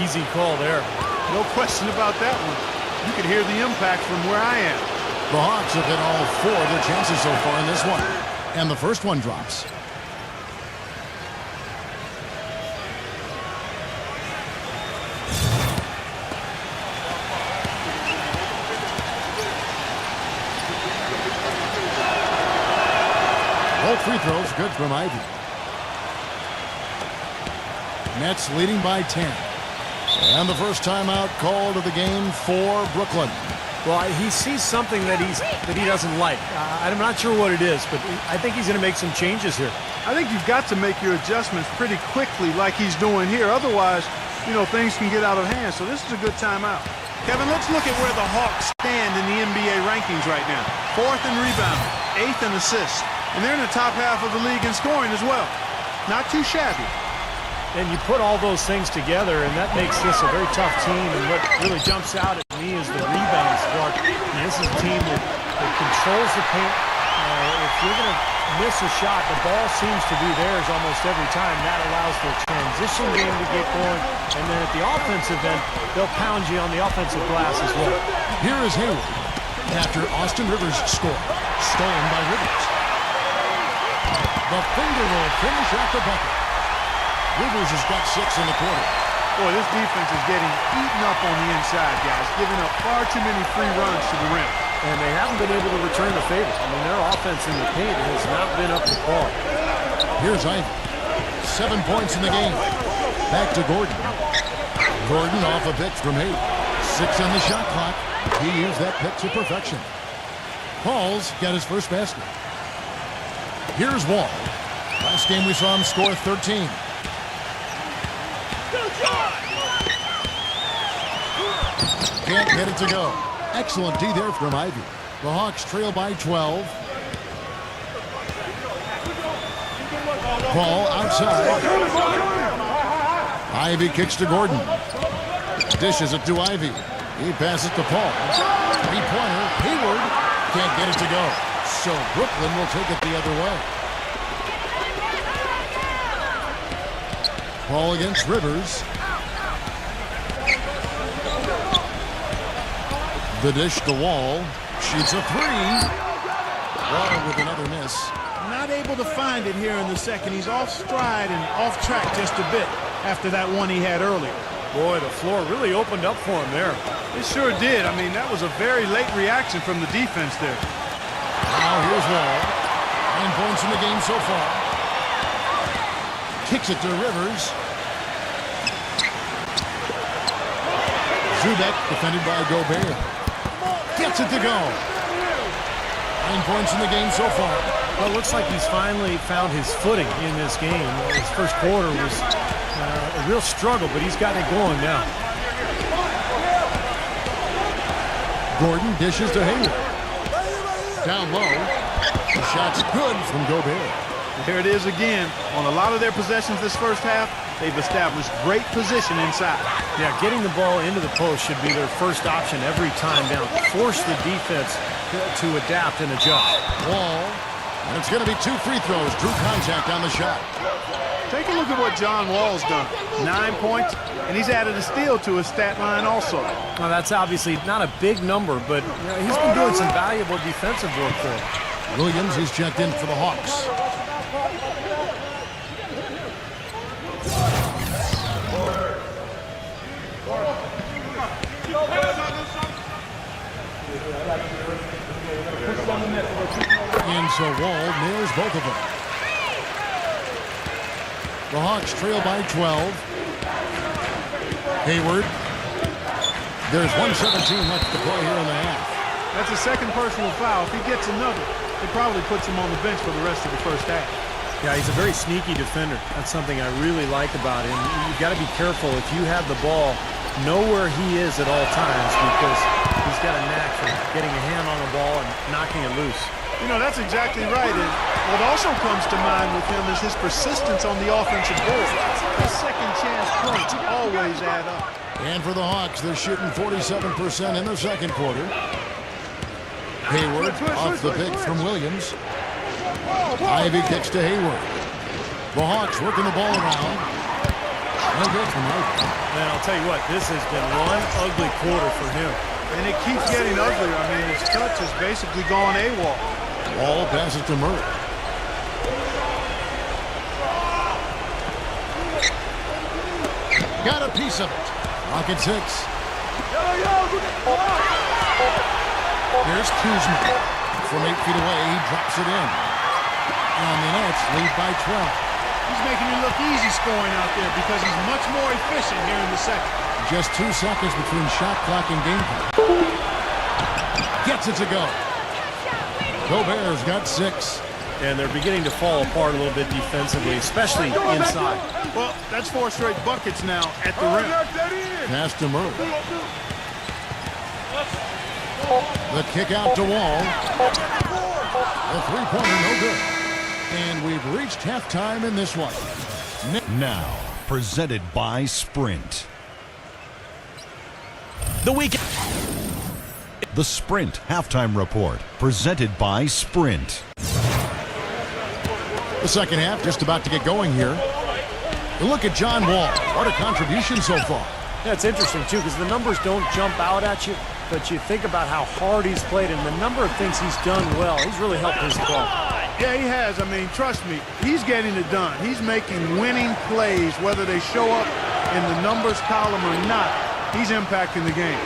Easy call there. No question about that one. You can hear the impact from where I am. The Hawks have hit all 4 of their chances so far in this one. And the first one drops. Both free throws good from Ivy. Nets leading by 10. And the first timeout called of the game for Brooklyn. Well, he sees something that he doesn't like. I'm not sure what it is, but I think he's going to make some changes here. I think you've got to make your adjustments pretty quickly like he's doing here. Otherwise, things can get out of hand. So this is a good timeout. Kevin, let's look at where the Hawks stand in the NBA rankings right now. 4th in rebounding, 8th in assists. And they're in the top half of the league in scoring as well. Not too shabby. And you put all those things together, and that makes this a very tough team. And what really jumps out at me is the rebounds, Clark. And this is a team that controls the paint. If you're going to miss a shot, the ball seems to be theirs almost every time. That allows the transition game to get going. And then at the offensive end, they'll pound you on the offensive glass as well. Here is Hayward after Austin Rivers scored. Stolen by Rivers. The finger roll finish at the bucket. Rivers has got 6 in the quarter. Boy, this defense is getting eaten up on the inside, guys. Giving up far too many free runs to the rim. And they haven't been able to return the favor. I mean, their offense in the paint has not been up to par. Here's Ivy. 7 points in the game. Back to Gordon. Gordon off a pick from Hayward. 6 on the shot clock. He used that pick to perfection. Paul's got his first basket. Here's Wall. Last game we saw him score 13. Can't get it to go. Excellent D there from Ivy. The Hawks trail by 12. Ball outside. Ivy kicks to Gordon. Dishes it to Ivy. He passes to Paul. Three-pointer. Hayward can't get it to go. So Brooklyn will take it the other way. Paul against Rivers. The dish to Wall. Shoots a three. Wall with another miss. Not able to find it here in the second. He's off stride and off track just a bit after that one he had earlier. Boy, the floor really opened up for him there. It sure did. I mean, that was a very late reaction from the defense there. Now here's Wall. 9 points in the game so far. Kicks it to Rivers. Zubek defended by Gobert. Gets it to go. 9 points in the game so far. Well, it looks like he's finally found his footing in this game. His first quarter was a real struggle, but he's got it going now. Gordon dishes to Hayward. Down low. The shot's good from Gobert. There it is again. On a lot of their possessions this first half, they've established great position inside. Yeah, getting the ball into the post should be their first option every time down. Force the defense to adapt and adjust. Wall. And it's going to be 2 free throws. Drew contact on the shot. Take a look at what John Wall's done. 9 points, and he's added a steal to his stat line also. Now, that's obviously not a big number, but he's been doing some valuable defensive work for him. Williams is checked in for the Hawks. And so Wall nails both of them. The Hawks trail by 12. Hayward. There's 1:17 left to play here in the half. That's a second personal foul. If he gets another, it probably puts him on the bench for the rest of the first half. Yeah, he's a very sneaky defender. That's something I really like about him. You've got to be careful if you have the ball, know where he is at all times, because he's got a knack for getting a hand on the ball and knocking it loose. You know, that's exactly right. And what also comes to mind with him is his persistence on the offensive board. His second chance points always add up. And for the Hawks, they're shooting 47% in the second quarter. Hayward off the pick from Williams. Ivy kicks to Hayward. The Hawks working the ball around. No good from Ivy. Man, I'll tell you what, this has been one ugly quarter for him. And it keeps getting uglier. I mean, his touch has basically gone AWOL. Wall passes to Murray. Got a piece of it. Rocket 6. Here's Kuzma. From 8 feet away, he drops it in. And the Nets lead by 12. He's making it look easy scoring out there because he's much more efficient here in the second. Just 2 seconds between shot clock and game clock. Gets it to go. Gobert's got 6. And they're beginning to fall apart a little bit defensively, especially inside. Well, that's 4 straight buckets now at the rim. Pass to Murray. The kick out to Wall. The three-pointer no good. And we've reached halftime in this one. Now, presented by Sprint. The weekend. The Sprint Halftime Report, presented by Sprint. The second half just about to get going here. Look at John Wall. What a contribution so far. Yeah, it's interesting, too, because the numbers don't jump out at you, but you think about how hard he's played and the number of things he's done well. He's really helped his club. Yeah, he has. I mean, trust me, he's getting it done. He's making winning plays, whether they show up in the numbers column or not. He's impacting the game.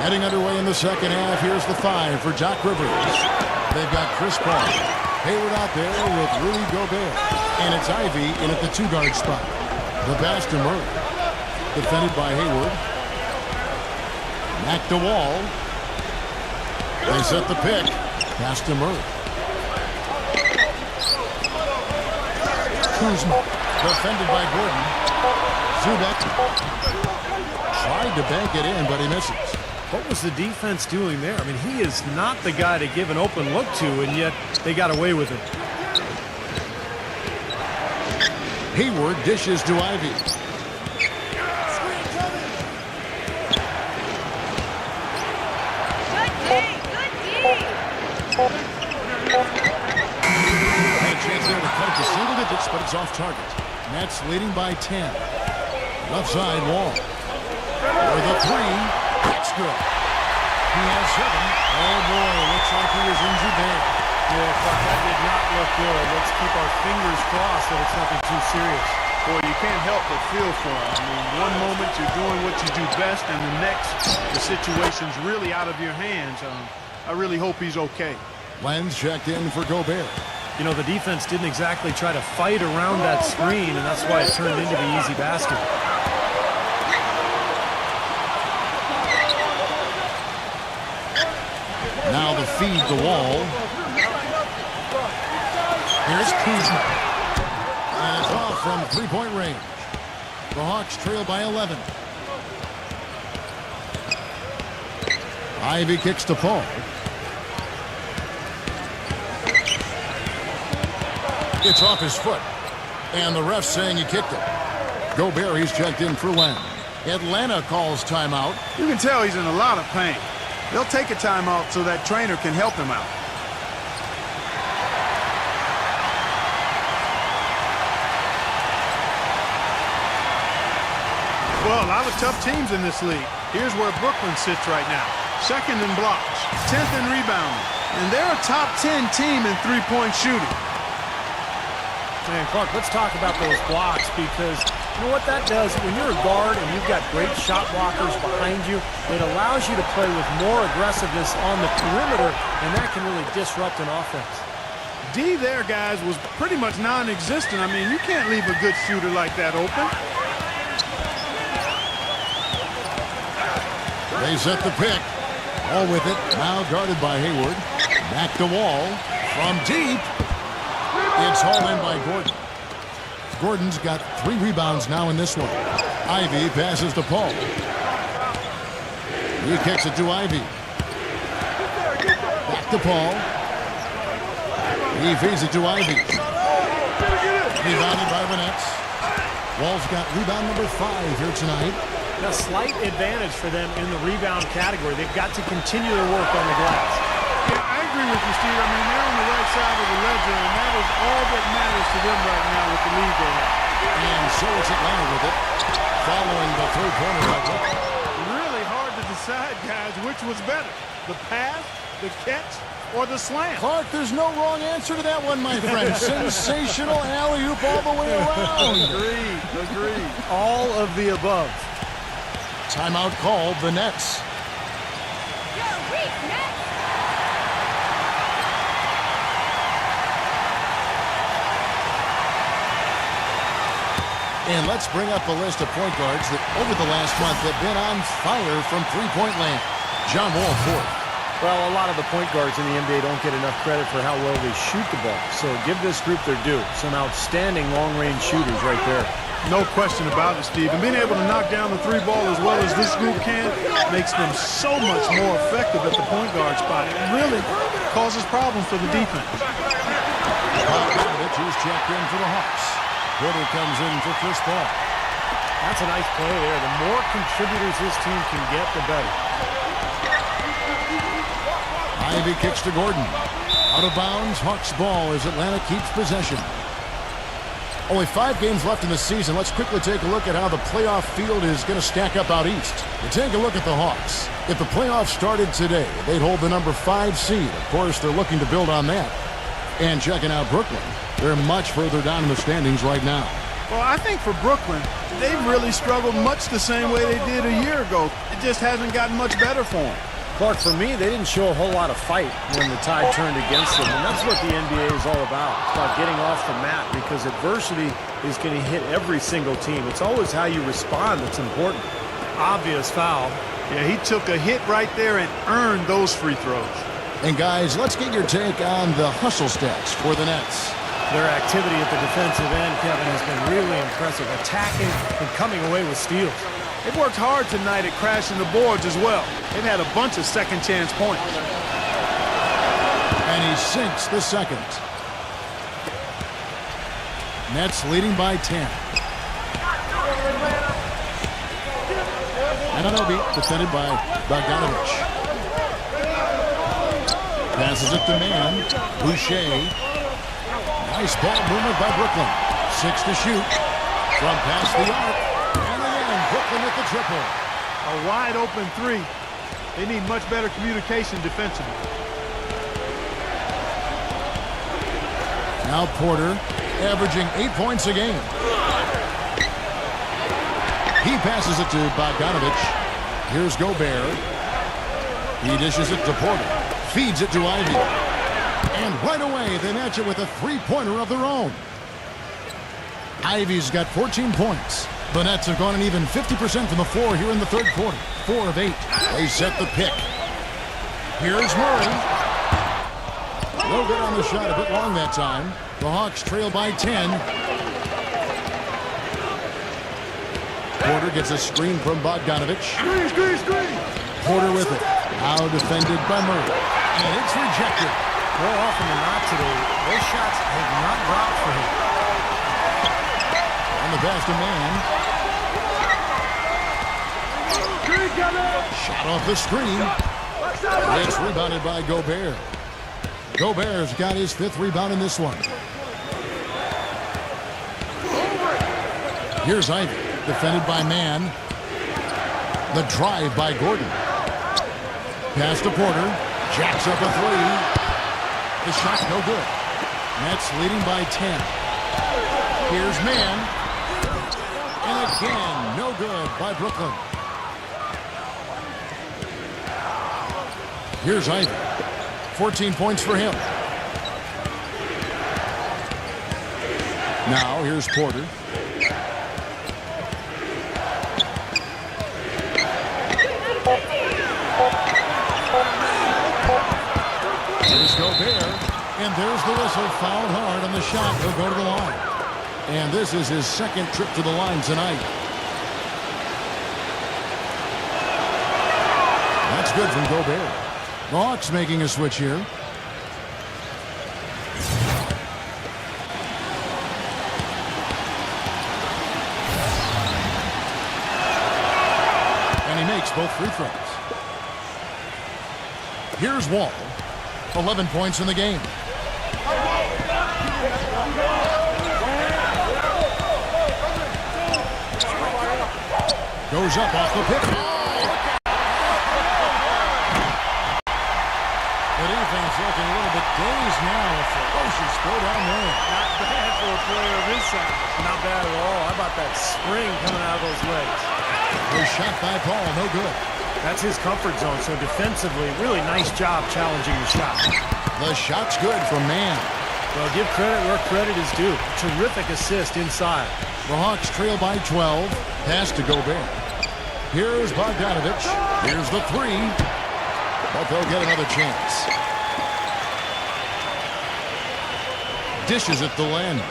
Heading underway in the second half, here's the 5 for Doc Rivers. They've got Chris Paul. Hayward out there with Rudy Gobert. And it's Ivy in at the 2-guard spot. The pass to Murray. Defended by Hayward. Back to Wall. They set the pick. Pass to Murray. Kuzma. Defended by Gordon. Zubek. Tried to bank it in, but he misses. What was the defense doing there? I mean, he is not the guy to give an open look to, and yet they got away with it. Hayward dishes to Ivy. Had a chance there to cut it to single digits, but it's off target. Nets leading by 10. Left side, Wall. For the three. That's good. He has 7. Oh, boy, looks like he was injured there. Yeah, Clark, that did not look good. Let's keep our fingers crossed that it's nothing too serious. Boy, you can't help but feel for him. I mean, one moment you're doing what you do best, and the next, the situation's really out of your hands. I really hope he's okay. Lenz checked in for Gobert. You know, the defense didn't exactly try to fight around that screen, and that's why it turned into the easy basket. Now the feed to Wall. Here's Kuzma. And it's off from three-point range. The Hawks trail by 11. Ivy kicks to Paul. It's off his foot. And the ref's saying he kicked it. Gobert, he's checked in for Len. Atlanta calls timeout. You can tell he's in a lot of pain. They'll take a timeout so that trainer can help him out. Well, a lot of tough teams in this league. Here's where Brooklyn sits right now. 2nd in blocks, 10th in rebounding, and they're a top 10 team in three-point shooting. Man, Clark, let's talk about those blocks, because you know what that does? When you're a guard and you've got great shot blockers behind you, it allows you to play with more aggressiveness on the perimeter, and that can really disrupt an offense. D there, guys, was pretty much non-existent. I mean, you can't leave a good shooter like that open. They set the pick. All with it. Now guarded by Hayward. Back to Wall. From deep. It's hauled in by Gordon. Gordon's got 3 rebounds now in this one. Ivy passes to Paul. He kicks it to Ivy. Back to Paul. He feeds it to Ivy. Rebounded by the Nets. Wall's got rebound number 5 here tonight. A slight advantage for them in the rebound category. They've got to continue their work on the glass. Yeah, I agree with you, Steve. I mean, they're on the right side of the ledger, and that is all that matters to them right now with the lead they have. And so it's Atlanta with it, following the third-pointer by Brooklyn. Really hard to decide, guys, which was better, the pass, the catch, or the slam. Clark, there's no wrong answer to that one, my friend. Sensational alley-oop all the way around. Agreed. All of the above. Timeout called, the Nets. You're weak, Nets. And let's bring up a list of point guards that over the last month have been on fire from three-point land. John Wall, 4th. Well, a lot of the point guards in the NBA don't get enough credit for how well they shoot the ball. So give this group their due. Some outstanding long-range shooters right there. No question about it, Steve. And being able to knock down the 3 ball as well as this group can makes them so much more effective at the point guard spot. It really causes problems for the defense. Popovich is checked in for the Hawks. Porter comes in for Chris Paul. That's a nice play there. The more contributors this team can get, the better. Ivy kicks to Gordon. Out of bounds, Hawks ball as Atlanta keeps possession. Only 5 games left in the season. Let's quickly take a look at how the playoff field is going to stack up out east. We take a look at the Hawks. If the playoffs started today, they'd hold the number 5 seed. Of course, they're looking to build on that. And checking out Brooklyn, they're much further down in the standings right now. Well, I think for Brooklyn, they've really struggled much the same way they did a year ago. It just hasn't gotten much better for them. Clark, for me, they didn't show a whole lot of fight when the tide turned against them, and that's what the NBA is all about. It's about getting off the mat, because adversity is going to hit every single team. It's always how you respond that's important. Obvious foul. Yeah, he took a hit right there and earned those free throws. And guys, let's get your take on the hustle stats for the Nets. Their activity at the defensive end, Kevin, has been really impressive, attacking and coming away with steals. They've worked hard tonight at crashing the boards as well. They've had a bunch of second chance points. And he sinks the second. Nets leading by 10. Ananobi defended by Bogdanovich. Passes it to man. Boucher. Nice ball movement by Brooklyn. 6 to shoot. From past the arc. And again, Brooklyn with the triple. A wide open three. They need much better communication defensively. Now Porter, averaging 8 points a game. He passes it to Bogdanovich. Here's Gobert. He dishes it to Porter. Feeds it to Ivy. And right away, they match it with a three-pointer of their own. Ivy's got 14 points. The Nets have gone an even 50% from the floor here in the third quarter. 4 of 8. They set the pick. Here's Murray. No good on the shot, a bit long that time. The Hawks trail by 10. Porter gets a screen from Bogdanovich. Screen! Porter with it. Now defended by Murray. And it's rejected. More often than not today, those shots have not dropped for him. On the pass to man. Shot off the screen. It's rebounded by Gobert. Gobert's got his 5th rebound in this one. Here's Ivy, defended by man. The drive by Gordon. Pass to Porter. Jacks up a 3. The shot no good. Nets leading by 10. Here's man. And again, no good by Brooklyn. Here's Ivy. 14 points for him. Now here's Porter. Here's Gobert. And there's the whistle. Fouled hard on the shot. He'll go to the line. And this is his 2nd trip to the line tonight. That's good from Gobert. The Hawks making a switch here. And he makes both free throws. Here's Wall. 11 points in the game. Goes up off the pick. The defense looking a little bit dazed now. A ferocious throw down there. Not bad for a player of his size. Not bad at all. How about that spring coming out of those legs? A shot by Paul, no good. That's his comfort zone. So defensively, really nice job challenging the shot. The shot's good from man. Well, give credit where credit is due. Terrific assist inside. The Hawks trail by 12. Pass to Gobert. Here's Bogdanovich. Here's the 3. But they'll get another chance. Dishes it to Landry.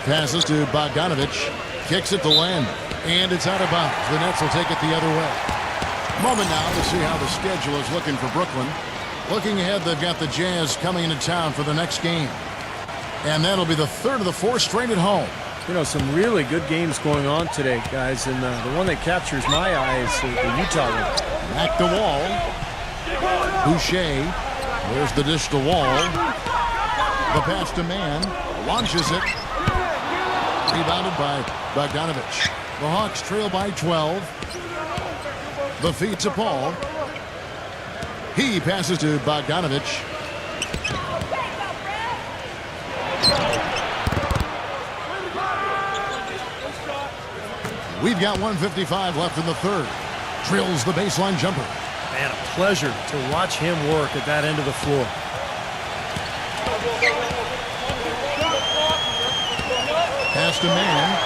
Passes to Bogdanovich. Kicks it to Landry. And it's out of bounds. The Nets will take it the other way. Moment now to see how the schedule is looking for Brooklyn. Looking ahead, they've got the Jazz coming into town for the next game. And that'll be the 3rd of the 4 straight at home. You know, some really good games going on today, guys. And the one that captures my eye is the Utah one. Back to Wall. Boucher. There's the dish to Wall. The pass to man. Launches it. Rebounded by Bogdanovich. The Hawks trail by 12. The feed to Paul. He passes to Bogdanovich. We've got 1:55 left in the 3rd. Drills the baseline jumper. Man, a pleasure to watch him work at that end of the floor. Pass to man.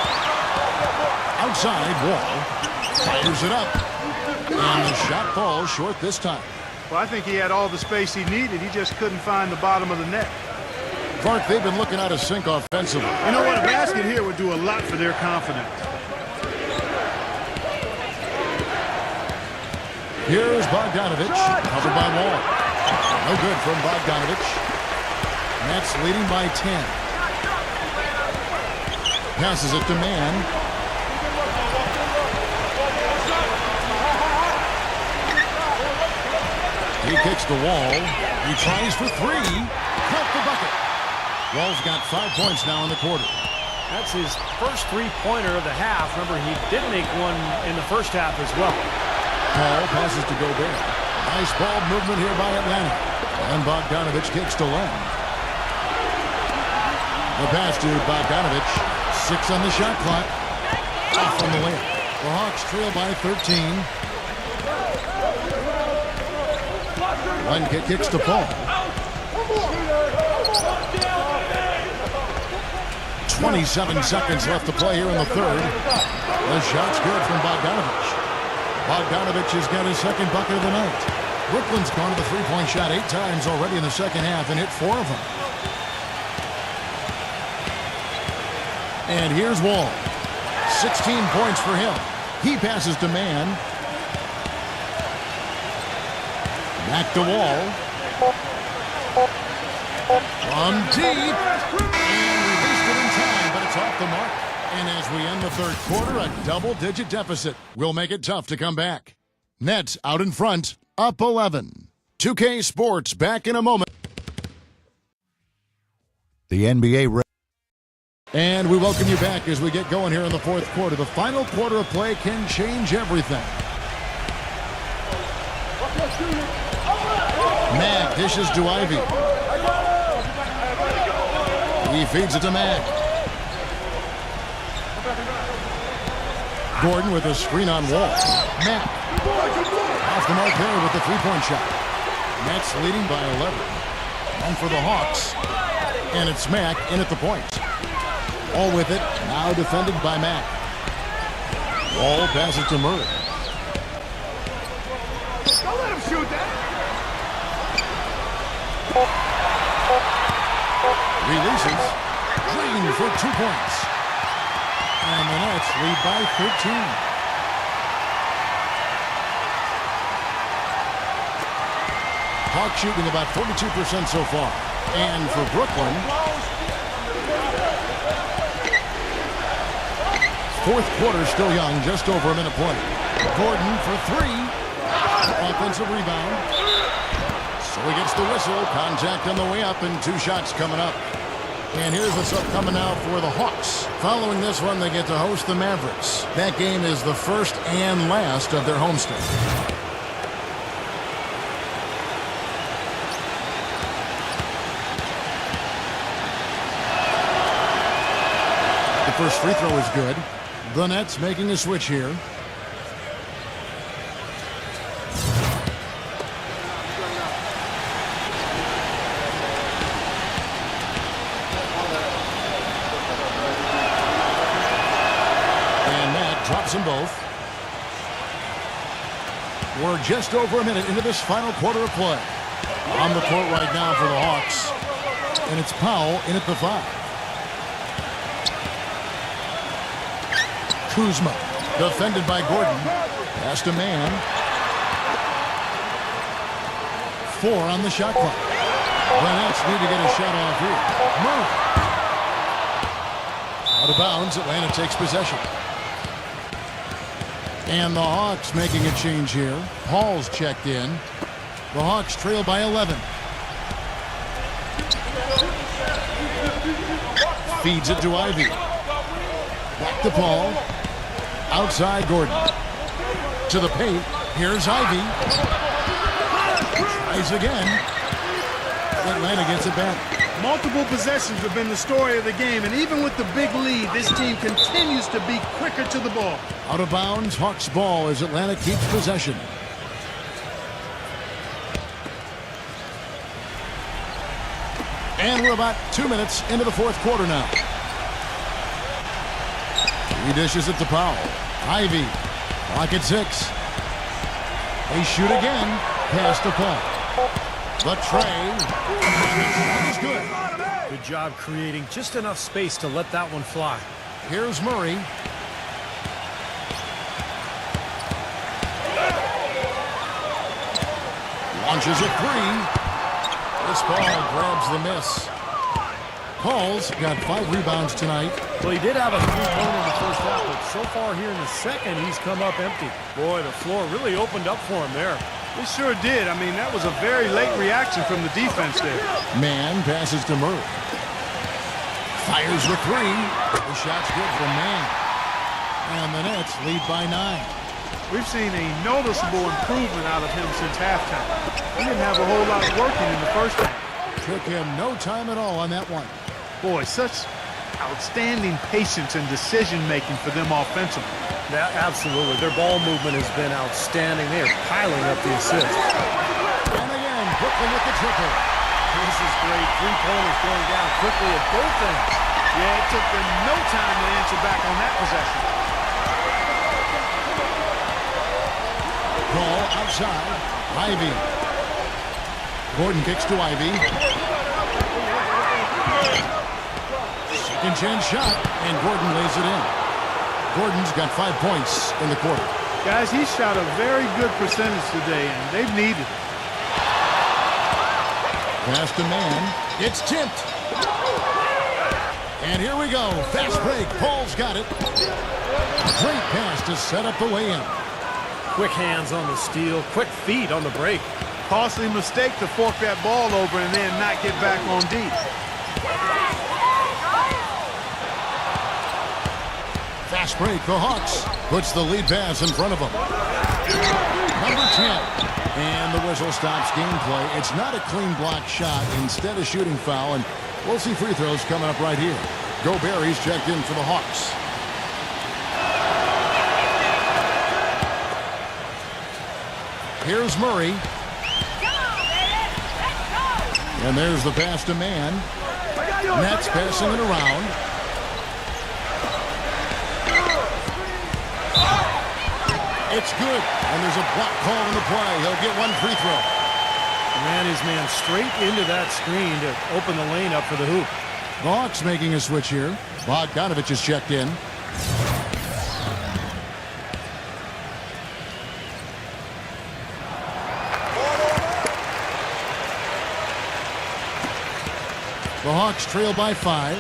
Outside, Wall. Fires it up. And the shot falls short this time. Well, I think he had all the space he needed. He just couldn't find the bottom of the net. Clark, they've been looking out of sync offensively. You know what? A basket here would do a lot for their confidence. Here's Bogdanovich, covered by Wall. No good from Bogdanovich. Nets leading by 10. Passes it to Mann. He kicks the Wall. He tries for three. Count the bucket. Wall's got 5 points now in the quarter. That's his first three-pointer of the half. Remember, he did make one in the first half as well. Paul passes to Gobert. Nice ball movement here by Atlanta. And Bogdanovich kicks to Len. The pass to Bogdanovich. 6 on the shot clock. Off on the layup. The Hawks trail by 13. Len kicks to Paul. 27 seconds left to play here in the third. The shot's good from Bogdanovich. Bogdanovich has got his second bucket of the night. Brooklyn's gone to the three-point shot 8 times already in the second half and hit 4 of them. And here's Wall. 16 points for him. He passes to Mann. Back to Wall. From deep. And released it in time, but it's off the mark. And as we end the third quarter, a double-digit deficit will make it tough to come back. Nets out in front, up 11. 2K Sports back in a moment. The NBA. And we welcome you back as we get going here in the fourth quarter. The final quarter of play can change everything. Mack dishes to Ivy. He feeds it to Mack. Gordon with a screen on Wall. Mack. Off the mark there with the three-point shot. Nets leading by 11. And for the Hawks. And it's Mack in at the point. All with it. Now defended by Mack. Wall passes to Murray. Don't let him shoot that. Releases. Green for 2 points. And the Nets lead by 13. Hawks shooting about 42% so far. And for Brooklyn, fourth quarter still young, just over a minute play. Gordon for three. Offensive rebound. So he gets the whistle. Contact on the way up and 2 shots coming up. And here's what's up coming now for the Hawks. Following this one, they get to host the Mavericks. That game is the first and last of their homestand. The first free throw is good. The Nets making a switch here. Drops them both. We're just over a minute into this final quarter of play. On the court right now for the Hawks. And it's Powell in at the 5. Kuzma defended by Gordon. Pass to Mann. 4 on the shot clock. The Nets need to get a shot off here. Murray. Out of bounds. Atlanta takes possession. And the Hawks making a change here. Paul's checked in. The Hawks trail by 11. Feeds it to Ivy. Back to Paul. Outside Gordon. To the paint. Here's Ivy. Tries again. Atlanta gets it back. Multiple possessions have been the story of the game, and even with the big lead, this team continues to be quicker to the ball. Out of bounds, Hawks ball as Atlanta keeps possession. And we're about 2 minutes into the fourth quarter now. He dishes it to Powell. Ivy. Clock at 6. They shoot again. Pass to Paul. The tray. And the shot is good. Good job creating just enough space to let that one fly. Here's Murray. Launches a three. This ball grabs the miss. Paul's got 5 rebounds tonight. Well, he did have a three-pointer in the first half, but so far here in the second, he's come up empty. Boy, the floor really opened up for him there. It sure did. I mean, that was a very late reaction from the defense there. Mann passes to Murray. Fires the three. The shot's good for Mann. And the Nets lead by 9. We've seen a noticeable improvement out of him since halftime. He didn't have a whole lot working in the first half. Took him no time at all on that one. Boy, such outstanding patience and decision-making for them offensively. Yeah, absolutely. Their ball movement has been outstanding. They are piling up the assists. And again, Brooklyn with the triple. This is great. Three-pointers going down quickly at both ends. Yeah, it took them no time to answer back on that possession. Ball outside. Ivy. Gordon kicks to Ivy. Second chance shot, and Gordon lays it in. Gordon's got 5 points in the quarter. Guys, he shot a very good percentage today, and they've needed it. Pass to Mann. It's tipped. And here we go. Fast break. Paul's got it. Great pass to set up the way-in. Quick hands on the steal. Quick feet on the break. Costly mistake to fork that ball over and then not get back on D. Fast break. The Hawks puts the lead pass in front of them. Number 10. And the whistle stops gameplay. It's not a clean block shot. Instead, a shooting foul. And we'll see free throws coming up right here. Gobert's checked in for the Hawks. Here's Murray. And there's the pass to Mann. Nets passing it around. It's good. And there's a block call on the play. He'll get 1 free throw. Ran his man straight into that screen to open the lane up for the hoop. The Hawks making a switch here. Bogdanovich is checked in. The Hawks trail by 5.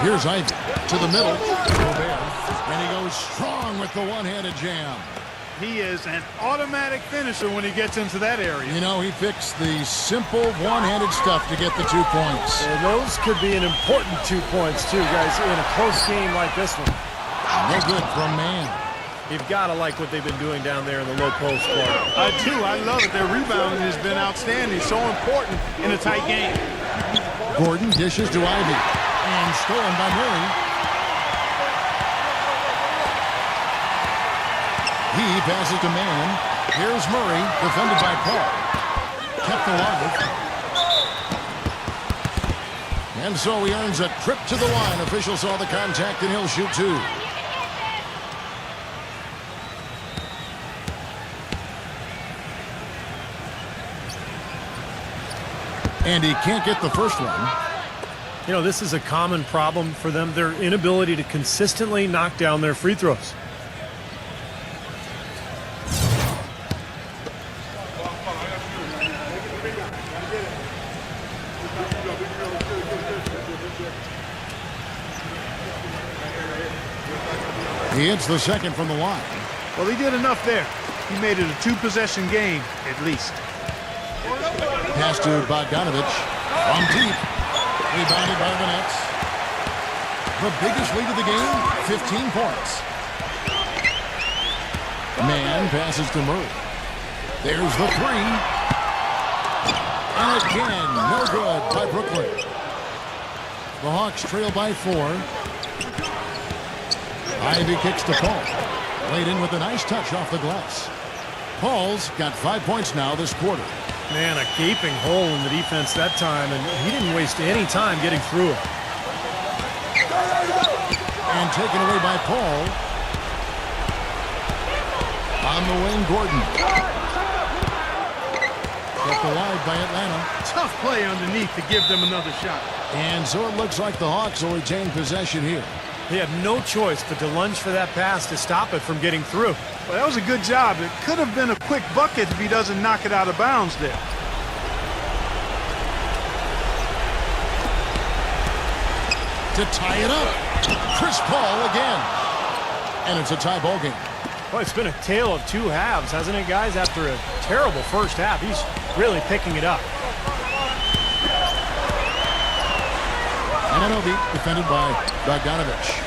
Here's Ivy to the middle. And he goes strong with the one-handed jam. He is an automatic finisher when he gets into that area. You know, he picks the simple one-handed stuff to get the 2 points. And those could be an important 2 points, too, guys, in a close game like this one. No good from Mann. You've got to like what they've been doing down there in the low post part. I do. I love it. Their rebounding has been outstanding. So important in a tight game. Gordon dishes to Ivy. And stolen by Murray. He passes to Mann. Here's Murray, defended by Paul. Kept alive. And so he earns a trip to the line. Official saw the contact, and he'll shoot 2. And he can't get the first one. You know, this is a common problem for them, their inability to consistently knock down their free throws. He hits the second from the line. Well, he did enough there. He made it a 2-possession game, at least. Pass to Bogdanovich. From deep. Rebounded by the Nets. The biggest lead of the game, 15 points. Mann passes to Murray. There's the 3. And again, no good by Brooklyn. The Hawks trail by 4. Ivy kicks to Paul. Laid in with a nice touch off the glass. Paul's got 5 points now this quarter. Man, a gaping hole in the defense that time, and he didn't waste any time getting through it. And taken away by Paul. On the wing, Gordon. Kept alive by Atlanta. Tough play underneath to give them another shot. And so it looks like the Hawks will retain possession here. They had no choice but to lunge for that pass to stop it from getting through. Well, that was a good job. It could have been a quick bucket if he doesn't knock it out of bounds there. To tie it up. Chris Paul again. And it's a tie ball game. Well, it's been a tale of two halves, hasn't it, guys? After a terrible first half, he's really picking it up. Ananobi defended by Bogdanovich.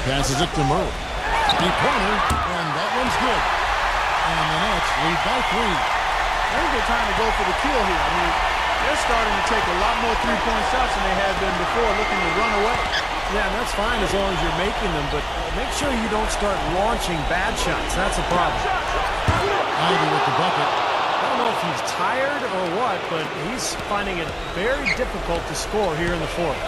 Passes it to Murray. Deep corner, and that one's good. And the Nets lead by 3. I think they're trying to go for the kill here. I mean, they're starting to take a lot more three-point shots than they had been before, looking to run away. Yeah, and that's fine as long as you're making them, but make sure you don't start launching bad shots. That's a problem. Ivy with the bucket. I don't know if he's tired or what, but he's finding it very difficult to score here in the fourth.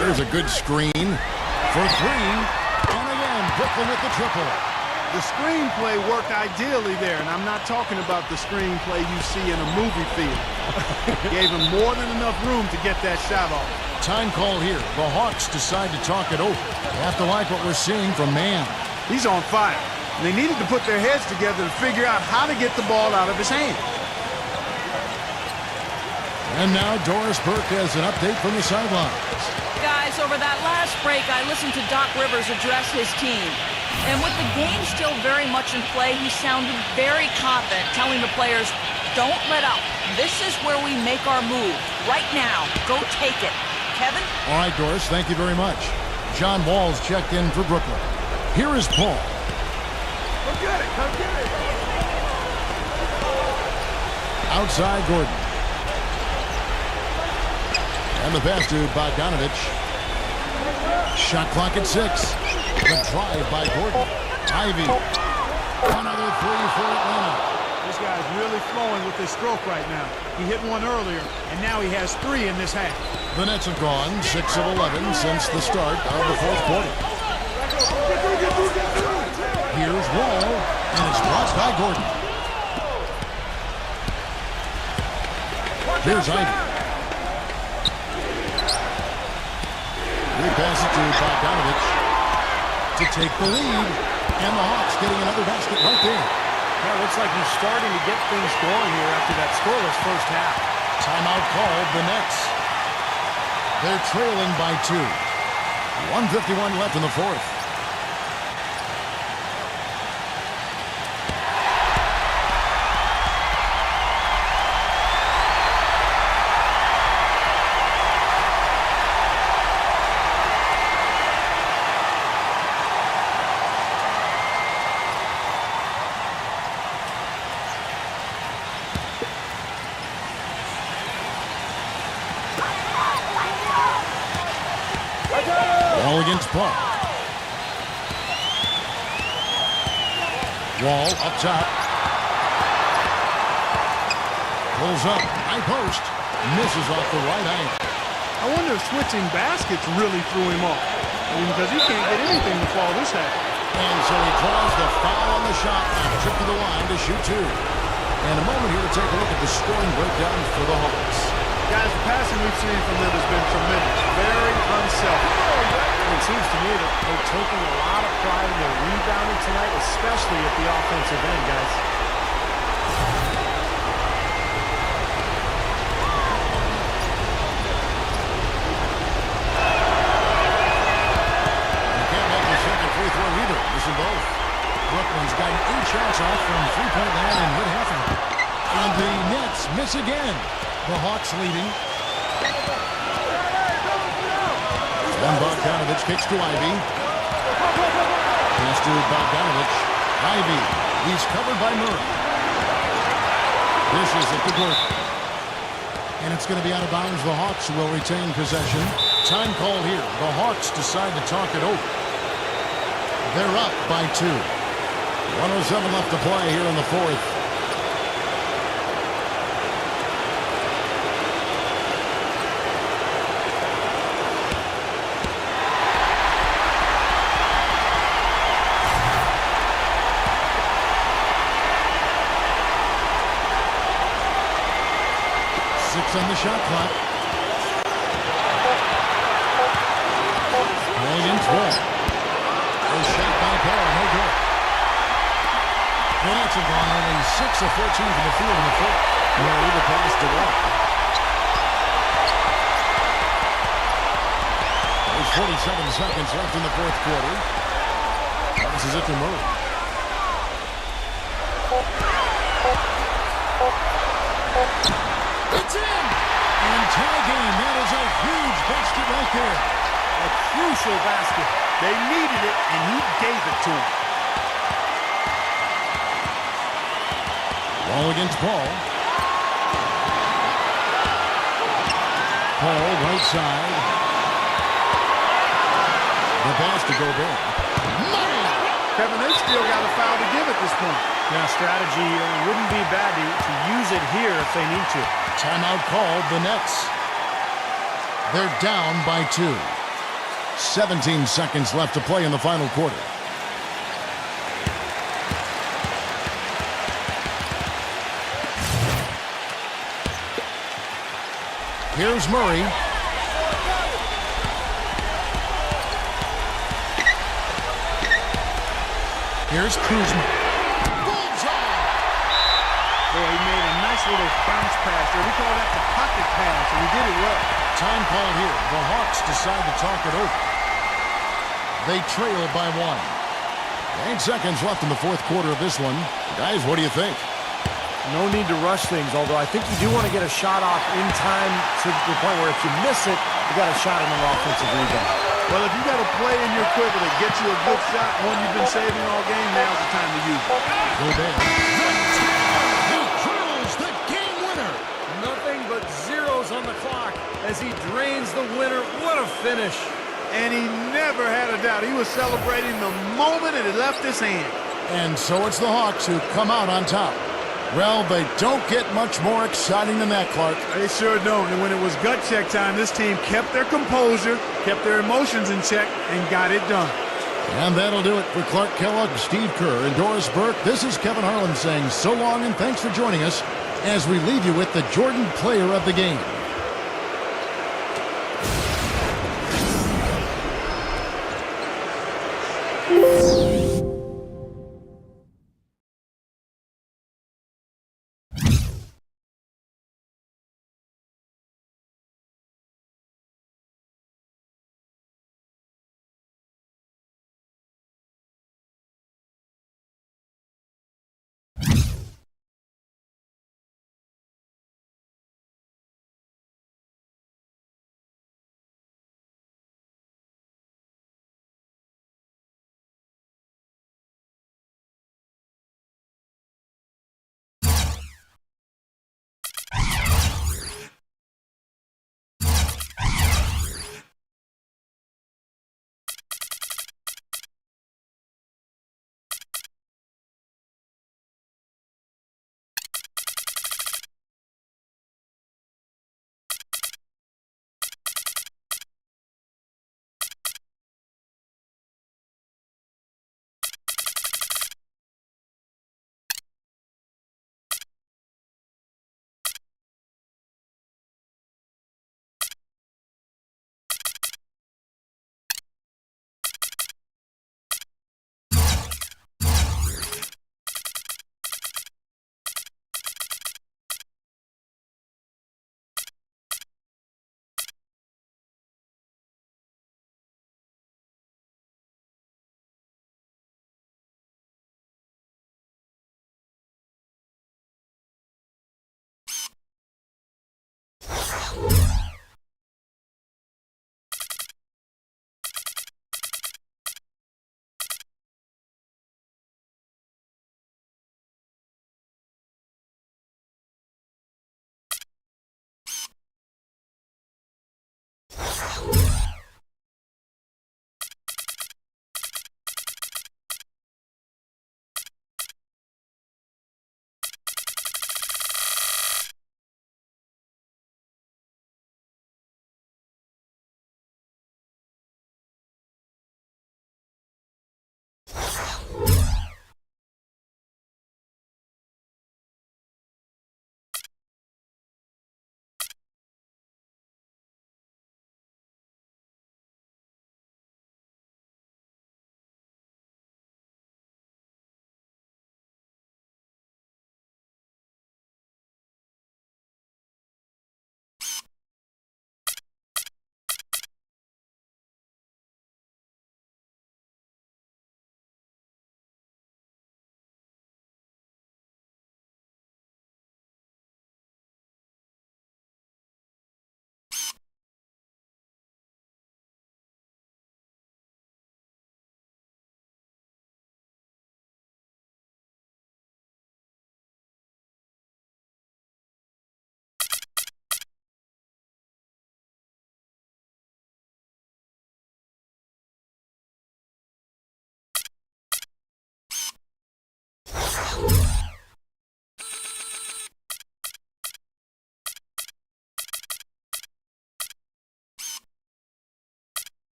There's a good screen for 3. And again, Brooklyn with the triple. The screenplay worked ideally there, and I'm not talking about the screenplay you see in a movie theater. Gave him more than enough room to get that shot off. Time call here. The Hawks decide to talk it over. They have to like what we're seeing from Mann. He's on fire. And they needed to put their heads together to figure out how to get the ball out of his hand. And now Doris Burke has an update from the sidelines. Guys, over that last break, I listened to Doc Rivers address his team. And with the game still very much in play, he sounded very confident, telling the players, don't let up. This is where we make our move. Right now. Go take it. Kevin? All right, Doris, thank you very much. John Wall's checked in for Brooklyn. Here is Paul. Come get it. Come get it. Outside Gordon. And the pass to Bogdanovich. Shot clock at 6. The drive by Gordon. Ivy. Another 3 for Atlanta. This guy's really flowing with his stroke right now. He hit one earlier, and now he has 3 in this half. The Nets have gone 6 of 11 since the start of the fourth quarter. Here's Wall, and it's blocked by Gordon. Here's Ivy. We pass it to Bogdanovich to take the lead, and the Hawks getting another basket right there. Yeah, it looks like he's starting to get things going here after that scoreless first half. Timeout called the Nets. They're trailing by 2. 1:51 left in the fourth. Wall against Paul. Wall up top. Pulls up. High post. Misses off the right angle. I wonder if switching baskets really threw him off. I mean, because he can't get anything to fall this half. And so he draws the foul on the shot and a trip to the line to shoot 2. And a moment here to take a look at the scoring breakdown for the Hawks. Guys, the passing we've seen from them has been tremendous. Very unselfish. It seems to me that they're taking a lot of pride in their rebounding tonight, especially at the offensive end, guys. You can't make the second free throw either. Missing both. Brooklyn's gotten 8 shots off from three-point land and hit half of them. And the Nets miss again. The Hawks leading. And Bogdanovich kicks to Ivy. Pass to Bogdanovich. Ivy. He's covered by Murray. This is at the Gordon. And it's going to be out of bounds. The Hawks will retain possession. Time call here. The Hawks decide to talk it over. They're up by 2. 1:07 left to play here in the fourth. shot clock. Going in 12. A shot by Paul, no good. The Nets have gone only 6 of 14 from the field in the fourth. Murray the pass to Wall. There's 47 seconds left in the fourth quarter. Passes it to Murray. It's in! And tie game. That is a huge basket right there. A crucial basket. They needed it, and he gave it to them. Wall against Paul. Paul, right side. The pass to Gobert. Money! Kevin, they still got a foul to give at this point. Now, strategy wouldn't be bad to use it here if they need to. Timeout called, the Nets. They're down by 2. 17 seconds left to play in the final quarter. Here's Murray. Here's Kuzma. Bullseye! Boy, he made a nice little bounce pass there. We call that the pocket pass, and he did it well. Time call here. The Hawks decide to talk it over. They trail by 1. 8 seconds left in the fourth quarter of this one. Guys, what do you think? No need to rush things, although I think you do want to get a shot off in time to the point where if you miss it, you got a shot in an offensive rebound. Well, if you got a play in your quiver that gets you a good shot, one you've been saving all game, now's the time to use it. Gobert. He drills the game winner. Nothing but zeros on the clock as he drains the winner. What a finish. And he never had a doubt. He was celebrating the moment it left his hand. And so it's the Hawks who come out on top. Well, they don't get much more exciting than that, Clark. They sure don't. And when it was gut check time, this team kept their composure, kept their emotions in check, and got it done. And that'll do it for Clark Kellogg, Steve Kerr, and Doris Burke. This is Kevin Harlan saying so long and thanks for joining us as we leave you with the Jordan Player of the Game.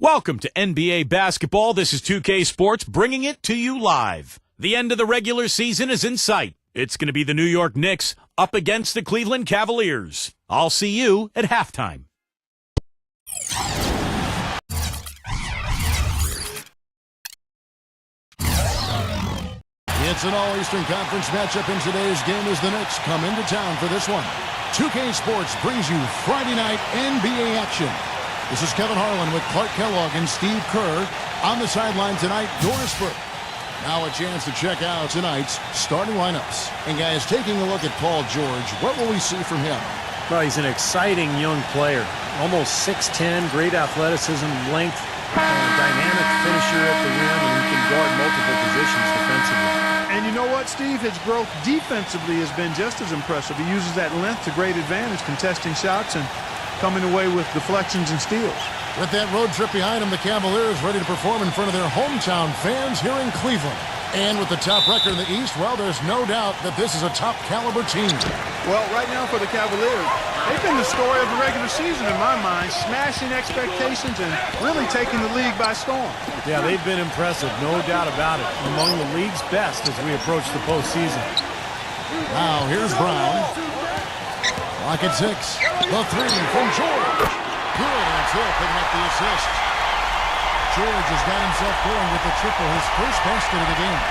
Welcome to NBA basketball. This is 2K Sports bringing it to you live. The end of the regular season is in sight. It's going to be the New York Knicks up against the Cleveland Cavaliers. I'll see you at halftime. It's an all-Eastern Conference matchup in today's game as the Knicks come into town for this one. 2K Sports brings you Friday night NBA action. This is Kevin Harlan with Clark Kellogg and Steve Kerr. On the sideline tonight, Doris Burke. Now a chance to check out tonight's starting lineups. And guys, taking a look at Paul George, what will we see from him? Well, he's an exciting young player. Almost 6'10", great athleticism, length, dynamic finisher at the rim, and he can guard multiple positions defensively. And you know what, Steve? His growth defensively has been just as impressive. He uses that length to great advantage, contesting shots and coming away with deflections and steals. With that road trip behind him, the Cavaliers ready to perform in front of their hometown fans here in Cleveland. And with the top record in the East, well, there's no doubt that this is a top-caliber team. Well, right now for the Cavaliers, they've been the story of the regular season in my mind, smashing expectations and really taking the league by storm. Yeah, they've been impressive, no doubt about it. Among the league's best as we approach the postseason. Now, here's Brown. Clock at 6. The three from George. Good, and it's Hill picking up the assist. George has got himself going with the triple, his first basket of the game.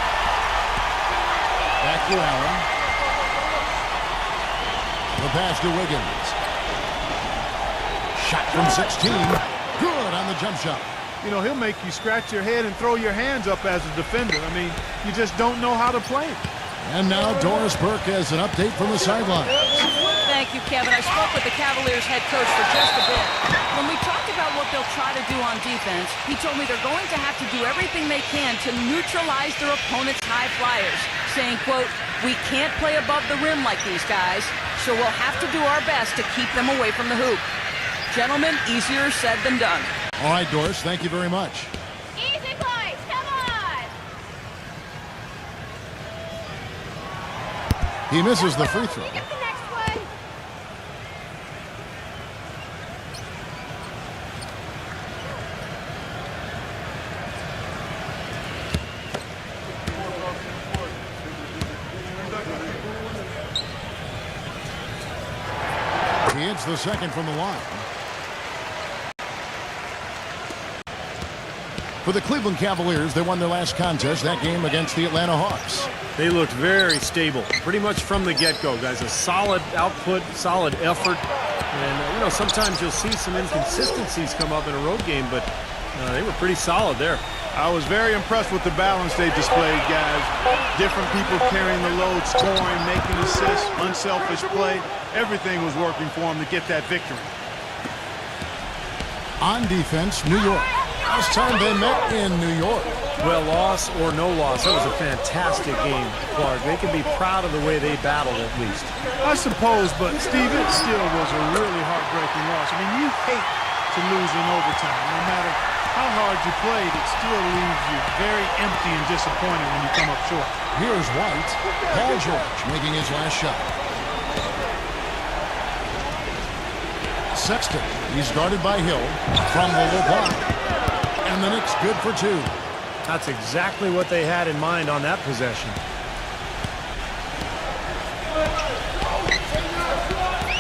Back to Allen. The pass to Wiggins. Shot from 16. Good on the jump shot. You know, he'll make you scratch your head and throw your hands up as a defender. I mean, you just don't know how to play him. And now Doris Burke has an update from the sideline. Thank you, Kevin. I spoke with the Cavaliers head coach for just a bit. When we talked about what they'll try to do on defense, he told me they're going to have to do everything they can to neutralize their opponent's high flyers, saying, quote, "We can't play above the rim like these guys, so we'll have to do our best to keep them away from the hoop." Gentlemen, easier said than done. All right, Doris, thank you very much. Easy, boys. Come on. He misses the free throw. You get the next one. He hits the second from the line. For the Cleveland Cavaliers, they won their last contest, that game against the Atlanta Hawks. They looked very stable, pretty much from the get-go, guys. A solid output, solid effort. And, you know, sometimes you'll see some inconsistencies come up in a road game, but they were pretty solid there. I was very impressed with the balance they displayed, guys. Different people carrying the load, scoring, making assists, unselfish play. Everything was working for them to get that victory. On defense, New York. Last time they met in New York. Well, loss or no loss, that was a fantastic game, Clark. They can be proud of the way they battled at least. I suppose, but Steve, it still was a really heartbreaking loss. I mean, you hate to lose in overtime. No matter how hard you played, it still leaves you very empty and disappointed when you come up short. Here's White. Paul George making his last shot. Sexton, he's guarded by Hill from the low block. And the Knicks good for two. That's exactly what they had in mind on that possession.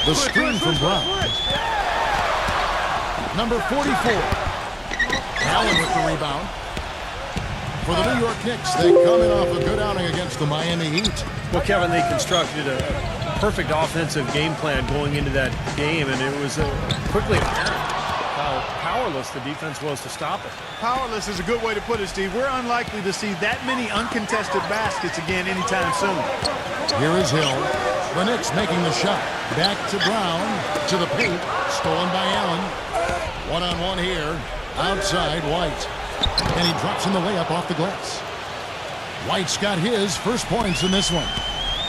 The screen from Brown. Number 44. Allen with the rebound. For the New York Knicks, they come in off a good outing against the Miami Heat. Well, Kevin, they constructed a perfect offensive game plan going into that game, and it was quickly apparent how powerless the defense was to stop it. Powerless is a good way to put it, Steve. We're unlikely to see that many uncontested baskets again anytime soon. Here is Hill. The Knicks making the shot. Back to Brown. To the paint. Stolen by Allen. One-on-one here. Outside, White. And he drops in the layup off the glass. White's got his first points in this one.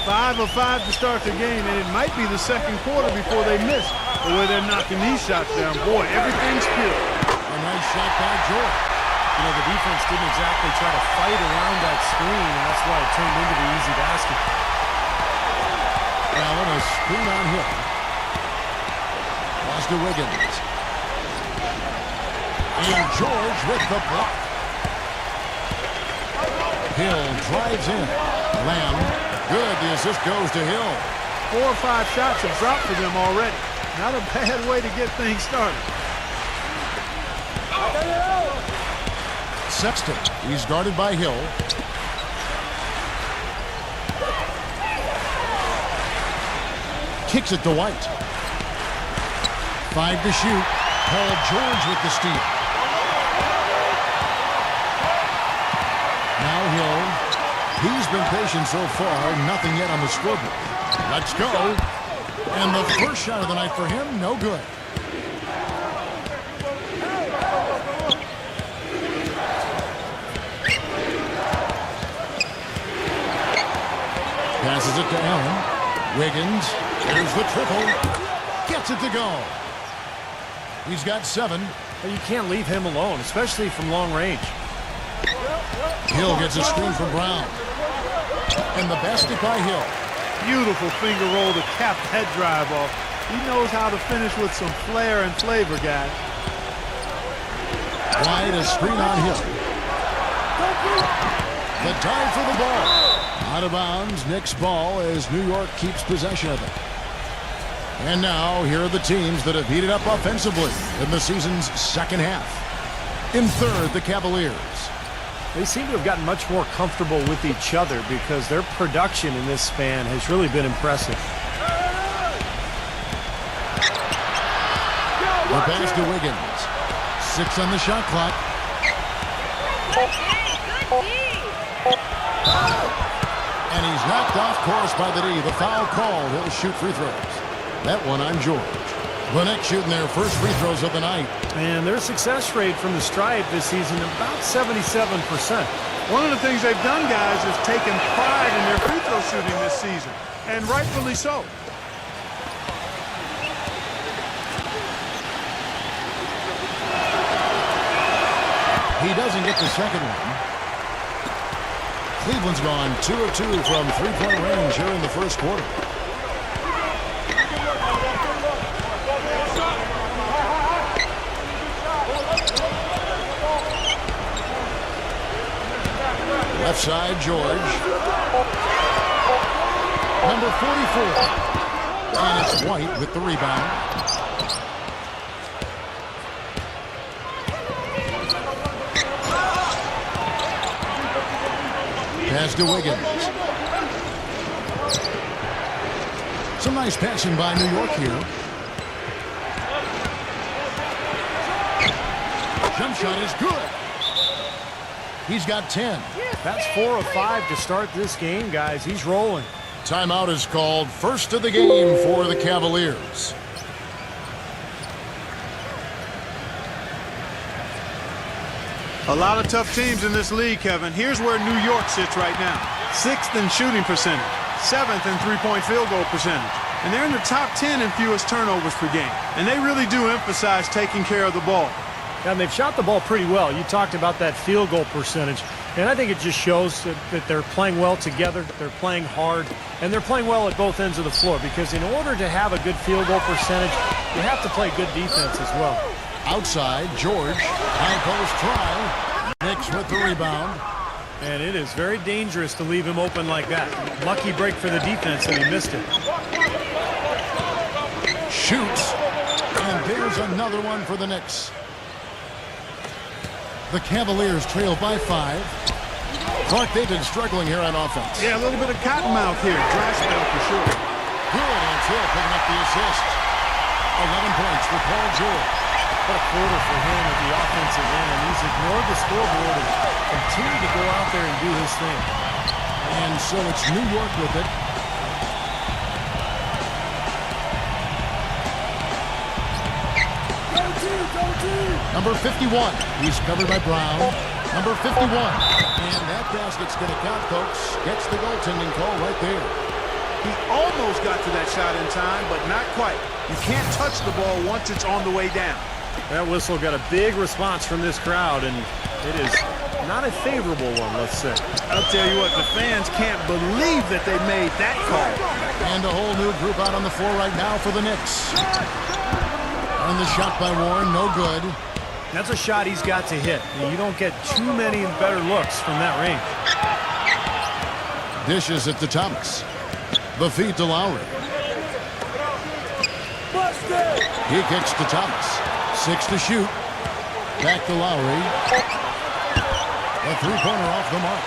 5 of 5 to start the game, and it might be the second quarter before they miss. The way they're knocking these shots down, boy, everything's pure. A nice shot by George. You know, the defense didn't exactly try to fight around that screen, and that's why it turned into the easy basket. Allen, a screen on Hill. Pass to Wiggins. And George with the block. Hill drives in. Lamb. Good. The assist goes to Hill. 4 or 5 shots have dropped for them already. Not a bad way to get things started. Sexton. He's guarded by Hill. Kicks it to White. 5 to shoot. Paul George with the steal. Now Hill. He's been patient so far. Nothing yet on the scoreboard. Let's go. And the first shot of the night for him, no good. Passes it to Allen. Wiggins. Here's the triple. Gets it to go. He's got 7. But you can't leave him alone, especially from long range. Hill gets a screen from Brown. And the basket by Hill. Beautiful finger roll to cap that drive off. He knows how to finish with some flair and flavor, guys. Wide, a screen on Hill. The dive for the ball. Out of bounds, Knicks ball as New York keeps possession of it. And now, here are the teams that have heated up offensively in the season's second half. In third, the Cavaliers. They seem to have gotten much more comfortable with each other because their production in this span has really been impressive. The pass to Wiggins. 6 on the shot clock. And he's knocked off course by the D. The foul called. He'll shoot free throws. That one on George. The Knicks shooting their first free throws of the night. And their success rate from the stripe this season about 77%. One of the things they've done, guys, is taken pride in their free throw shooting this season, and rightfully so. He doesn't get the second one. Cleveland's gone 2 of 2 from three-point range here in the first quarter. Left side, George. Number 44. And it's White with the rebound. Pass to Wiggins. Some nice passing by New York here. Jump shot is good. He's got 10. That's 4 of 5 to start this game, guys. He's rolling. Timeout is called. First of the game for the Cavaliers. A lot of tough teams in this league, Kevin. Here's where New York sits right now. 6th in shooting percentage, 7th in three-point field goal percentage. And they're in the top 10 in fewest turnovers per game. And they really do emphasize taking care of the ball. And they've shot the ball pretty well. You talked about that field goal percentage. And I think it just shows that they're playing well together, they're playing hard, and they're playing well at both ends of the floor. Because in order to have a good field goal percentage, you have to play good defense as well. Outside, George. High post try. Knicks with the rebound. And it is very dangerous to leave him open like that. Lucky break for the defense that he missed it. Shoots. And there's another one for the Knicks. The Cavaliers trail by 5. Clark, they've been struggling here on offense. Yeah, a little bit of cottonmouth here. Dry spell for sure. Good, and Hill picking up the assist. 11 points for Paul George. What a quarter for him at the offensive end. He's ignored the scoreboard and continued to go out there and do his thing. And so it's New York with it. Number 51. He's covered by Brown. Number 51. And that basket's going to count, folks. Gets the goaltending call right there. He almost got to that shot in time, but not quite. You can't touch the ball once it's on the way down. That whistle got a big response from this crowd, and it is not a favorable one, let's say. I'll tell you what, the fans can't believe that they made that call. And a whole new group out on the floor right now for the Knicks. And the shot by Warren, no good. That's a shot he's got to hit. You don't get too many better looks from that range. Dishes it to Thomas. The feed to Lowry. He kicks to Thomas. 6 to shoot. Back to Lowry. A three-pointer off the mark.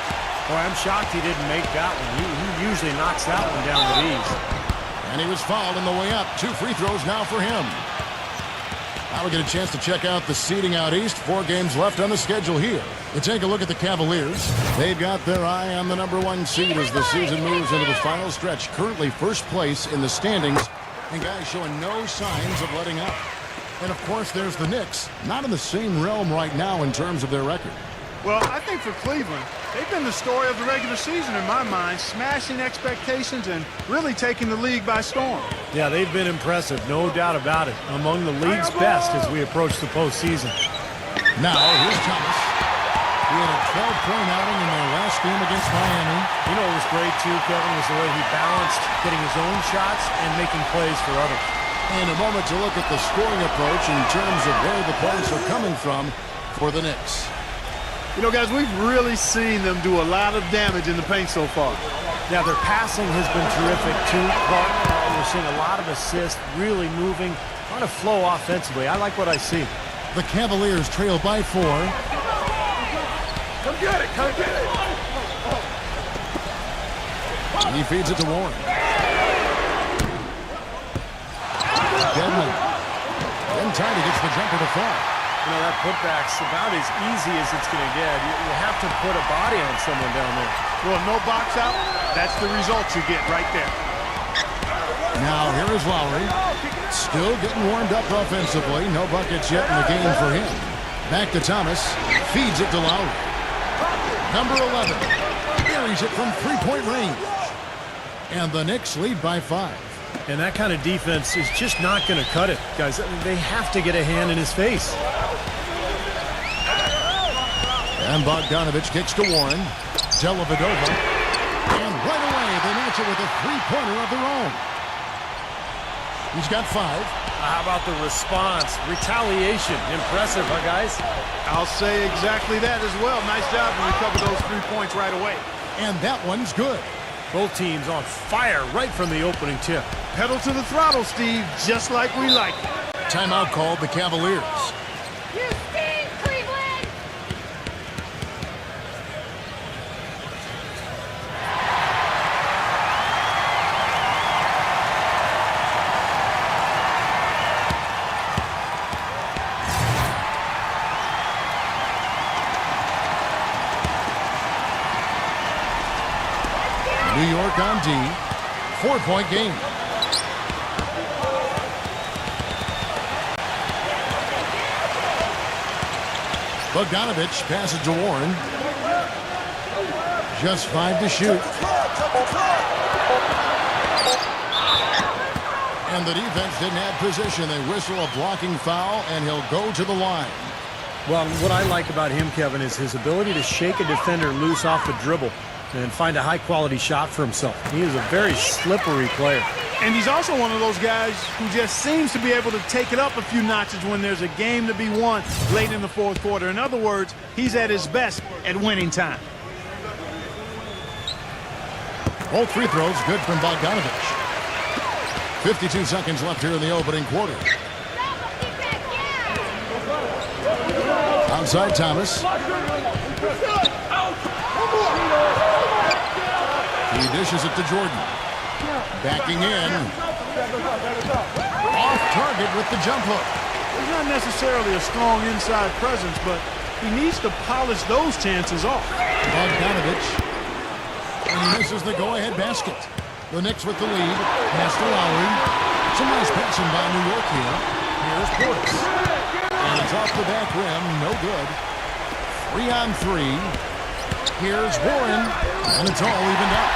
Boy, I'm shocked he didn't make that one. He usually knocks that one down with ease. And he was fouled on the way up. 2 free throws now for him. Now we get a chance to check out the seeding out east. 4 games left on the schedule here. We take a look at the Cavaliers. They've got their eye on the #1 seed as the season moves into the final stretch. Currently first place in the standings. And guys showing no signs of letting up. And of course there's the Knicks. Not in the same realm right now in terms of their record. Well, I think for Cleveland, they've been the story of the regular season in my mind, smashing expectations and really taking the league by storm. Yeah, they've been impressive, no doubt about it. Among the league's best as we approach the postseason. Now, here's Thomas. He had a 12-point outing in their last game against Miami. You know what was great, too, Kevin, was the way he balanced getting his own shots and making plays for others. And a moment to look at the scoring approach in terms of where the points are coming from for the Knicks. You know, guys, we've really seen them do a lot of damage in the paint so far. Yeah, their passing has been terrific, too. Clark, we're seeing a lot of assists, really moving, trying to flow offensively. I like what I see. The Cavaliers trail by 4. Come get it, come get it. He feeds it to Warren. Deadman. In time, he gets the jumper to fall. You know, that putback's about as easy as it's going to get. You have to put a body on someone down there. Well, no box out, that's the result you get right there. Now, here is Lowry. Still getting warmed up offensively. No buckets yet in the game for him. Back to Thomas. Feeds it to Lowry. Number 11. Buries it from three-point range. And the Knicks lead by 5. And that kind of defense is just not going to cut it. Guys, they have to get a hand in his face. And Bogdanovich kicks to Warren. Dellavedova. And right away, they match it with a three-pointer of their own. He's got 5. How about the response? Retaliation. Impressive, huh, guys? I'll say exactly that as well. Nice job to recover those 3 points right away. And that one's good. Both teams on fire right from the opening tip. Pedal to the throttle, Steve, just like we like it. Timeout called the Cavaliers. You stink, Cleveland! New York on D. 4-point game. Bogdanovich passes to Warren. Just 5 to shoot. And the defense didn't have position. They whistle a blocking foul, and he'll go to the line. Well, what I like about him, Kevin, is his ability to shake a defender loose off the dribble and find a high-quality shot for himself. He is a very slippery player. And he's also one of those guys who just seems to be able to take it up a few notches when there's a game to be won late in the fourth quarter. In other words, he's at his best at winning time. Both free throws good from Bogdanovich. 52 seconds left here in the opening quarter. Outside Thomas. He dishes it to Jordan. Backing in. Off target with the jump hook. He's not necessarily a strong inside presence, but he needs to polish those chances off. Bogdanovich. And he misses the go-ahead basket. The Knicks with the lead. Pass to Lowry. Some nice passing by New York here. Here's Portis. And it's off the back rim. No good. 3 on 3. Here's Warren. And it's all evened up.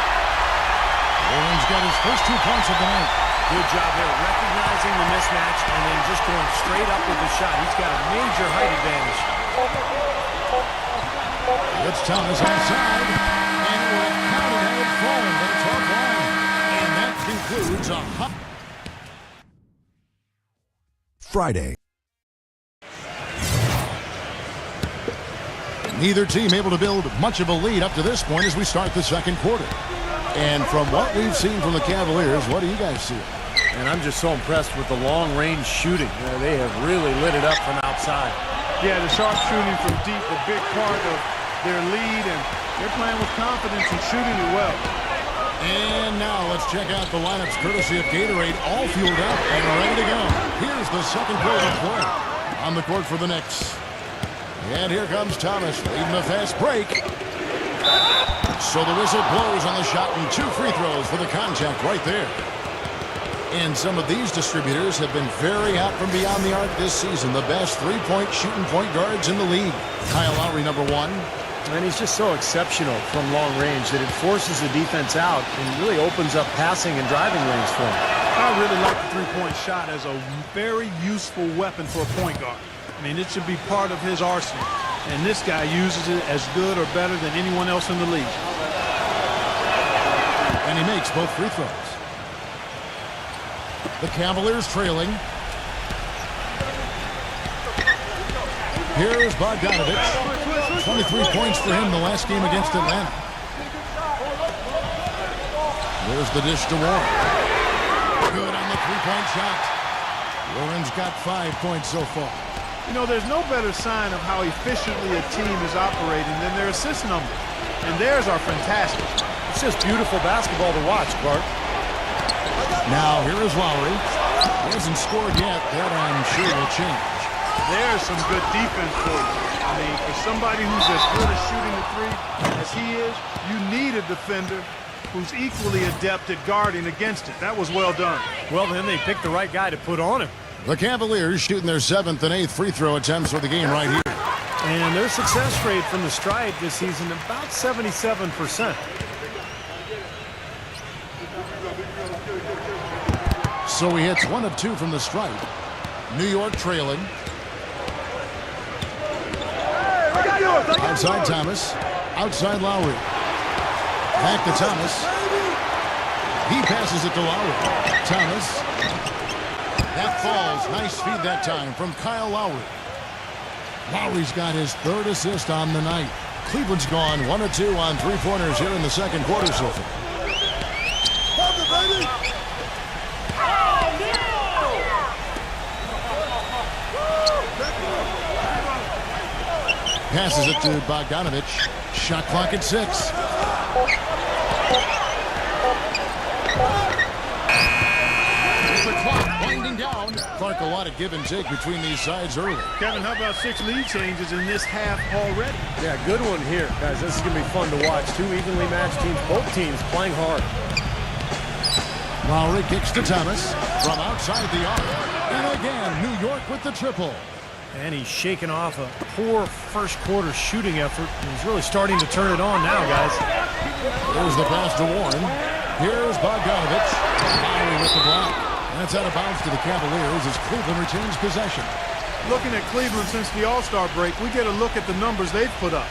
Warren's got his first 2 points of the night. Good job there, recognizing the mismatch and then just going straight up with the shot. He's got a major height advantage. It's Thomas outside. And it will count it had fallen. That's offline. And that concludes a hot Friday. Neither team able to build much of a lead up to this point as we start the second quarter. And from what we've seen from the Cavaliers, what do you guys see? And I'm just so impressed with the long-range shooting. They have really lit it up from outside. Yeah, the sharp shooting from deep, a big part of their lead, and they're playing with confidence and shooting it well. And now let's check out the lineups courtesy of Gatorade, all fueled up and ready to go. Here's the second quarter play on the court for the Knicks. And here comes Thomas leading the fast break. So the whistle blows on the shot and 2 free throws for the contact right there. And some of these distributors have been very hot from beyond the arc this season. The best three-point shooting point guards in the league. Kyle Lowry, number 1. And he's just so exceptional from long range that it forces the defense out and really opens up passing and driving lanes for him. I really like the three-point shot as a very useful weapon for a point guard. I mean, it should be part of his arsenal. And this guy uses it as good or better than anyone else in the league. And he makes both free throws. The Cavaliers trailing. Here's Bogdanovich. 23 points for him the last game against Atlanta. There's the dish to Warren. Good on the three-point shot. Warren's got 5 points so far. You know, there's no better sign of how efficiently a team is operating than their assist numbers. And theirs are fantastic. It's just beautiful basketball to watch, Clark. Now here is Lowry. He hasn't scored yet. That I'm sure will change. There's some good defense for you. I mean, for somebody who's as good at shooting the three as he is, you need a defender who's equally adept at guarding against it. That was well done. Well, then they picked the right guy to put on him. The Cavaliers shooting their 7th and 8th free throw attempts for the game right here. And their success rate from the stripe this season about 77%. So he hits 1 of 2 from the stripe. New York trailing. Outside Thomas. Outside Lowry. Back to Thomas. He passes it to Lowry. Thomas. That falls. Nice feed that time from Kyle Lowry. Lowry's got his 3rd assist on the night. Cleveland's gone 1 of 2 on 3-pointers here in the second quarter so far. Passes it to Bogdanovich. Shot clock at 6. The clock winding down. Clark, a lot of give and take between these sides early. Kevin, how about 6 lead changes in this half already? Yeah, good one here, guys. This is going to be fun to watch. 2 evenly matched teams, both teams playing hard. Lowry kicks to Thomas from outside the arc. And again, New York with the triple. And he's shaking off a poor first quarter shooting effort. He's really starting to turn it on now, guys. There's the pass to Warren. Here's Bogdanovich. Lowry with the block. That's out of bounds to the Cavaliers as Cleveland retains possession. Looking at Cleveland since the All-Star break, we get a look at the numbers they've put up.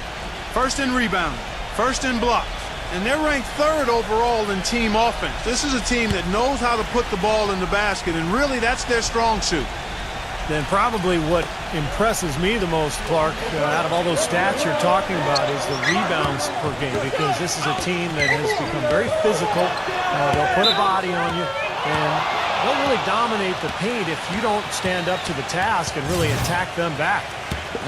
1st in rebounding, 1st in blocks, and they're ranked 3rd overall in team offense. This is a team that knows how to put the ball in the basket, and really that's their strong suit. Then probably what impresses me the most, Clark, out of all those stats you're talking about is the rebounds per game, because this is a team that has become very physical. They'll put a body on you, and they'll really dominate the paint if you don't stand up to the task and really attack them back.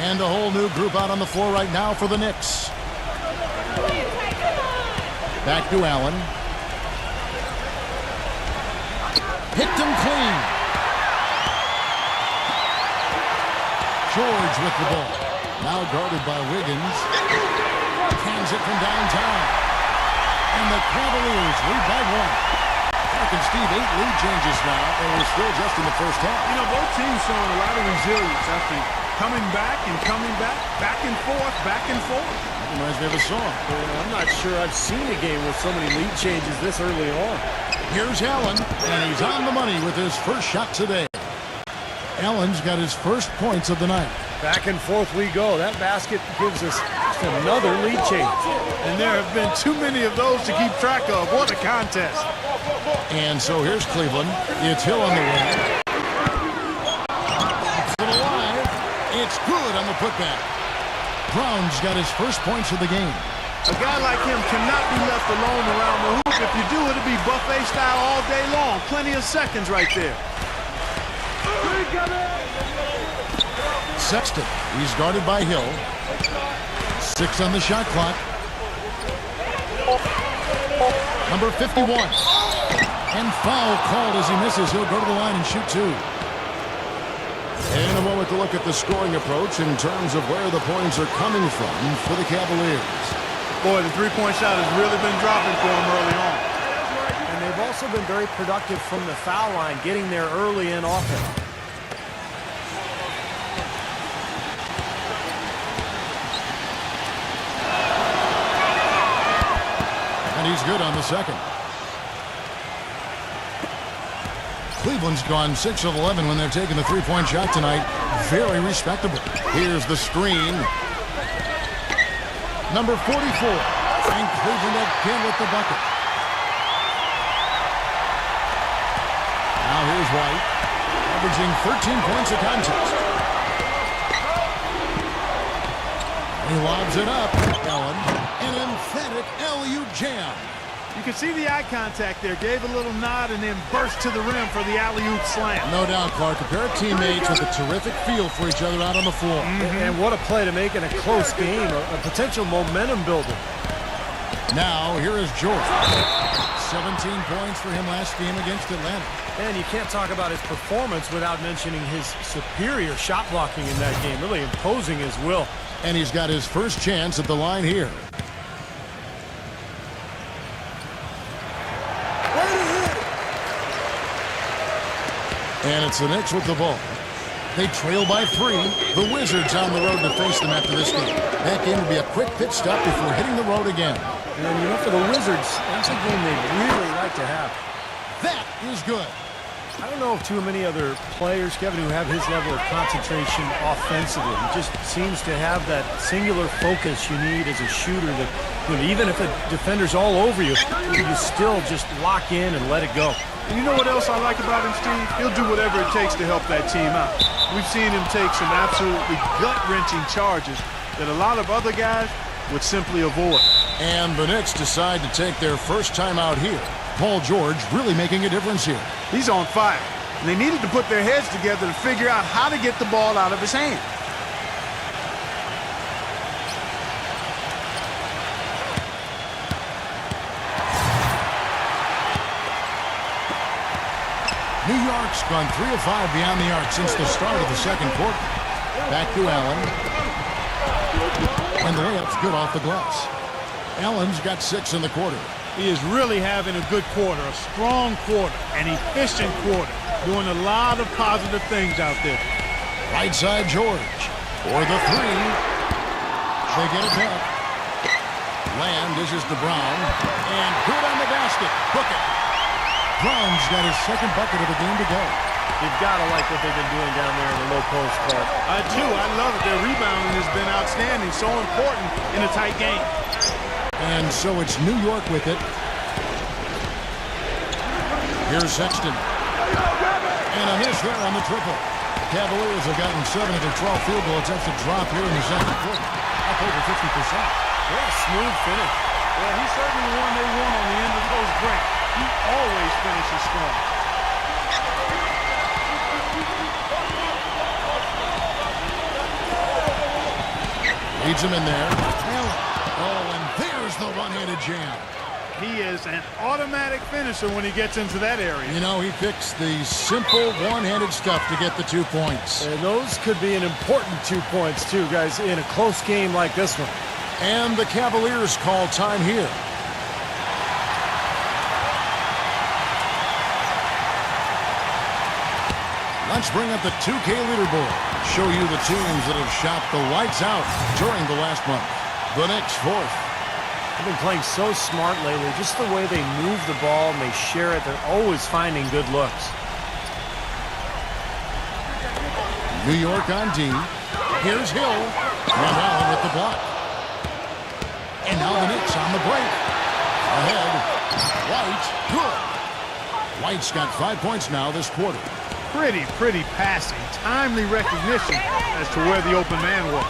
And a whole new group out on the floor right now for the Knicks. Back to Allen. Hit them clean. George with the ball. Now guarded by Wiggins. Cans it from downtown. And the Cavaliers lead by 1. Clark and Steve, 8 lead changes now, and we're still just in the first half. You know, both teams showing a lot of resilience after coming back, back and forth, back and forth. Reminds me of a song. I'm not sure I've seen a game with so many lead changes this early on. Here's Allen, and he's on the money with his first shot today. Allen's got his first points of the night. Back and forth we go. That basket gives us just another lead change. And there have been too many of those to keep track of. What a contest. And so here's Cleveland. It's Hill on the wing. It's alive. It's good on the putback. Brown's got his first points of the game. A guy like him cannot be left alone around the hoop. If you do, it'll be buffet style all day long. Plenty of seconds right there. Sexton, he's guarded by Hill. 6 on the shot clock. Number 51. And foul called as he misses. He'll go to the line and shoot 2. In a moment to look at the scoring approach in terms of where the points are coming from for the Cavaliers. Boy, the three-point shot has really been dropping for him early on. And they've also been very productive from the foul line, getting there early in offense. And he's good on the second. Cleveland's gone 6 of 11 when they've taken the three-point shot tonight. Very respectable. Here's the screen. Number 44. And Cleveland again with the bucket. Now here's White, averaging 13 points a contest. He lobs it up. Allen, an emphatic alley-oop jam. You can see the eye contact there. Gave a little nod and then burst to the rim for the alley-oop slam. No doubt, Clark. A pair of teammates with a terrific feel for each other out on the floor. And what a play to make in a close game, a potential momentum builder. Now, here is George. 17 points for him last game against Atlanta. And you can't talk about his performance without mentioning his superior shot blocking in that game, really imposing his will. And he's got his first chance at the line here. And it's the Knicks with the ball. They trail by 3. The Wizards on the road to face them after this game. That game will be a quick pit stop before hitting the road again. And you know, for the Wizards, that's a game they'd really like to have. That is good. I don't know of too many other players, Kevin, who have his level of concentration offensively. He just seems to have that singular focus you need as a shooter that, you know, even if a defender's all over you, you still just lock in and let it go. And you know what else I like about him, Steve? He'll do whatever it takes to help that team out. We've seen him take some absolutely gut-wrenching charges that a lot of other guys would simply avoid. And the Knicks decide to take their first time out here. Paul George really making a difference here. He's on fire. And they needed to put their heads together to figure out how to get the ball out of his hand. New York's gone 3 of 5 beyond the arc since the start of the second quarter. Back to Allen. And the layup's good off the glass. Allen's got 6 in the quarter. He is really having a good quarter, a strong quarter, an efficient quarter, doing a lot of positive things out there. Right side George for the 3. They get it back. Land dishes to Brown. And good on the basket. Book it. Brown's got his second bucket of the game to go. You've got to like what they've been doing down there in the low post, Clark. I do. I love it. Their rebounding has been outstanding, so important in a tight game. And so it's New York with it. Here's Sexton. And a miss there on the triple. Cavaliers have gotten 7 of their 12 field goal attempts to drop here in the second quarter. Up over 50%. Yeah, smooth finish. Well, he's certainly the one they want on the end of those breaks. He always finishes strong. Leads him in there. Oh, and there's the one-handed jam. He is an automatic finisher when he gets into that area. You know, he picks the simple one-handed stuff to get the 2 points. And those could be an important 2 points, too, guys, in a close game like this one. And the Cavaliers call time here. Let's bring up the 2K leaderboard. Show you the teams that have shot the lights out during the last month. The Knicks 4th. They've been playing so smart lately. Just the way they move the ball and they share it. They're always finding good looks. New York on D. Here's Hill. And Allen with the block. And now the Knicks on the break. Ahead. White. Good. White's got 5 points now this quarter. Pretty passing. Timely recognition as to where the open man was.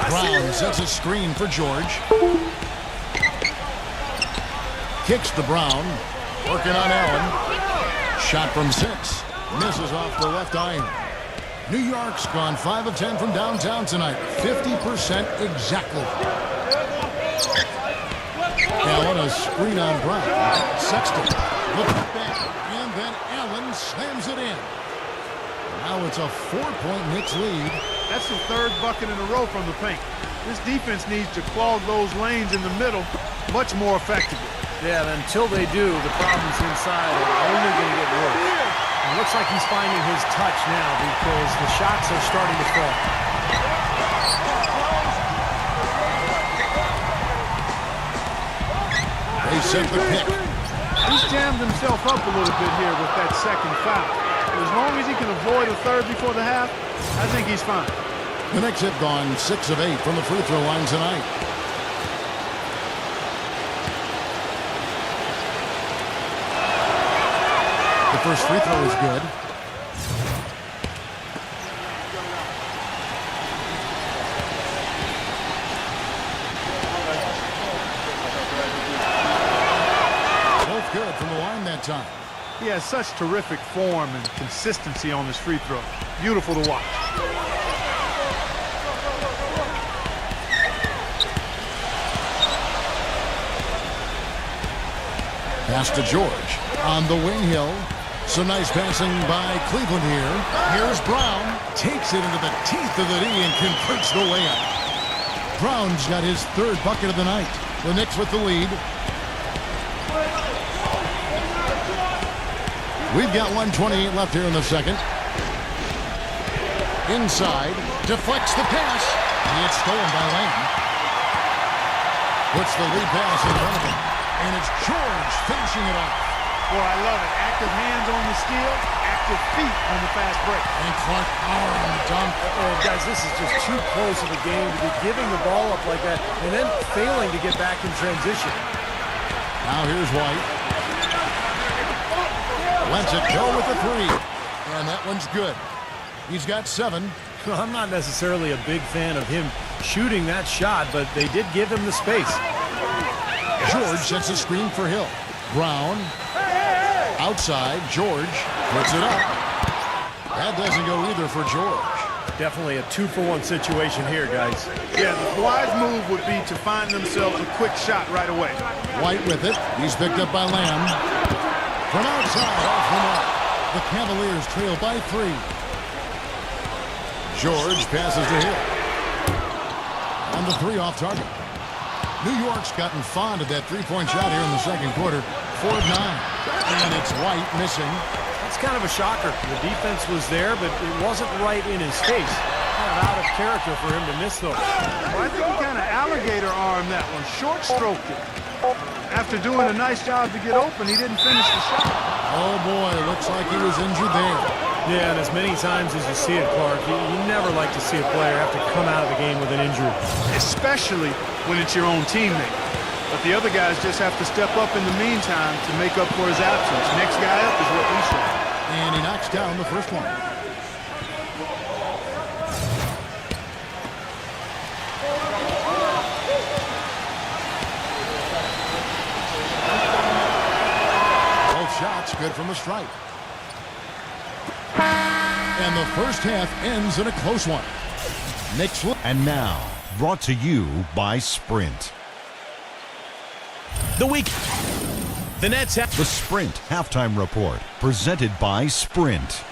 Brown sets a screen for George. Kicks to Brown. Working on Allen. Shot from 6. Misses off the left iron. New York's gone 5 of 10 from downtown tonight. 50% exactly. Allen, a screen on Brown. Sexton looking back, and then Allen slams it in. Now it's a 4-point Knicks lead. That's the 3rd bucket in a row from the paint. This defense needs to clog those lanes in the middle much more effectively. Yeah, and until they do, the problems inside are only going to get worse. It looks like he's finding his touch now because the shots are starting to fall. They set the pick. He's jammed himself up a little bit here with that second foul. As long as he can avoid a 3rd before the half, I think he's fine. The Knicks have gone 6 of 8 from the free throw line tonight. The first free throw is good. Both good from the line that time. He has such terrific form and consistency on his free throw. Beautiful to watch. Pass to George on the wing hill. Some nice passing by Cleveland here. Here's Brown. Takes it into the teeth of the knee and completes the layup. Brown's got his 3rd bucket of the night. The Knicks with the lead. We've got 1:28 left here in the second. Inside. Deflects the pass. And it's stolen by Lamb. Puts the lead pass in front of him. And it's George finishing it off. Boy, I love it. Active hands on the steal, active feet on the fast break. And Clark power on the dunk. Oh, guys, this is just too close of a game to be giving the ball up like that and then failing to get back in transition. Now here's White. Lets it go with the 3. And that one's good. He's got 7. Well, I'm not necessarily a big fan of him shooting that shot, but they did give him the space. George sets a screen for Hill. Brown. Outside. George puts it up. That doesn't go either for George. Definitely a 2-for-1 situation here, guys. Yeah, the wise move would be to find themselves a quick shot right away. White with it. He's picked up by Lamb. From outside, off the mark. The Cavaliers trail by 3. George passes to Hill. On the 3 off target. New York's gotten fond of that 3-point shot here in the second quarter. 4 of 9. And it's White missing. That's kind of a shocker. The defense was there, but it wasn't right in his face. Kind of out of character for him to miss those. Well, I think he kind of alligator armed that one. Short stroked it. After doing a nice job to get open, he didn't finish the shot. Oh boy, looks like he was injured there. Yeah, and as many times as you see it, Clark, you never like to see a player have to come out of the game with an injury. Especially when it's your own teammate. But the other guys just have to step up in the meantime to make up for his absence. Next guy up is what we say. And he knocks down the first one. Both shots good from the stripe. And the first half ends in a close one. Knicks. And now, brought to you by Sprint. The week. The Nets have The Sprint Halftime Report, presented by Sprint.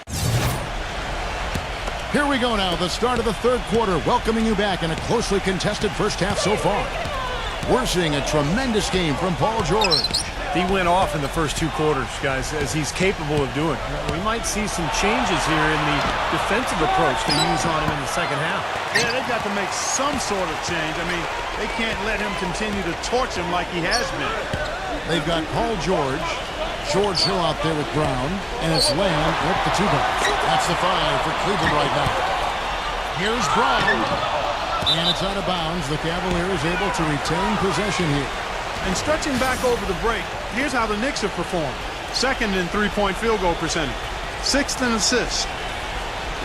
Here we go now, the start of the third quarter, welcoming you back in a closely contested first half so far. We're seeing a tremendous game from Paul George. He went off in the first 2 quarters, guys, as he's capable of doing. We might see some changes here in the defensive approach they use on him in the second half. Yeah, they've got to make some sort of change. I mean, they can't let him continue to torch him like he has been. They've got Paul George, George Hill out there with Brown, and it's Lamb with the 2 ball. That's the 5 for Cleveland right now. Here's Brown, and it's out of bounds. The Cavaliers able to retain possession here. And stretching back over the break, here's how the Knicks have performed. 2nd in three-point field goal percentage. 6th in assists.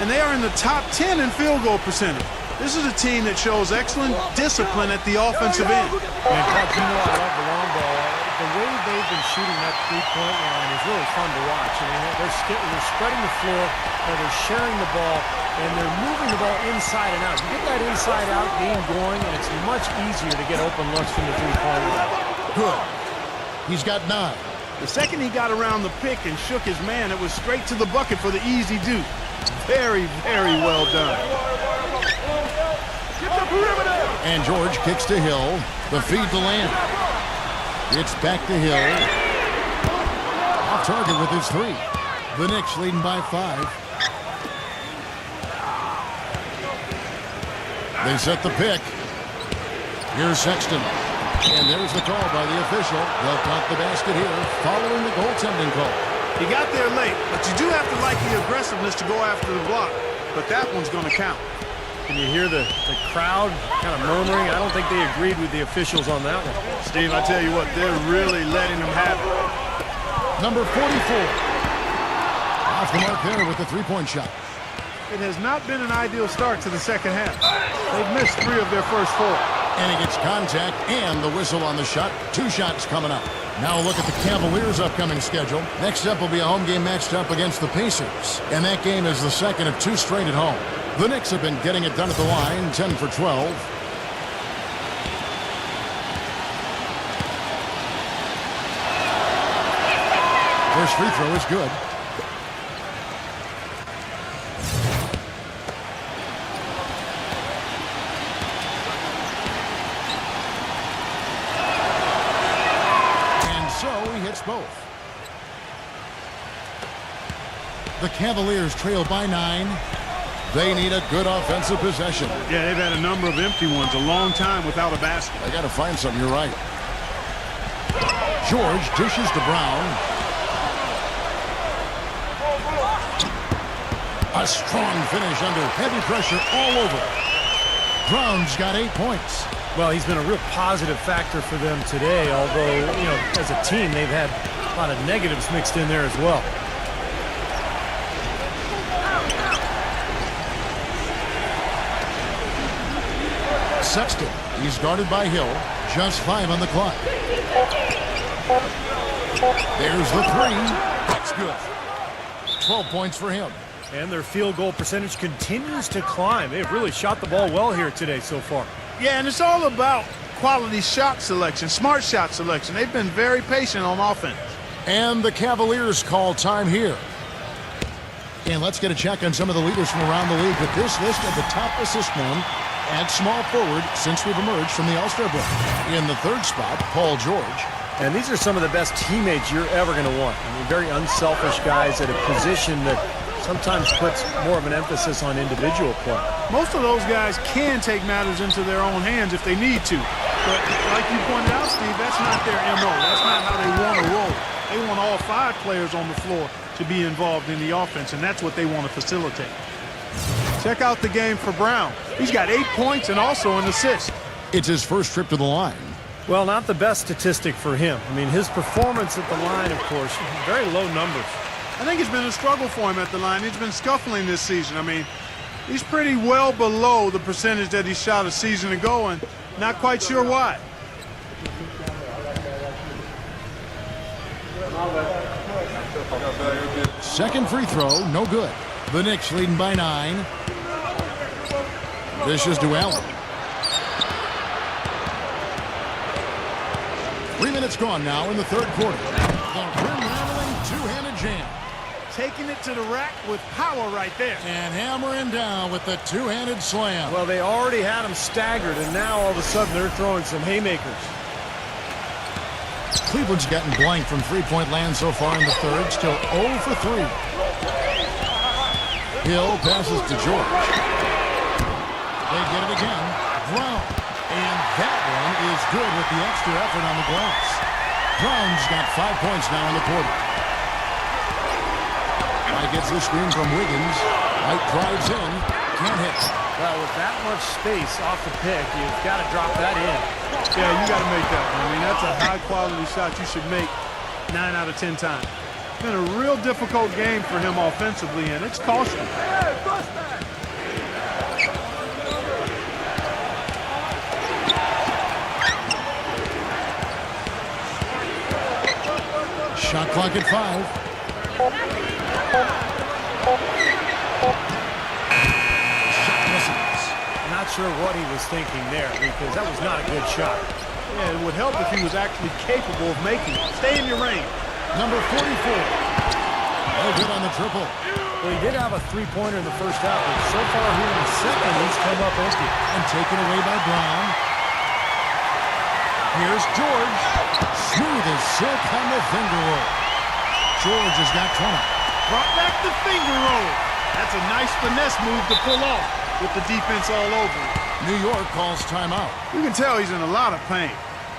And they are in the top 10 in field goal percentage. This is a team that shows excellent discipline at the offensive end. And Coach, you know I love the long ball. The way they've been shooting that three-point line is really fun to watch. I mean, they're spreading the floor, they're sharing the ball, and they're moving the ball inside and out. You get that inside-out game going, and it's much easier to get open looks from the three-point line. Good. He's got 9. The second he got around the pick and shook his man, it was straight to the bucket for the easy deuce. Very, very well done. And George kicks to Hill. The feed to Land. It's back to Hill. Off target with his 3. The Knicks leading by 5. They set the pick. Here's Sexton. And there's the call by the official. They'll count the basket here following the goaltending call. He got there late, but you do have to like the aggressiveness to go after the block. But that one's going to count. Can you hear the crowd kind of murmuring? I don't think they agreed with the officials on that one. Steve, I tell you what, they're really letting them have it. Number 44. Off the mark there with the three-point shot. It has not been an ideal start to the second half. They've missed 3 of their first 4. And he gets contact and the whistle on the shot. 2 shots coming up. Now look at the Cavaliers' upcoming schedule. Next up will be a home game matched up against the Pacers. And that game is the second of 2 straight at home. The Knicks have been getting it done at the line, 10 for 12. First free throw is good. And so he hits both. The Cavaliers trail by 9. They need a good offensive possession. Yeah, they've had a number of empty ones, a long time without a basket. They got to find something, you're right. George dishes to Brown. A strong finish under heavy pressure all over. Brown's got 8 points. Well, he's been a real positive factor for them today, although, you know, as a team, they've had a lot of negatives mixed in there as well. Sexton, he's guarded by Hill. Just 5 on the clock. There's the 3. That's good. 12 points for him. And their field goal percentage continues to climb. They've really shot the ball well here today so far. Yeah, and it's all about quality shot selection, smart shot selection. They've been very patient on offense. And the Cavaliers call time here. And let's get a check on some of the leaders from around the league with this list of the top assist men at small forward since we've emerged from the All-Star break. In the 3rd spot, Paul George. And these are some of the best teammates you're ever going to want. I mean, very unselfish guys at a position that sometimes puts more of an emphasis on individual play. Most of those guys can take matters into their own hands if they need to. But like you pointed out, Steve, that's not their MO. That's not how they want to roll. They want all 5 players on the floor to be involved in the offense, and that's what they want to facilitate. Check out the game for Brown. He's got 8 points and also an assist. It's his first trip to the line. Well, not the best statistic for him. I mean, his performance at the line, of course, very low numbers. I think it's been a struggle for him at the line. He's been scuffling this season. I mean, he's pretty well below the percentage that he shot a season ago, and not quite sure why. Second free throw, no good. The Knicks leading by 9. This is to Allen. 3 minutes gone now in the 3rd quarter. The rim-rattling 2-handed jam. Taking it to the rack with power right there. And hammering down with the 2-handed slam. Well, they already had him staggered, and now all of a sudden they're throwing some haymakers. Cleveland's gotten blank from three-point land so far in the 3rd. Still 0 for 3. Hill passes to George. They get it again. Brown. And that one is good with the extra effort on the glass. Brown's got 5 points now in the quarter. White gets the screen from Wiggins. White drives in. Can't hit. Well, with that much space off the pick, you've got to drop that in. Yeah, you got to make that one. I mean, that's a high-quality shot you should make 9 out of 10 times. It's been a real difficult game for him offensively, and it's costing. clock at 5. Shot misses. Not sure what he was thinking there because that was not a good shot. Yeah, it would help if he was actually capable of making it. Stay in your range. Number 44. No good on the triple. Well, he did have a three-pointer in the first half, but so far here in the second, he's come up empty. And taken away by Brown. Here's George. Smooth as silk on the finger roll. George has got 20. Brought back the finger roll. That's a nice finesse move to pull off with the defense all over him. New York calls timeout. You can tell he's in a lot of pain.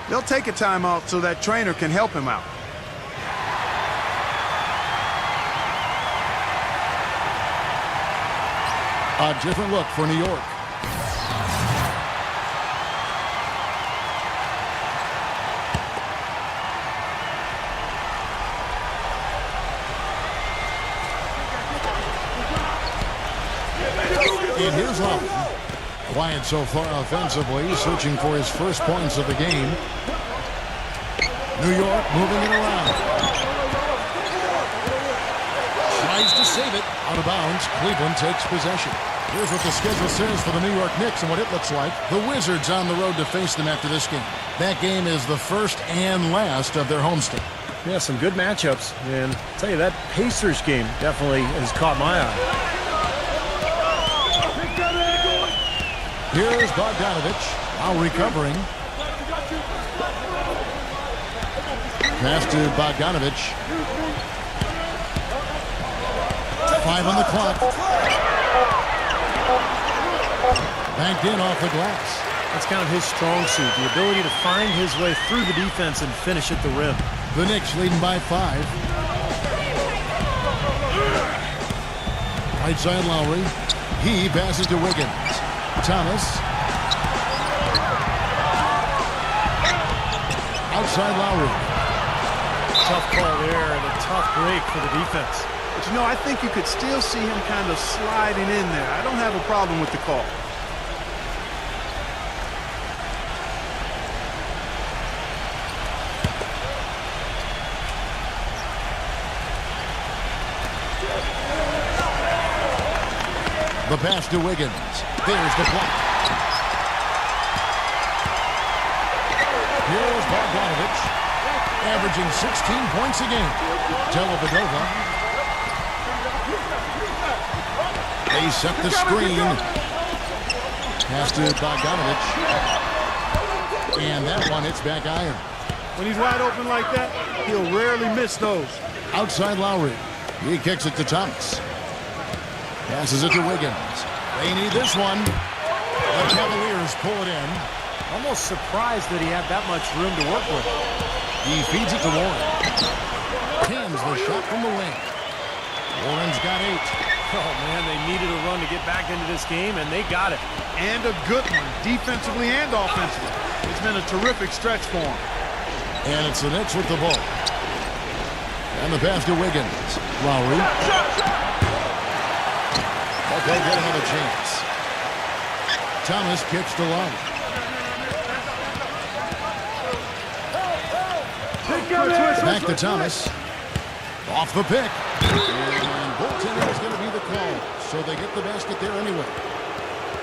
They'll take a timeout so that trainer can help him out. A different look for New York. And here's Lowry. Quiet so far offensively, searching for his first points of the game. New York moving it around. Tries to save it. Out of bounds. Cleveland takes possession. Here's what the schedule says for the New York Knicks and what it looks like. The Wizards on the road to face them after this game. That game is the first and last of their homestand. Yeah, some good matchups. And I'll tell you, that Pacers game definitely has caught my eye. Here's Bogdanovich. Now recovering. Pass to Bogdanovich. 5 on the clock. Banked in off the glass. That's kind of his strong suit, the ability to find his way through the defense and finish at the rim. The Knicks leading by 5. Right side Lowry. He passes to Wiggins. Thomas. Outside Lowry. Tough call there and a tough break for the defense. But you know, I think you could still see him kind of sliding in there. I don't have a problem with the call. The pass to Wiggins. There's the block. Here's Bogdanovich, averaging 16 points a game. Dellavedova. They set the screen. Pass to Bogdanovich. And that one hits back iron. When he's wide open like that, he'll rarely miss those. Outside Lowry. He kicks it to Thomas. Passes it to Wiggins. They need this one. The Cavaliers pull it in. Almost surprised that he had that much room to work with. He feeds it to Warren. Hands the shot from the wing. Warren's got 8. Oh, man, they needed a run to get back into this game, and they got it. And a good one, defensively and offensively. It's been a terrific stretch for him. And it's the Knicks with the ball. And the pass to Wiggins. Lowry. They'll get another chance. Thomas kicks to Lowry. Back to Thomas. Off the pick. And goaltending is going to be the call. So they get the basket there anyway.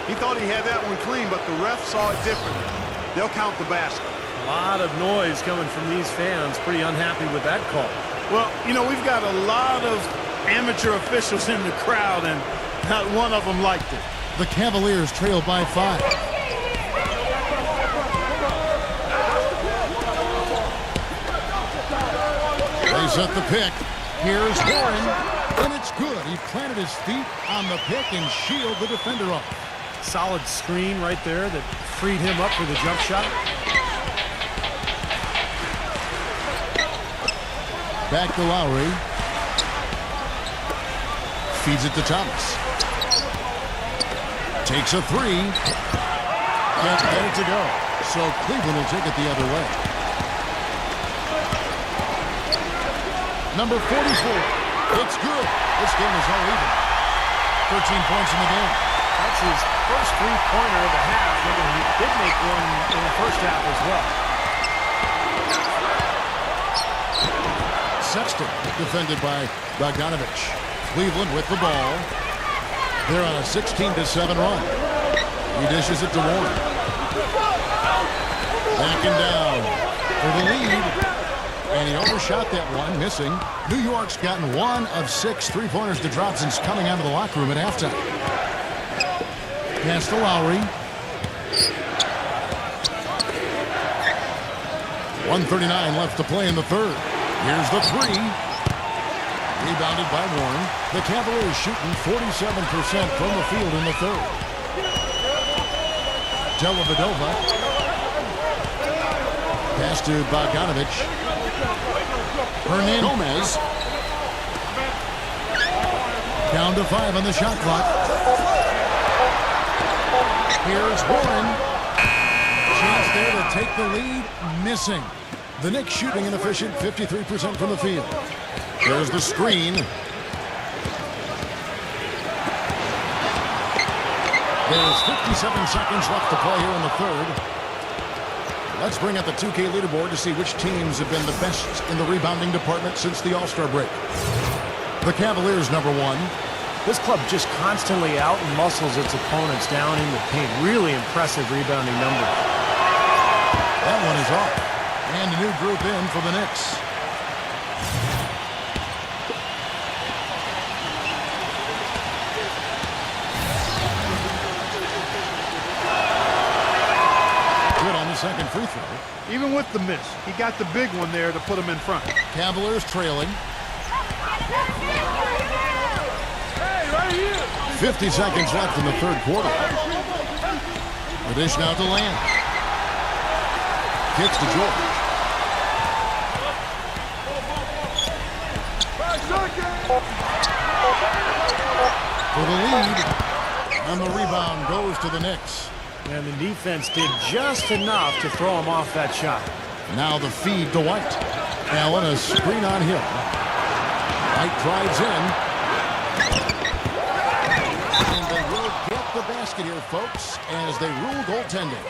He thought he had that one clean, but the ref saw it differently. They'll count the basket. A lot of noise coming from these fans. Pretty unhappy with that call. Well, you know, we've got a lot of amateur officials in the crowd, and not one of them liked it. The Cavaliers trail by 5. They set the pick. Here's Warren, and it's good. He planted his feet on the pick and shielded the defender off. Solid screen right there that freed him up for the jump shot. Back to Lowry. Feeds it to Thomas. Takes a 3. Can't get it to go. So Cleveland will take it the other way. Number 44. It's good. This game is all even. 13 points in the game. That's his first three-pointer of the half. And he did make one in the first half as well. Sexton, defended by Bogdanovich. Cleveland with the ball. They're on a 16-7 run. He dishes it to Warren. Backing down for the lead. And he overshot that one, missing. New York's gotten 1 of 6 3-pointers to drop since coming out of the locker room at halftime. Pass to Lowry. 1:39 left to play in the third. Here's the three. Rebounded by Warren. The Cavaliers shooting 47% from the field in the third. Dellavedova. Pass to Bogdanovich. Hernandez. Gomez. Down to 5 on the shot clock. Here's Warren. Chance there to take the lead. Missing. The Knicks shooting an efficient 53% from the field. There's the screen. There's 57 seconds left to play here in the third. Let's bring up the 2K leaderboard to see which teams have been the best in the rebounding department since the All-Star break. The Cavaliers, number 1. This club just constantly out-muscles its opponents down in the paint. Really impressive rebounding numbers. That one is off. And a new group in for the Knicks. Good on the second free throw. Even with the miss, he got the big one there to put him in front. Cavaliers trailing. 50 seconds left in the third quarter. The dish now to Lamb. Kicks to George. For the lead. And the rebound goes to the Knicks. And the defense did just enough to throw him off that shot. Now the feed to White. Allen, a screen on him. White drives in. And they will get the basket here, folks, as they rule goaltending.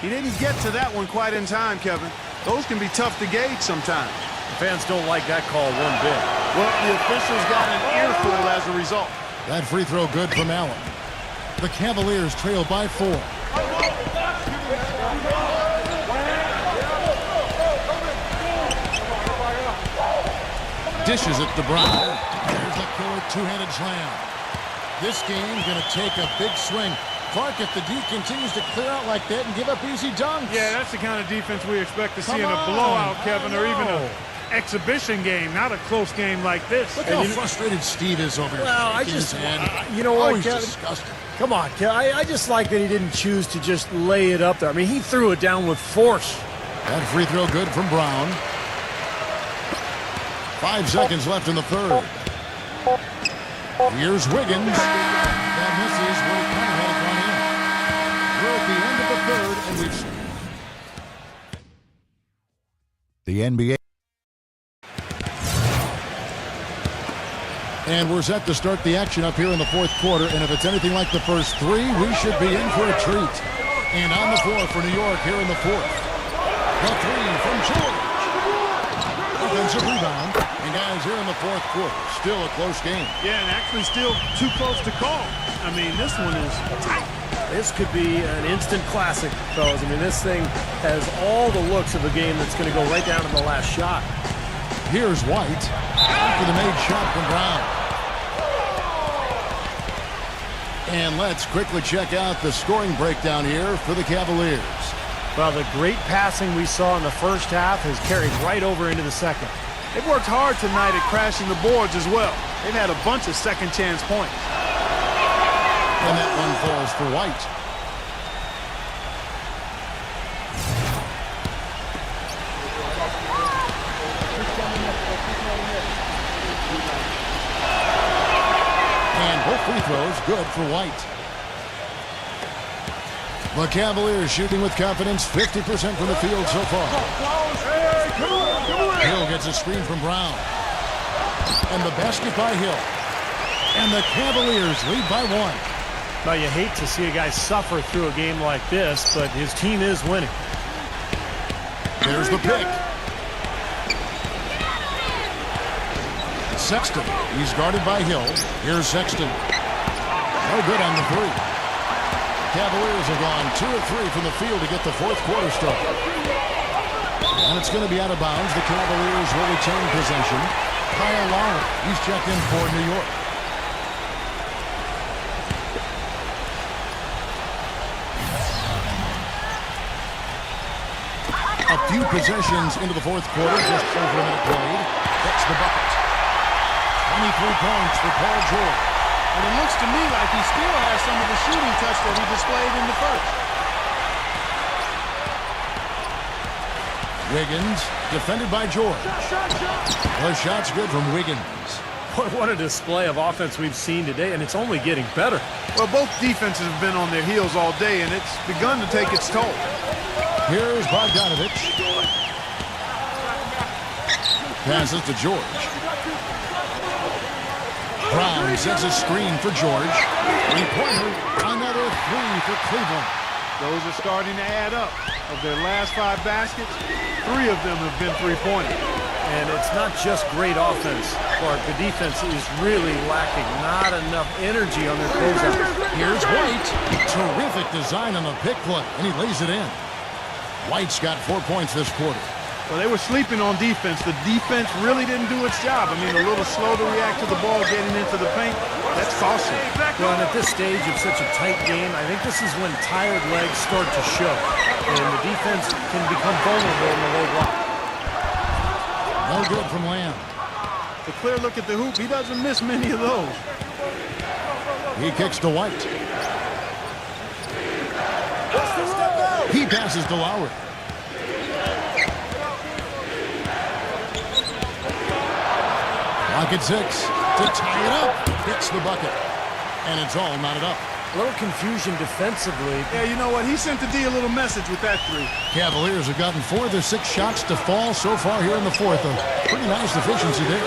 He didn't get to that one quite in time, Kevin. Those can be tough to gauge sometimes. The fans don't like that call one bit. Well, the officials got an earful as a result. That free throw good from Allen. The Cavaliers trail by 4. Dishes it to Brown. There's a killer two-handed slam. This game's going to take a big swing. Clark, if the D continues to clear out like that and give up easy dunks. Yeah, that's the kind of defense we expect to see in a Come on. blowout, Kevin, or even an exhibition game, not a close game like this. Look how frustrated Steve is over here. Well, I shaking his just, head. you know what, he's Kevin? disgusting. Come on, Kevin. I just like that he didn't choose to just lay it up there. I mean, he threw it down with force. That free throw good from Brown. 5 seconds left in the third. Here's Wiggins. That misses where he kind of had it gone in. We're at the end of the third, and we've... The NBA. And we're set to start the action up here in the fourth quarter, and if it's anything like the first 3, we should be in for a treat. And on the floor for New York here in the fourth. The 3 from George. Offensive rebound. And guys, here in the fourth quarter, still a close game. Yeah, and actually still too close to call. I mean, this one is tight. This could be an instant classic, fellas. I mean, this thing has all the looks of a game that's going to go right down to the last shot. Here's White after the made shot from Brown. And let's quickly check out the scoring breakdown here for the Cavaliers. Well, the great passing we saw in the first half has carried right over into the second. They've worked hard tonight at crashing the boards as well. They've had a bunch of second chance points. And that one falls for White. And both free throws good for White. The Cavaliers shooting with confidence, 50% from the field so far. Hill gets a screen from Brown. And the basket by Hill. And the Cavaliers lead by 1. Now, you hate to see a guy suffer through a game like this, but his team is winning. There's the pick. Sexton. He's guarded by Hill. Here's Sexton. No good on the three. Cavaliers have gone 2 of 3 from the field to get the fourth quarter started. And it's going to be out of bounds. The Cavaliers will retain possession. Kyle Lowry, he's checked in for New York. A few possessions into the fourth quarter, just over a minute played. That's the bucket. 23 points for Paul George. And it looks to me like he still has some of the shooting touch that he displayed in the first. Wiggins, defended by George. The shot's good from Wiggins. Boy, what a display of offense we've seen today, and it's only getting better. Well, both defenses have been on their heels all day, and it's begun to take its toll. Here's Bogdanovich. Passes to George. Brown sets a screen for George. Three-pointer. Another three for Cleveland. Those are starting to add up. Of their last 5 baskets, 3 of them have been three-pointers. And it's not just great offense, Clark. The defense is really lacking. Not enough energy on their closeout. Here's White. Terrific design on the pick play, and he lays it in. White's got 4 points this quarter. Well, they were sleeping on defense. The defense really didn't do its job. I mean, a little slow to react to the ball getting into the paint. That's costly. Well, and at this stage of such a tight game, I think this is when tired legs start to show. And the defense can become vulnerable in the low block. No good from Lamb. A clear look at the hoop. He doesn't miss many of those. He kicks to White. He passes to Lowry. Clock at 6 to tie it up. Hits the bucket. And it's all knotted up. A little confusion defensively. Yeah, you know what? He sent the D a little message with that three. Cavaliers have gotten 4 of their 6 shots to fall so far here in the fourth. A pretty nice efficiency there.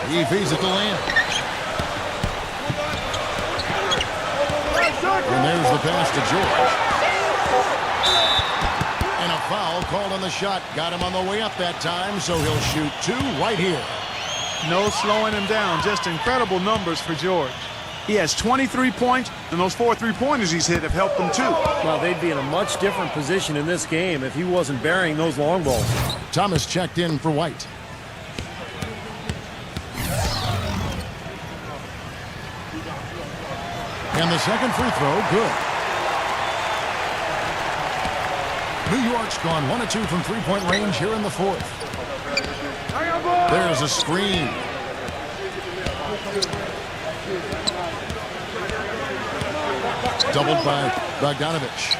He feeds it to Lamb. And there's the pass to George. And a foul called on the shot. Got him on the way up that time, so he'll shoot 2 right here. No slowing him down. Just incredible numbers for George. He has 23 points, and those 4 three-pointers he's hit have helped him too. Well, they'd be in a much different position in this game if he wasn't burying those long balls. Thomas checked in for White. And the second free throw, good. New York's gone 1 of 2 from three-point range here in the fourth. There's a screen. Doubled by Bogdanovich.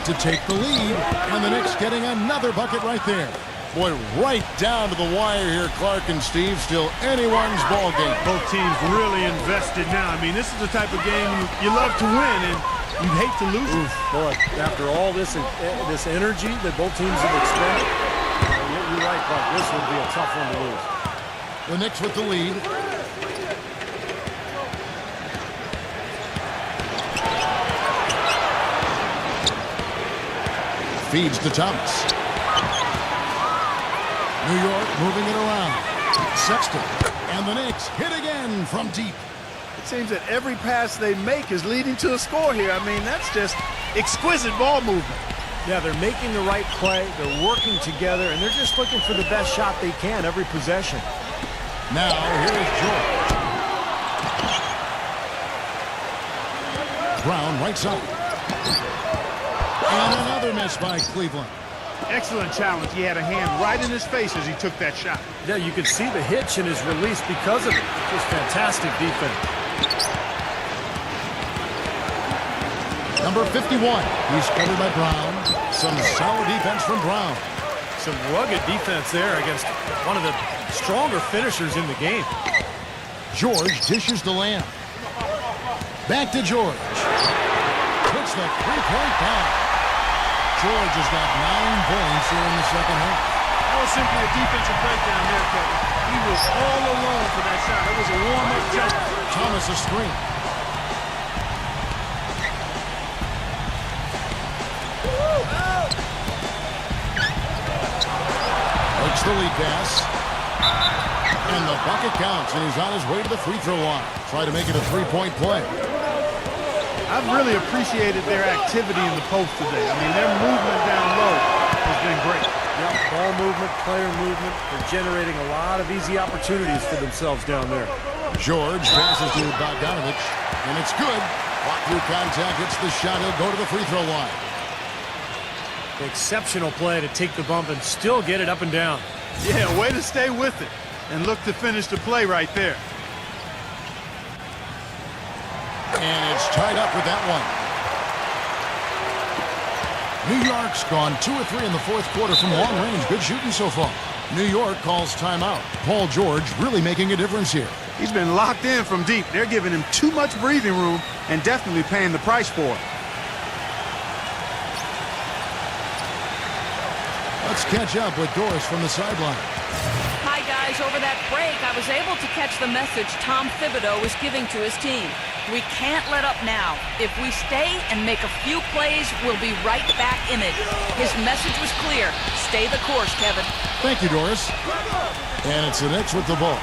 To take the lead, and the Knicks getting another bucket right there. Boy, right down to the wire here, Clark and Steve. Still anyone's ball game. Both teams really invested now. I mean, this is the type of game you love to win, and you'd hate to lose it. Boy, after all this energy that both teams have expended, you're right, Clark. This would be a tough one to lose. The Knicks with the lead. Feeds to Thomas. New York moving it around. Sexton. And the Knicks hit again from deep. It seems that every pass they make is leading to a score here. I mean, that's just exquisite ball movement. Yeah, they're making the right play. They're working together, and they're just looking for the best shot they can every possession. Now, here's George. Brown right side. And another miss by Cleveland. Excellent challenge. He had a hand right in his face as he took that shot. Yeah, you could see the hitch in his release because of it. Just fantastic defense. Number 51. He's covered by Brown. Some solid defense from Brown. Some rugged defense there against one of the stronger finishers in the game. George dishes to Lamb. Back to George. Puts the three-point down. George has got 9 points here in the second half. That was simply a defensive breakdown there, Kevin. He was all alone for that shot. It was a warm-up jumper. Thomas a screen. Gets the lead pass. And the bucket counts, and he's on his way to the free throw line. Try to make it a three-point play. I've really appreciated their activity in the post today. I mean, their movement down low has been great. Yep, ball movement, player movement. They're generating a lot of easy opportunities for themselves down there. George passes to Bogdanovich, and it's good. Walk through contact, hits the shot. He'll go to the free throw line. Exceptional play to take the bump and still get it up and down. Yeah, way to stay with it and look to finish the play right there. And it's tied up with that one. New York's gone 2 of 3 in the fourth quarter from long range. Good shooting so far. New York calls timeout. Paul George really making a difference here. He's been locked in from deep. They're giving him too much breathing room and definitely paying the price for it. Let's catch up with Doris from the sideline. Hi, guys. Over that break, I was able to catch the message Tom Thibodeau was giving to his team. We can't let up now. If we stay and make a few plays, we'll be right back in it. His message was clear. Stay the course, Kevin. Thank you, Doris. And it's the Knicks with the ball.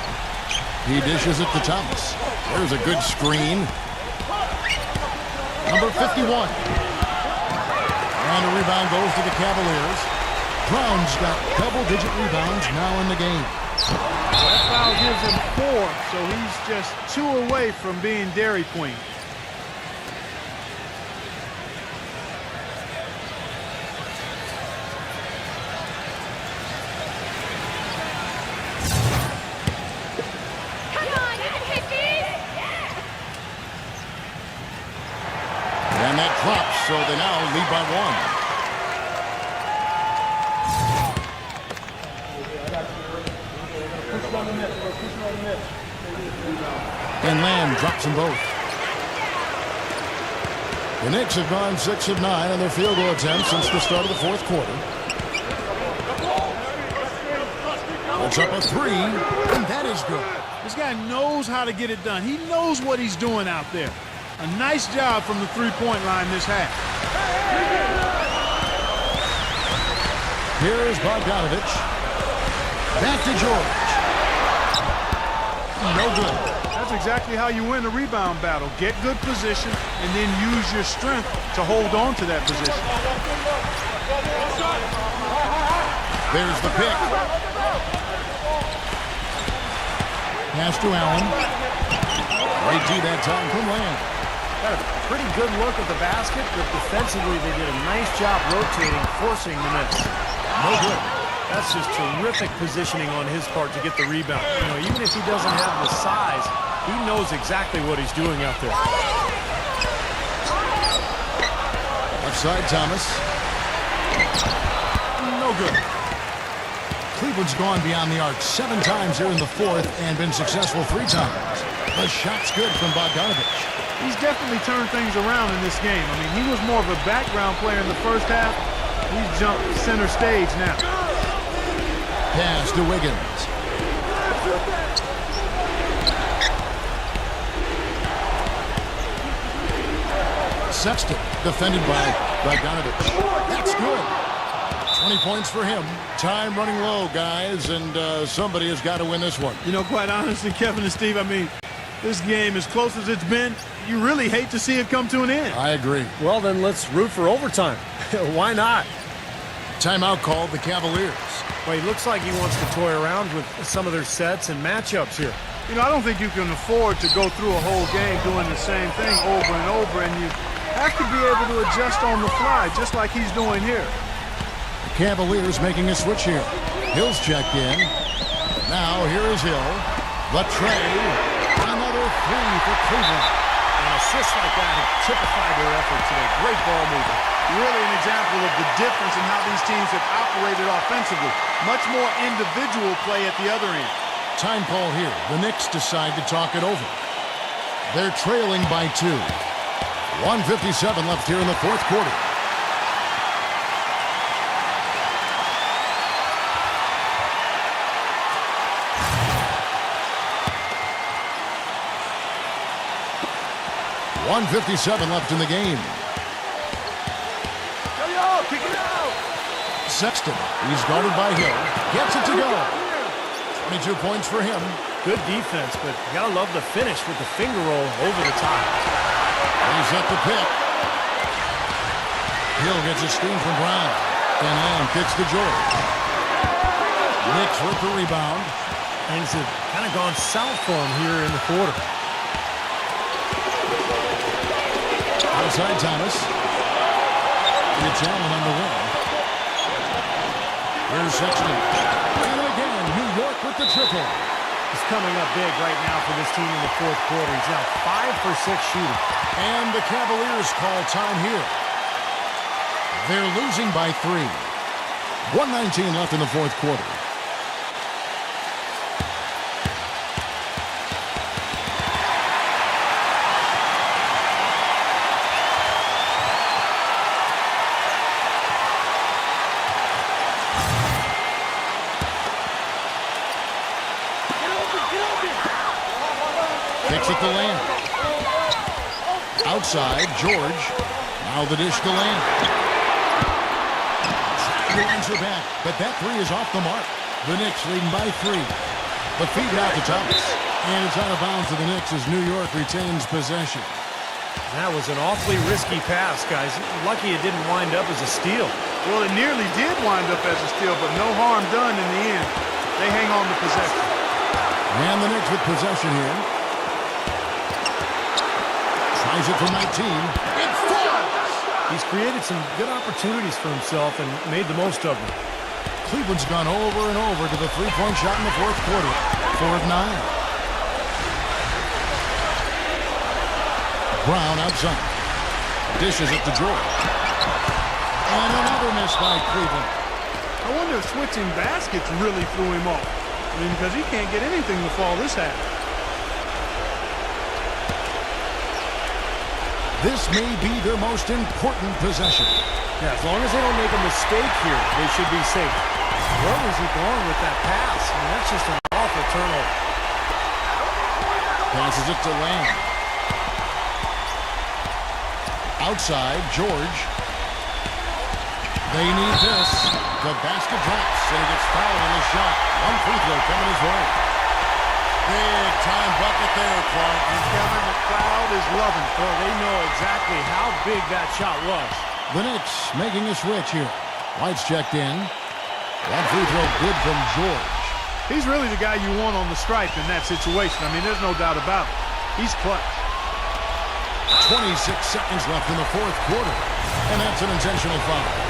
He dishes it to Thomas. There's a good screen. Number 51. And a rebound goes to the Cavaliers. Brown's got double-digit rebounds now in the game. That foul gives him 4, so he's just 2 away from being Dairy Queen. Come on, you can hit these! And that drops, so they now lead by 1. And Lamb drops them both. The Knicks have gone 6 of 9 on their field goal attempts since the start of the fourth quarter. It's up a 3, and that is good. This guy knows how to get it done. He knows what he's doing out there. A nice job from the three-point line this half. Here's Bogdanovich. Back to George. No good. That's exactly how you win a rebound battle. Get good position and then use your strength to hold on to that position. There's the pick. Pass to Allen. Right to that time from Lamb. Got a pretty good look at the basket, but defensively they did a nice job rotating, forcing the miss. No good. That's just terrific positioning on his part to get the rebound. You know, even if he doesn't have the size, he knows exactly what he's doing out there. Left side, Thomas. No good. Cleveland's gone beyond the arc 7 times here in the fourth and been successful 3 times. The shot's good from Bogdanovich. He's definitely turned things around in this game. I mean, he was more of a background player in the first half. He's jumped center stage now. Pass to Wiggins. Sexton, defended by Bogdanovich. That's good. 20 points for him. Time running low, guys, and somebody has got to win this one. You know, quite honestly, Kevin and Steve, I mean, this game, as close as it's been, you really hate to see it come to an end. I agree. Well, then let's root for overtime. Why not? Timeout called the Cavaliers. Well, he looks like he wants to toy around with some of their sets and matchups here. You know, I don't think you can afford to go through a whole game doing the same thing over and over, and you have to be able to adjust on the fly, just like he's doing here. The Cavaliers making a switch here. Hill's checked in. Now, here is Hill. The tray. Another 3 for Cleveland. An assist like that have typified their effort today. Great ball movement. Really an example of the difference in how these teams have operated offensively. Much more individual play at the other end. Time call here. The Knicks decide to talk it over. They're trailing by 2. 1:57 left here in the fourth quarter. .157 left in the game. Sexton. He's guarded by Hill. Gets it to go. 22 points for him. Good defense, but you gotta love the finish with the finger roll over the top. He's up the pick. Hill gets a screen from Brown. And Lamb kicks to George. Knicks with the rebound. Things have kind of gone south for him here in the quarter. Outside Thomas. It's Allen on the wing. Here's Sexton. And again, New York with the triple. He's coming up big right now for this team in the fourth quarter. He's now 5 for 6 shooting. And the Cavaliers call time here. They're losing by 3. 1:19 left in the fourth quarter. Kicks it to Lamb. Outside, George. Now the dish to Lamb. He answer back, but that three is off the mark. The Knicks leading by 3. The feed out to Thomas. And it's out of bounds to the Knicks as New York retains possession. That was an awfully risky pass, guys. Lucky it didn't wind up as a steal. Well, it nearly did wind up as a steal, but no harm done in the end. They hang on to possession. And the Knicks with possession here. Tries it from 19. It falls! He's created some good opportunities for himself and made the most of them. Cleveland's gone over and over to the three-point shot in the fourth quarter. 4 of 9. Brown outside. Dishes it to George. And another miss by Cleveland. I wonder if switching baskets really threw him off. I mean, because he can't get anything to fall this half. This may be their most important possession. Yeah, as long as they don't make a mistake here, they should be safe. Where was he going with that pass? I mean, that's just an awful turnover. Passes it to Lamb. Outside, George. They need this. The basket drops, and he gets fouled on the shot. One free throw coming his way. Big time bucket there, Clark. And Kevin, the crowd is loving it. Well, they know exactly how big that shot was. The Knicks making a switch here. White's checked in. That free throw good from George. He's really the guy you want on the stripe in that situation. I mean, there's no doubt about it. He's clutch. 26 seconds left in the fourth quarter. And that's an intentional foul.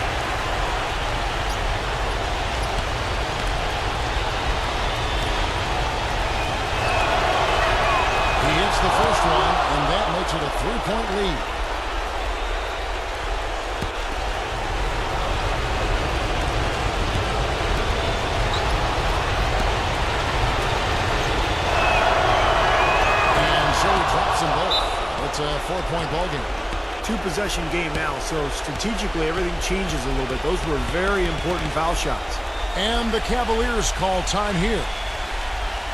The first one, and that makes it a 3-point lead. And so he drops them both. It's a 4-point ball game. 2-possession game now, so strategically everything changes a little bit. Those were very important foul shots. And the Cavaliers call time here.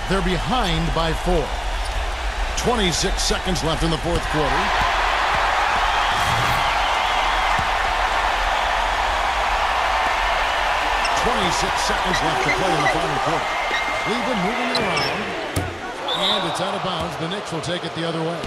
They're behind by 4. 26 seconds left in the fourth quarter. Seconds left to play in the final quarter. Cleveland moving it around. And it's out of bounds. The Knicks will take it the other way.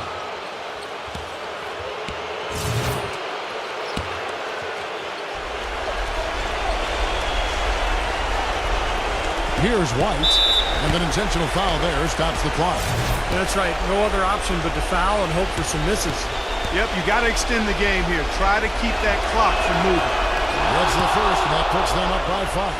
Here's White. And an intentional foul there stops the clock. That's right. No other option but to foul and hope for some misses. Yep, you got to extend the game here. Try to keep that clock from moving. That's the first, and that puts them up by 5.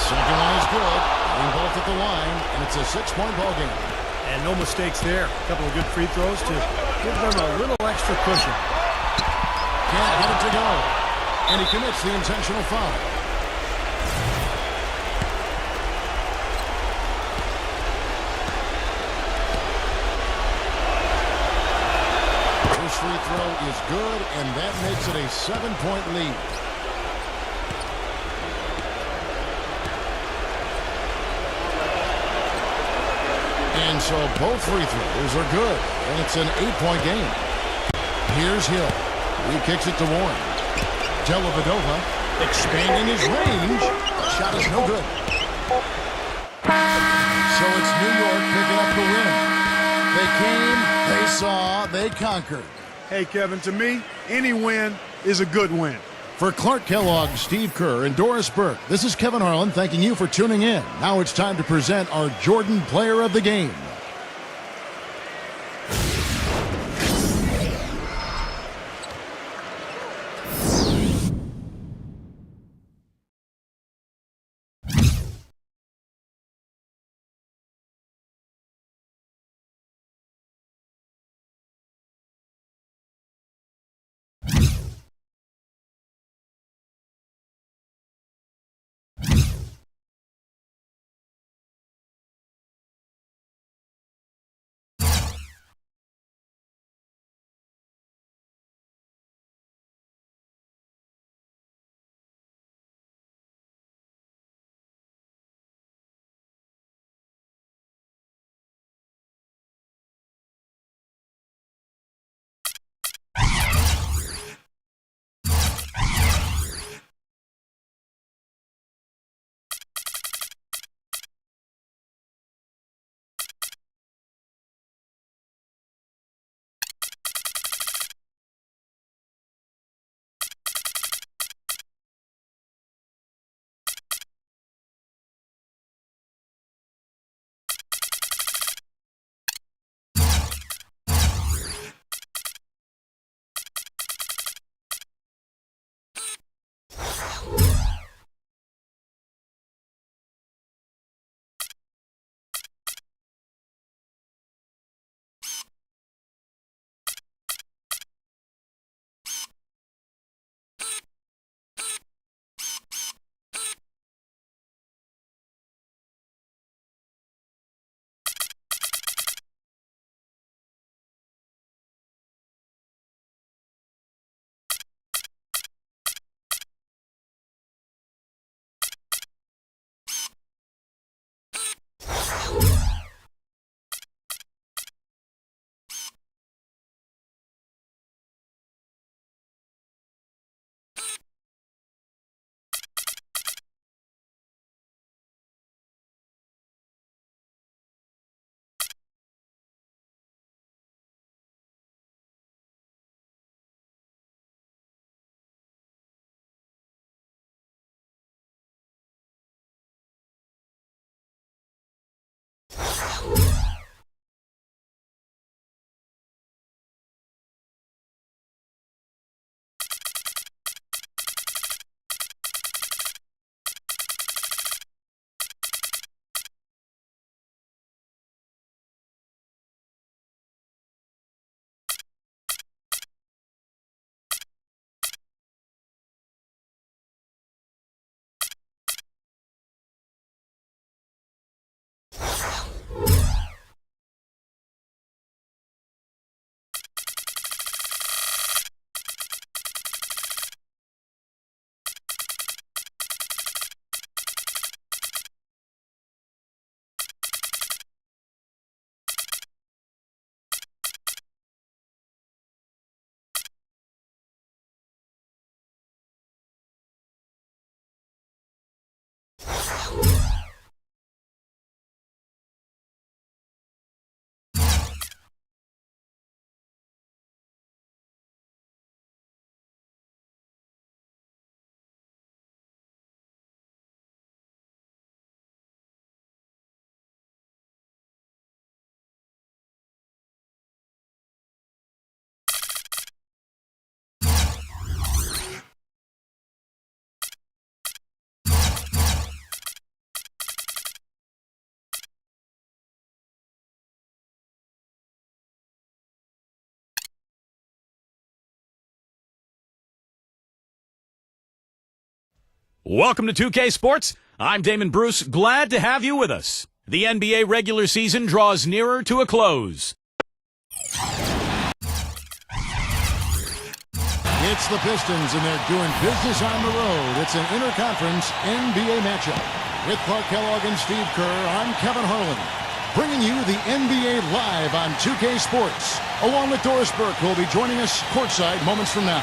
Second one is good. Being both at the line, and it's a 6-point ball game. And no mistakes there. A couple of good free throws to give them a little extra cushion. Can't get it to go. And he commits the intentional foul. First free throw is good, and that makes it a 7-point lead. So both free throws are good, and it's an 8-point game. Here's Hill. He kicks it to Warren. Dellavedova expanding his range. Shot is no good. So it's New York picking up the win. They came, they saw, they conquered. Hey, Kevin, to me, any win is a good win. For Clark Kellogg, Steve Kerr, and Doris Burke, this is Kevin Harlan thanking you for tuning in. Now it's time to present our Jordan Player of the Game. Welcome to 2K Sports. I'm Damon Bruce. Glad to have you with us. The NBA regular season draws nearer to a close. It's the Pistons, and they're doing business on the road. It's an interconference NBA matchup. With Clark Kellogg and Steve Kerr, I'm Kevin Harlan. bringing you the NBA live on 2K Sports, along with Doris Burke, who will be joining us courtside moments from now.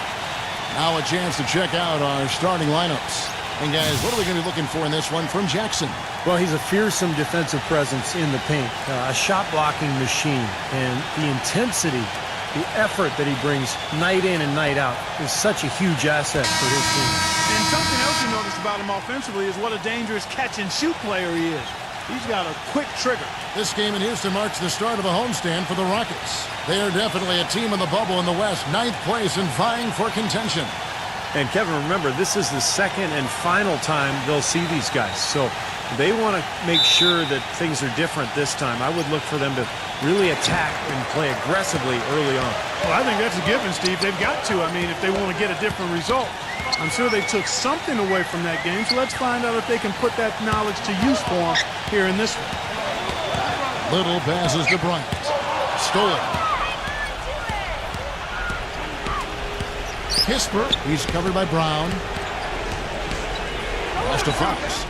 Now a chance to check out our starting lineups. And guys, what are we going to be looking for in this one from Jackson? Well, he's a fearsome defensive presence in the paint, a shot-blocking machine, and the intensity, the effort that he brings night in and night out is such a huge asset for his team. And something else you notice about him offensively is what a dangerous catch-and-shoot player he is. He's got a quick trigger. This game in Houston marks the start of a homestand for the Rockets. They are definitely a team in the bubble in the West, 9th place and vying for contention. And Kevin, remember, this is the second and final time they'll see these guys. So they want to make sure that things are different this time. I would look for them to really attack and play aggressively early on. Well, I think that's a given, Steve. They've got to. I mean, if they want to get a different result. I'm sure they took something away from that game, so let's find out if they can put that knowledge to use for them here in this one. Little passes to Bryant. Stolen. Kisper, he's covered by Brown. Pass to Fox.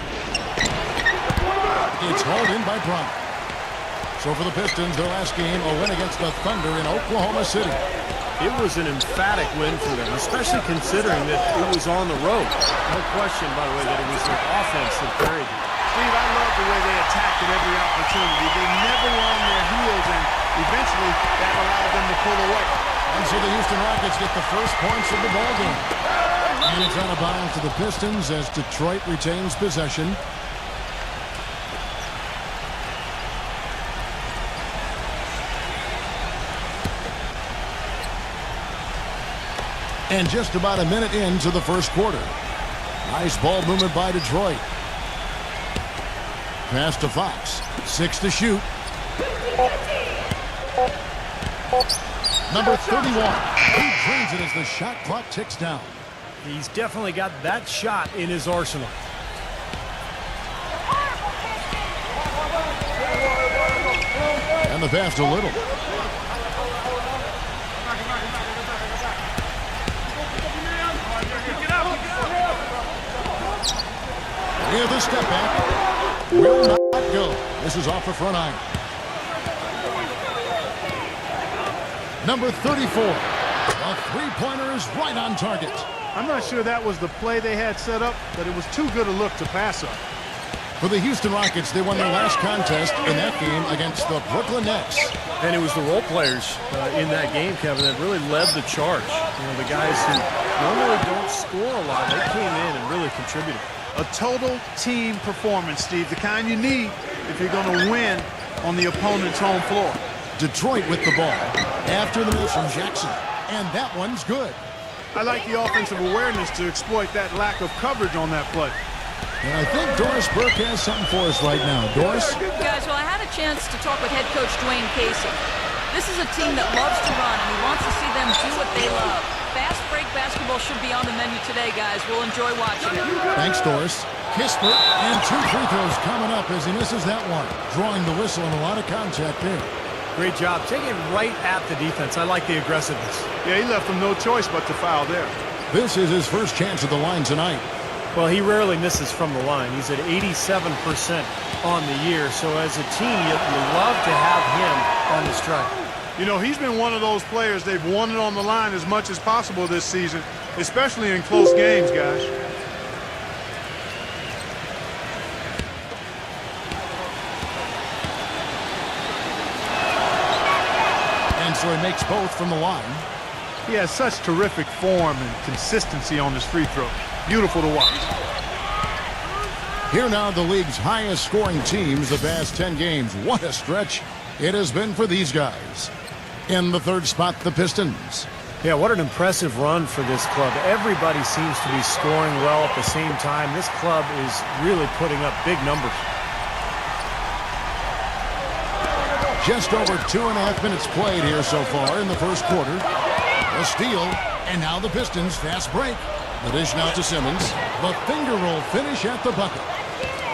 It's hauled in by Brown. So for the Pistons, their last game, a win against the Thunder in Oklahoma City. It was an emphatic win for them, especially considering that it was on the road. No question, by the way, that it was their offense that carried it. Steve, I love the way they attacked at every opportunity. They never were on their heels, and eventually that allowed them to pull away. And so the Houston Rockets get the first points of the ballgame. And it's out of bounds to the Pistons as Detroit retains possession. And just about a minute into the first quarter. Nice ball movement by Detroit. Pass to Fox. 6 to shoot. Number 31. He drains it as the shot clock ticks down. He's definitely got that shot in his arsenal. And the pass to Little. With a step back, will not go. This is off the front iron. Number 34. A three-pointer is right on target. I'm not sure that was the play they had set up, but it was too good a look to pass up. For the Houston Rockets, they won their last contest in that game against the Brooklyn Nets. And it was the role players in that game, Kevin, that really led the charge. You know, the guys who normally don't score a lot, they came in and really contributed. A total team performance, Steve, the kind you need if you're going to win on the opponent's home floor. Detroit with the ball after the miss from Jackson, and that one's good. I like the offensive awareness to exploit that lack of coverage on that play. And I think Doris Burke has something for us right now. Doris? Guys, well, I had a chance to talk with head coach Dwayne Casey. This is a team that loves to run, and he wants to see them do what they love. Fast break basketball should be on the menu today, guys. We'll enjoy watching it. Thanks, Doris. Kisper, and 2 free throws coming up as he misses that one. Drawing the whistle and a lot of contact there. Great job. Taking it right at the defense. I like the aggressiveness. Yeah, he left them no choice but to foul there. This is his first chance at the line tonight. Well, he rarely misses from the line. He's at 87% on the year. So as a team, you love to have him on the strike. You know, he's been one of those players they've wanted on the line as much as possible this season, especially in close games, guys. And so he makes both from the line. He has such terrific form and consistency on his free throw. Beautiful to watch. Here now, the league's highest scoring teams the past 10 games. What a stretch it has been for these guys. In the third spot, the Pistons. Yeah, what an impressive run for this club. Everybody seems to be scoring well at the same time. This club is really putting up big numbers. Just over 2.5 minutes played here so far in the first quarter. A steal, and now the Pistons fast break. The dish now to Simmons. The finger roll finish at the bucket.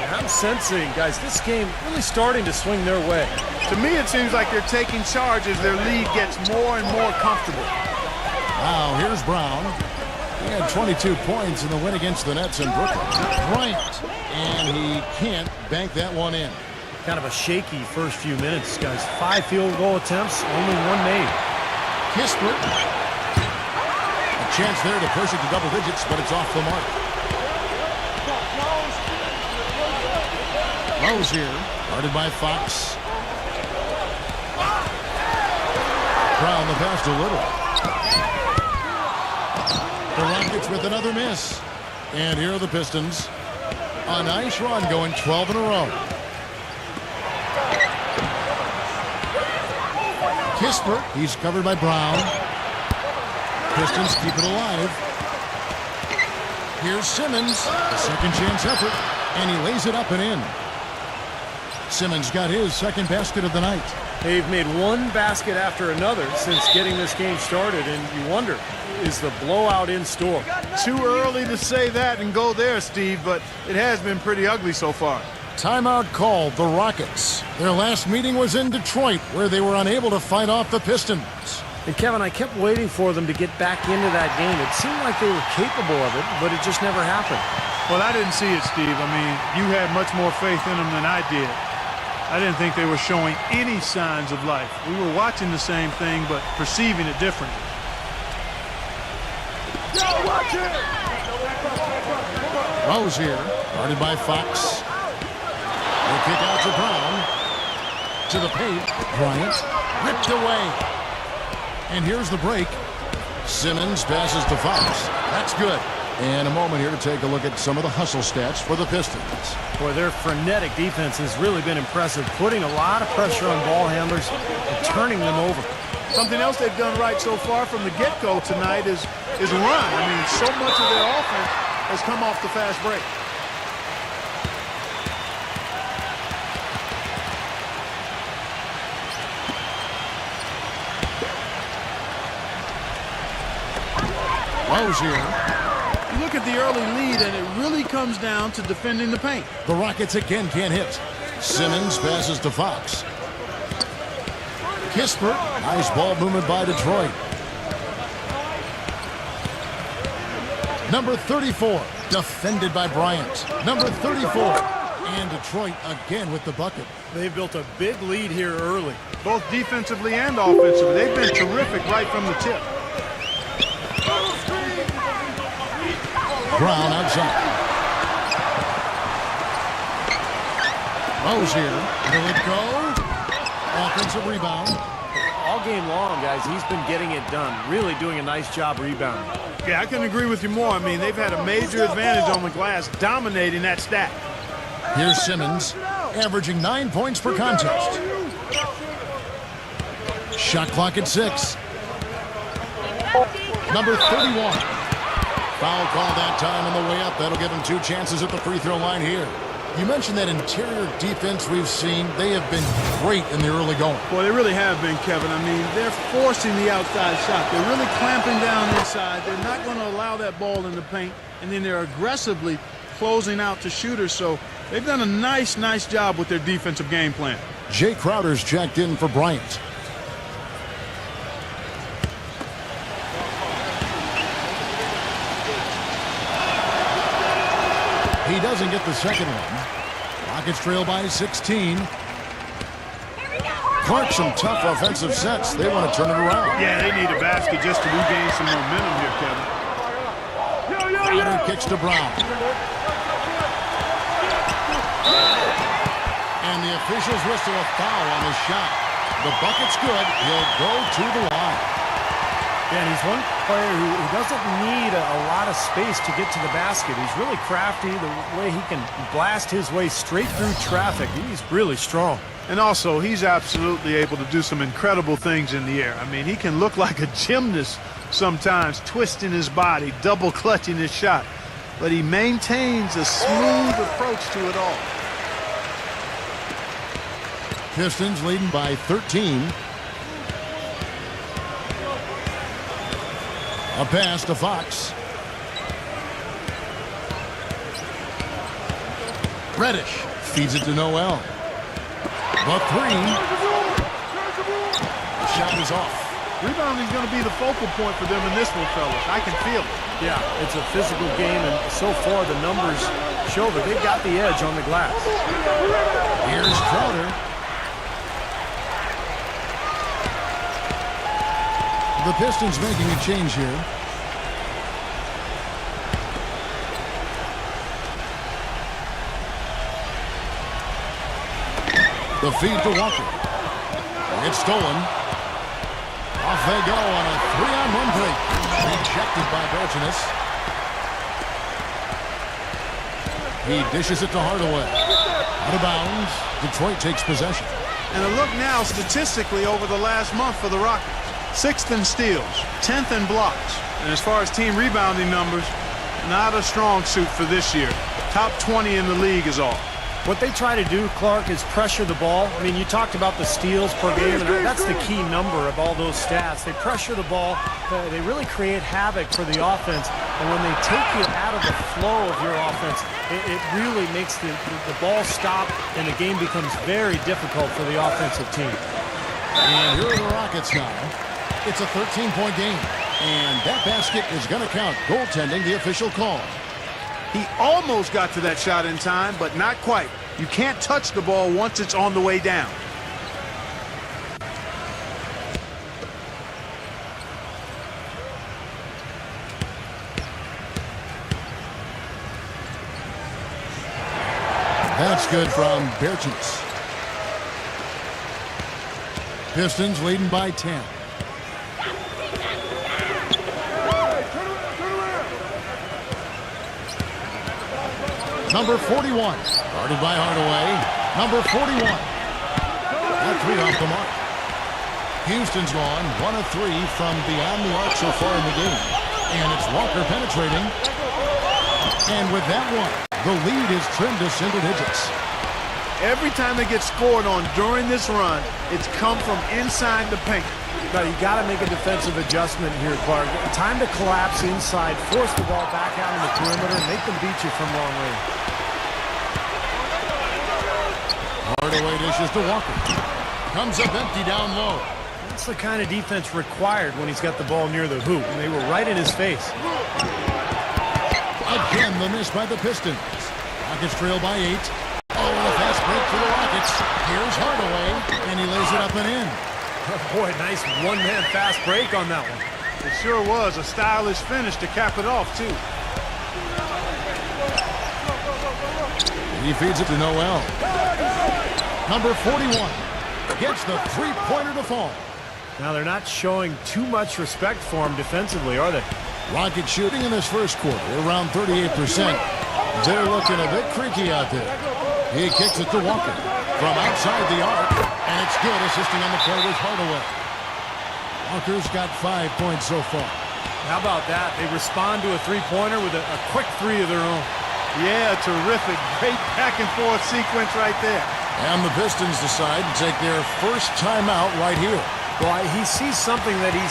And I'm sensing, guys, this game really starting to swing their way. To me, it seems like they're taking charge as their lead gets more and more comfortable. Wow, here's Brown. He had 22 points in the win against the Nets in Brooklyn. Bryant, and he can't bank that one in. Kind of a shaky first few minutes, guys. 5 field goal attempts, only 1 made. Kispert. A chance there to push it to double digits, but it's off the mark. Rose here, guarded by Fox. Brown the pass to Little. The Rockets with another miss. And here are the Pistons. A nice run, going 12 in a row. Kispert, he's covered by Brown. Pistons keep it alive. Here's Simmons, a second chance effort, and he lays it up and in. Simmons got his second basket of the night. They've made one basket after another since getting this game started, and you wonder, is the blowout in store? Too early to say that and go there, Steve, but it has been pretty ugly so far. Timeout called the Rockets. Their last meeting was in Detroit, where they were unable to fight off the Pistons. And Kevin, I kept waiting for them to get back into that game. It seemed like they were capable of it, but it just never happened. Well, I didn't see it, Steve. I mean, you had much more faith in them than I did. I didn't think they were showing any signs of life. We were watching the same thing, but perceiving it differently. Rose here, guarded by Fox. They kick out to Brown. To the paint. Bryant ripped away. And here's the break. Simmons passes to Fox. That's good. And a moment here to take a look at some of the hustle stats for the Pistons. Boy, their frenetic defense has really been impressive, putting a lot of pressure on ball handlers and turning them over. Something else they've done right so far from the get-go tonight is run. I mean, so much of their offense has come off the fast break. Rose here. You look at the early lead, and it really comes down to defending the paint. The Rockets again can't hit. Simmons passes to Fox. Kispert, nice ball movement by Detroit. Number 34, defended by Bryant. Number 34, and Detroit again with the bucket. They've built a big lead here early. Both defensively and offensively. They've been terrific right from the tip. Brown outside. Rose here. Will it go? Offensive rebound. All game long, guys, he's been getting it done. Really doing a nice job rebounding. Yeah, I couldn't agree with you more. I mean, they've had a major advantage on the glass, dominating that stack. Here's Simmons, averaging 9 points per contest. Shot clock at 6. Number 31. Foul call that time on the way up. That'll give him 2 chances at the free throw line here. You mentioned that interior defense we've seen. They have been great in the early going. Boy, they really have been, Kevin. I mean, they're forcing the outside shot. They're really clamping down inside. They're not going to allow that ball in the paint. And then they're aggressively closing out to shooters. So they've done a nice job with their defensive game plan. Jay Crowder's checked in for Bryant. He doesn't get the second one. Rockets trail by 16. Clark, some tough offensive sets. They want to turn it around. Yeah, they need a basket just to regain some momentum here, Kevin. Crowder kicks to Brown. And the officials whistle a foul on the shot. The bucket's good. He'll go to the line. Yeah, and he's one player who doesn't need a lot of space to get to the basket. He's really crafty, the way he can blast his way straight through traffic. He's really strong. And also, he's absolutely able to do some incredible things in the air. I mean, he can look like a gymnast sometimes, twisting his body, double clutching his shot. But he maintains a smooth approach to it all. Pistons leading by 13. A pass to Fox. Reddish feeds it to Noel. The three. The shot is off. Rebounding is going to be the focal point for them in this one, fellas. I can feel it. Yeah, it's a physical game, and so far the numbers show that they've got the edge on the glass. Here's Crowder. The Pistons making a change here. The feed to Walker. It's stolen. Off they go on a 3-on-1 break. Rejected by Bergenis. He dishes it to Hardaway. Out of bounds. Detroit takes possession. And a look now statistically over the last month for the Rockets. 6th in steals, 10th in blocks. And as far as team rebounding numbers, not a strong suit for this year. Top 20 in the league is all. What they try to do, Clark, is pressure the ball. I mean, you talked about the steals per game, and that's the key number of all those stats. They pressure the ball. They really create havoc for the offense. And when they take you out of the flow of your offense, it really makes the ball stop, and the game becomes very difficult for the offensive team. And here are the Rockets now. It's a 13-point game. And that basket is going to count. Goaltending, the official call. He almost got to that shot in time, but not quite. You can't touch the ball once it's on the way down. That's good from Bergenis. Pistons leading by 10. Number 41, guarded by Hardaway. Number 41. That three off the mark. Houston's gone 1 of 3 from beyond the arc so far in the game. And it's Walker penetrating. And with that one, the lead is trimmed to single digits. Every time they get scored on during this run, it's come from inside the paint. Now, you got to make a defensive adjustment here, Clark. Time to collapse inside, force the ball back out in the perimeter, and make them beat you from long range. Hardaway dishes to Walker. Comes up empty down low. That's the kind of defense required when he's got the ball near the hoop, and they were right in his face. Again, the miss by the Pistons. Rockets trail by 8. Oh, and a fast break for the Rockets. Here's Hardaway, and he lays it up and in. Oh, boy, nice one-man fast break on that one. It sure was a stylish finish to cap it off, too. He feeds it to Noel. Number 41 gets the three-pointer to fall. Now, they're not showing too much respect for him defensively, are they? Rockets shooting in this first quarter around 38%. They're looking a bit creaky out there. He kicks it to Walker from outside the arc, and it's good, assisting on the play with Hardaway. Walker's got 5 points so far. How about that? They respond to a three-pointer with a quick three of their own. Yeah, terrific. Great back-and-forth sequence right there. And the Pistons decide to take their first timeout right here. Well, he sees something that he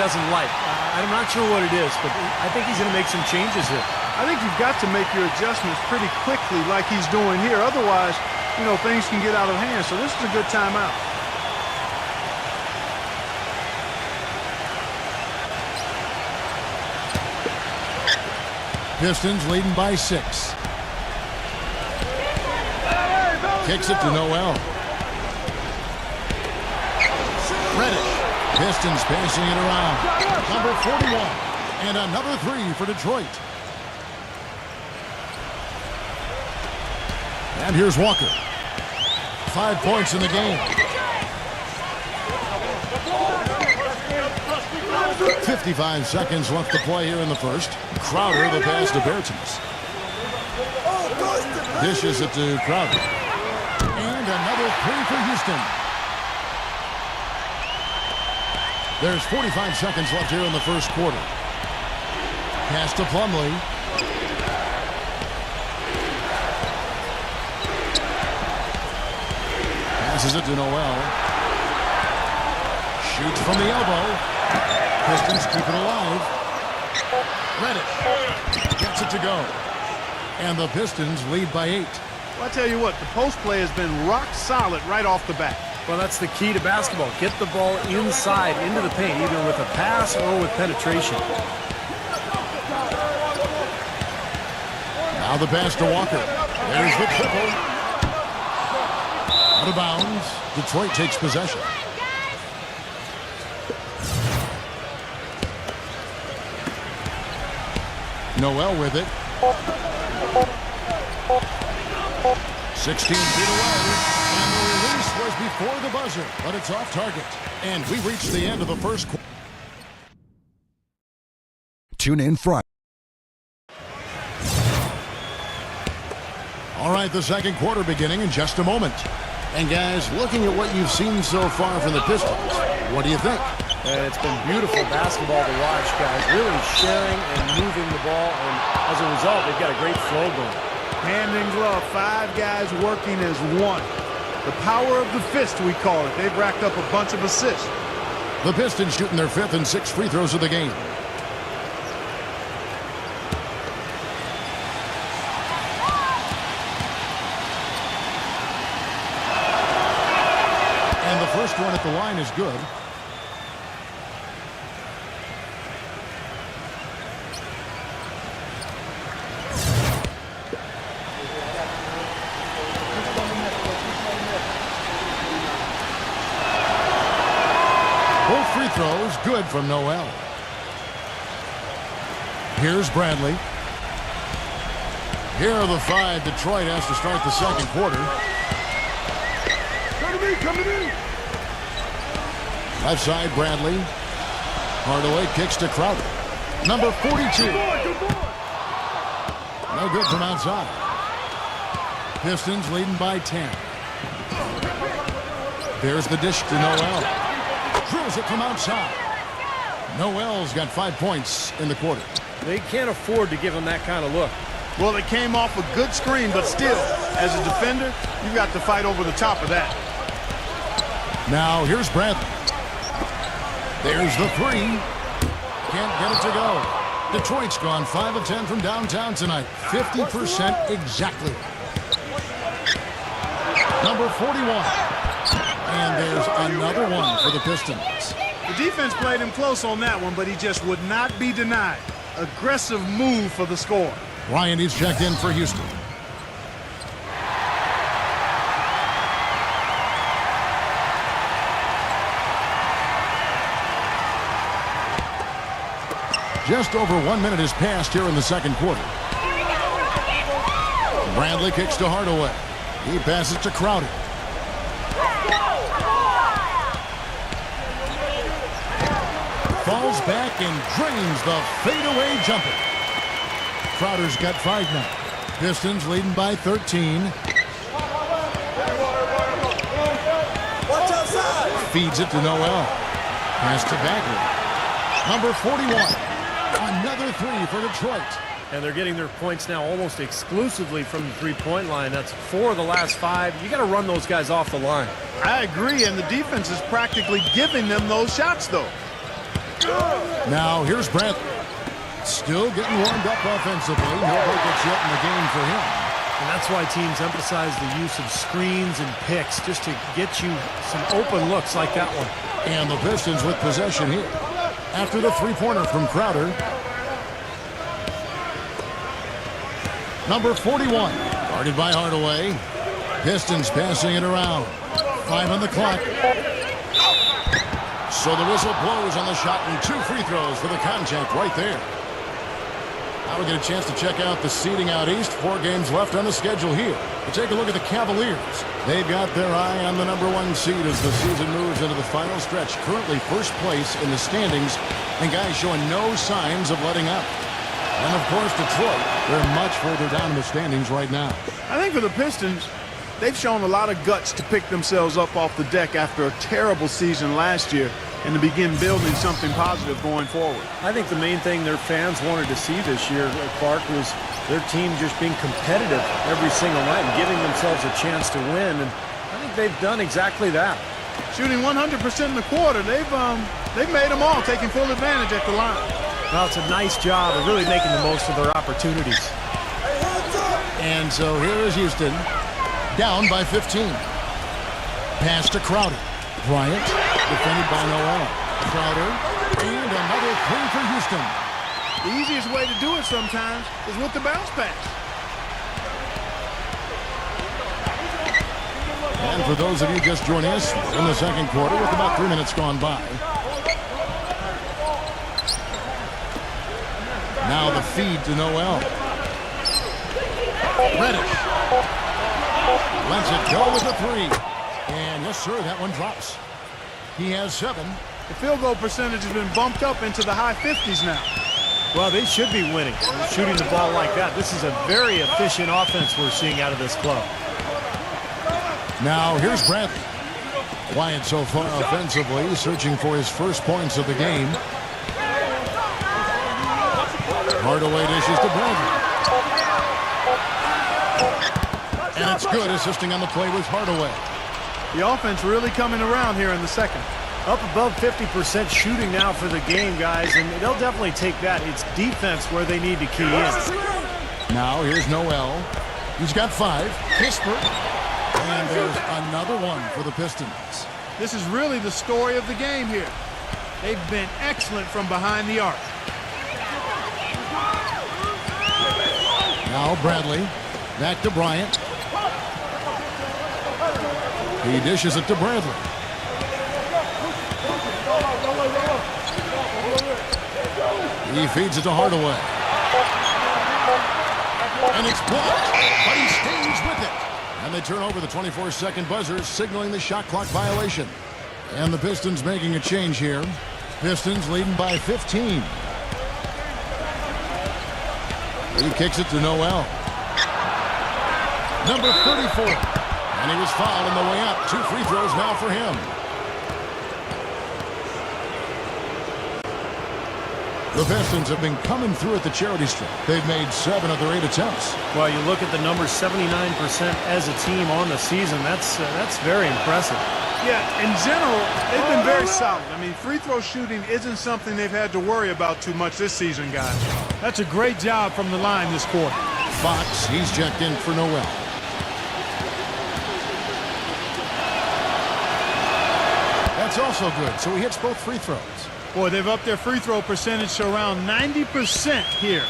doesn't like. I'm not sure what it is, but I think he's going to make some changes here. I think you've got to make your adjustments pretty quickly like he's doing here. Otherwise, you know, things can get out of hand. So this is a good timeout. Pistons leading by 6. Kicks it to Noel. Reddish. Pistons passing it around. Number 41. And another 3 for Detroit. And here's Walker. 5 points in the game. 55 seconds left to play here in the first. Crowder, the pass to Bertens. Dishes it to Crowder. And another 3 for Houston. There's 45 seconds left here in the first quarter. Pass to Plumlee. Passes it to Noel. Shoots from the elbow. Pistons keep it alive. Reddish gets it to go. And the Pistons lead by 8. Well, I tell you what, the post play has been rock solid right off the bat. Well, that's the key to basketball. Get the ball inside, into the paint, either with a pass or with penetration. Now the pass to Walker. There's the triple. Out of bounds. Detroit takes possession. Noel with it. 16 feet away. And the release was before the buzzer, but it's off target. And we reached the end of the first quarter. Tune in Friday. All right, the second quarter beginning in just a moment. And guys, looking at what you've seen so far from the Pistons, what do you think? It's been beautiful basketball to watch, guys. Really sharing and moving the ball, and as a result, they've got a great flow going. Hand in glove, 5 guys working as one. The power of the fist, we call it. They've racked up a bunch of assists. The Pistons shooting their 5th and 6th free throws of the game. And the first one at the line is good. Both free throws good from Noel. Here's Bradley. Here are the 5 Detroit has to start the second quarter. Coming in. Left side, Bradley. Hardaway kicks to Crowder. Number 42. No good from outside. Pistons leading by 10. There's the dish to Noel. Drills it from outside. Noel's got 5 points in the quarter. They can't afford to give him that kind of look. Well, it came off a good screen, but still, as a defender, you've got to fight over the top of that. Now, here's Bradley. There's the 3. Can't get it to go. Detroit's gone 5 of 10 from downtown tonight. 50% exactly. Number 41. And there's another one for the Pistons. The defense played him close on that one, but he just would not be denied. Aggressive move for the score. Ryan is checked in for Houston. Just over 1 minute has passed here in the second quarter. Bradley kicks to Hardaway. He passes to Crowder. Falls back and drains the fadeaway jumper. Crowder's got 5 now. Pistons leading by 13. Watch outside. Feeds it to Noel. Pass to Bagley. Number 41. Another 3 for Detroit. And they're getting their points now almost exclusively from the three-point line. That's 4 of the last 5. You got to run those guys off the line. I agree, and the defense is practically giving them those shots, though. Now, here's Bradley. Still getting warmed up offensively. No buckets yet in the game for him. And that's why teams emphasize the use of screens and picks just to get you some open looks like that one. And the Pistons with possession here. After the three-pointer from Crowder. Number 41. Guarded by Hardaway. Pistons passing it around. 5 on the clock. So the whistle blows on the shot and 2 free throws for the contact right there. Now we get a chance to check out the seeding out east. 4 games left on the schedule here. We'll take a look at the Cavaliers. They've got their eye on the number 1 seed as the season moves into the final stretch. Currently first place in the standings, and guys showing no signs of letting up. And of course Detroit, they're much further down in the standings right now. I think for the Pistons, they've shown a lot of guts to pick themselves up off the deck after a terrible season last year and to begin building something positive going forward. I think the main thing their fans wanted to see this year, Clark, was their team just being competitive every single night and giving themselves a chance to win. And I think they've done exactly that. Shooting 100% in the quarter, they've made them all, taking full advantage at the line. Well, it's a nice job of really making the most of their opportunities. And so here is Houston, down by 15. Pass to Crowder. Bryant, defended by Noel. Crowder, and another three for Houston. The easiest way to do it sometimes is with the bounce pass. And for those of you just joining us in the second quarter with about 3 minutes gone by. Now the feed to Noel. Reddish. Lets it go with a three. And yes, sir, that one drops. He has 7. The field goal percentage has been bumped up into the high 50s now. Well, they should be winning, shooting the ball like that. This is a very efficient offense we're seeing out of this club. Now here's Bradley. Quiet so far offensively, searching for his first points of the game. Hardaway dishes to Bradley. And it's good, assisting on the play with Hardaway. The offense really coming around here in the second. Up above 50% shooting now for the game, guys, and they'll definitely take that. It's defense where they need to key in. Now here's Noel. He's got 5. Kispert. And there's another one for the Pistons. This is really the story of the game here. They've been excellent from behind the arc. Now Bradley. Back to Bryant. He dishes it to Bradley. He feeds it to Hardaway. And it's blocked, but he stays with it. And they turn over the 24-second buzzer, signaling the shot clock violation. And the Pistons making a change here. Pistons leading by 15. He kicks it to Noel. Number 34. And he was fouled on the way up. 2 free throws now for him. The Pistons have been coming through at the charity stripe. They've made 7 of their 8 attempts. Well, you look at the numbers, 79% as a team on the season. That's very impressive. Yeah, in general, they've been very solid. I mean, free throw shooting isn't something they've had to worry about too much this season, guys. That's a great job from the line this quarter. Fox, he's checked in for Noel. That's also good, so he hits both free throws. Boy, they've upped their free throw percentage to around 90% here.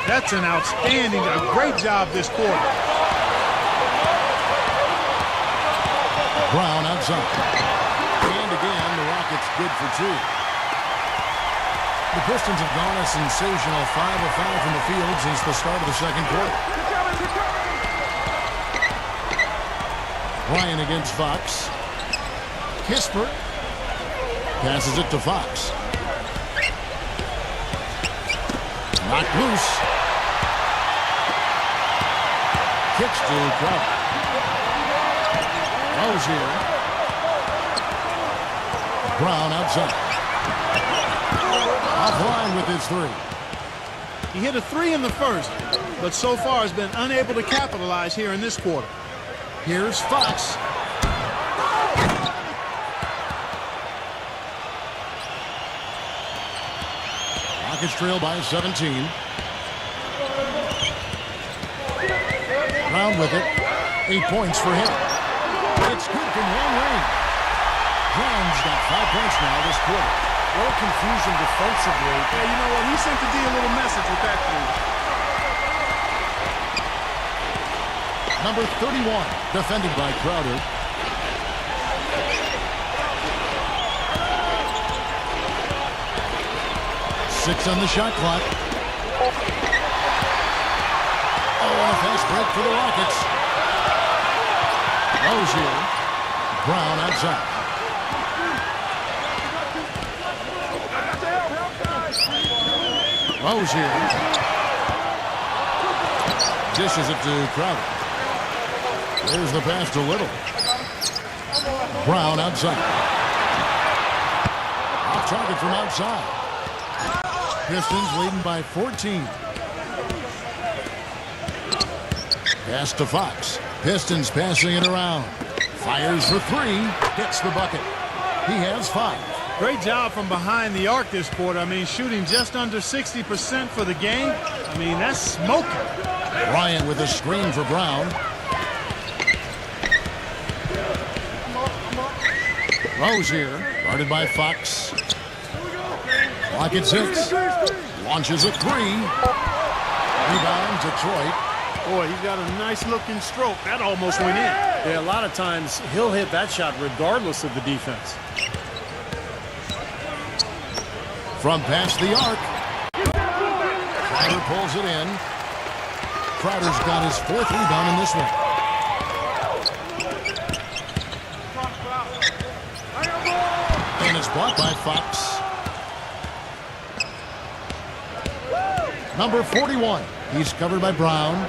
That's an outstanding, a great job this quarter. Brown outside. And again, the Rockets good for 2. The Pistons have gone a sensational 5 of 5 from the field since the start of the second quarter. Ryan against Fox. Kispert passes it to Fox. Knocked loose. Kicks to Crowder. Rozier. Brown outside. Offline with his 3. He hit a 3 in the first, but so far has been unable to capitalize here in this quarter. Here's Fox. Rockets trail by 17. Brown with it. 8 points for him. It's good from long range. Brown's got 5 points now this quarter. A little confusion defensively. Yeah, you know what? He sent the D a little message with that three. Number 31, defended by Crowder. Six on the shot clock. Oh, and a fast break for the Rockets. Rozier. Brown outside. Rozier. Dishes it to Crowder. There's the pass to Little. Brown outside. Off target from outside. Pistons leading by 14. Pass to Fox. Pistons passing it around. Fires for 3. Hits the bucket. He has 5. Great job from behind the arc this quarter. I mean, shooting just under 60% for the game. I mean, that's smoking. Bryant with a screen for Brown. Rozier, guarded by Fox. Clock at 6. Launches a 3. Rebound, Detroit. Boy, he got a nice looking stroke. That almost went in. Yeah, a lot of times he'll hit that shot regardless of the defense. From past the arc. Crowder pulls it in. Crowder's got his 4th rebound in this one. And it's blocked by Fox. Number 41. He's covered by Brown.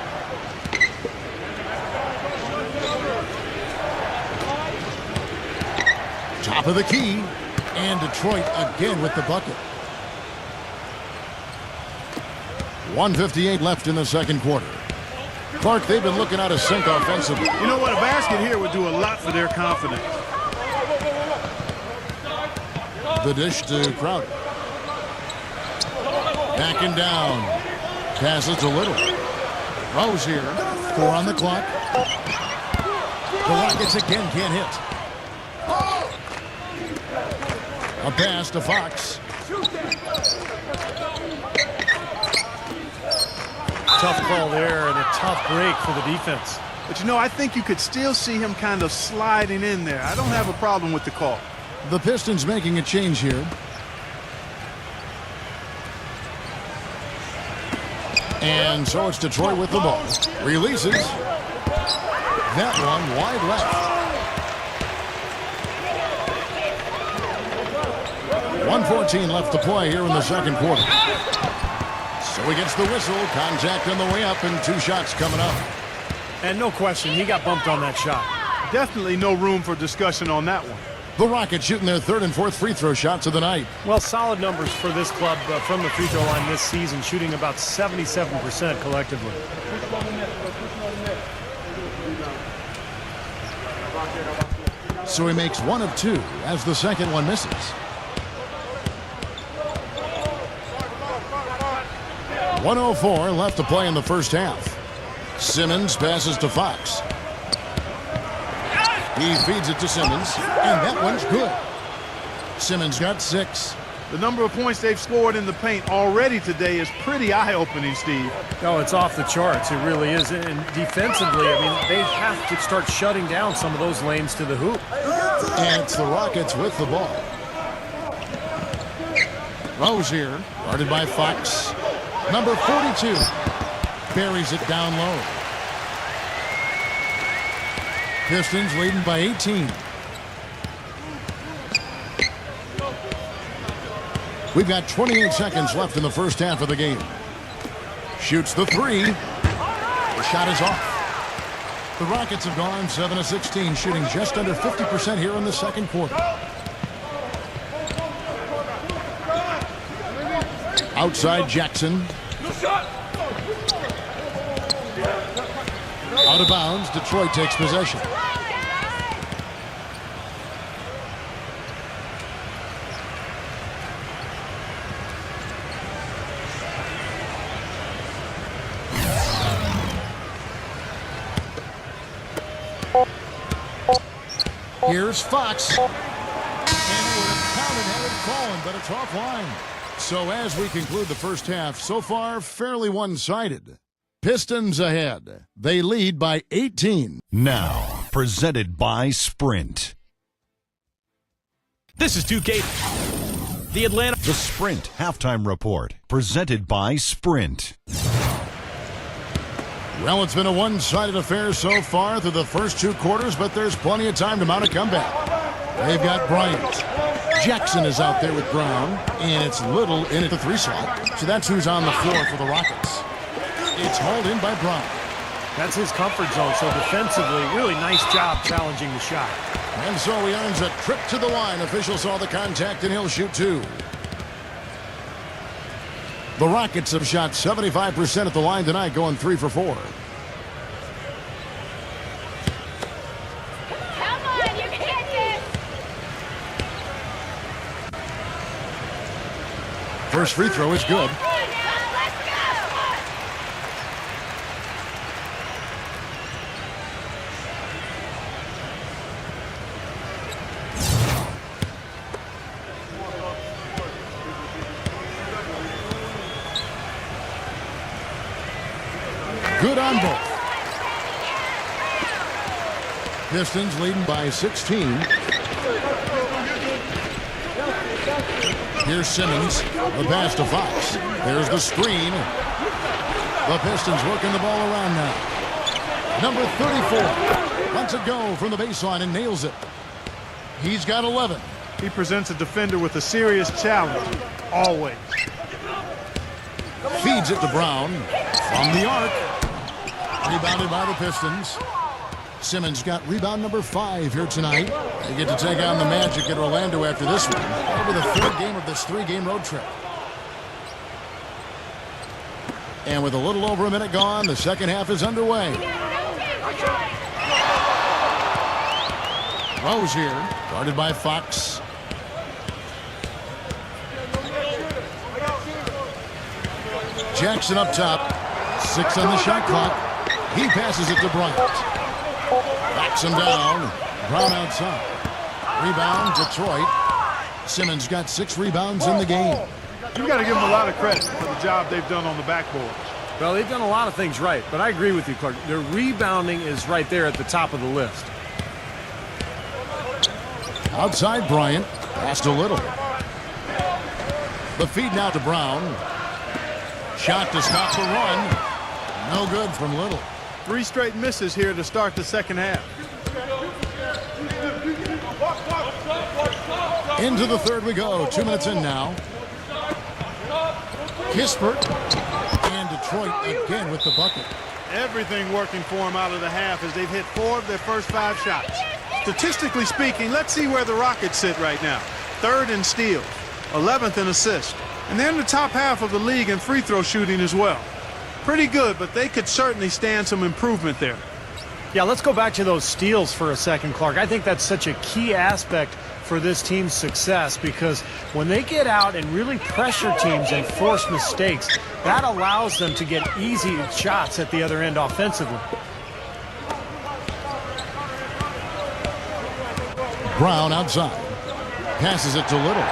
Top of the key. And Detroit again with the bucket. 1:58 left in the second quarter. Clark, they've been looking out of sync offensively. You know what? A basket here would do a lot for their confidence. The dish to Crowder. Backing down. Passes to Little. Rozier. 4 on the clock. The Rockets again can't hit. A pass to Fox. Tough call there and a tough break for the defense. But you know, I think you could still see him kind of sliding in there. I don't have a problem with the call. The Pistons making a change here. And so it's Detroit with the ball. Releases. That one wide left. 1:14 left to play here in the second quarter. So he gets the whistle. Contact on the way up and 2 shots coming up. And no question, he got bumped on that shot. Definitely no room for discussion on that one. The Rockets shooting their 3rd and 4th free throw shots of the night. Well, solid numbers for this club from the free throw line this season, shooting about 77% collectively. So he makes 1 of 2 as the second one misses. .104 left to play in the first half. Simmons passes to Fox. He feeds it to Simmons, and that one's good. Simmons got 6. The number of points they've scored in the paint already today is pretty eye-opening, Steve. Oh, it's off the charts. It really is. And defensively, I mean, they have to start shutting down some of those lanes to the hoop. And it's the Rockets with the ball. Rozier, guarded by Fox. Number 42 buries it down low. Pistons leading by 18. We've got 28 seconds left in the first half of the game. Shoots the 3. The shot is off. The Rockets have gone 7 of 16, shooting just under 50% here in the second quarter. Outside Jackson. Out of bounds, Detroit takes possession. Here's Fox. And it would have counted had it fallen, but it's offline. So as we conclude the first half, so far fairly one-sided. Pistons ahead. They lead by 18. Now, presented by Sprint. This is 2K. The Atlanta. The Sprint Halftime Report, presented by Sprint. Well, it's been a one-sided affair so far through the first 2 quarters, but there's plenty of time to mount a comeback. They've got Bryant. Jackson is out there with Brown, and it's Little in at the 3 slot. So that's who's on the floor for the Rockets. It's hauled in by Brown. That's his comfort zone, so defensively, really nice job challenging the shot. And so he earns a trip to the line. Official saw the contact, and he'll shoot 2. The Rockets have shot 75% at the line tonight, going 3 for 4. Come on, you can get this. First free throw is good. Let's go. Good on both. Pistons leading by 16. Here's Simmons. The pass to Fox. There's the screen. The Pistons working the ball around now. Number 34 lets it go from the baseline and nails it. He's got 11. He presents a defender with a serious challenge, always. Feeds it to Brown from the arc. Rebounded by the Pistons. Simmons got rebound number 5 here tonight. They get to take on the Magic at Orlando after this one. That'll be the 3rd game of this 3-game road trip. And with a little over a minute gone, the second half is underway. Rose here, guarded by Fox. Jackson up top. 6 on the shot clock. He passes it to Bryant. Backs him down. Brown outside. Rebound, Detroit. Simmons got 6 rebounds in the game. You've got to give them a lot of credit for the job they've done on the backboard. Well, they've done a lot of things right, but I agree with you, Clark. Their rebounding is right there at the top of the list. Outside Bryant. Passed a little. The feed now to Brown. Shot to stop the run. No good from Little. 3 straight misses here to start the second half. Into the third we go. 2 minutes in now. Kispert. And Detroit again with the bucket. Everything working for them out of the half as they've hit 4 of their first 5 shots. Statistically speaking, let's see where the Rockets sit right now. 3rd in steals, 11th in assists, and they're in the top half of the league in free throw shooting as well. Pretty good, but they could certainly stand some improvement there. Yeah, let's go back to those steals for a second, Clark. I think that's such a key aspect for this team's success because when they get out and really pressure teams and force mistakes, that allows them to get easy shots at the other end offensively. Brown outside. Passes it to Little.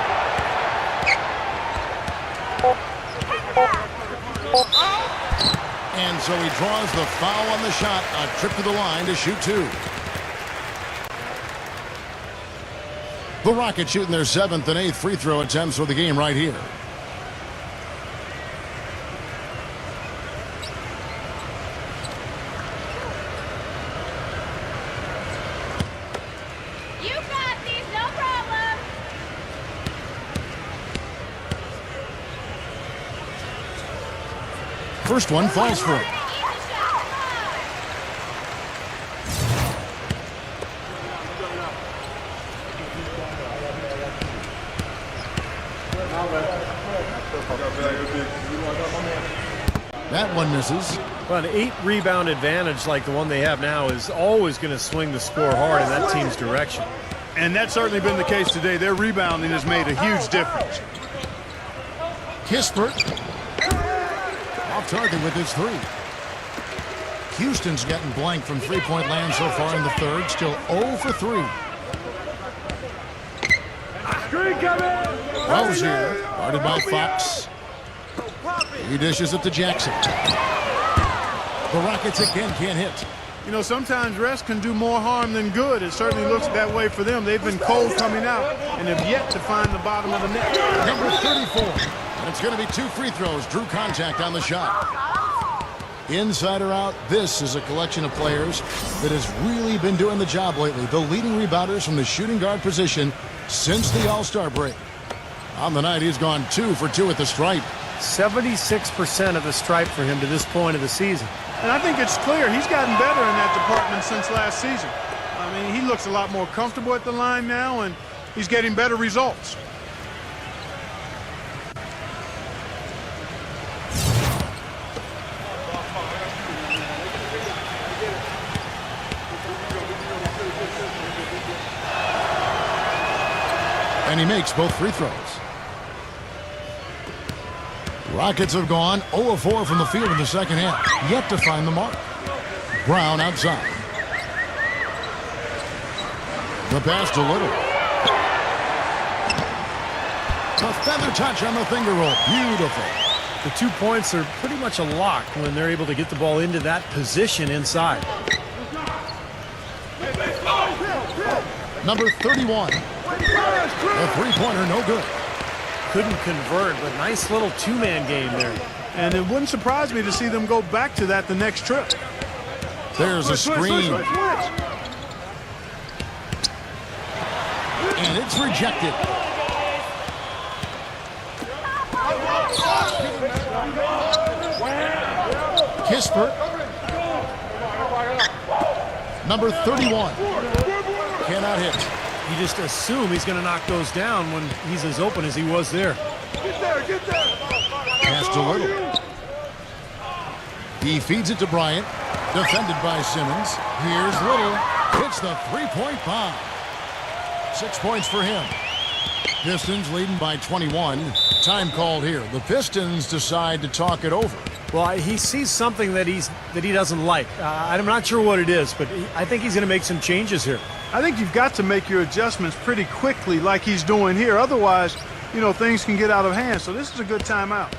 And so he draws the foul on the shot. A trip to the line to shoot 2. The Rockets shooting their 7th and 8th free throw attempts for the game right here. You got these, no problem. First one falls for him. That one misses. Well, an 8-rebound advantage like the one they have now is always going to swing the score hard in that team's direction. And that's certainly been the case today. Their rebounding has made a huge difference. Kispert off target with his 3. Houston's getting blank from three-point land so far in the third. Still 0 for 3. Rose here, guarded by Fox. He dishes it to Jackson. The Rockets again can't hit. You know, sometimes rest can do more harm than good. It certainly looks that way for them. They've been cold coming out and have yet to find the bottom of the net. Number 34. And it's going to be 2 free throws. Drew contact on the shot. Inside or out, this is a collection of players that has really been doing the job lately. The leading rebounders from the shooting guard position since the All-Star break. On the night, he's gone 2 for 2 at the stripe. 76% of the stripe for him to this point of the season. And I think it's clear he's gotten better in that department since last season. I mean, he looks a lot more comfortable at the line now, and he's getting better results. And he makes both free throws. Rockets have gone 0 of 4 from the field in the second half. Yet to find the mark. Brown outside. The pass to Little. A feather touch on the finger roll. Beautiful. The 2 points are pretty much a lock when they're able to get the ball into that position inside. Number 31. A three-pointer, no good. Couldn't convert, but nice little two-man game there. And it wouldn't surprise me to see them go back to that the next trip. There's a screen. And it's rejected. Kispert. Number 31. Cannot hit. You just assume he's going to knock those down when he's as open as he was there. Pass to Little. He feeds it to Bryant. Defended by Simmons. Here's Little. Hits the three-point bomb. 6 points for him. Pistons leading by 21. Time called here. The Pistons decide to talk it over. Well, he sees something that he doesn't like. I'm not sure what it is, but I think he's going to make some changes here. I think you've got to make your adjustments pretty quickly like he's doing here. Otherwise, things can get out of hand. So this is a good timeout.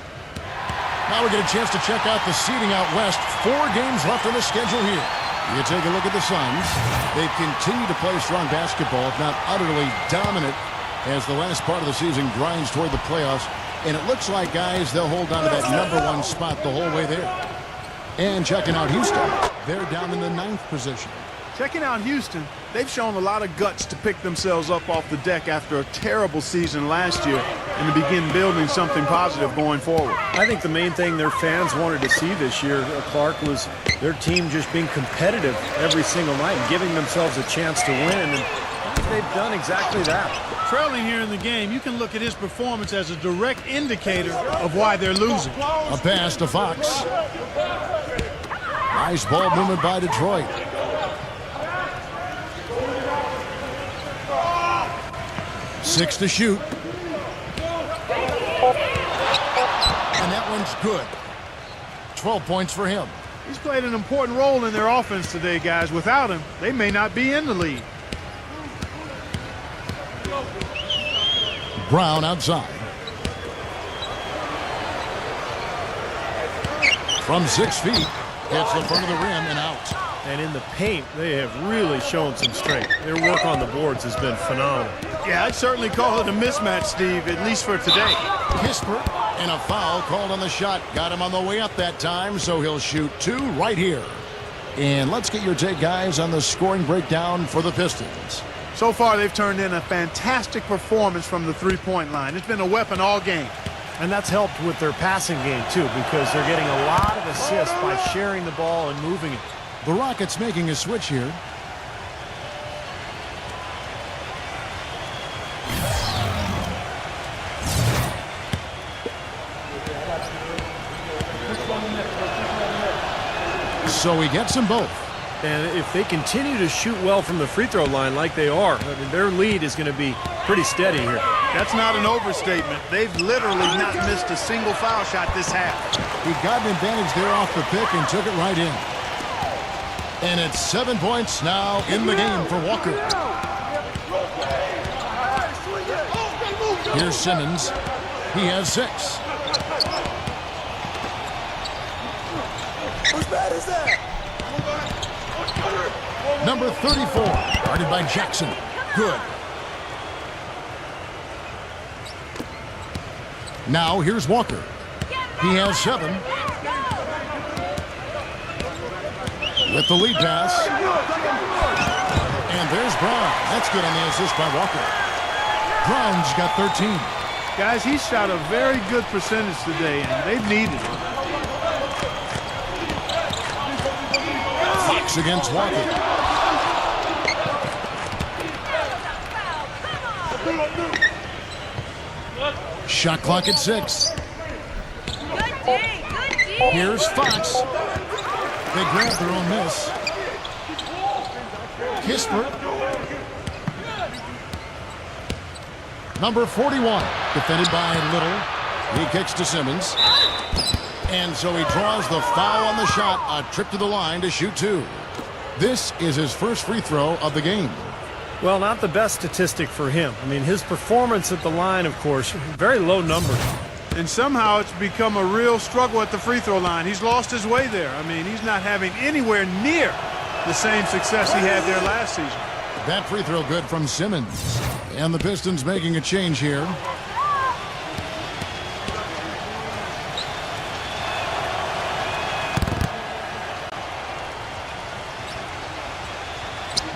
Now we get a chance to check out the seeding out west. 4 games left on the schedule here. You take a look at the Suns. They've continued to play strong basketball, if not utterly dominant, as the last part of the season grinds toward the playoffs. And it looks like, guys, they'll hold on to that #1 spot the whole way there. And checking out Houston, they're down in the 9th position. Checking out Houston, they've shown a lot of guts to pick themselves up off the deck after a terrible season last year and to begin building something positive going forward. I think the main thing their fans wanted to see this year, Clark, was their team just being competitive every single night and giving themselves a chance to win. And they've done exactly that. Trailing here in the game, you can look at his performance as a direct indicator of why they're losing. A pass to Fox. Nice ball movement by Detroit. Six to shoot. And that one's good. 12 points for him. He's played an important role in their offense today, guys. Without him, they may not be in the lead. Brown outside. From 6 feet, hits the front of the rim and out. And in the paint, they have really shown some strength. Their work on the boards has been phenomenal. Yeah, I'd certainly call it a mismatch, Steve, at least for today. Kispert, and a foul called on the shot. Got him on the way up that time, so he'll shoot 2 right here. And let's get your take, guys, on the scoring breakdown for the Pistons. So far, they've turned in a fantastic performance from the three-point line. It's been a weapon all game. And that's helped with their passing game, too, because they're getting a lot of assists by sharing the ball and moving it. The Rockets making a switch here. So he gets them both. And if they continue to shoot well from the free throw line like they are, I mean, their lead is going to be pretty steady here. That's not an overstatement. They've literally not missed a single foul shot this half. He got an advantage there off the pick and took it right in. And it's 7 points now in the game for Walker. Here's Simmons. He has 6. Whose bad is that? Number 34, guarded by Jackson. Good. Now here's Walker. He has 7. With the lead pass. And there's Brown. That's good on the assist by Walker. Brown's got 13. Guys, he shot a very good percentage today, and they've needed it. Fox against Walker. Shot clock at 6. Good D. Here's Fox. They grab their own miss. Kispert. Number 41, defended by Little. He kicks to Simmons. And so he draws the foul on the shot. A trip to the line to shoot 2. This is his first free throw of the game. Well, not the best statistic for him. I mean, his performance at the line, of course, very low number. And somehow it's become a real struggle at the free throw line. He's lost his way there. I mean, he's not having anywhere near the same success he had there last season. That free throw good from Simmons. And the Pistons making a change here.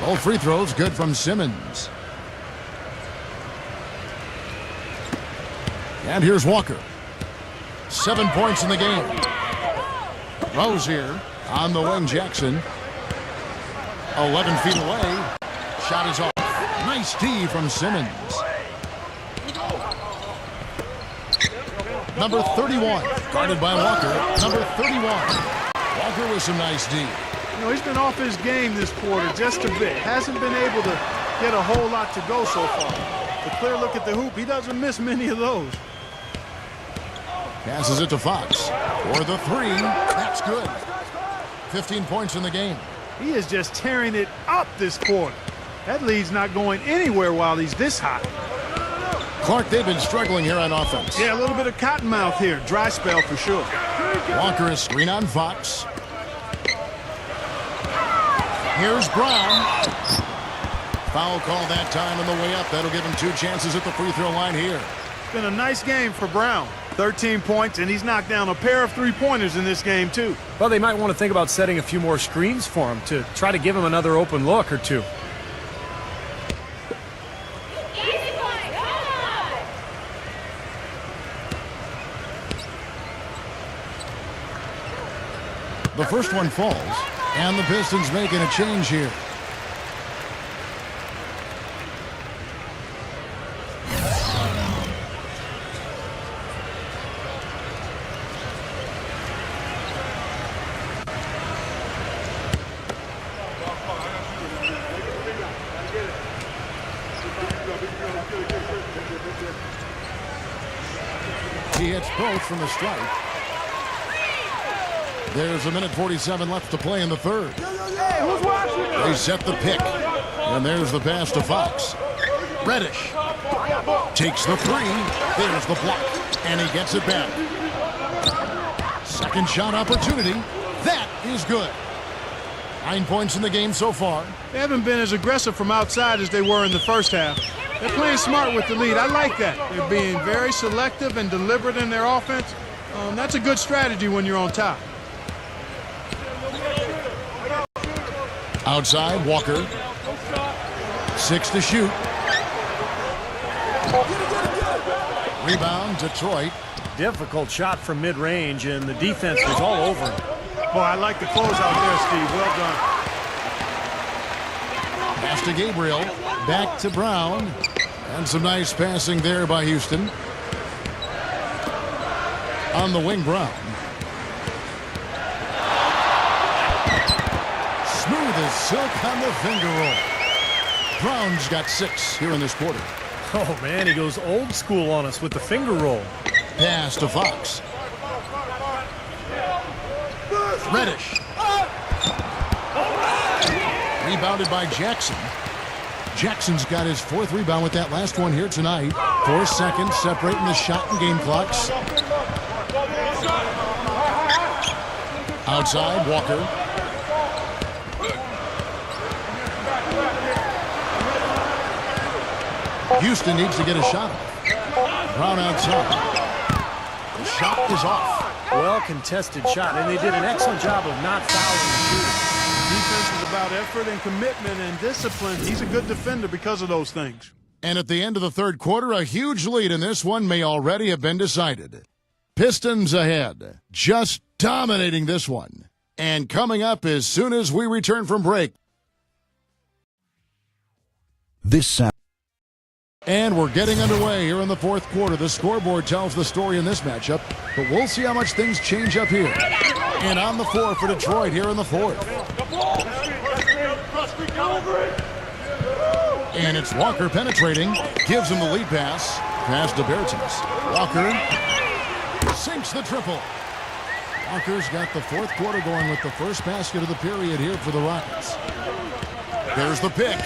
Both free throws good from Simmons. And here's Walker. 7 points in the game. Rose here on the wing. Jackson. 11 feet away. Shot is off. Nice D from Simmons. Number 31. Guarded by Walker. Number 31. Walker with some nice D. You know, he's been off his game this quarter just a bit. Hasn't been able to get a whole lot to go so far. A clear look at the hoop. He doesn't miss many of those. Passes it to Fox for the three. That's good. 15 points in the game. He is just tearing it up this quarter. That lead's not going anywhere while he's this hot. Clark, they've been struggling here on offense. Yeah, a little bit of cottonmouth here. Dry spell for sure. Walker is screen on Fox. Here's Brown. Foul call that time on the way up. That'll give him 2 chances at the free throw line here. It's been a nice game for Brown. 13 points, and he's knocked down a pair of three-pointers in this game, too. Well, they might want to think about setting a few more screens for him to try to give him another open look or two. The first one falls, and the Pistons making a change here. He hits both from the stripe. There's 1:47 left to play in the third. They set the pick. And there's the pass to Fox. Reddish takes the three. There's the block. And he gets it back. Second shot opportunity. That is good. 9 points in the game so far. They haven't been as aggressive from outside as they were in the first half. They're playing smart with the lead. I like that. They're being very selective and deliberate in their offense. That's a good strategy when you're on top. Outside, Walker. 6 to shoot. Rebound, Detroit. Difficult shot from mid-range, and the defense was all over him. Boy, I like the close out there, Steve. Well done. Pass to Gabriel. Back to Brown. And some nice passing there by Houston. On the wing, Brown. Smooth as silk on the finger roll. Brown's got 6 here in this quarter. Oh, man, he goes old school on us with the finger roll. Pass to Fox. Reddish. Rebounded by Jackson. Jackson's got his 4th rebound with that last one here tonight. 4 seconds separating the shot and game clocks. Outside, Walker. Houston needs to get a shot. Brown outside. The shot is off. Well contested shot, and they did an excellent job of not fouling the shooter. Defense is about effort and commitment and discipline. He's a good defender because of those things. And at the end of the third quarter, a huge lead in this one may already have been decided. Pistons ahead, just dominating this one. And coming up as soon as we return from break. This Saturday. And we're getting underway here in the fourth quarter. The scoreboard tells the story in this matchup, but we'll see how much things change up here. And on the floor for Detroit here in the fourth. And it's Walker penetrating, gives him the lead pass. Pass to Bertens. Walker sinks the triple. Walker's got the fourth quarter going with the first basket of the period here for the Rockets. There's the pick.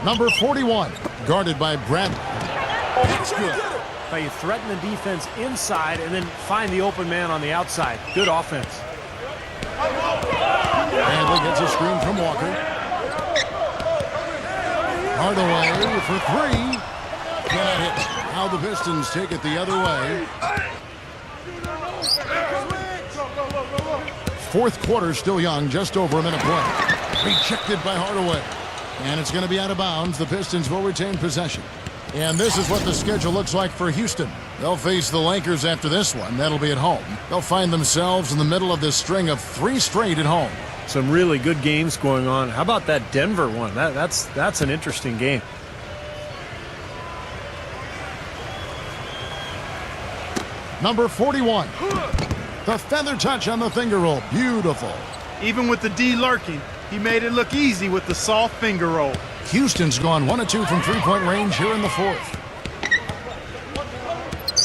Number 41, guarded by Brad. That's good. Now you threaten the defense inside and then find the open man on the outside. Good offense. Bradley gets a screen from Walker. Hardaway for three. Cannot hit. Now the Pistons take it the other way. Fourth quarter still young, just over a minute play. Rejected by Hardaway. And it's going to be out of bounds. The Pistons will retain possession. And this is what the schedule looks like for Houston. They'll face the Lakers after this one. That'll be at home. They'll find themselves in the middle of this string of 3 straight at home. Some really good games going on. How about that Denver one? That's an interesting game. Number 41. The feather touch on the finger roll. Beautiful. Even with the D lurking, he made it look easy with the soft finger roll. Houston's gone 1 of 2 from three-point range here in the fourth.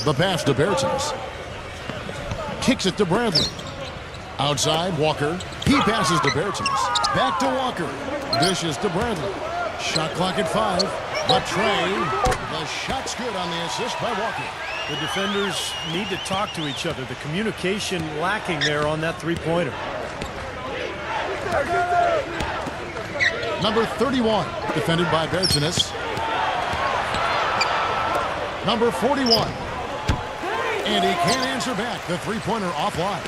The pass to Bertans. Kicks it to Bradley. Outside, Walker. He passes to Bertans. Back to Walker. Dishes to Bradley. Shot clock at 5. The tray. The shot's good on the assist by Walker. The defenders need to talk to each other. The communication lacking there on that three-pointer. Number 31, defended by Bertans. Number 41. And he can't answer back. The three-pointer offline.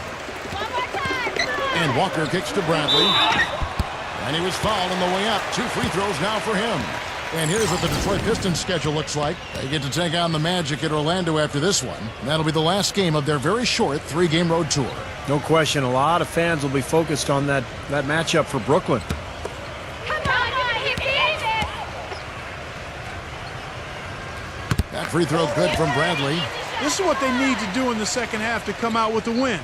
And Walker kicks to Bradley. And he was fouled on the way up. 2 free throws now for him. And here's what the Detroit Pistons schedule looks like. They get to take on the Magic at Orlando after this one. That'll be the last game of their very short 3-game road tour. No question, a lot of fans will be focused on that matchup for Brooklyn. That free throw good from Bradley. This is what they need to do in the second half to come out with the win.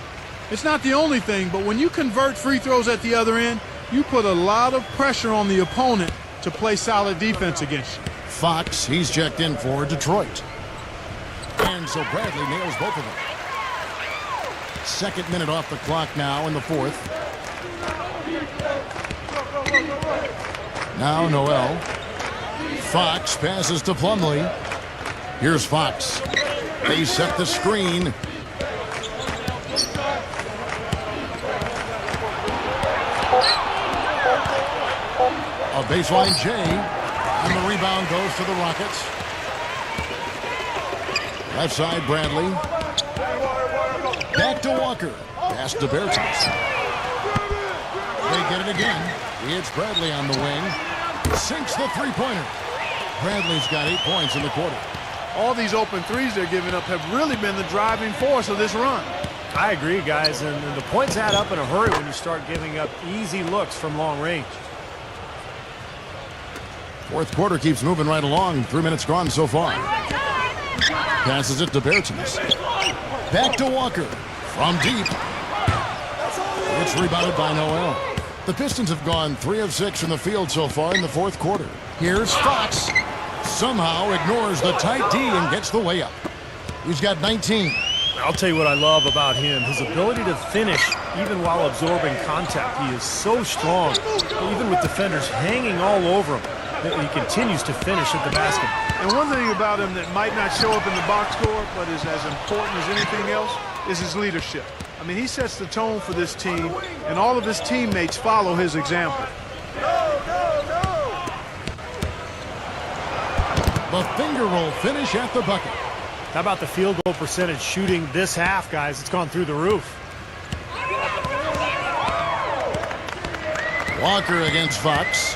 It's not the only thing, but when you convert free throws at the other end, you put a lot of pressure on the opponent to play solid defense against you. Fox, he's checked in for Detroit. And so Bradley nails both of them. Second minute off the clock now in the fourth. Now Noel. Fox passes to Plumlee. Here's Fox. They set the screen. A baseline J. And the rebound goes to the Rockets. Left side, Bradley. Back to Walker. Pass to Bertans. They get it again. It's Bradley on the wing. Sinks the three-pointer. Bradley's got 8 points in the quarter. All these open threes they're giving up have really been the driving force of this run. I agree, guys, and the points add up in a hurry when you start giving up easy looks from long range. Fourth quarter keeps moving right along. 3 minutes gone so far. Passes it to Bertans. Back to Walker. From deep. It's rebounded by Noel. The Pistons have gone 3 of 6 from the field so far in the fourth quarter. Here's Fox. Somehow ignores the tight D and gets the layup. He's got 19. I'll tell you what I love about him. His ability to finish even while absorbing contact. He is so strong. Even with defenders hanging all over him, he continues to finish at the basket. And one thing about him that might not show up in the box score, but is as important as anything else, is his leadership. I mean, he sets the tone for this team, and all of his teammates follow his example. The finger roll finish at the bucket. How about the field goal percentage shooting this half, guys? It's gone through the roof. Walker against Fox.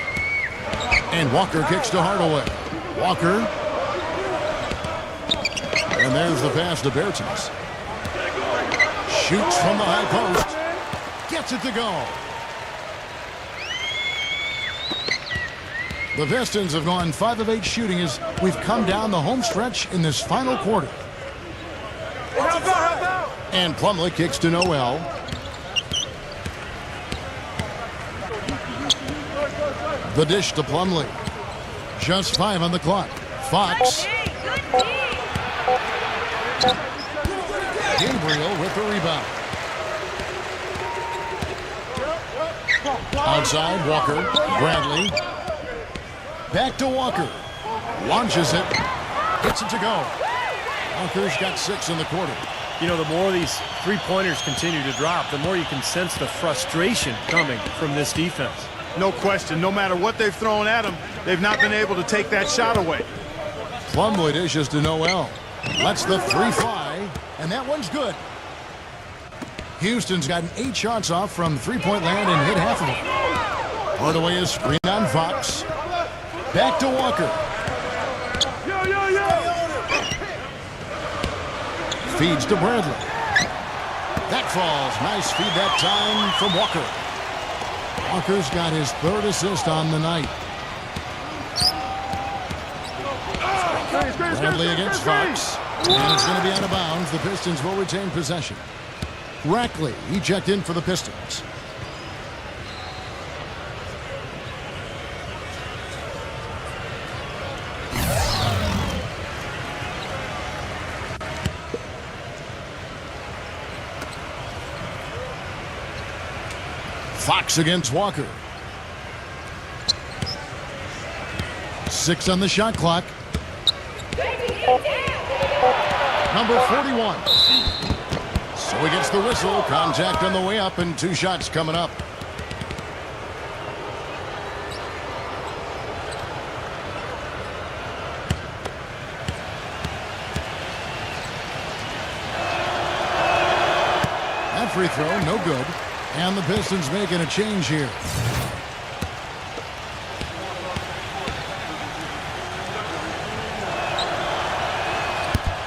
And Walker kicks to Hardaway. Walker. And there's the pass to Bertans. Shoots from the high post. Gets it to go. The Pistons have gone 5 of 8 shooting as we've come down the home stretch in this final quarter. And Plumlee kicks to Noel. The dish to Plumlee. Just 5 on the clock. Fox. Gabriel with the rebound. Outside, Walker. Bradley. Back to Walker. Launches it. Gets it to go. Walker's got 6 in the quarter. You know, the more these three-pointers continue to drop, the more you can sense the frustration coming from this defense. No question. No matter what they've thrown at them, they've not been able to take that shot away. Plumlee dishes to Noel. Lets the 3 fly, and that one's good. Houston's gotten 8 shots off from three-point land and hit half of them. Hardaway is screened on Fox. Back to Walker. Feeds to Bradley. That falls. Nice feed that time from Walker. Walker's got his 3rd assist on the night. Bradley against Fox. And it's going to be out of bounds. The Pistons will retain possession. Rackley, he checked in for the Pistons. Fox against Walker. 6 on the shot clock. Number 41. So he gets the whistle. Contact on the way up and 2 shots coming up. That free throw, no good. And the Pistons making a change here.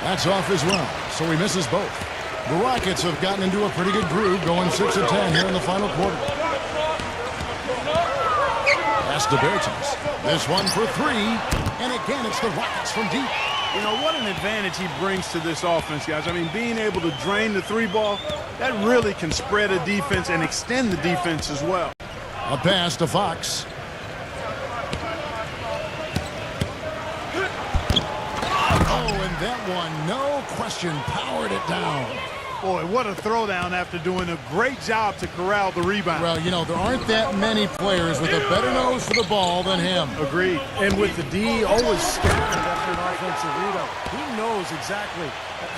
That's off as well, so he misses both. The Rockets have gotten into a pretty good groove, going 6 of 10 here in the final quarter. Pass to Bertens. This one for 3, and again it's the Rockets from deep. You know, what an advantage he brings to this offense, guys. I mean, being able to drain the 3-ball, that really can spread a defense and extend the defense as well. A pass to Fox. Oh, and that one, no question, powered it down. Boy, what a throwdown after doing a great job to corral the rebound. Well, you know, there aren't that many players with a better nose for the ball than him. Agreed. And with the D always scattered after an offensive rebound, he knows exactly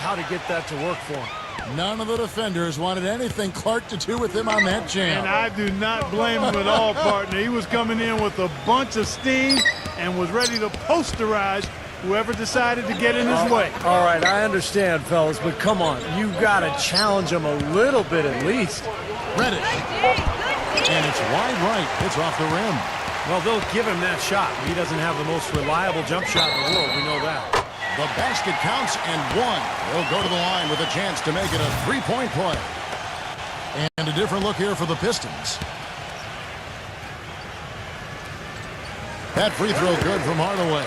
how to get that to work for him. None of the defenders wanted anything Clark to do with him on that jam. And I do not blame him at all, partner. He was coming in with a bunch of steam and was ready to posterize whoever decided to get in his way. All right, I understand, fellas, but come on. You've got to challenge him a little bit at least. Reddish. And it's wide right. It's off the rim. Well, they'll give him that shot. He doesn't have the most reliable jump shot in the world. We know that. The basket counts and 1. He'll go to the line with a chance to make it a 3-point play. And a different look here for the Pistons. That free throw good from Hardaway.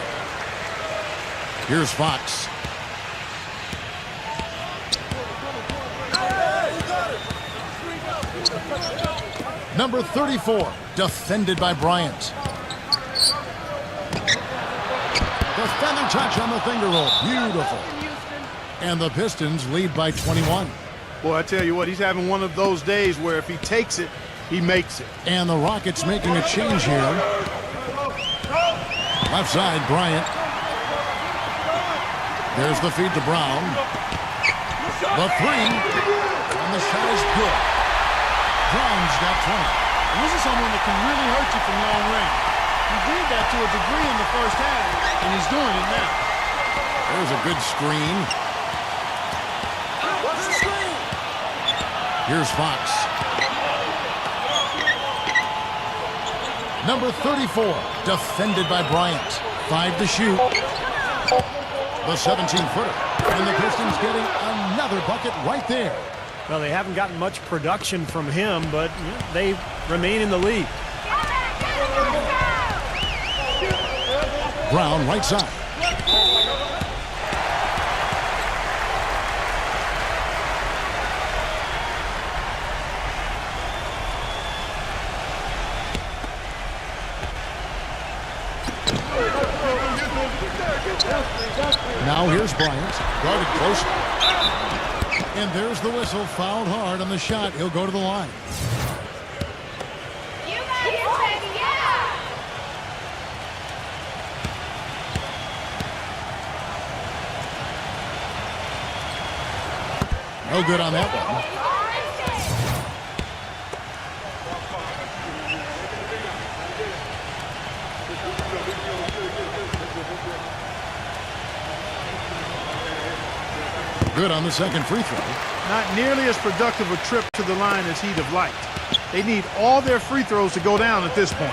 Here's Fox. Number 34, defended by Bryant. The feather touch on the finger roll. Beautiful. And the Pistons lead by 21. Boy, I tell you what, he's having one of those days where if he takes it, he makes it. And the Rockets making a change here. Left side, Bryant. There's the feed to Brown. The 3. And the shot is good. Brown's got 20. And this is someone that can really hurt you from long range. He did that to a degree in the first half, and he's doing it now. There's a good screen. What's the screen? Here's Fox. Number 34, defended by Bryant. 5 to shoot. The 17-footer. And the Pistons getting another bucket right there. Well, they haven't gotten much production from him, but they remain in the lead. Brown, right side. Now here's Bryant, guarded closely. And there's the whistle, fouled hard on the shot. He'll go to the line. You got it, baby, yeah! No good on that one. Good on the second free throw. Not nearly as productive a trip to the line as he'd have liked. They need all their free throws to go down at this point.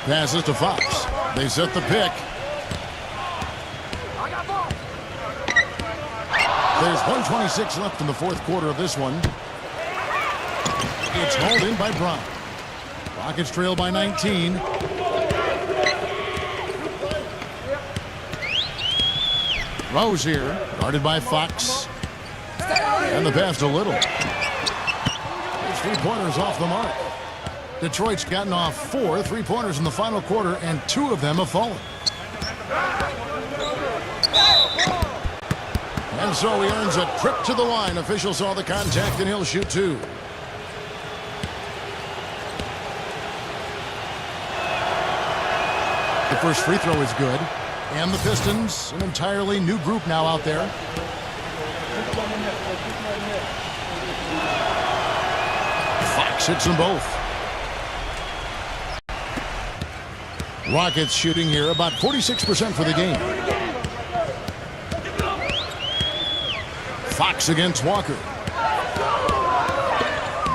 Passes to Fox. They set the pick. There's 1:26 left in the fourth quarter of this one. It's hauled in by Brown. Rockets trail by 19. Rose here, guarded by Fox. And the pass to Little. His three-pointers off the mark. Detroit's gotten off 4 three-pointers in the final quarter, and 2 of them have fallen. And so he earns a trip to the line. Officials saw the contact, and he'll shoot 2. The first free throw is good. And the Pistons, an entirely new group now out there. Fox hits them both. Rockets shooting here about 46% for the game. Fox against Walker.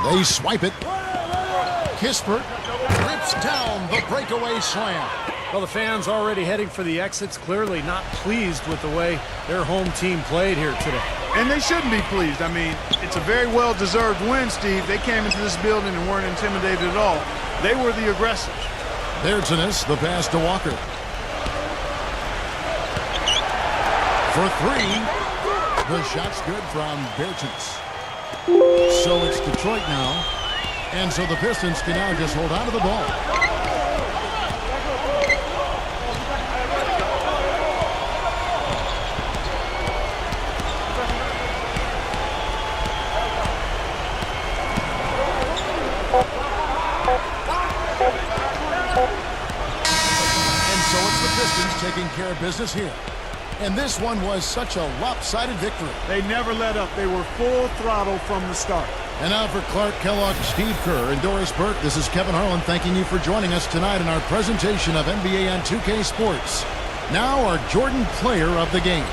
They swipe it. Kispert rips down the breakaway slam. Well, the fans already heading for the exits, clearly not pleased with the way their home team played here today. And they shouldn't be pleased. I mean, it's a very well-deserved win, Steve. They came into this building and weren't intimidated at all. They were the aggressors. There's Innes, the pass to Walker. For 3. The shot's good from Bertens. So it's Detroit now. And so the Pistons can now just hold on to the ball. Taking care of business here. And this one was such a lopsided victory. They never let up. They were full throttle from the start. And now for Clark Kellogg, Steve Kerr, and Doris Burke, this is Kevin Harlan thanking you for joining us tonight in our presentation of NBA on 2K Sports. Now our Jordan Player of the Game.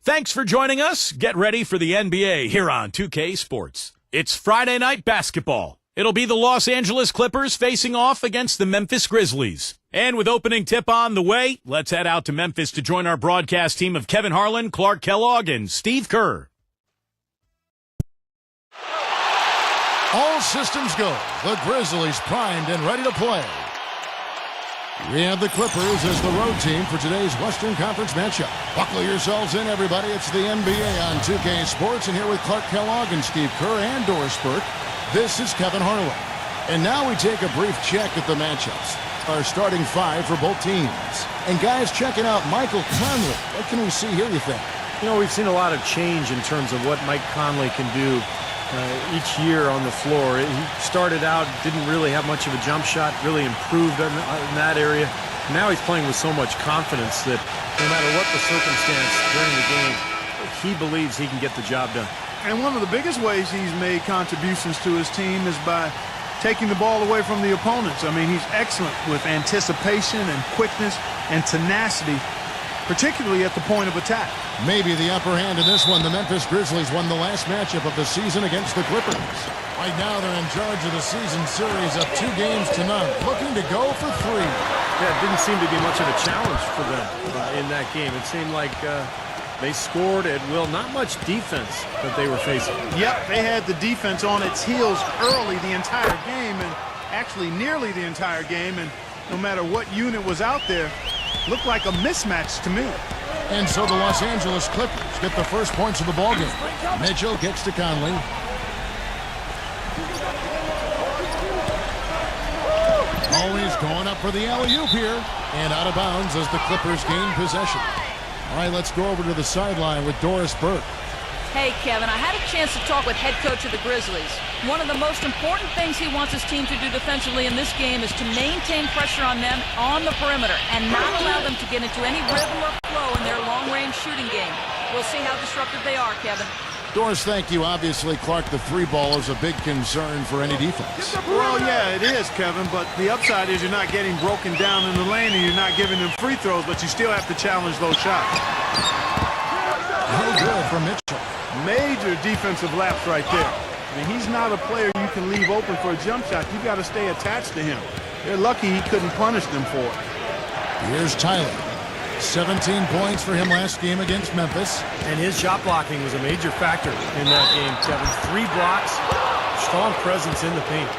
Thanks for joining us. Get ready for the NBA here on 2K Sports. It's Friday night basketball. It'll be the Los Angeles Clippers facing off against the Memphis Grizzlies. And with opening tip on the way, let's head out to Memphis to join our broadcast team of Kevin Harlan, Clark Kellogg, and Steve Kerr. All systems go. The Grizzlies primed and ready to play. We have the Clippers as the road team for today's Western Conference matchup. Buckle yourselves in, everybody. It's the NBA on 2K Sports, and here with Clark Kellogg and Steve Kerr and Doris Burke, this is Kevin Harlan. And now we take a brief check at the matchups. Our starting five for both teams. And guys, checking out Michael Conley. What can we see here, you think? You know, we've seen a lot of change in terms of what Mike Conley can do each year on the floor. He started out, didn't really have much of a jump shot, really improved in that area. Now he's playing with so much confidence that no matter what the circumstance during the game, he believes he can get the job done. And one of the biggest ways he's made contributions to his team is by taking the ball away from the opponents. I mean, he's excellent with anticipation and quickness and tenacity, particularly at the point of attack. Maybe the upper hand in this one. The Memphis Grizzlies won the last matchup of the season against the Clippers. Right now they're in charge of the season series of 2-0, looking to go for 3. Yeah, it didn't seem to be much of a challenge for them in that game. It seemed like they scored at will. Not much defense that they were facing. Yep, they had the defense on its heels early the entire game, and actually nearly the entire game, and no matter what unit was out there, looked like a mismatch to me. And so the Los Angeles Clippers get the first points of the ballgame. Mitchell kicks to Conley. Always going up for the alley-oop here. And out of bounds as the Clippers gain possession. All right, let's go over to the sideline with Doris Burke. Hey, Kevin, I had a chance to talk with head coach of the Grizzlies. One of the most important things he wants his team to do defensively in this game is to maintain pressure on them on the perimeter and not allow them to get into any rhythm or flow in their long-range shooting game. We'll see how disruptive they are, Kevin. Doris, thank you. Obviously, Clark, the three ball is a big concern for any defense. Well, yeah, it is, Kevin, but the upside is you're not getting broken down in the lane and you're not giving them free throws, but you still have to challenge those shots. No good for Mitchell. Major defensive lapse right there. I mean, he's not a player you can leave open for a jump shot. You got to stay attached to him. They're lucky he couldn't punish them for it. Here's Tyler. 17 points for him last game against Memphis. And his shot blocking was a major factor in that game, Kevin. 3 blocks, strong presence in the paint.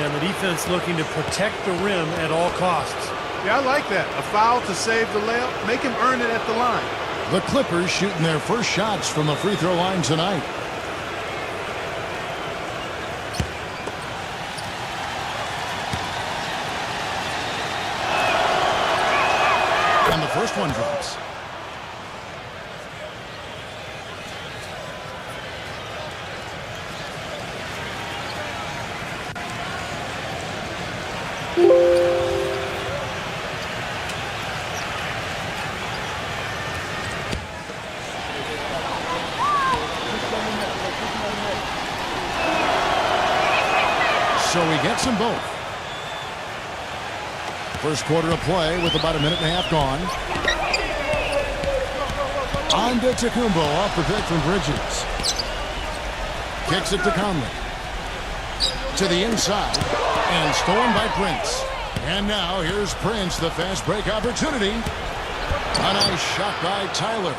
And the defense looking to protect the rim at all costs. Yeah, I like that. A foul to save the layup. Make him earn it at the line. The Clippers shooting their first shots from the free throw line tonight. And the first one drops. So he gets them both. First quarter of play with about a minute and a half gone. On to Tacumbo off the pick from Bridges. Kicks it to Conley. To the inside. And stolen by Prince. And now here's Prince, the fast break opportunity. A nice shot by Tyler.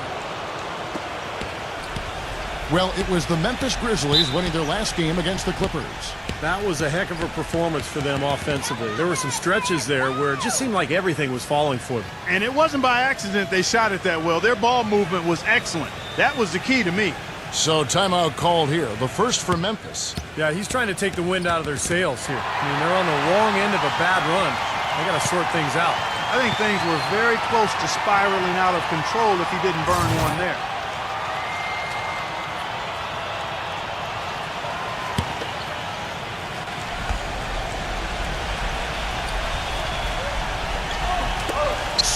Well, it was the Memphis Grizzlies winning their last game against the Clippers. That was a heck of a performance for them offensively. There were some stretches there where it just seemed like everything was falling for them. And it wasn't by accident they shot it that well. Their ball movement was excellent. That was the key to me. So timeout called here. The first for Memphis. Yeah, he's trying to take the wind out of their sails here. I mean, they're on the wrong end of a bad run. They got to sort things out. I think things were very close to spiraling out of control if he didn't burn one there.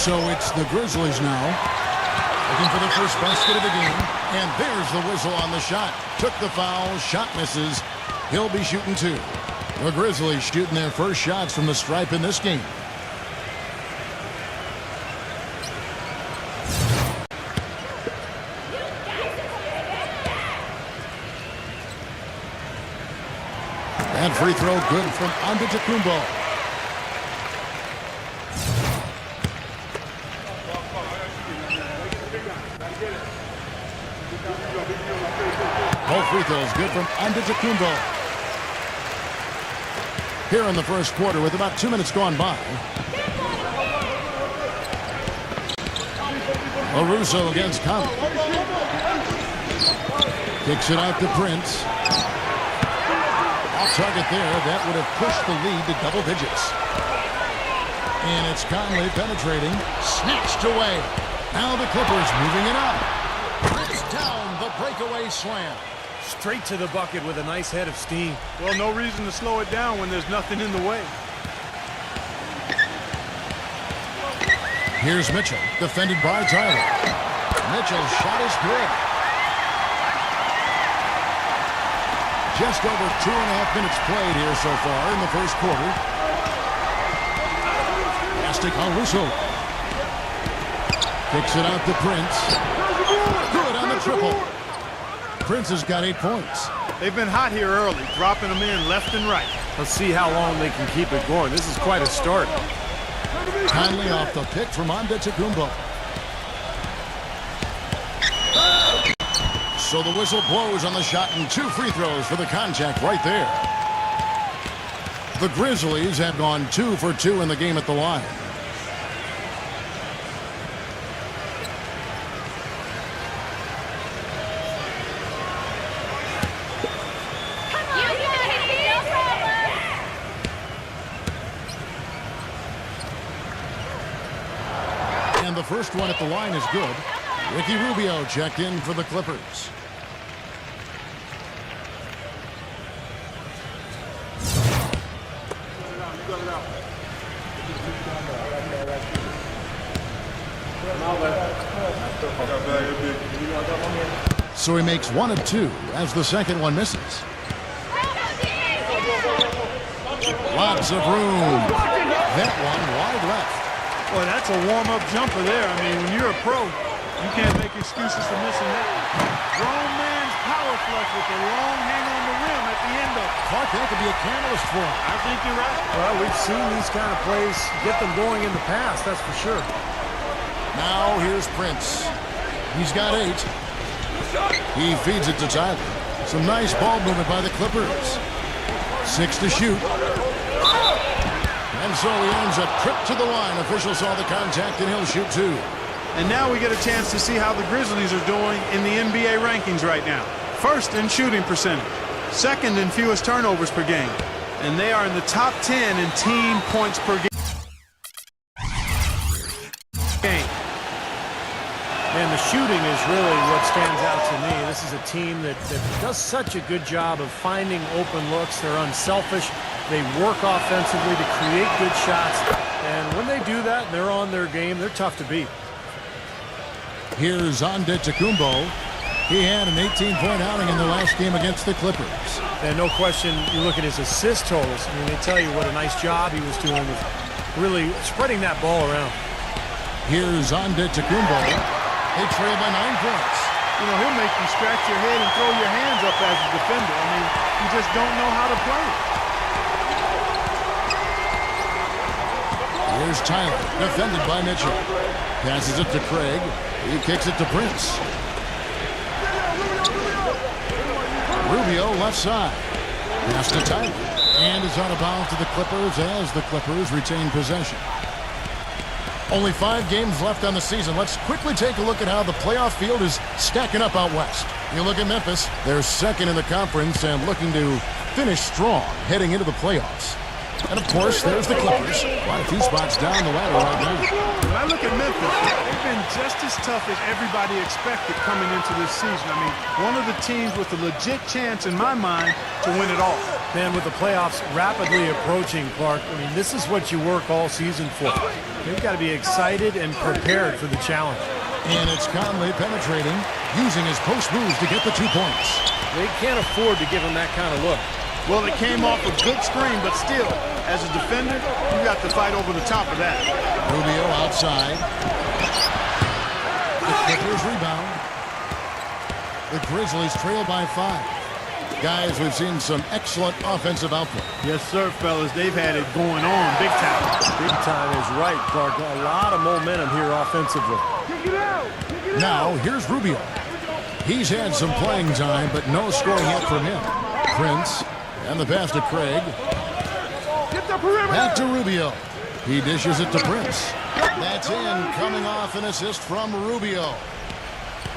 So it's the Grizzlies now. Looking for the first basket of the game. And there's the whistle on the shot. Took the foul. Shot misses. He'll be shooting 2. The Grizzlies shooting their first shots from the stripe in this game. That free throw good from Antetokounmpo. Both free throws good from Antetokounmpo. Here in the first quarter with about 2 minutes gone by. Russo against Conley. Kicks it out to Prince. Off target there. That would have pushed the lead to double digits. And it's Conley penetrating. Snatched away. Now the Clippers moving it up. Prince down the breakaway slam. Straight to the bucket with a nice head of steam. Well, no reason to slow it down when there's nothing in the way. Here's Mitchell, defended by Tyler. Mitchell's shot is good. Just over 2.5 minutes played here so far in the first quarter. Mastic on Russo. Kicks it out to Prince. Good on the triple. Prince has got 8 points. They've been hot here early, dropping them in left and right. Let's see how long they can keep it going. This is quite a start. Conley off the pick from Antetokounmpo. So the whistle blows on the shot and 2 free throws for the contact right there. The Grizzlies have gone 2 for 2 in the game at the line. And the first one at the line is good. Ricky Rubio checked in for the Clippers. So he makes 1 of 2 as the second one misses. Lots of room. That one wide left. Boy, that's a warm-up jumper there. I mean, when you're a pro, you can't make excuses for missing that. Grown man's power flush with a long hang on the rim at the end of it. Clark, that could be a catalyst for him. I think you're right. Well, we've seen these kind of plays get them going in the past, that's for sure. Now here's Prince. He's got 8. He feeds it to Tyler. Some nice ball movement by the Clippers. 6 to shoot. And so he earns a trip to the line. Officials saw the contact and he'll shoot 2. And now we get a chance to see how the Grizzlies are doing in the NBA rankings right now. First in shooting percentage. Second in fewest turnovers per game. And they are in the top 10 in team points per game. And the shooting is really what stands out to me. This is a team that does such a good job of finding open looks. They're unselfish. They work offensively to create good shots. And when they do that, they're on their game. They're tough to beat. Here's Antetokounmpo. He had an 18-point outing in the last game against the Clippers. And no question, you look at his assist totals. I mean, they tell you what a nice job he was doing with really spreading that ball around. Here's Antetokounmpo. They trail by 9 points. You know, he'll make you scratch your head and throw your hands up as a defender. I mean, you just don't know how to play it. Here's Tyler, defended by Mitchell. Passes it to Craig. He kicks it to Prince. Rubio left side. Pass to Tyler. And it's out of bounds to the Clippers as the Clippers retain possession. Only 5 games left on the season. Let's quickly take a look at how the playoff field is stacking up out west. You look at Memphis. They're second in the conference and looking to finish strong heading into the playoffs. And, of course, there's the Clippers. Quite a few spots down the ladder right now. When I look at Memphis, they've been just as tough as everybody expected coming into this season. I mean, one of the teams with a legit chance, in my mind, to win it all. Man, with the playoffs rapidly approaching, Clark, I mean, this is what you work all season for. You've got to be excited and prepared for the challenge. And it's Conley penetrating, using his post moves to get the 2 points. They can't afford to give him that kind of look. Well, it came off a good screen, but still, as a defender, you got to fight over the top of that. Rubio outside. The Clippers rebound. The Grizzlies trail by 5. Guys, we've seen some excellent offensive output. Yes, sir, fellas. They've had it going on big time. Big time is right, Clark. A lot of momentum here offensively. Now, here's Rubio. He's had some playing time, but no scoring yet from him. Prince, and the pass to Craig. Back to Rubio. He dishes it to Prince. That's in, coming off an assist from Rubio.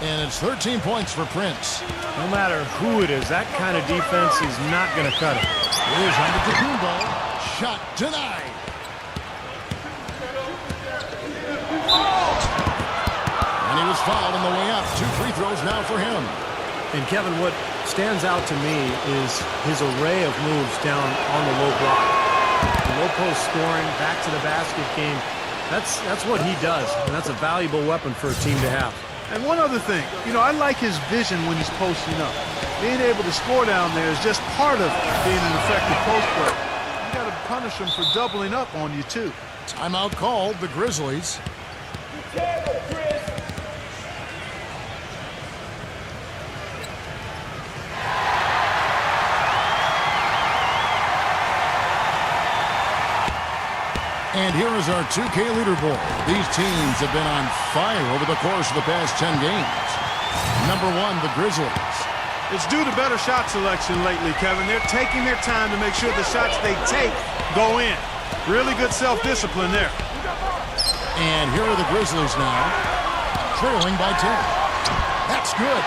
And it's 13 points for Prince. No matter who it is, that kind of defense is not going to cut it. Here's Antetokounmpo. Shot denied. And he was fouled on the way up. 2 free throws now for him. And Kevin, what stands out to me is his array of moves down on the low block. The low post scoring, back to the basket game. That's what he does, and that's a valuable weapon for a team to have. And one other thing, I like his vision when he's posting up. Being able to score down there is just part of being an effective post player. You got to punish him for doubling up on you, too. Timeout called, the Grizzlies. And here is our 2K leaderboard. These teams have been on fire over the course of the past 10 games. Number 1, the Grizzlies. It's due to better shot selection lately, Kevin. They're taking their time to make sure the shots they take go in. Really good self-discipline there. And here are the Grizzlies now, trailing by 10. That's good.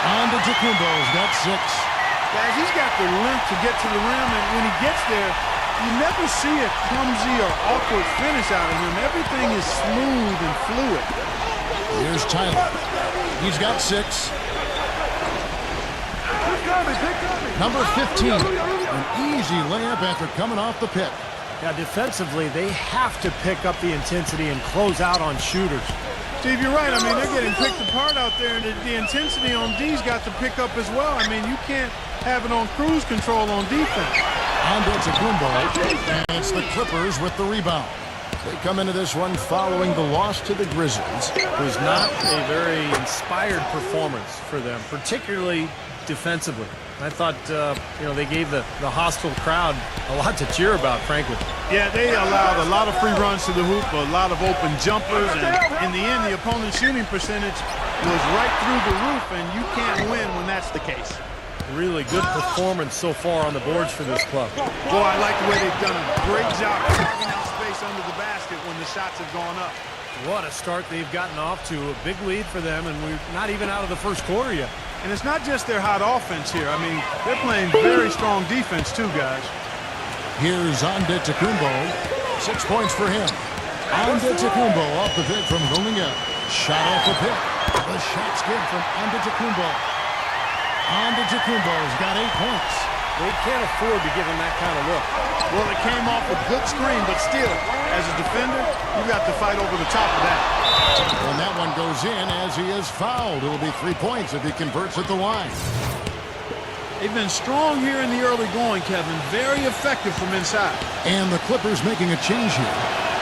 Antetokounmpo's got 6. Guys, he's got the length to get to the rim, and when he gets there, you never see a clumsy or awkward finish out of him. Everything is smooth and fluid. Here's Tyler. He's got 6. Number 15. An easy layup after coming off the pick. Now, defensively, they have to pick up the intensity and close out on shooters. Steve, you're right. I mean, they're getting picked apart out there, and the intensity on D's got to pick up as well. I mean, you can't have it on cruise control on defense. Antetokounmpo, and it's the Clippers with the rebound. They come into this one following the loss to the Grizzlies. It was not a very inspired performance for them, particularly defensively. I thought, they gave the hostile crowd a lot to cheer about, frankly. Yeah, they allowed a lot of free runs to the hoop, a lot of open jumpers, and in the end, the opponent's shooting percentage was right through the roof, and you can't win when that's the case. Really good performance so far on the boards for this club. Boy, I like the way they've done a great job carving out space under the basket when the shots have gone up. What a start they've gotten off to. A big lead for them, and we're not even out of the first quarter yet. And it's not just their hot offense here. I mean, they're playing very strong defense too, guys. Here's Antetokounmpo. 6 points for him. Antetokounmpo off the pick from Villanova. Shot off the pick. The shot's good from Antetokounmpo. Antetokounmpo's got 8 points. They can't afford to give him that kind of look. Well, it came off a good screen, but still, as a defender, you got to fight over the top of that. And that one goes in as he is fouled. It'll be 3 points if he converts at the line. They've been strong here in the early going, Kevin. Very effective from inside. And the Clippers making a change here.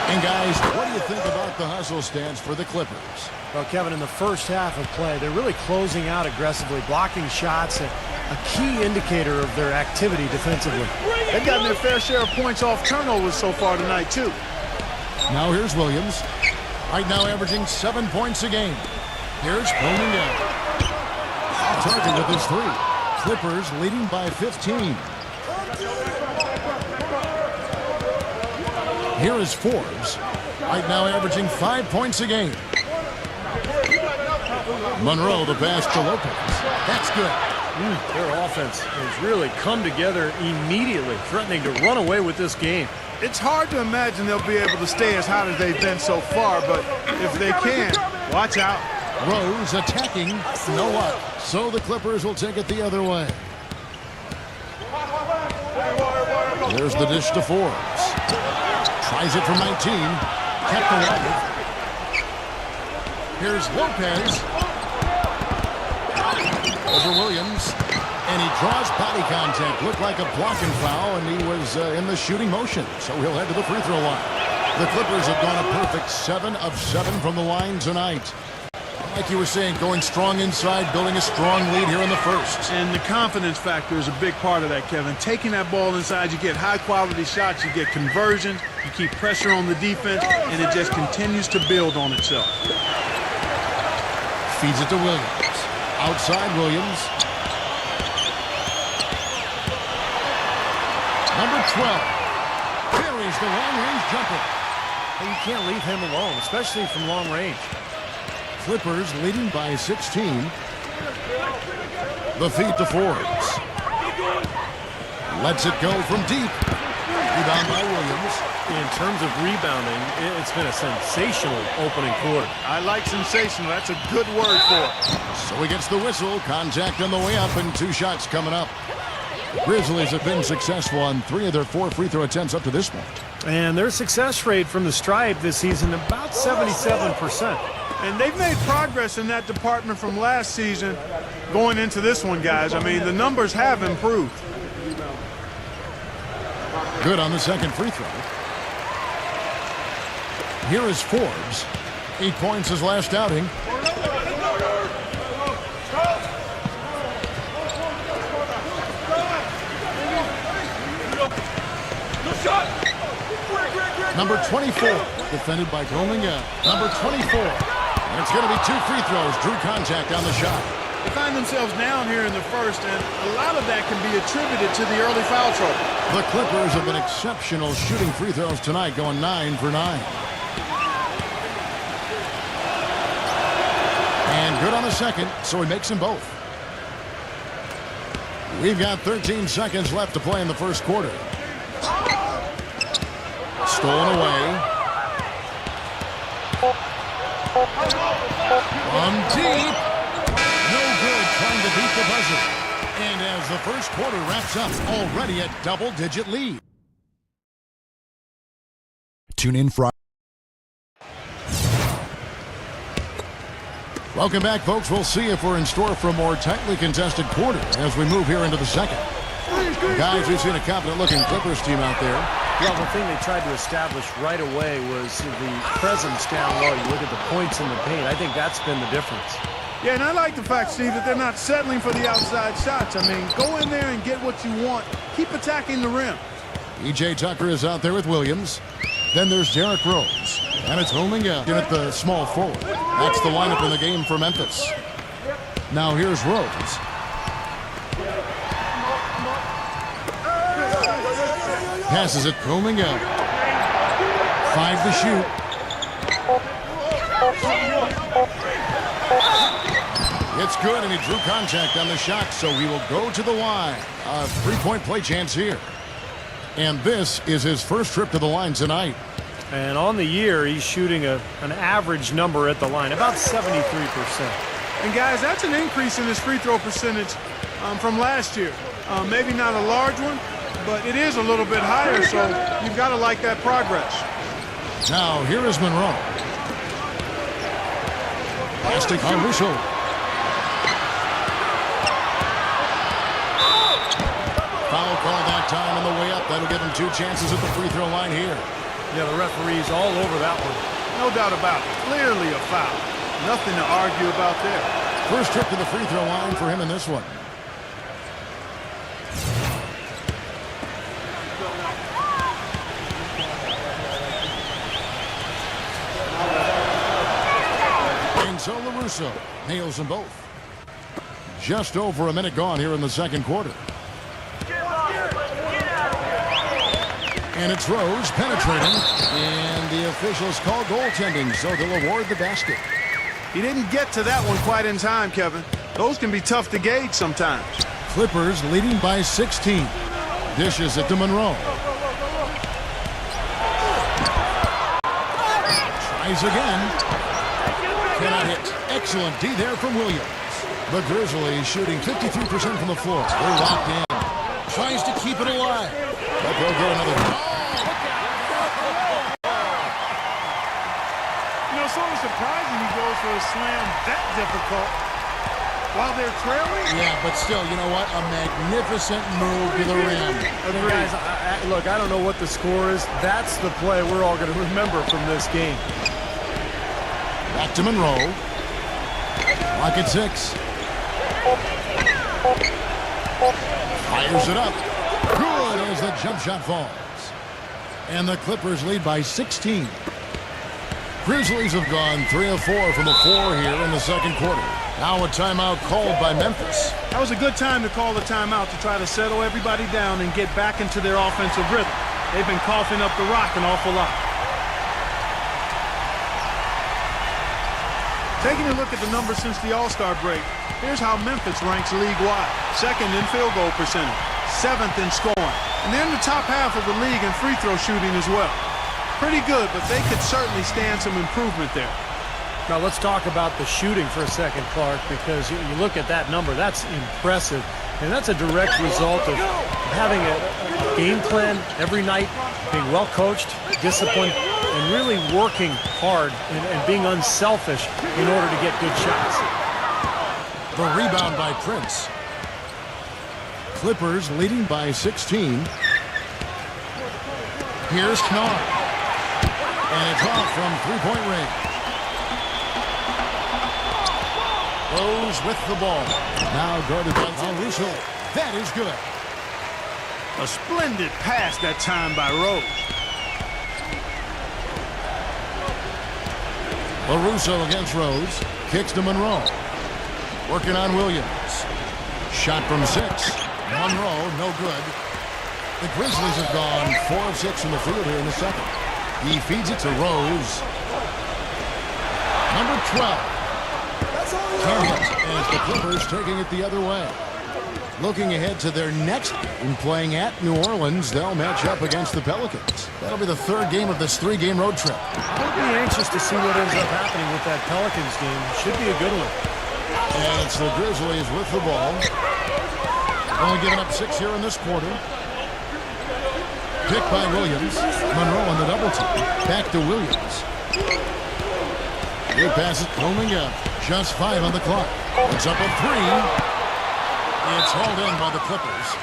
And guys, what do you think about the hustle stance for the Clippers? Well, Kevin, in the first half of play, they're really closing out aggressively, blocking shots, and a key indicator of their activity defensively. They've gotten their fair share of points off turnovers so far tonight, too. Now here's Williams. Right now averaging 7 points a game. Here's Villanova. Target with his 3. Clippers leading by 15. Here is Forbes. Right now averaging 5 points a game. Monroe, the pass to Lopez. That's good. Their offense has really come together immediately, threatening to run away with this game. It's hard to imagine they'll be able to stay as hot as they've been so far, but if they can, watch out. Rose attacking. No luck. So the Clippers will take it the other way. There's the dish to Forbes. Tries it from 19. Kept alive. Here's Lopez. Over Williams. And he draws body contact. Looked like a blocking foul, and he was in the shooting motion. So he'll head to the free throw line. The Clippers have gone a perfect 7 of 7 from the line tonight. Like you were saying, going strong inside, building a strong lead here in the first. And the confidence factor is a big part of that, Kevin. Taking that ball inside, you get high-quality shots, you get conversions, you keep pressure on the defense, and it just continues to build on itself. Feeds it to Williams. Outside Williams. Number 12. Buries the long-range jumper. And you can't leave him alone, especially from long range. Clippers leading by 16. The feed to Forbes. Lets it go from deep. Rebound by Williams. In terms of rebounding, it's been a sensational opening quarter. I like sensational. That's a good word for it. So he gets the whistle. Contact on the way up and 2 shots coming up. Grizzlies have been successful on 3 of their 4 free throw attempts up to this point. And their success rate from the stripe this season about 77%. And they've made progress in that department from last season going into this one, guys. I mean, the numbers have improved. Good on the second free throw. Here is Forbes. 8 points his last outing. Number 24, defended by Cominga. Number 24. And it's going to be 2 free throws. Drew contact on the shot. They find themselves down here in the first, and a lot of that can be attributed to the early foul trouble. The Clippers have been exceptional shooting free throws tonight, going 9 for 9. And good on the second, so he makes them both. We've got 13 seconds left to play in the first quarter. Stolen away. From deep. No good, trying to beat the buzzer. And as the first quarter wraps up, already a double-digit lead. Tune in Friday. Welcome back, folks. We'll see if we're in store for a more tightly contested quarter as we move here into the second. Guys, we've seen a confident-looking Clippers team out there. Well, the thing they tried to establish right away was the presence down low. You look at the points in the paint. I think that's been the difference. Yeah, and I like the fact, Steve, that they're not settling for the outside shots. I mean, go in there and get what you want. Keep attacking the rim. E.J. Tucker is out there with Williams. Then there's Derrick Rose. And it's Cominga at the small forward. That's the lineup in the game for Memphis. Now here's Rose. Passes it, Cominga. 5 to shoot. It's good, and he drew contact on the shot, so he will go to the line. A 3-point play chance here. And this is his first trip to the line tonight. And on the year, he's shooting an average number at the line, about 73%. And, guys, that's an increase in his free throw percentage from last year. Maybe not a large one, but it is a little bit higher, so you've got to like that progress. Now, here is Monroe. Plastic on Russo. Foul call that time on the way up. That'll give him 2 chances at the free throw line here. Yeah, the referee's all over that one. No doubt about it. Clearly a foul. Nothing to argue about there. First trip to the free throw line for him in this one. And so LaRusso nails them both. Just over a minute gone here in the second quarter. And it's Rose penetrating, and the officials call goaltending, so they'll award the basket. He didn't get to that one quite in time, Kevin. Those can be tough to gauge sometimes. Clippers leading by 16. Dishes it to Monroe. Tries again. Cannot hit. Excellent D there from Williams. The Grizzlies shooting 53% from the floor. They're locked in. Tries to keep it alive. But they'll get another. You know, sort of surprising he goes for a slam that difficult while they're trailing. Yeah, but still, you know what? A magnificent move to the rim. Guys, look, I don't know what the score is. That's the play we're all going to remember from this game. Back to Monroe. Lock at 6. Fires it up. Good as the jump shot falls. And the Clippers lead by 16. Grizzlies have gone 3 of 4 from the floor here in the second quarter. Now a timeout called by Memphis. That was a good time to call the timeout to try to settle everybody down and get back into their offensive rhythm. They've been coughing up the rock an awful lot. Taking a look at the numbers since the All-Star break, here's how Memphis ranks league-wide. Second in field goal percentage, 7th in scoring, and they're in the top half of the league in free throw shooting as well. Pretty good, but they could certainly stand some improvement there. Now let's talk about the shooting for a second, Clark, because you look at that number, that's impressive. And that's a direct result of having a game plan every night, being well coached, disciplined, and really working hard and being unselfish in order to get good shots. The rebound by Prince. Clippers leading by 16. Here's Knar. And it's off from three-point range. Rose with the ball. Now guarded by Russo. That is good. A splendid pass that time by Rose. LaRusso against Rose. Kicks to Monroe. Working on Williams. Shot from 6. Monroe, no good. The Grizzlies have gone 4 of 6 from the field here in the second. He feeds it to Rose. Number 12. As the Clippers taking it the other way. Looking ahead to their next game, playing at New Orleans, they'll match up against the Pelicans. That'll be the third game of this 3-game road trip. I'll be anxious to see what ends up happening with that Pelicans game. Should be a good one. And it's the Grizzlies with the ball. Only giving up 6 here in this quarter. Pick by Williams. Monroe on the double team. Back to Williams. He passes coming up. Just 5 on the clock. It's up a 3. It's hauled in by the Clippers.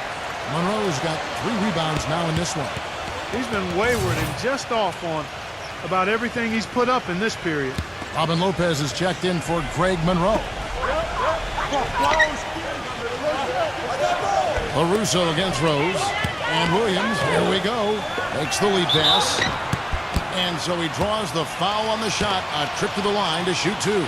Monroe's got 3 rebounds now in this one. He's been wayward and just off on about everything he's put up in this period. Robin Lopez is checked in for Greg Monroe. LaRusso against Rose. And Williams, here we go. Makes the lead pass. And so he draws the foul on the shot. A trip to the line to shoot 2.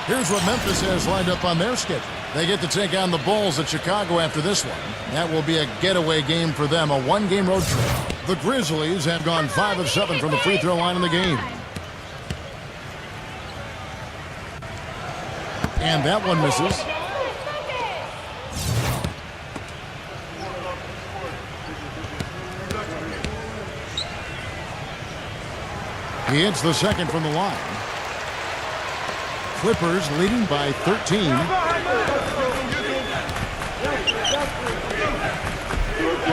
Here's what Memphis has lined up on their schedule. They get to take on the Bulls at Chicago after this one. That will be a getaway game for them, a 1-game road trip. The Grizzlies have gone 5 of 7 from the free throw line in the game. And that one misses. He hits the second from the line. Clippers leading by 13.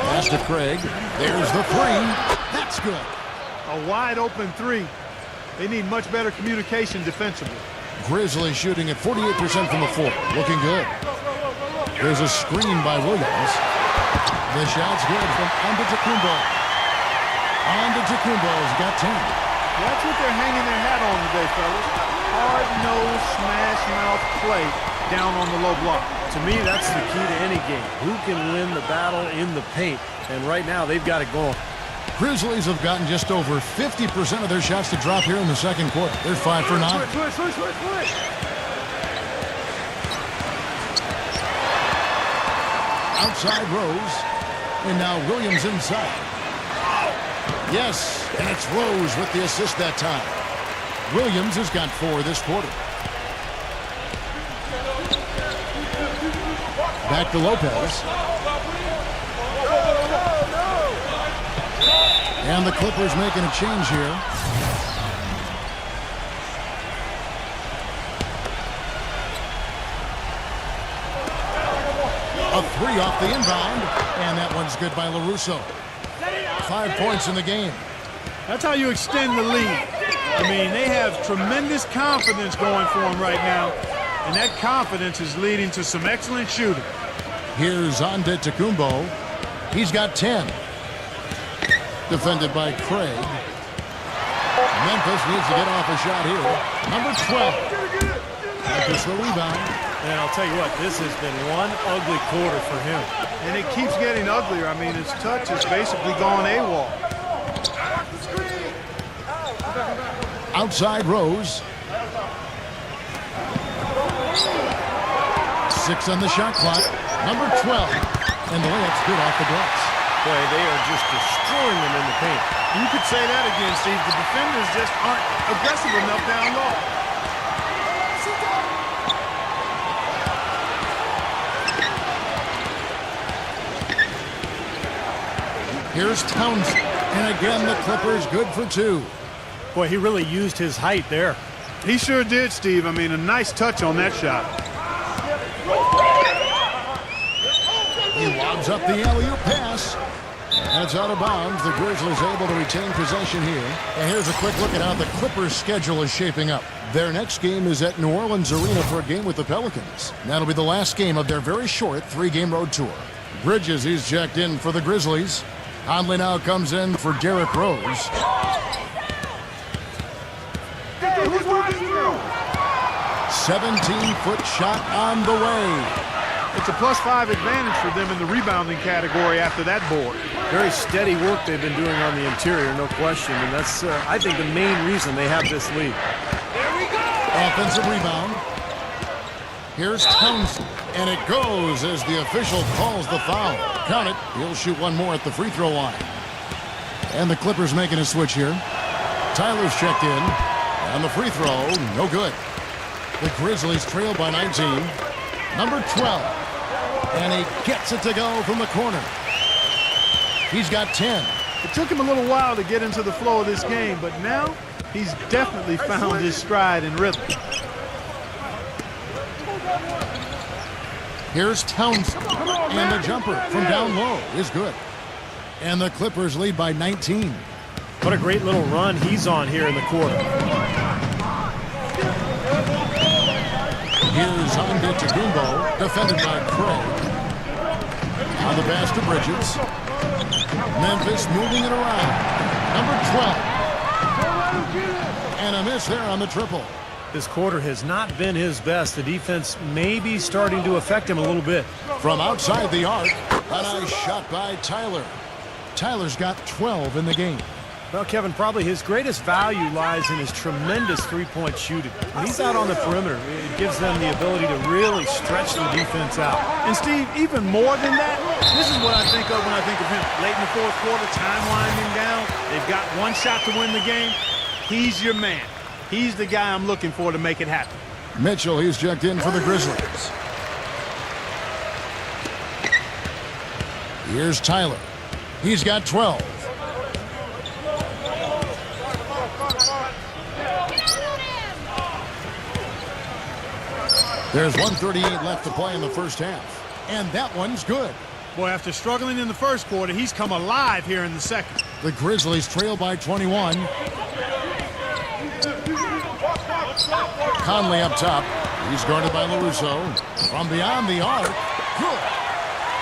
Pass to Craig. There's the 3. That's good. A wide open 3. They need much better communication defensively. Grizzlies shooting at 48% from the floor. Looking good. There's a screen by Williams. The shot's good from Antetokounmpo. Antetokounmpo's got 10. That's what they're hanging their hat on today, fellas. Hard-nosed, smash-mouth play down on the low block. To me, that's the key to any game. Who can win the battle in the paint? And right now, they've got it going. Grizzlies have gotten just over 50% of their shots to drop here in the second quarter. They're 5 for 9. Outside Rose. And now Williams inside. Yes, and it's Rose with the assist that time. Williams has got 4 this quarter. Back to Lopez. And the Clippers making a change here. A 3 off the inbound. And that one's good by LaRusso. 5 points in the game. That's how you extend the lead. I mean, they have tremendous confidence going for them right now, and that confidence is leading to some excellent shooting. Here's Antetokounmpo. He's got 10. Defended by Craig. Memphis needs to get off a shot here. Number 12. Gets the rebound. And I'll tell you what, this has been one ugly quarter for him. And it keeps getting uglier. I mean, his touch has basically gone AWOL. Outside Rose. 6 on the shot clock. Number 12. And the layup's good off the glass. Boy, they are just destroying them in the paint. You could say that again, Steve. The defenders just aren't aggressive enough down low. Here's Townsend. And again, the Clippers good for 2. Boy, he really used his height there. He sure did, Steve. I mean, a nice touch on that shot. He lobs up the alley-oop pass. That's out of bounds. The Grizzlies able to retain possession here. And here's a quick look at how the Clippers' schedule is shaping up. Their next game is at New Orleans Arena for a game with the Pelicans. That'll be the last game of their very short 3-game road tour. Bridges, he's checked in for the Grizzlies. Conley now comes in for Derrick Rose. 17-foot shot on the way. It's a +5 advantage for them in the rebounding category after that board. Very steady work they've been doing on the interior, no question. And that's, I think, the main reason they have this lead. Offensive rebound. Here's Townsend. And it goes as the official calls the foul. Count it. He'll shoot one more at the free throw line. And the Clippers making a switch here. Tyler's checked in. And the free throw, no good. The Grizzlies trail by 19. Number 12. And he gets it to go from the corner. He's got 10. It took him a little while to get into the flow of this game, but now he's definitely found his stride and rhythm. Here's Townsend. And the jumper from down low is good. And the Clippers lead by 19. What a great little run he's on here in the quarter. Here's Antetokounmpo, defended by Craig. On the pass to Bridges. Memphis moving it around. Number 12. And a miss there on the triple. This quarter has not been his best. The defense may be starting to affect him a little bit. From outside the arc, a nice shot by Tyler. Tyler's got 12 in the game. Well, Kevin, probably his greatest value lies in his tremendous three-point shooting. When he's out on the perimeter, it gives them the ability to really stretch the defense out. And, Steve, even more than that, this is what I think of when I think of him. Late in the fourth quarter, time winding down. They've got one shot to win the game. He's your man. He's the guy I'm looking for to make it happen. Mitchell, he's checked in for the Grizzlies. Here's Tyler. He's got 12. There's 1:38 left to play in the first half. And that one's good. Boy, after struggling in the first quarter, he's come alive here in the second. The Grizzlies trail by 21. Conley up top. He's guarded by LaRusso. From beyond the arc. Good.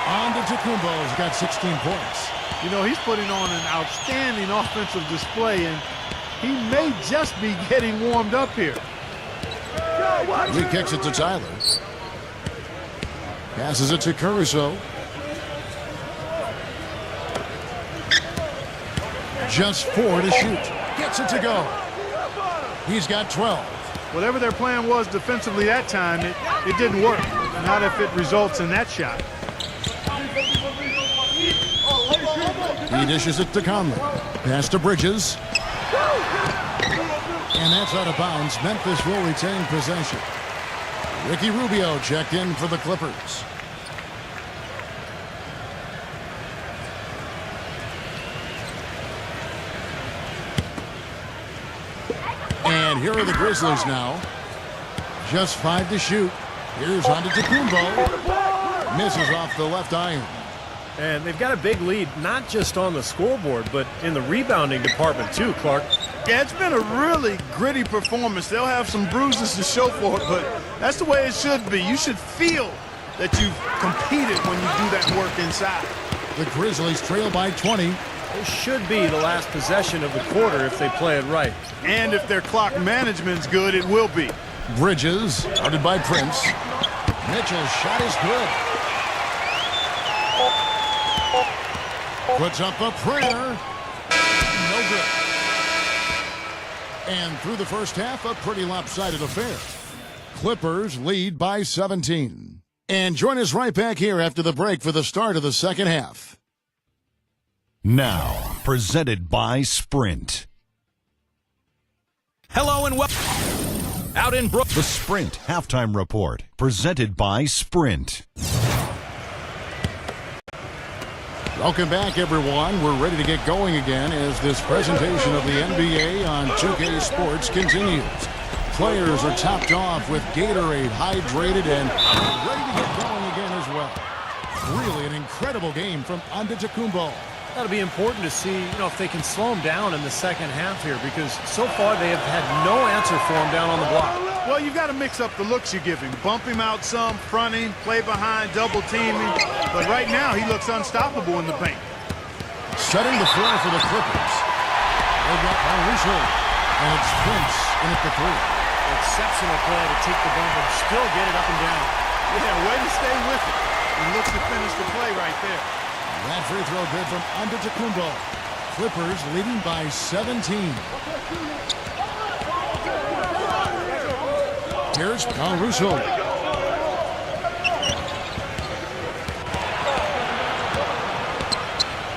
Antetokounmpo's got 16 points. You know, he's putting on an outstanding offensive display, and he may just be getting warmed up here. He kicks it to Tyler. Passes it to Caruso. Just 4 to shoot. Gets it to go. He's got 12. Whatever their plan was defensively that time, it didn't work. Not if it results in that shot. He dishes it to Conley. Pass to Bridges. And that's out of bounds. Memphis will retain possession. Ricky Rubio checked in for the Clippers. And here are the Grizzlies now. Just 5 to shoot. Here's Antetokounmpo. Misses off the left iron. And they've got a big lead, not just on the scoreboard, but in the rebounding department too, Clark. Yeah, it's been a really gritty performance. They'll have some bruises to show for it, but that's the way it should be. You should feel that you've competed when you do that work inside. The Grizzlies trail by 20. This should be the last possession of the quarter if they play it right. And if their clock management's good, it will be. Bridges, guarded by Prince. Mitchell's shot is good. Puts up a prayer. No good. And through the first half, a pretty lopsided affair. Clippers lead by 17. And join us right back here after the break for the start of the second half. Now, presented by Sprint. Hello and welcome. Out in Brook. The Sprint Halftime Report, presented by Sprint. Welcome back, everyone. We're ready to get going again as this presentation of the NBA on 2K Sports continues. Players are topped off with Gatorade, hydrated, and ready to get going again as well. Really an incredible game from Antetokounmpo. That'll be important to see, if they can slow him down in the second half here, because so far they have had no answer for him down on the block. Well, you've got to mix up the looks you give him. Bump him out some, fronting, play behind, double teaming. But right now, he looks unstoppable in the paint. Setting the floor for the Clippers. They've got Caruso, and it's Prince in at the three. Exceptional play to take the bump and still get it up and down. Yeah, way to stay with it. And looks to finish the play right there. That free throw good from Antetokounmpo. Clippers leading by 17. Here's Caruso.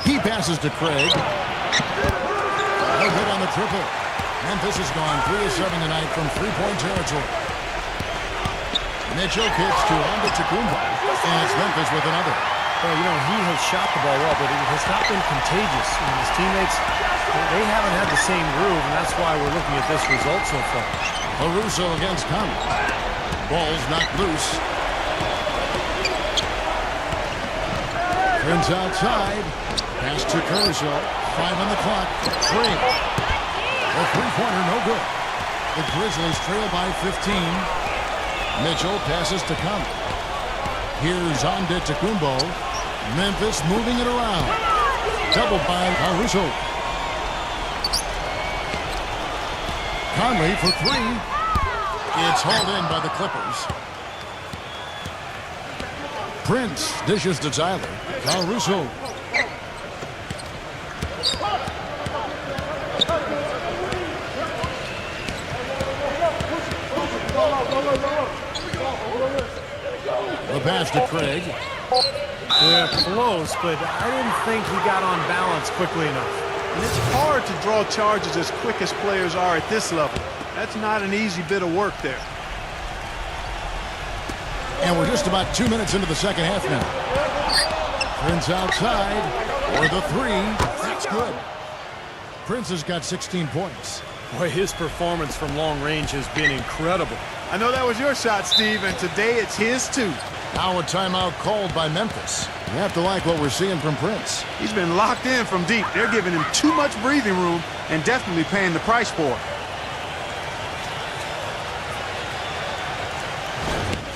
He passes to Craig. No good on the triple. Memphis has gone 3 of 7 tonight from three-point territory. Mitchell kicks to Antetokounmpo, and it's Memphis with another. Well, he has shot the ball well, but it has not been contagious. And his teammates, they haven't had the same groove, and that's why we're looking at this result so far. Caruso against Conley. Ball's knocked loose. Prince outside. Pass to Caruso. 5 on the clock. Trey. The three-pointer, no good. The Grizzlies trail by 15. Mitchell passes to Conley. Here's Antetokounmpo. Memphis moving it around. Doubled by Caruso. Conley for three. It's hauled in by the Clippers. Prince dishes to Tyler. Caruso. The pass to Craig. Yeah, close, but I didn't think he got on balance quickly enough. And it's hard to draw charges as quick as players are at this level. That's not an easy bit of work there. And we're just about 2 minutes into the second half now. Prince outside for the three. That's good. Prince has got 16 points. Boy, his performance from long range has been incredible. I know that was your shot, Steve, and today it's his too. Now a timeout called by Memphis. You have to like what we're seeing from Prince. He's been locked in from deep. They're giving him too much breathing room and definitely paying the price for it.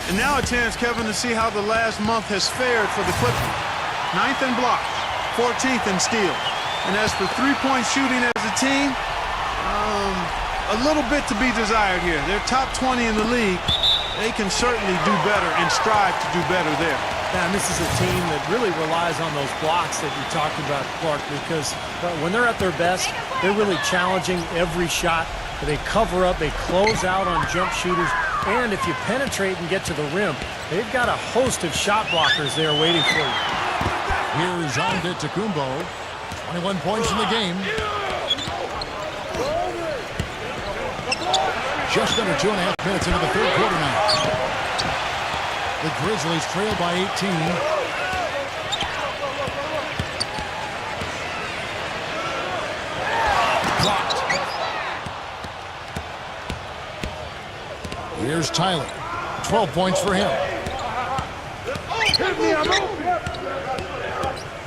And now a chance, Kevin, to see how the last month has fared for the Clippers. 9th in blocks, 14th in steals. And as for three-point shooting as a team, a little bit to be desired here. They're top 20 in the league. They can certainly do better and strive to do better there. And this is a team that really relies on those blocks that you talked about, Clark, because when they're at their best, they're really challenging every shot. They cover up, they close out on jump shooters, and if you penetrate and get to the rim, they've got a host of shot blockers there waiting for you. Here's Antetokounmpo. 21 points in the game. Just under 2.5 minutes into the third quarter now. The Grizzlies trail by 18. Blocked. Here's Tyler. 12 points for him.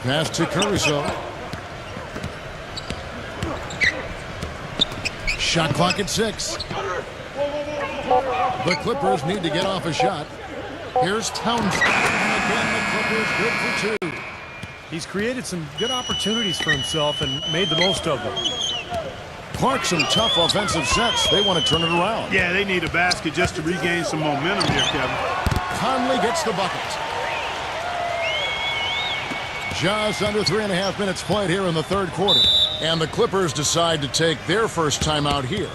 Pass to Caruso. Shot clock at 6. The Clippers need to get off a shot. Here's Townsend. And again, the Clippers good for 2. He's created some good opportunities for himself and made the most of them. Clark, some tough offensive sets. They want to turn it around. Yeah, they need a basket just to regain some momentum here, Kevin. Conley gets the bucket. Just under 3.5 minutes played here in the third quarter. And the Clippers decide to take their first timeout here.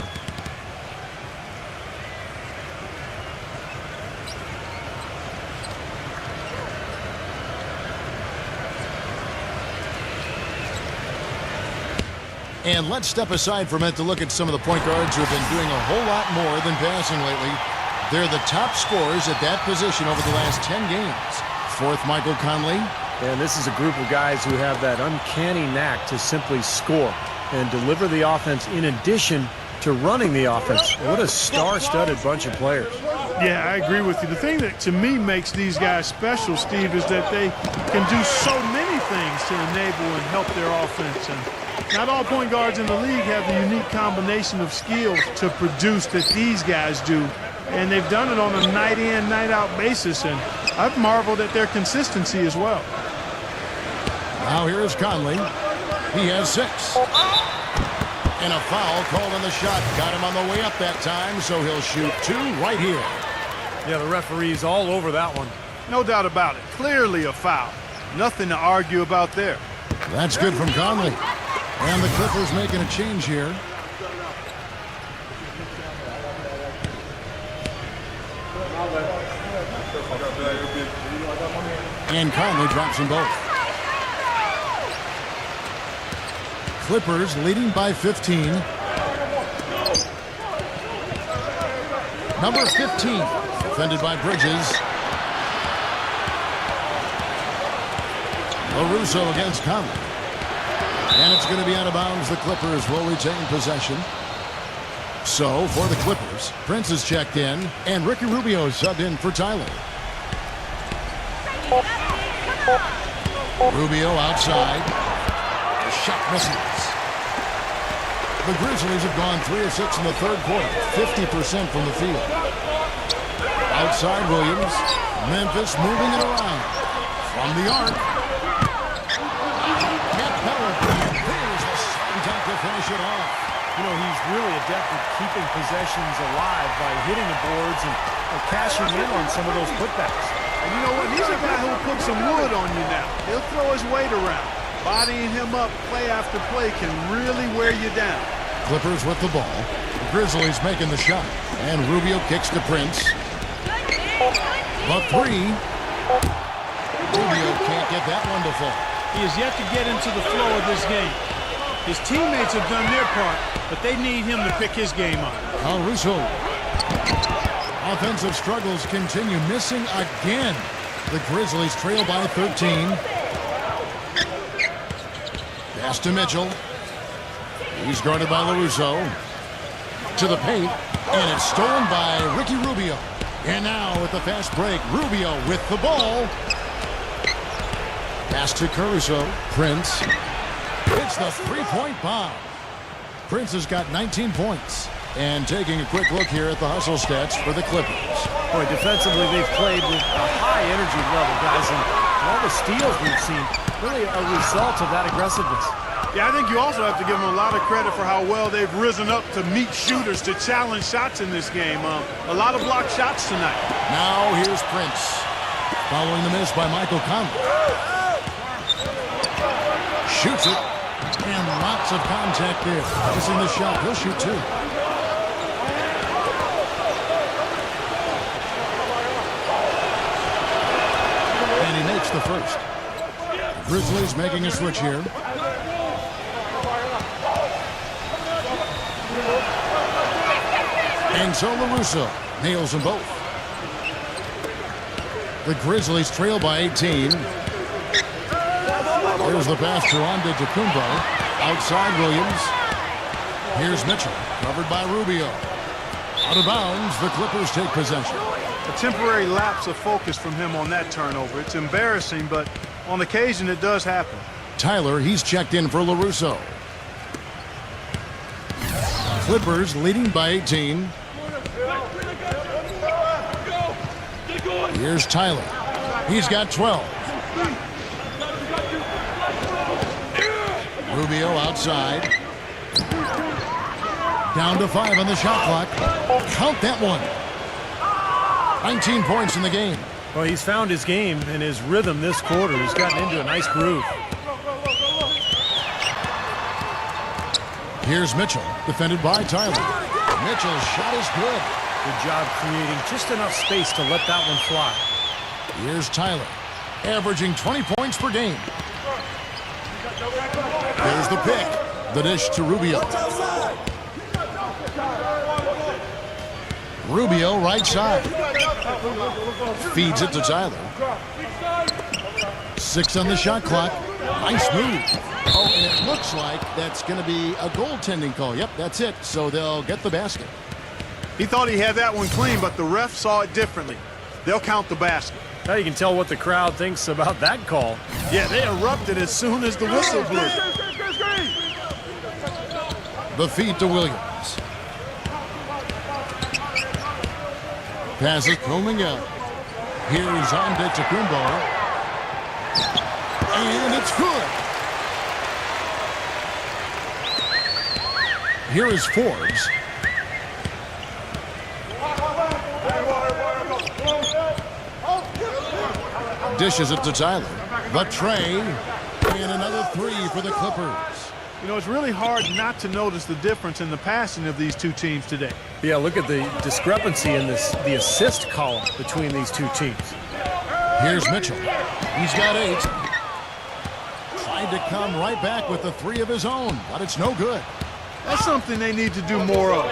And let's step aside for a minute to look at some of the point guards who have been doing a whole lot more than passing lately. They're the top scorers at that position over the last 10 games. Fourth, Michael Conley. And this is a group of guys who have that uncanny knack to simply score and deliver the offense in addition to running the offense. What a star-studded bunch of players. Yeah, I agree with you. The thing that to me makes these guys special, Steve, is that they can do so many things to enable and help their offense. And not all point guards in the league have the unique combination of skills to produce that these guys do. And they've done it on a night-in, night-out basis. And I've marveled at their consistency as well. Now here's Conley. He has 6. And a foul called on the shot. Got him on the way up that time, so he'll shoot 2 right here. Yeah, the referee's all over that one. No doubt about it. Clearly a foul. Nothing to argue about there. That's good from Conley. And the Clippers making a change here. And Conley drops them both. Clippers leading by 15. Number 15, defended by Bridges. LaRusso against Conley. And it's going to be out of bounds. The Clippers will retain possession. So, for the Clippers, Prince is checked in, and Ricky Rubio is subbed in for Tyler. Rubio outside. The shot misses. The Grizzlies have gone 3 of 6 in the third quarter, 50% from the field. Outside Williams. Memphis moving it around. From the arc. There's the slam dunk to finish it off. You know, he's really adept at keeping possessions alive by hitting the boards and cashing in on some of those putbacks. And you know what? He's a guy who'll put some wood on you now. He'll throw his weight around. Bodying him up play after play can really wear you down. Clippers with the ball. The Grizzlies making the shot. And Rubio kicks to Prince. The 3. Rubio can't get that one to fall. He has yet to get into the flow of this game. His teammates have done their part, but they need him to pick his game up. Russo. Offensive struggles continue, missing again. The Grizzlies trail by 13. Pass to Mitchell. He's guarded by LaRusso. To the paint, and it's stolen by Ricky Rubio. And now with the fast break, Rubio with the ball. Pass to Caruso. Prince. It's the three-point bomb. Prince has got 19 points. And taking a quick look here at the hustle stats for the Clippers. Boy, defensively, they've played with a high energy level, guys, and all the steals we've seen, really a result of that aggressiveness. Yeah, I think you also have to give them a lot of credit for how well they've risen up to meet shooters, to challenge shots in this game. A lot of blocked shots tonight. Now here's Prince. Following the miss by Michael Conley. Shoots it. And lots of contact there. Missing the shot. He'll shoot 2. And he makes the first. Grizzlies making a switch here. And so LaRusso nails them both. The Grizzlies trail by 18. Here's the pass to Antetokounmpo. Outside Williams. Here's Mitchell, covered by Rubio. Out of bounds, the Clippers take possession. A temporary lapse of focus from him on that turnover. It's embarrassing, but on occasion it does happen. Tyler, he's checked in for LaRusso. Clippers leading by 18. Here's Tyler. He's got 12. Rubio outside. Down to 5 on the shot clock. Count that one. 19 points in the game. Well, he's found his game and his rhythm this quarter. He's gotten into a nice groove. Here's Mitchell, defended by Tyler. Mitchell's shot is good. Good job creating just enough space to let that one fly. Here's Tyler, averaging 20 points per game. There's the pick. The dish to Rubio. Rubio right side. Feeds it to Tyler. 6 on the shot clock. Nice move. Oh, and it looks like that's going to be a goaltending call. Yep, that's it. So they'll get the basket. He thought he had that one clean, but the ref saw it differently. They'll count the basket. Now you can tell what the crowd thinks about that call. Yeah, they erupted as soon as the whistle blew. The feed to Williams. Passes coming out. Here's Antetokounmpo. And it's good. Here is Forbes. Dishes it to Tyler. The tray. And another 3 for the Clippers. You know, it's really hard not to notice the difference in the passing of these two teams today. Yeah, look at the discrepancy in the assist column between these two teams. Here's Mitchell. He's got 8. Tried to come right back with the 3 of his own, but it's no good. That's something they need to do more of.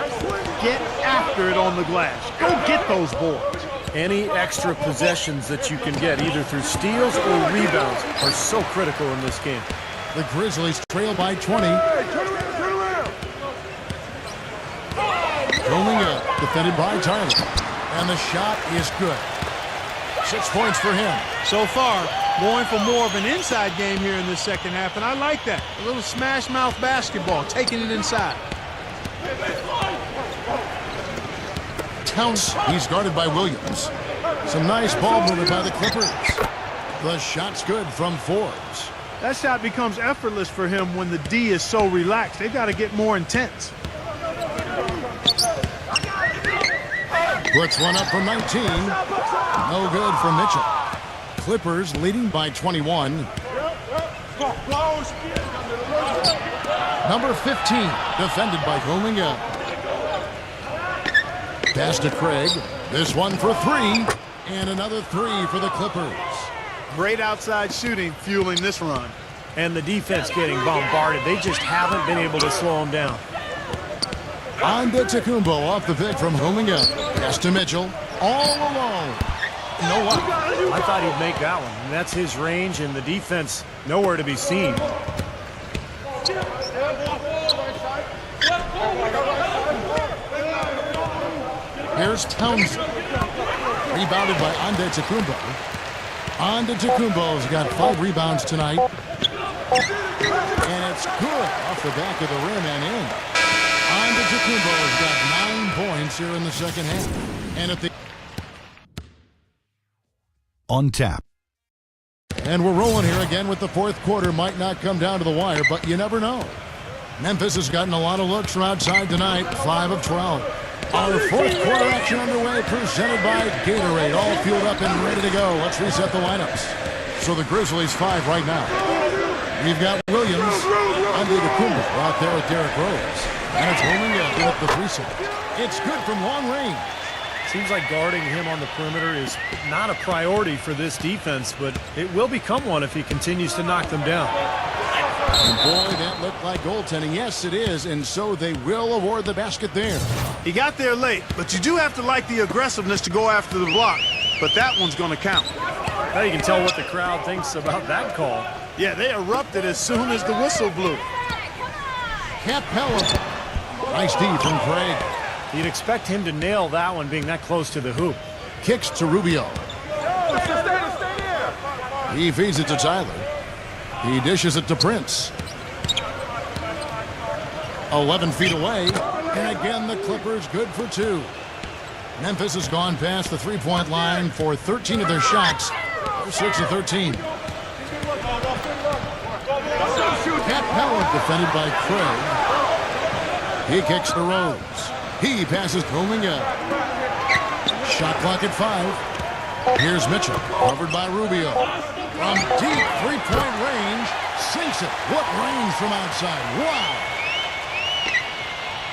Get after it on the glass. Go get those boards. Any extra possessions that you can get, either through steals or rebounds, are so critical in this game. The Grizzlies trail by 20. Rolling up, defended by Tyler. And the shot is good. 6 points for him. So far, going for more of an inside game here in this second half, and I like that. A little smash mouth basketball, taking it inside. Towns, he's guarded by Williams. Some nice ball movement by the Clippers. The shot's good from Forbes. That shot becomes effortless for him when the D is so relaxed. They've got to get more intense. Puts one up from 19. No good for Mitchell. Clippers leading by 21. Number 15, defended by Cominga. Pass to Craig. This one for 3. And another 3 for the Clippers. Great outside shooting fueling this run. And the defense getting bombarded. They just haven't been able to slow them down. Antetokounmpo off the pick from Cominga. Pass to Mitchell. All alone. No one. I thought he'd make that one. And that's his range, and the defense nowhere to be seen. Here's Townsend. Rebounded by Antetokounmpo. Antetokounmpo's got 5 rebounds tonight. And it's good off the back of the rim and in. Antetokounmpo's got 9 points here in the second half. And at the On tap. And we're rolling here again with the fourth quarter. Might not come down to the wire, but you never know. Memphis has gotten a lot of looks from outside tonight, 5 of 12. Our fourth quarter action underway, presented by Gatorade. All fueled up and ready to go. Let's reset the lineups. So the Grizzlies 5 right now. We've got Williams, Antetokounmpo out there with Derrick Rose. And it's homing up with the 3 set. It's good from long range. Seems like guarding him on the perimeter is not a priority for this defense, but it will become one if he continues to knock them down. And boy, that looked like goaltending. Yes, it is, and so they will award the basket there. He got there late, but you do have to like the aggressiveness to go after the block. But that one's going to count. Now you can tell what the crowd thinks about that call. Yeah, they erupted as soon as the whistle blew. Capella. Nice D from Craig. You'd expect him to nail that one being that close to the hoop. Kicks to Rubio. He feeds it to Tyler. He dishes it to Prince. 11 feet away. And again, the Clippers good for 2. Memphis has gone past the 3-point line for 13 of their shots. 6 of 13. Capella defended by Craig. He kicks to Rose. He passes to Olinga. Shot clock at 5. Here's Mitchell, covered by Rubio. From deep three-point range, sinks it. What range from outside. Wow.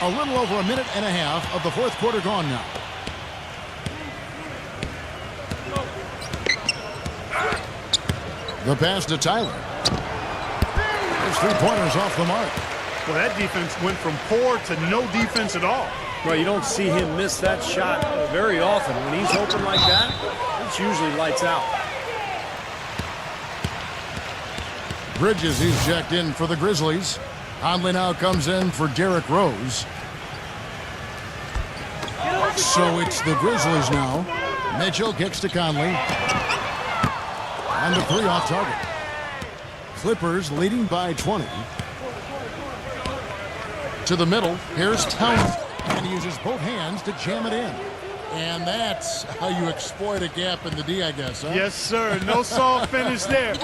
A little over a minute and a half of the fourth quarter gone now. The pass to Tyler. His three-pointers off the mark. Well, that defense went from poor to no defense at all. Well, you don't see him miss that shot very often. When he's open like that, it's usually lights out. Bridges, he's checked in for the Grizzlies. Conley now comes in for Derrick Rose. So it's the Grizzlies now. Mitchell kicks to Conley. And the 3 off target. Clippers leading by 20. To the middle, here's Towns. And he uses both hands to jam it in. And that's how you exploit a gap in the D, I guess, huh? Yes, sir. No soft finish there.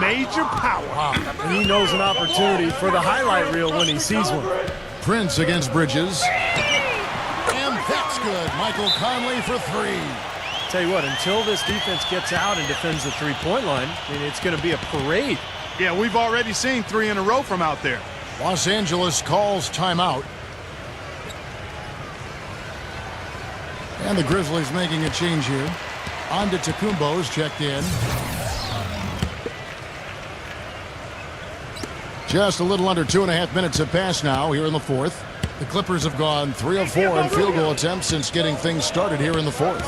Major power. Wow. And he knows an opportunity for the highlight reel when he sees one. Prince against Bridges. And that's good. Michael Conley for 3. Tell you what, until this defense gets out and defends the three-point line, I mean, it's going to be a parade. Yeah, we've already seen 3 in a row from out there. Los Angeles calls timeout. And the Grizzlies making a change here. Antetokounmpo's checked in. Just a little under 2.5 minutes have passed now here in the fourth. The Clippers have gone 3 of 4 in field goal attempts since getting things started here in the fourth.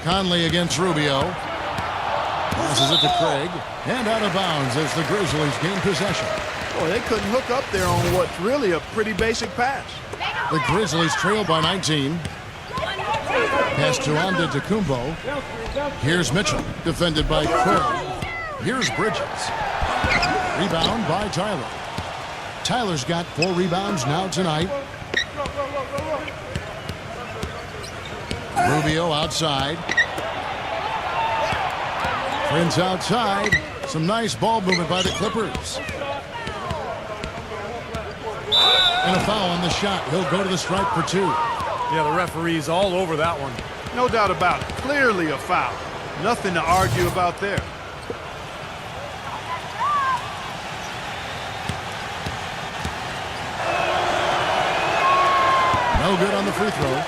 Conley against Rubio. Passes it to Craig. And out of bounds as the Grizzlies gain possession. Boy, they couldn't hook up there on what's really a pretty basic pass. The Grizzlies trail by 19. Pass to Antetokounmpo. Here's Mitchell, defended by Craig. Here's Bridges. Rebound by Tyler. Tyler's got 4 rebounds now tonight. Rubio outside. Prince outside. Some nice ball movement by the Clippers. And a foul on the shot. He'll go to the stripe for 2. Yeah, the referee's all over that one. No doubt about it. Clearly a foul. Nothing to argue about there. No good on the free throw.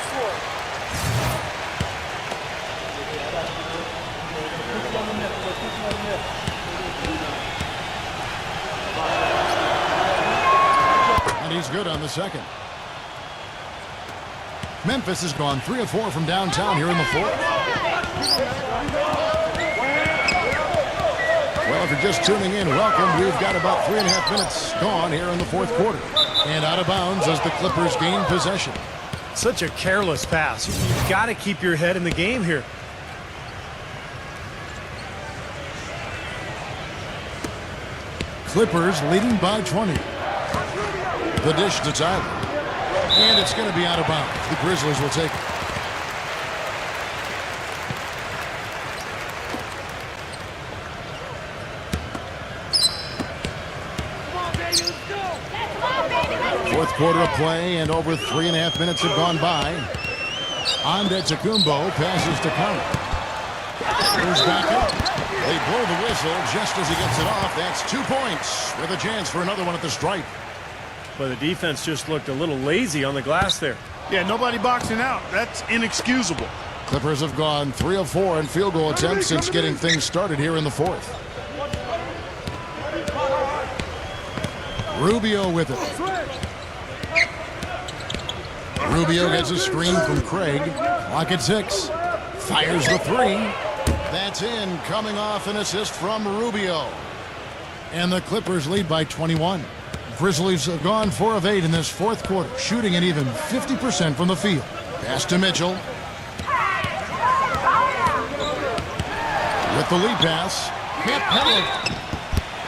And he's good on the second. Memphis has gone 3 of 4 from downtown here in the fourth. Well, if you're just tuning in, welcome. We've got about 3.5 minutes gone here in the fourth quarter. And out of bounds as the Clippers gain possession. Such a careless pass. You've got to keep your head in the game here. Clippers leading by 20. The dish to Tyler. And it's going to be out of bounds. The Grizzlies will take it. Fourth quarter of play, and over 3.5 minutes have gone by. Antetokounmpo passes to Conley. Goes back up. They blow the whistle just as he gets it off. That's 2 points with a chance for another one at the stripe. But the defense just looked a little lazy on the glass there. Yeah, nobody boxing out. That's inexcusable. Clippers have gone 3 of 4 in field goal attempts since getting things started here in the fourth. Rubio with it. Rubio gets a screen from Craig. Clock at 6. Fires the 3. That's in, coming off an assist from Rubio. And the Clippers lead by 21. Grizzlies have gone 4 of 8 in this fourth quarter, shooting at even 50% from the field. Pass to Mitchell. With the lead pass, hit penalty.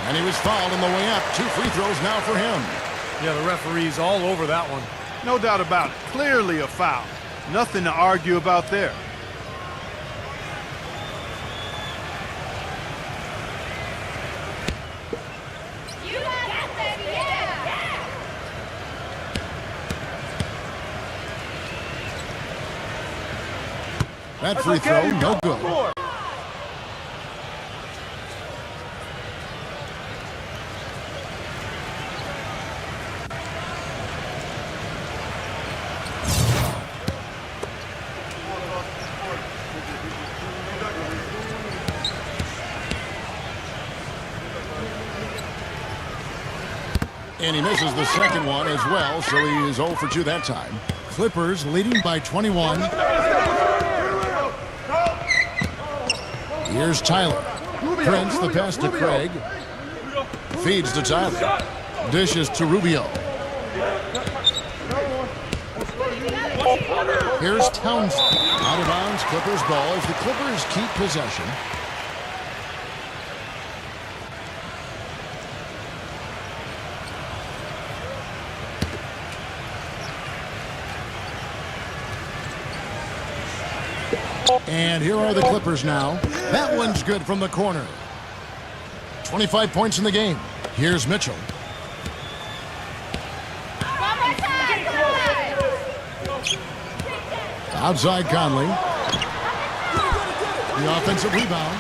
And he was fouled on the way up. 2 free throws now for him. Yeah, the referee's all over that one. No doubt about it. Clearly a foul. Nothing to argue about there. That free throw, no good. And he misses the second one as well, so he is 0 for 2 that time. Clippers leading by 21. Here's Tyler. Prince, the pass to Craig. Feeds to Tyler. Dishes to Rubio. Here's Townsend. Out of bounds, Clippers ball as the Clippers keep possession. And here are the Clippers now. That one's good from the corner. 25 points in the game. Here's Mitchell. Outside Conley. The offensive rebound.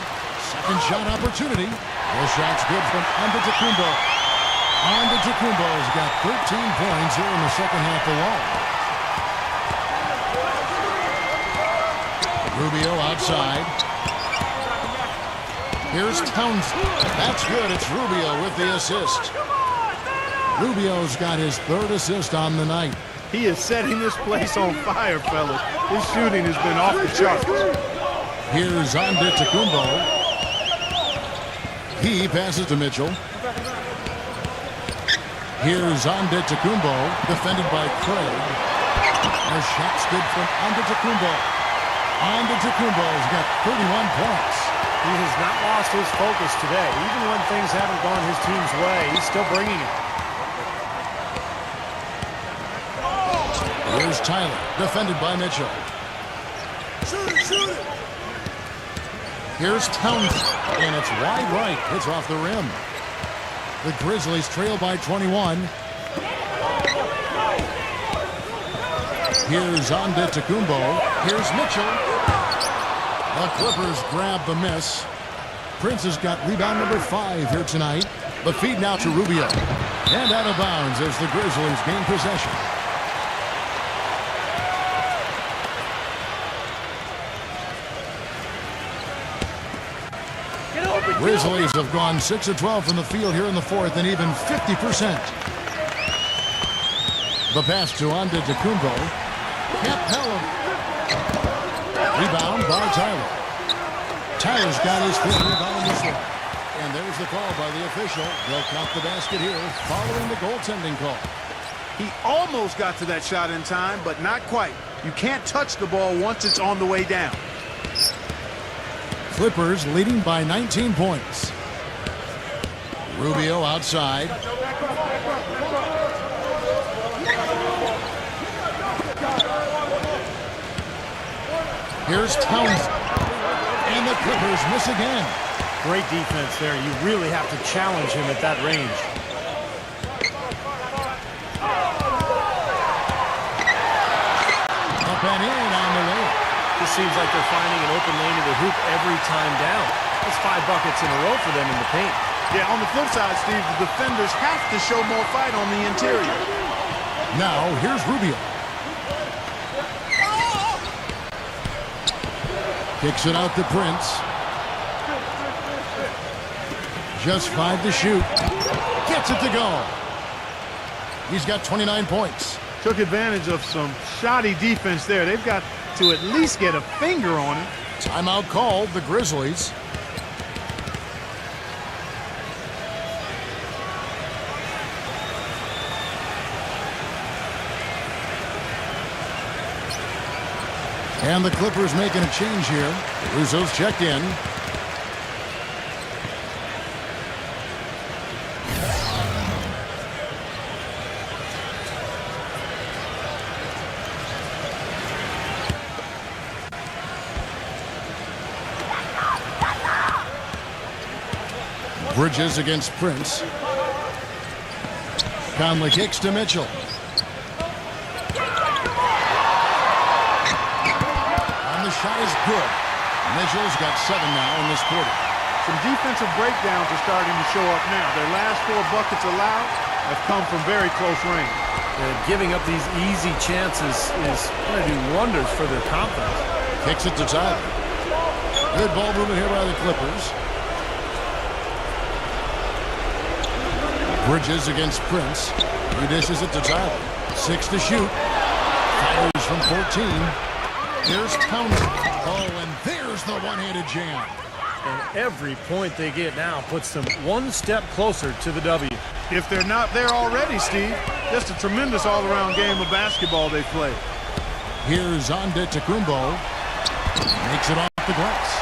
Second shot opportunity. The shot's good from Antetokounmpo. Antetokounmpo's got 13 points here in the second half alone. Rubio outside. Here's Townsend. That's good. It's Rubio with the assist. Rubio's got his 3rd assist on the night. He is setting this place on fire, fellas. His shooting has been off the charts. Here's Antetokounmpo. He passes to Mitchell. Here's Antetokounmpo, defended by Craig. A shot's good from Antetokounmpo. Antetokounmpo's got 31 points. He has not lost his focus today. Even when things haven't gone his team's way, he's still bringing it. Here's Tyler, defended by Mitchell. Shoot it. Here's Townsend, and it's wide right. It's off the rim. The Grizzlies trail by 21. Here's Antetokounmpo. Here's Mitchell. The Clippers grab the miss. Prince has got rebound number 5 here tonight. The feed now to Rubio. And out of bounds as the Grizzlies gain possession. Grizzlies have gone 6 of 12 from the field here in the 4th and even 50%. The pass to Antetokounmpo. Capella. Rebound by Tyler. Tyler's got his 5th rebound in this one. And there's the call by the official. They'll count the basket here following the goaltending call. He almost got to that shot in time, but not quite. You can't touch the ball once it's on the way down. Clippers leading by 19 points. Rubio outside. Here's Townsend. And the Clippers miss again. Great defense there. You really have to challenge him at that range. Up and in on the way. This seems like they're finding an open lane to the hoop every time down. That's 5 buckets in a row for them in the paint. Yeah, on the flip side, Steve, the defenders have to show more fight on the interior. Now, here's Rubio. Kicks it out to Prince. Just 5 to shoot. Gets it to go. He's got 29 points. Took advantage of some shoddy defense there. They've got to at least get a finger on it. Timeout called, the Grizzlies. And the Clippers making a change here. Russo's checked in. Bridges against Prince. Conley kicks to Mitchell. And the shot is good. Mitchell's got 7 now in this quarter. Some defensive breakdowns are starting to show up now. Their last 4 buckets allowed have come from very close range. Giving up these easy chances is going to do wonders for their confidence. Kicks it to Tyler. Good ball movement here by the Clippers. Bridges against Prince. He dishes it to Tyler. 6 to shoot. Fires from 14. Here's Townsend. Oh, and there's the one-handed jam. And every point they get now puts them one step closer to the W. If they're not there already, Steve, just a tremendous all-around game of basketball they play. Here's Antetokounmpo. Makes it off the glass.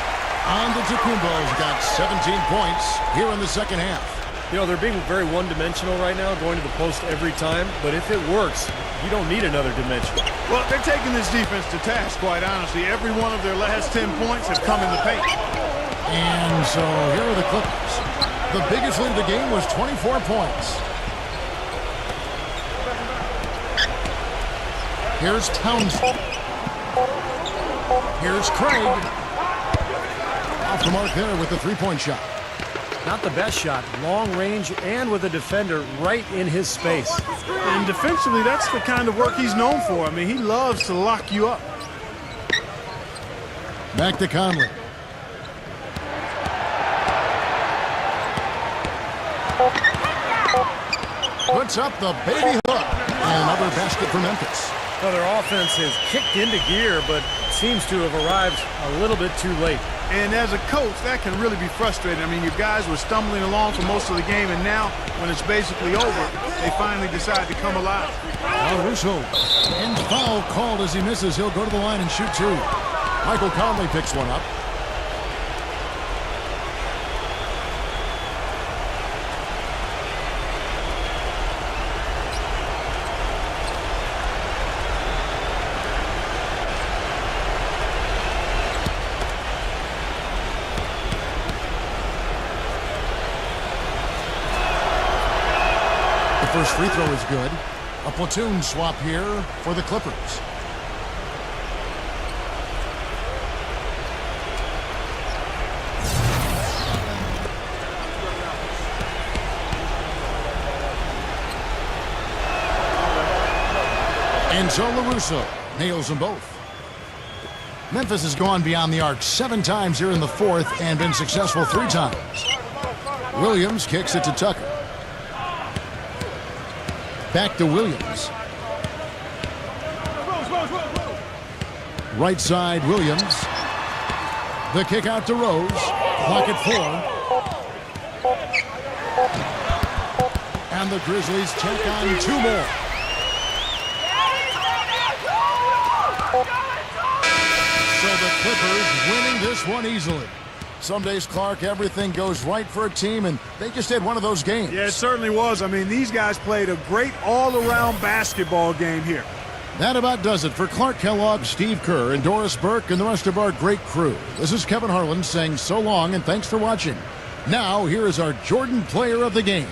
Antetokounmpo's got 17 points here in the second half. You know, they're being very one-dimensional right now, going to the post every time. But if it works, you don't need another dimension. Well, they're taking this defense to task, quite honestly. Every one of their last 10 points have come in the paint. And so here are the Clippers. The biggest lead of the game was 24 points. Here's Townsend. Here's Craig. Off the mark there with the three-point shot. Not the best shot, long range, and with a defender right in his space. And defensively, that's the kind of work he's known for. I mean, he loves to lock you up. Back to Conley. Puts up the baby hook. And another basket for Memphis. Well, their offense has kicked into gear, but seems to have arrived a little bit too late. And as a coach, that can really be frustrating. I mean, your guys were stumbling along for most of the game, and now, when it's basically over, they finally decide to come alive. Now Russo. And foul called as he misses. He'll go to the line and shoot 2. Michael Conley picks one up. First free throw is good. A platoon swap here for the Clippers. And so LaRusso nails them both. Memphis has gone beyond the arc 7 times here in the fourth and been successful 3 times. Williams kicks it to Tucker. Back to Williams. Right side, Williams. The kick out to Rose. Clock at 4. And the Grizzlies check on 2 more. So the Clippers winning this one easily. Some days, Clark, everything goes right for a team, and they just had one of those games. Yeah, it certainly was. I mean, these guys played a great all-around basketball game here. That about does it for Clark Kellogg, Steve Kerr, and Doris Burke, and the rest of our great crew. This is Kevin Harlan saying so long and thanks for watching. Now, here is our Jordan Player of the Game.